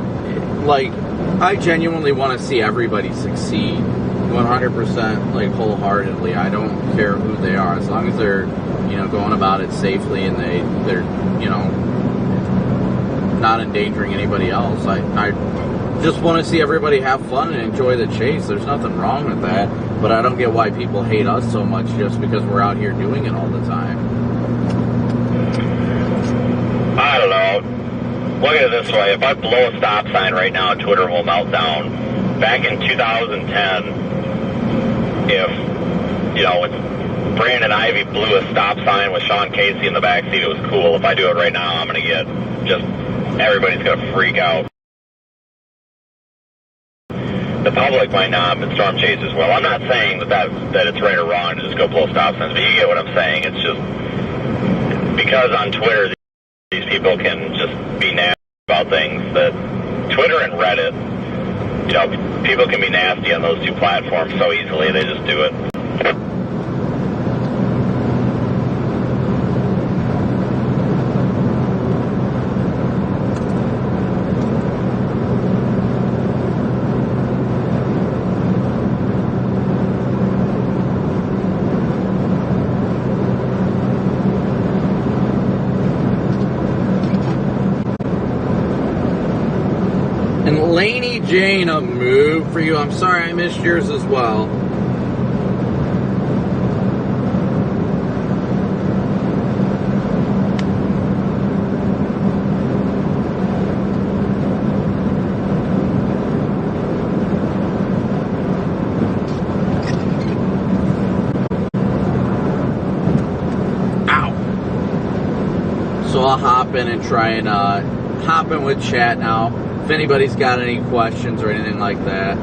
genuinely want to see everybody succeed 100%, like, wholeheartedly. I don't care who they are, as long as they're, you know, going about it safely and they're, you know, not endangering anybody else. I just want to see everybody have fun and enjoy the chase. There's nothing wrong with that, but I don't get why people hate us so much just because we're out here doing it all the time. I don't know. Look at it this way. If I blow a stop sign right now, Twitter will melt down. Back in 2010, if, you know, Brandon Ivy blew a stop sign with Sean Casey in the backseat, it was cool. If I do it right now, I'm going to get just, everybody's going to freak out. The public might not, but Storm Chasers will. I'm not saying that it's right or wrong to just go blow stop signs, but you get what I'm saying. It's just because on Twitter, these people can just be nasty about things that Twitter and Reddit, you know, people can be nasty on those two platforms so easily, they just do it. And Laney Jane, a move for you. I'm sorry I missed yours as well. Ow. So I'll hop in and try and hop in with chat now. If anybody's got any questions or anything like that.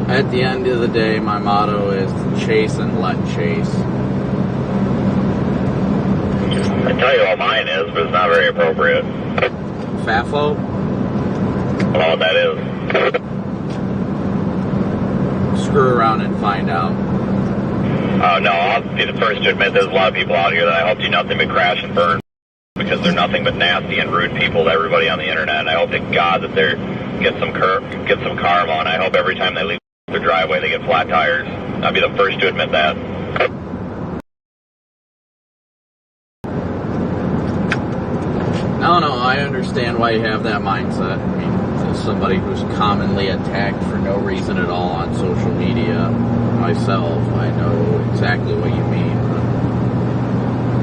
At the end of the day, my motto is to chase and let chase. I tell you what mine is, but it's not very appropriate. FAFO? I don't know what that is. Screw around and find out. No, I'll be the first to admit there's a lot of people out here that I hope do nothing but crash and burn because they're nothing but nasty and rude people to everybody on the internet. And I hope to God that they get some karma, and I hope every time they leave their driveway they get flat tires. I'll be the first to admit that. No, I understand why you have that mindset. I mean, as somebody who's commonly attacked for no reason at all on social media myself, I know exactly what you mean.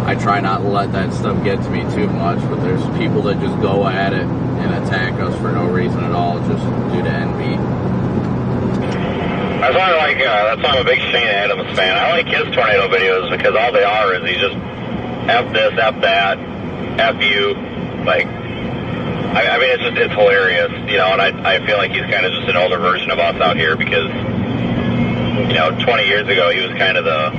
I try not to let that stuff get to me too much, but there's people that just go at it and attack us for no reason at all, just due to envy. That's why I'm a big Shane Adams fan. I like his tornado videos because all they are is he just F this, F that, F you. Like, I mean, it's hilarious, you know, and I feel like he's kind of just an older version of us out here because, you know, 20 years ago he was kind of the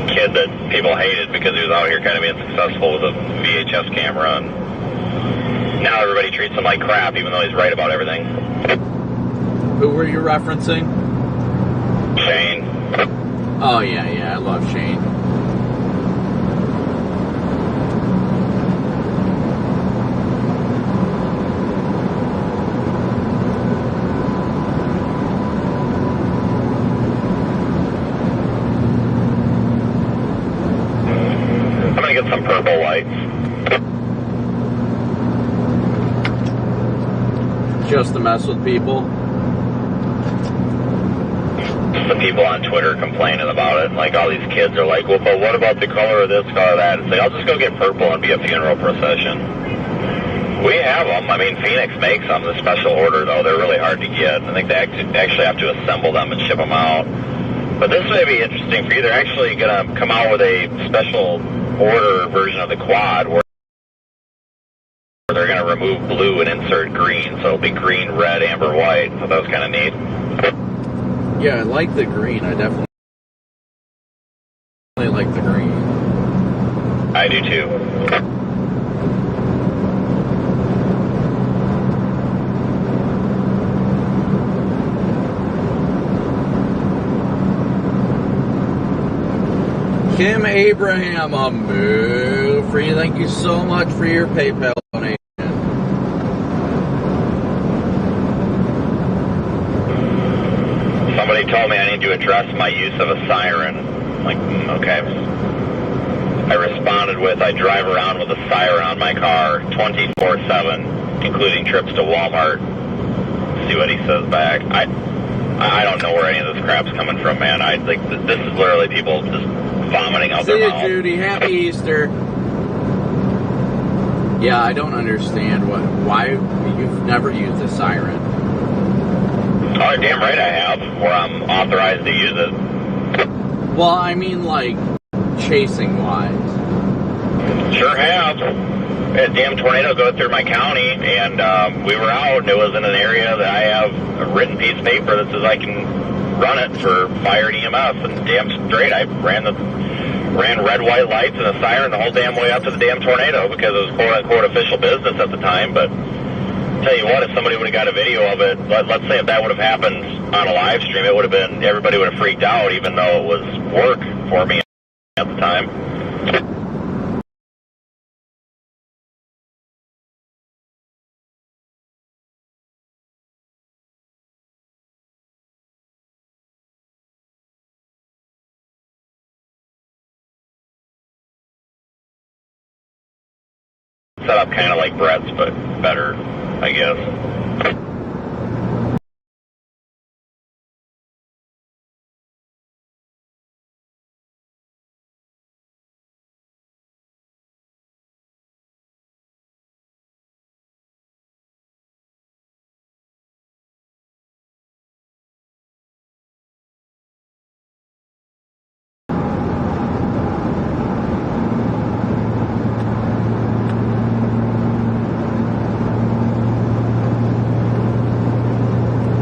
kid that people hated because he was out here kind of being successful with a VHS camera, and now everybody treats him like crap even though he's right about everything. Who were you referencing? Shane. Oh, yeah, I love Shane. I'm going to get some purple lights. Just to mess with people? The people on Twitter complaining about it, like all these kids are like, well, but what about the color of this, color of that? It's like, I'll just go get purple and be a funeral procession. We have them. I mean, Phoenix makes them, the special order, though. They're really hard to get. I think they actually have to assemble them and ship them out. But this may be interesting for you. They're actually going to come out with a special order version of the quad where they're going to remove blue and insert green, so it'll be green, red, amber, white. So that was kind of neat. Yeah, I like the green. I definitely like the green. I do too. Kim Abraham, a move for you. Thank you so much for your PayPal donation. address my use of a siren. I'm like, okay. I responded with, I drive around with a siren on my car 24/7, including trips to Walmart. See what he says back. I don't know where any of this crap's coming from, man. This is literally people just vomiting out their mouth. See you, Judy. Happy Easter. Yeah, I don't understand why you've never used a siren. Oh, damn right I have, where I'm authorized to use it. Well, I mean, like, chasing-wise. Sure have. We had a damn tornado go through my county, and we were out, and it was in an area that I have a written piece of paper that says I can run it for fire and EMS, and damn straight, I ran red, white lights and a siren the whole damn way up to the damn tornado because it was quote-unquote official business at the time. But tell you what, if somebody would have got a video of it, let's say if that would have happened on a live stream, it would have been, everybody would have freaked out, even though it was work for me at the time. Set up kind of like Brett's, but better, I guess.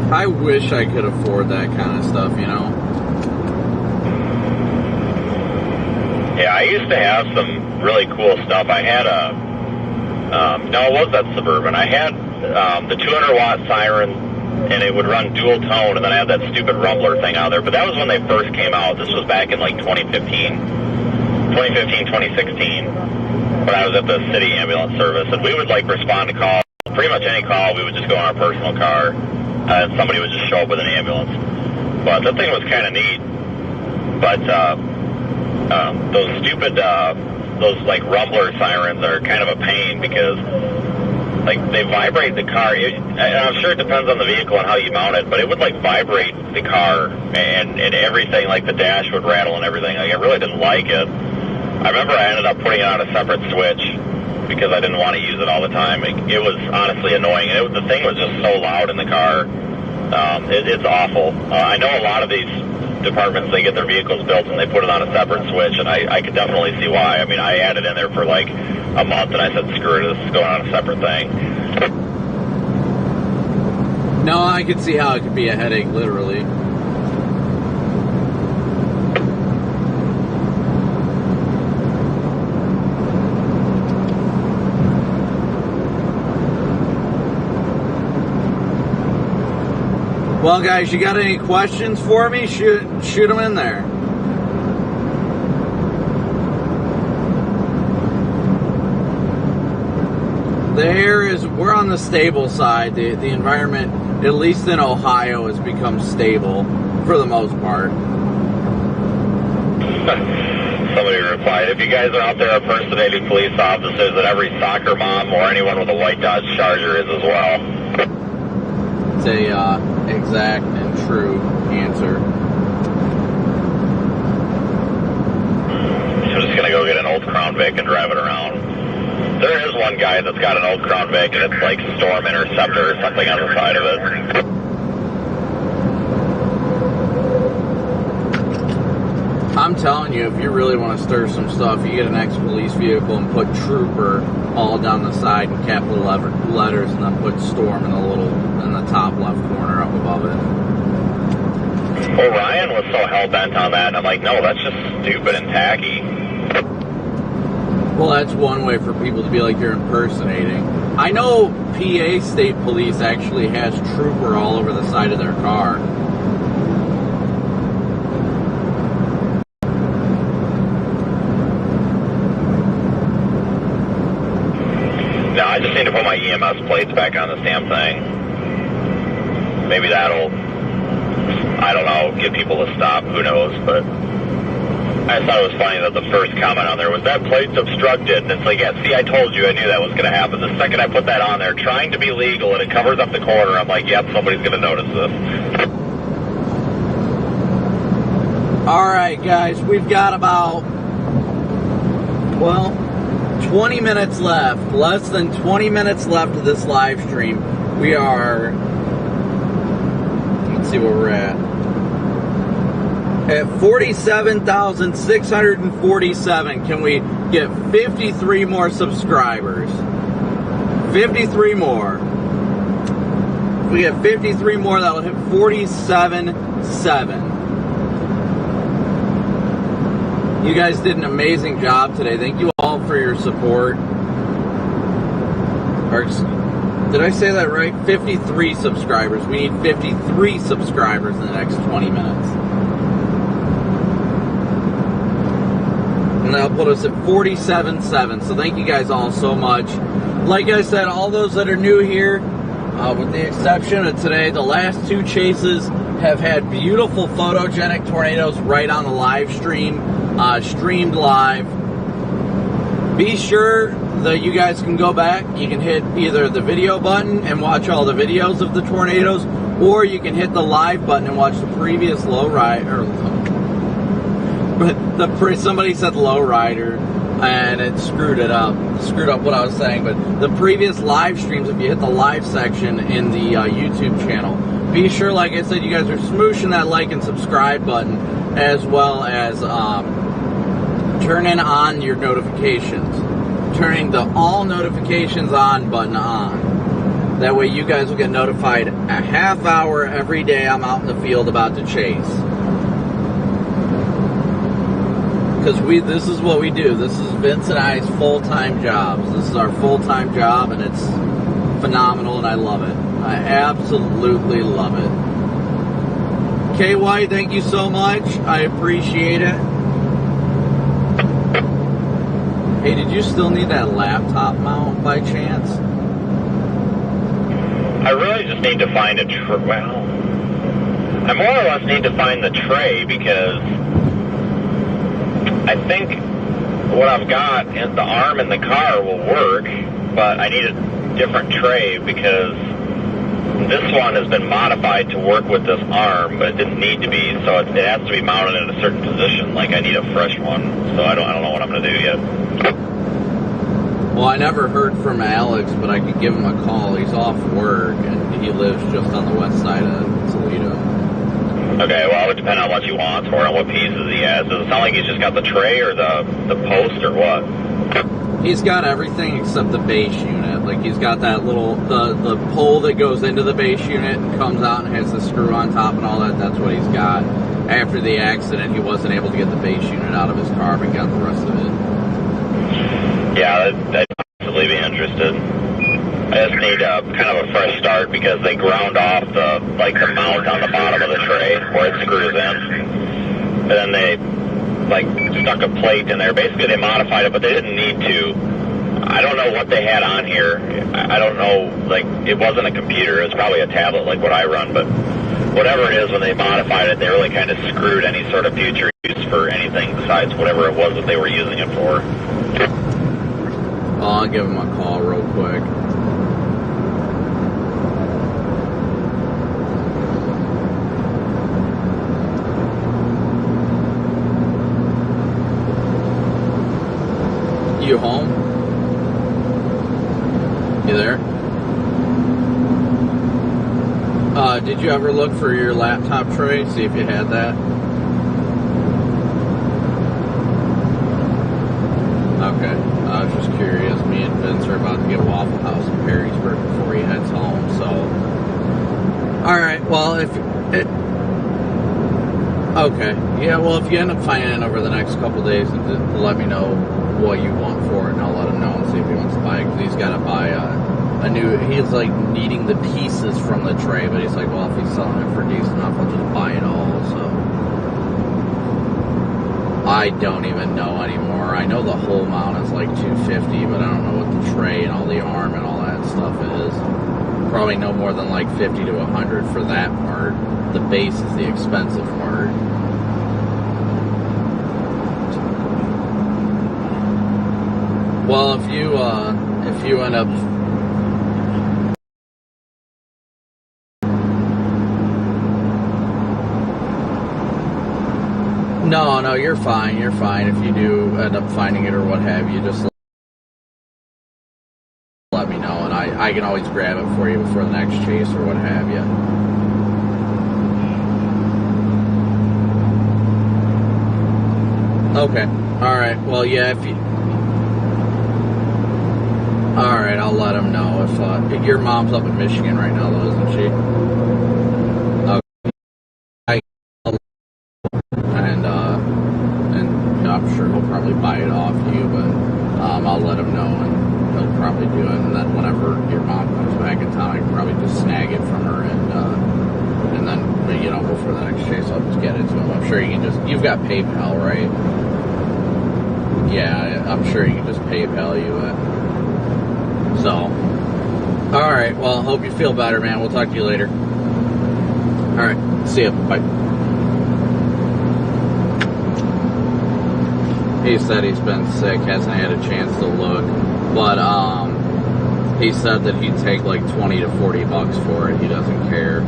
I wish I could afford that kind of stuff, you know? Yeah, I used to have some really cool stuff. I had no, it was that Suburban. I had the 200-watt siren, and it would run dual tone, and then I had that stupid rumbler thing out there. But that was when they first came out. This was back in like 2016, when I was at the city ambulance service. And we would like respond to calls. Pretty much any call, we would just go in our personal car. And somebody would just show up with an ambulance. But that thing was kind of neat. But those stupid, those like rumbler sirens are kind of a pain because like they vibrate the car. And I'm sure it depends on the vehicle and how you mount it, but it would like vibrate the car and everything, like the dash would rattle and everything. Like, I really didn't like it. I remember I ended up putting it on a separate switch because I didn't want to use it all the time. It was honestly annoying. The thing was just so loud in the car. It's awful. I know a lot of these departments, they get their vehicles built and they put it on a separate switch, and I could definitely see why. I mean, I had it in there for like a month, and I said, screw it, this is going on a separate thing. No, I could see how it could be a headache, literally. Well, guys, you got any questions for me? Shoot them in there. We're on the stable side. The environment, at least in Ohio, has become stable for the most part. Somebody replied, if you guys are out there impersonating police officers, then every soccer mom or anyone with a white Dodge Charger is as well. It's a exact and true answer. I'm just gonna go get an old Crown Vic and drive it around. There is one guy that's got an old Crown Vic and it's like Storm Interceptor or something on the side of it. I'm telling you, if you really want to stir some stuff, you get an ex-police vehicle and put Trooper all down the side and capital letters, and then put Storm in the top left corner up above it. Well, Ryan was so hell-bent on that, and I'm like, no, that's just stupid and tacky. Well, that's one way for people to be like you're impersonating. I know PA State Police actually has Trooper all over the side of their car. No, I just need to put my EMS plates back on this damn thing. Maybe that'll... I I don't know, get people to stop, who knows, but I thought it was funny that the first comment on there was, that plate's obstructed, and it's like, yeah, see, I told you, I knew that was going to happen. The second I put that on there, trying to be legal, and it covers up the corner, I'm like, yep, somebody's going to notice this. Alright guys, we've got about, well, 20 minutes left. Less than 20 minutes left of this live stream. We are, let's see where we're at 47,647. Can we get 53 more subscribers? 53 more. If we get 53 more, that will hit 47.7. You guys did an amazing job today. Thank you all for your support. Or, did I say that right? 53 subscribers. We need 53 subscribers in the next 20 minutes. And that'll put us at 47.7. So thank you guys all so much. Like I said, all those that are new here, with the exception of today, the last two chases have had beautiful photogenic tornadoes right on the live stream. Streamed live. Be sure that you guys can go back. You can hit either the video button and watch all the videos of the tornadoes, or you can hit the live button and watch the previous lowrider. But somebody said lowrider, and it screwed up what I was saying. But the previous live streams, if you hit the live section in the YouTube channel, be sure, like I said, you guys are smooshing that like and subscribe button, as well as turning on your notifications. Turning the all notifications on button on. That way you guys will get notified a half hour every day I'm out in the field about to chase. Because this is what we do. This is Vince and I's full-time jobs. This is our full-time job, and it's phenomenal, and I love it. I absolutely love it. KY, thank you so much. I appreciate it. Hey, did you still need that laptop mount by chance? I really just need to find a well, I more or less need to find the tray, because I think what I've got in the arm in the car will work, but I need a different tray because this one has been modified to work with this arm, but it didn't need to be, so it has to be mounted in a certain position. Like, I need a fresh one, so I don't know what I'm going to do yet. Well, I never heard from Alex, but I could give him a call. He's off work, and he lives just on the west side of Toledo. Okay, well, it would depend on what you want for it and what pieces he has. Does it sound like he's just got the tray or the post or what? He's got everything except the base unit. Like, he's got that little, the pole that goes into the base unit and comes out and has the screw on top and all that. That's what he's got. After the accident, he wasn't able to get the base unit out of his car, but got the rest of it. Yeah, I'd possibly be interested. I just need kind of a fresh start because they ground off the mount on the bottom of the tray where it screws in. And then they stuck a plate in there. Basically, they modified it, but they didn't need to. I don't know what they had on here. I don't know, it wasn't a computer. It was probably a tablet like what I run, but whatever it is, when they modified it, they really kind of screwed any sort of future use for anything besides whatever it was that they were using it for. I'll give him a call real quick. You home? You there? Did you ever look for your laptop tray? See if you had that? Okay. I was just curious. Me and Vince are about to get Waffle House in Perrysburg before he heads home, so. Alright, well, okay. Yeah, well, if you end up finding it over the next couple days, let me know what you want for it, and I'll let him know and see if he wants to buy it, because he's got to buy a new, he's needing the pieces from the tray, but he's like, well, if he's selling it for decent enough, I'll just buy it all, so. I don't even know anymore. I know the whole mount is $250, but I don't know what the tray and all the arm and all that stuff is. Probably no more than like 50 to 100 for that part. The base is the expensive part. Well, if you end up No, you're fine. You're fine. If you do end up finding it or what have you, just let me know, and I can always grab it for you before the next chase or what have you. Okay. All right. Well, yeah. All right. I'll let him know if your mom's up in Michigan right now, though, isn't she? And I'm sure he'll probably buy it off you, but I'll let him know, and he'll probably do it. And then whenever your mom comes back in town, I can probably just snag it from her, and then before the next chase, I'll just get it to him. I'm sure you've got PayPal, right? Yeah, I'm sure you can just PayPal you it. So, all right. Well, hope you feel better, man. We'll talk to you later. All right. See ya. Bye. He said he's been sick, hasn't had a chance to look, but he said that he'd take like 20 to 40 bucks for it. He doesn't care.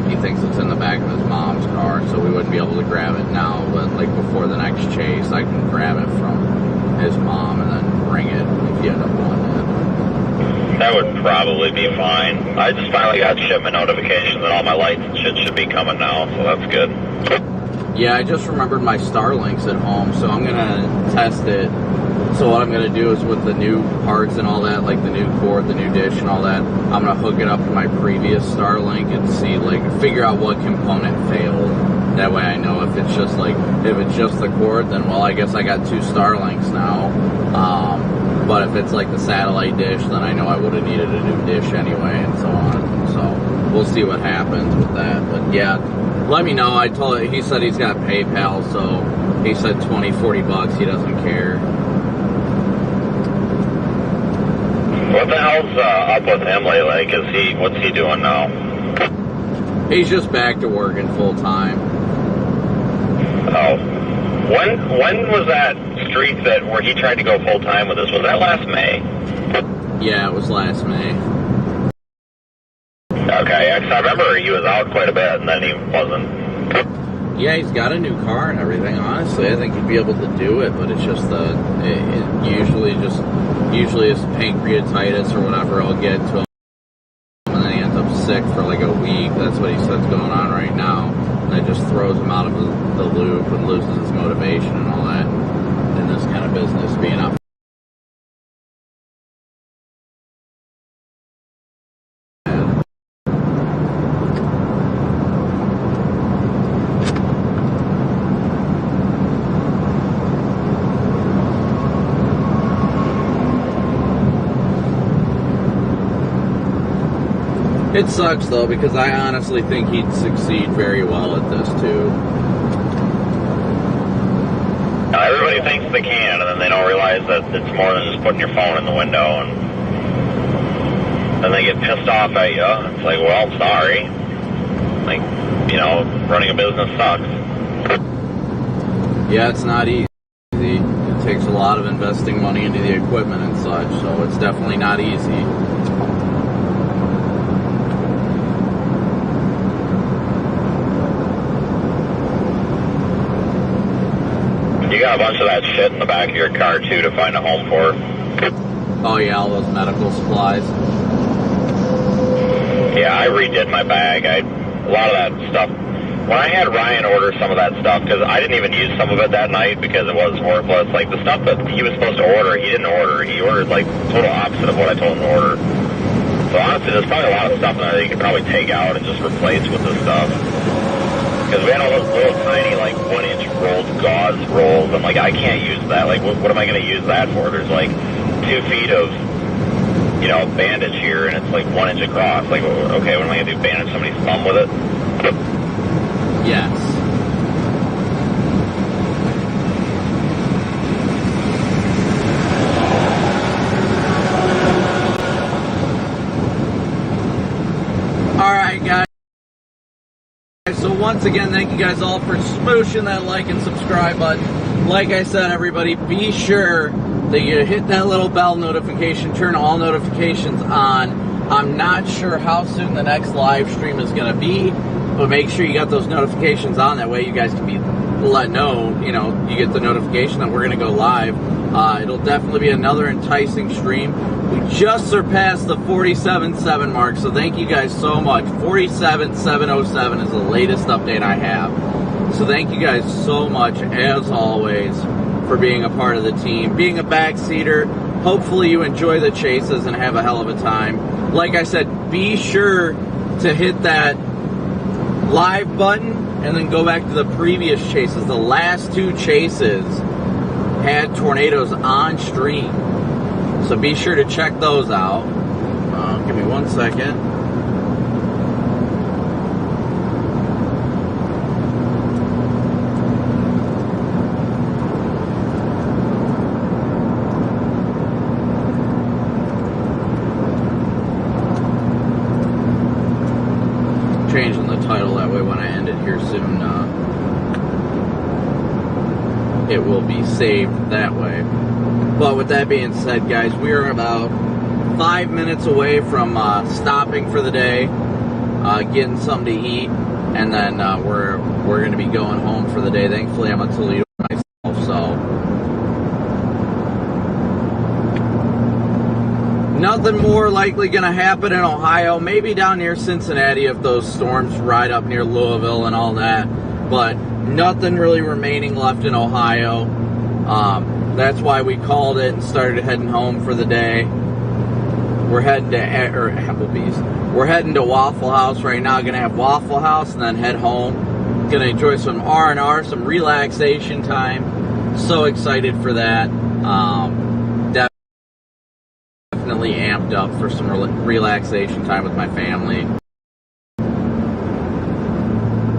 He thinks it's in the back of his mom's car, so we wouldn't be able to grab it now, but like before the next chase, I can grab it from his mom and then bring it if you end up wanting it. That would probably be fine. I just finally got shipment notifications that all my lights and shit should be coming now, so that's good. Yeah, I just remembered my Starlinks at home, so I'm going to test it. So what I'm going to do is with the new parts and all that, like the new cord, the new dish and all that, I'm going to hook it up to my previous Starlink and see, figure out what component failed. That way I know if it's just the cord, then, well, I guess I got 2 Starlinks now. But if it's like the satellite dish, then I know I would have needed a new dish anyway, and so on. So we'll see what happens with that. But yeah, let me know. He said he's got PayPal, so he said 20, 40 bucks. He doesn't care. What the hell's up with him lately? What's he doing now? He's just back to working full time. Oh. When was that streak where he tried to go full time with us? Was that last May? Yeah, it was last May. Okay, I remember he was out quite a bit and then he wasn't. Yeah, he's got a new car and everything. Honestly, I think he'd be able to do it, but it's just usually his pancreatitis or whatever will get to him, and then he ends up sick for like a week. That's what he said's going on right now. And it just throws him out of the loop and loses his motivation and all that in this kind of business, being up. It sucks, though, because I honestly think he'd succeed very well at this, too. Now, everybody thinks they can, and then they don't realize that it's more than just putting your phone in the window, and then they get pissed off at you. It's like, well, sorry. Running a business sucks. Yeah, it's not easy. It takes a lot of investing money into the equipment and such, so it's definitely not easy. You got a bunch of that shit in the back of your car, too, to find a home for. Oh, yeah, all those medical supplies. Yeah, I redid my bag. A lot of that stuff. When I had Ryan order some of that stuff, because I didn't even use some of it that night because it was worthless. Like, the stuff that he was supposed to order, he didn't order. He ordered, total opposite of what I told him to order. So, honestly, there's probably a lot of stuff in there that you could probably take out and just replace with this stuff. Because we had all those little tiny, 1-inch rolled gauze rolls. I'm like, I can't use that. What am I going to use that for? There's, 2 feet of, bandage here, and it's, 1 inch across. Okay, what am I going to do? Bandage somebody's thumb with it? Yes. So once again, thank you guys all for smooshing that like and subscribe button. Like I said, everybody, be sure that you hit that little bell notification, turn all notifications on. I'm not sure how soon the next live stream is going to be, but make sure you got those notifications on. That way you guys can be let know, you get the notification that we're going to go live. It'll definitely be another enticing stream. We just surpassed the 47.7 mark, so thank you guys so much. 47.707 is the latest update I have. So thank you guys so much, as always, for being a part of the team. Being a backseater, hopefully you enjoy the chases and have a hell of a time. Like I said, be sure to hit that live button and then go back to the previous chases. The last two chases had tornadoes on stream, so be sure to check those out. Give me 1 second. Changing the title, that way when I end it here soon, it will be saved that way. But with that being said, guys, we are about 5 minutes away from stopping for the day, getting something to eat, and then we're going to be going home for the day. Thankfully, I'm a Toledo myself, so nothing more likely going to happen in Ohio. Maybe down near Cincinnati if those storms ride up near Louisville and all that. But nothing really remaining left in Ohio. That's why we called it and started heading home for the day. We're heading to Applebee's. We're heading to Waffle House right now. Going to have Waffle House and then head home. Going to enjoy some R&R, some relaxation time. So excited for that. Definitely amped up for some relaxation time with my family.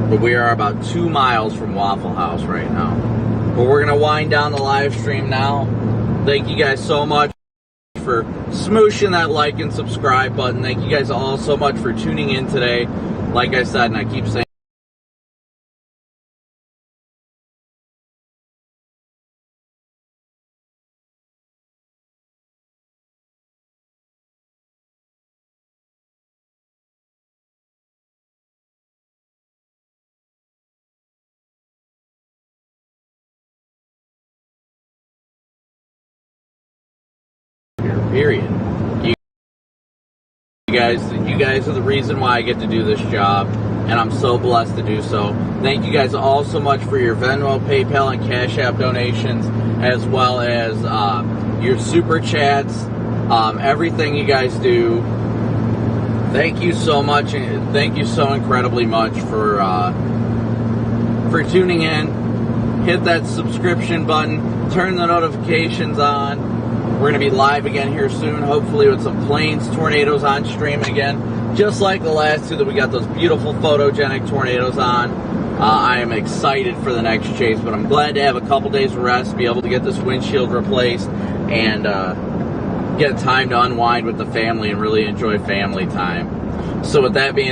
But we are about 2 miles from Waffle House right now. But we're going to wind down the live stream now. Thank you guys so much for smooshing that like and subscribe button. Thank you guys all so much for tuning in today. Like I said, and I keep saying, period. You guys are the reason why I get to do this job, and I'm so blessed to do so. Thank you guys all so much for your Venmo, PayPal, and Cash App donations, as well as your super chats, everything you guys do. Thank you so much, and thank you so incredibly much for tuning in. Hit that subscription button, turn the notifications on. We're going to be live again here soon, hopefully with some planes, tornadoes on stream again. Just like the last two that we got those beautiful photogenic tornadoes on. I am excited for the next chase, but I'm glad to have a couple days of rest, be able to get this windshield replaced, and get time to unwind with the family and really enjoy family time. So with that being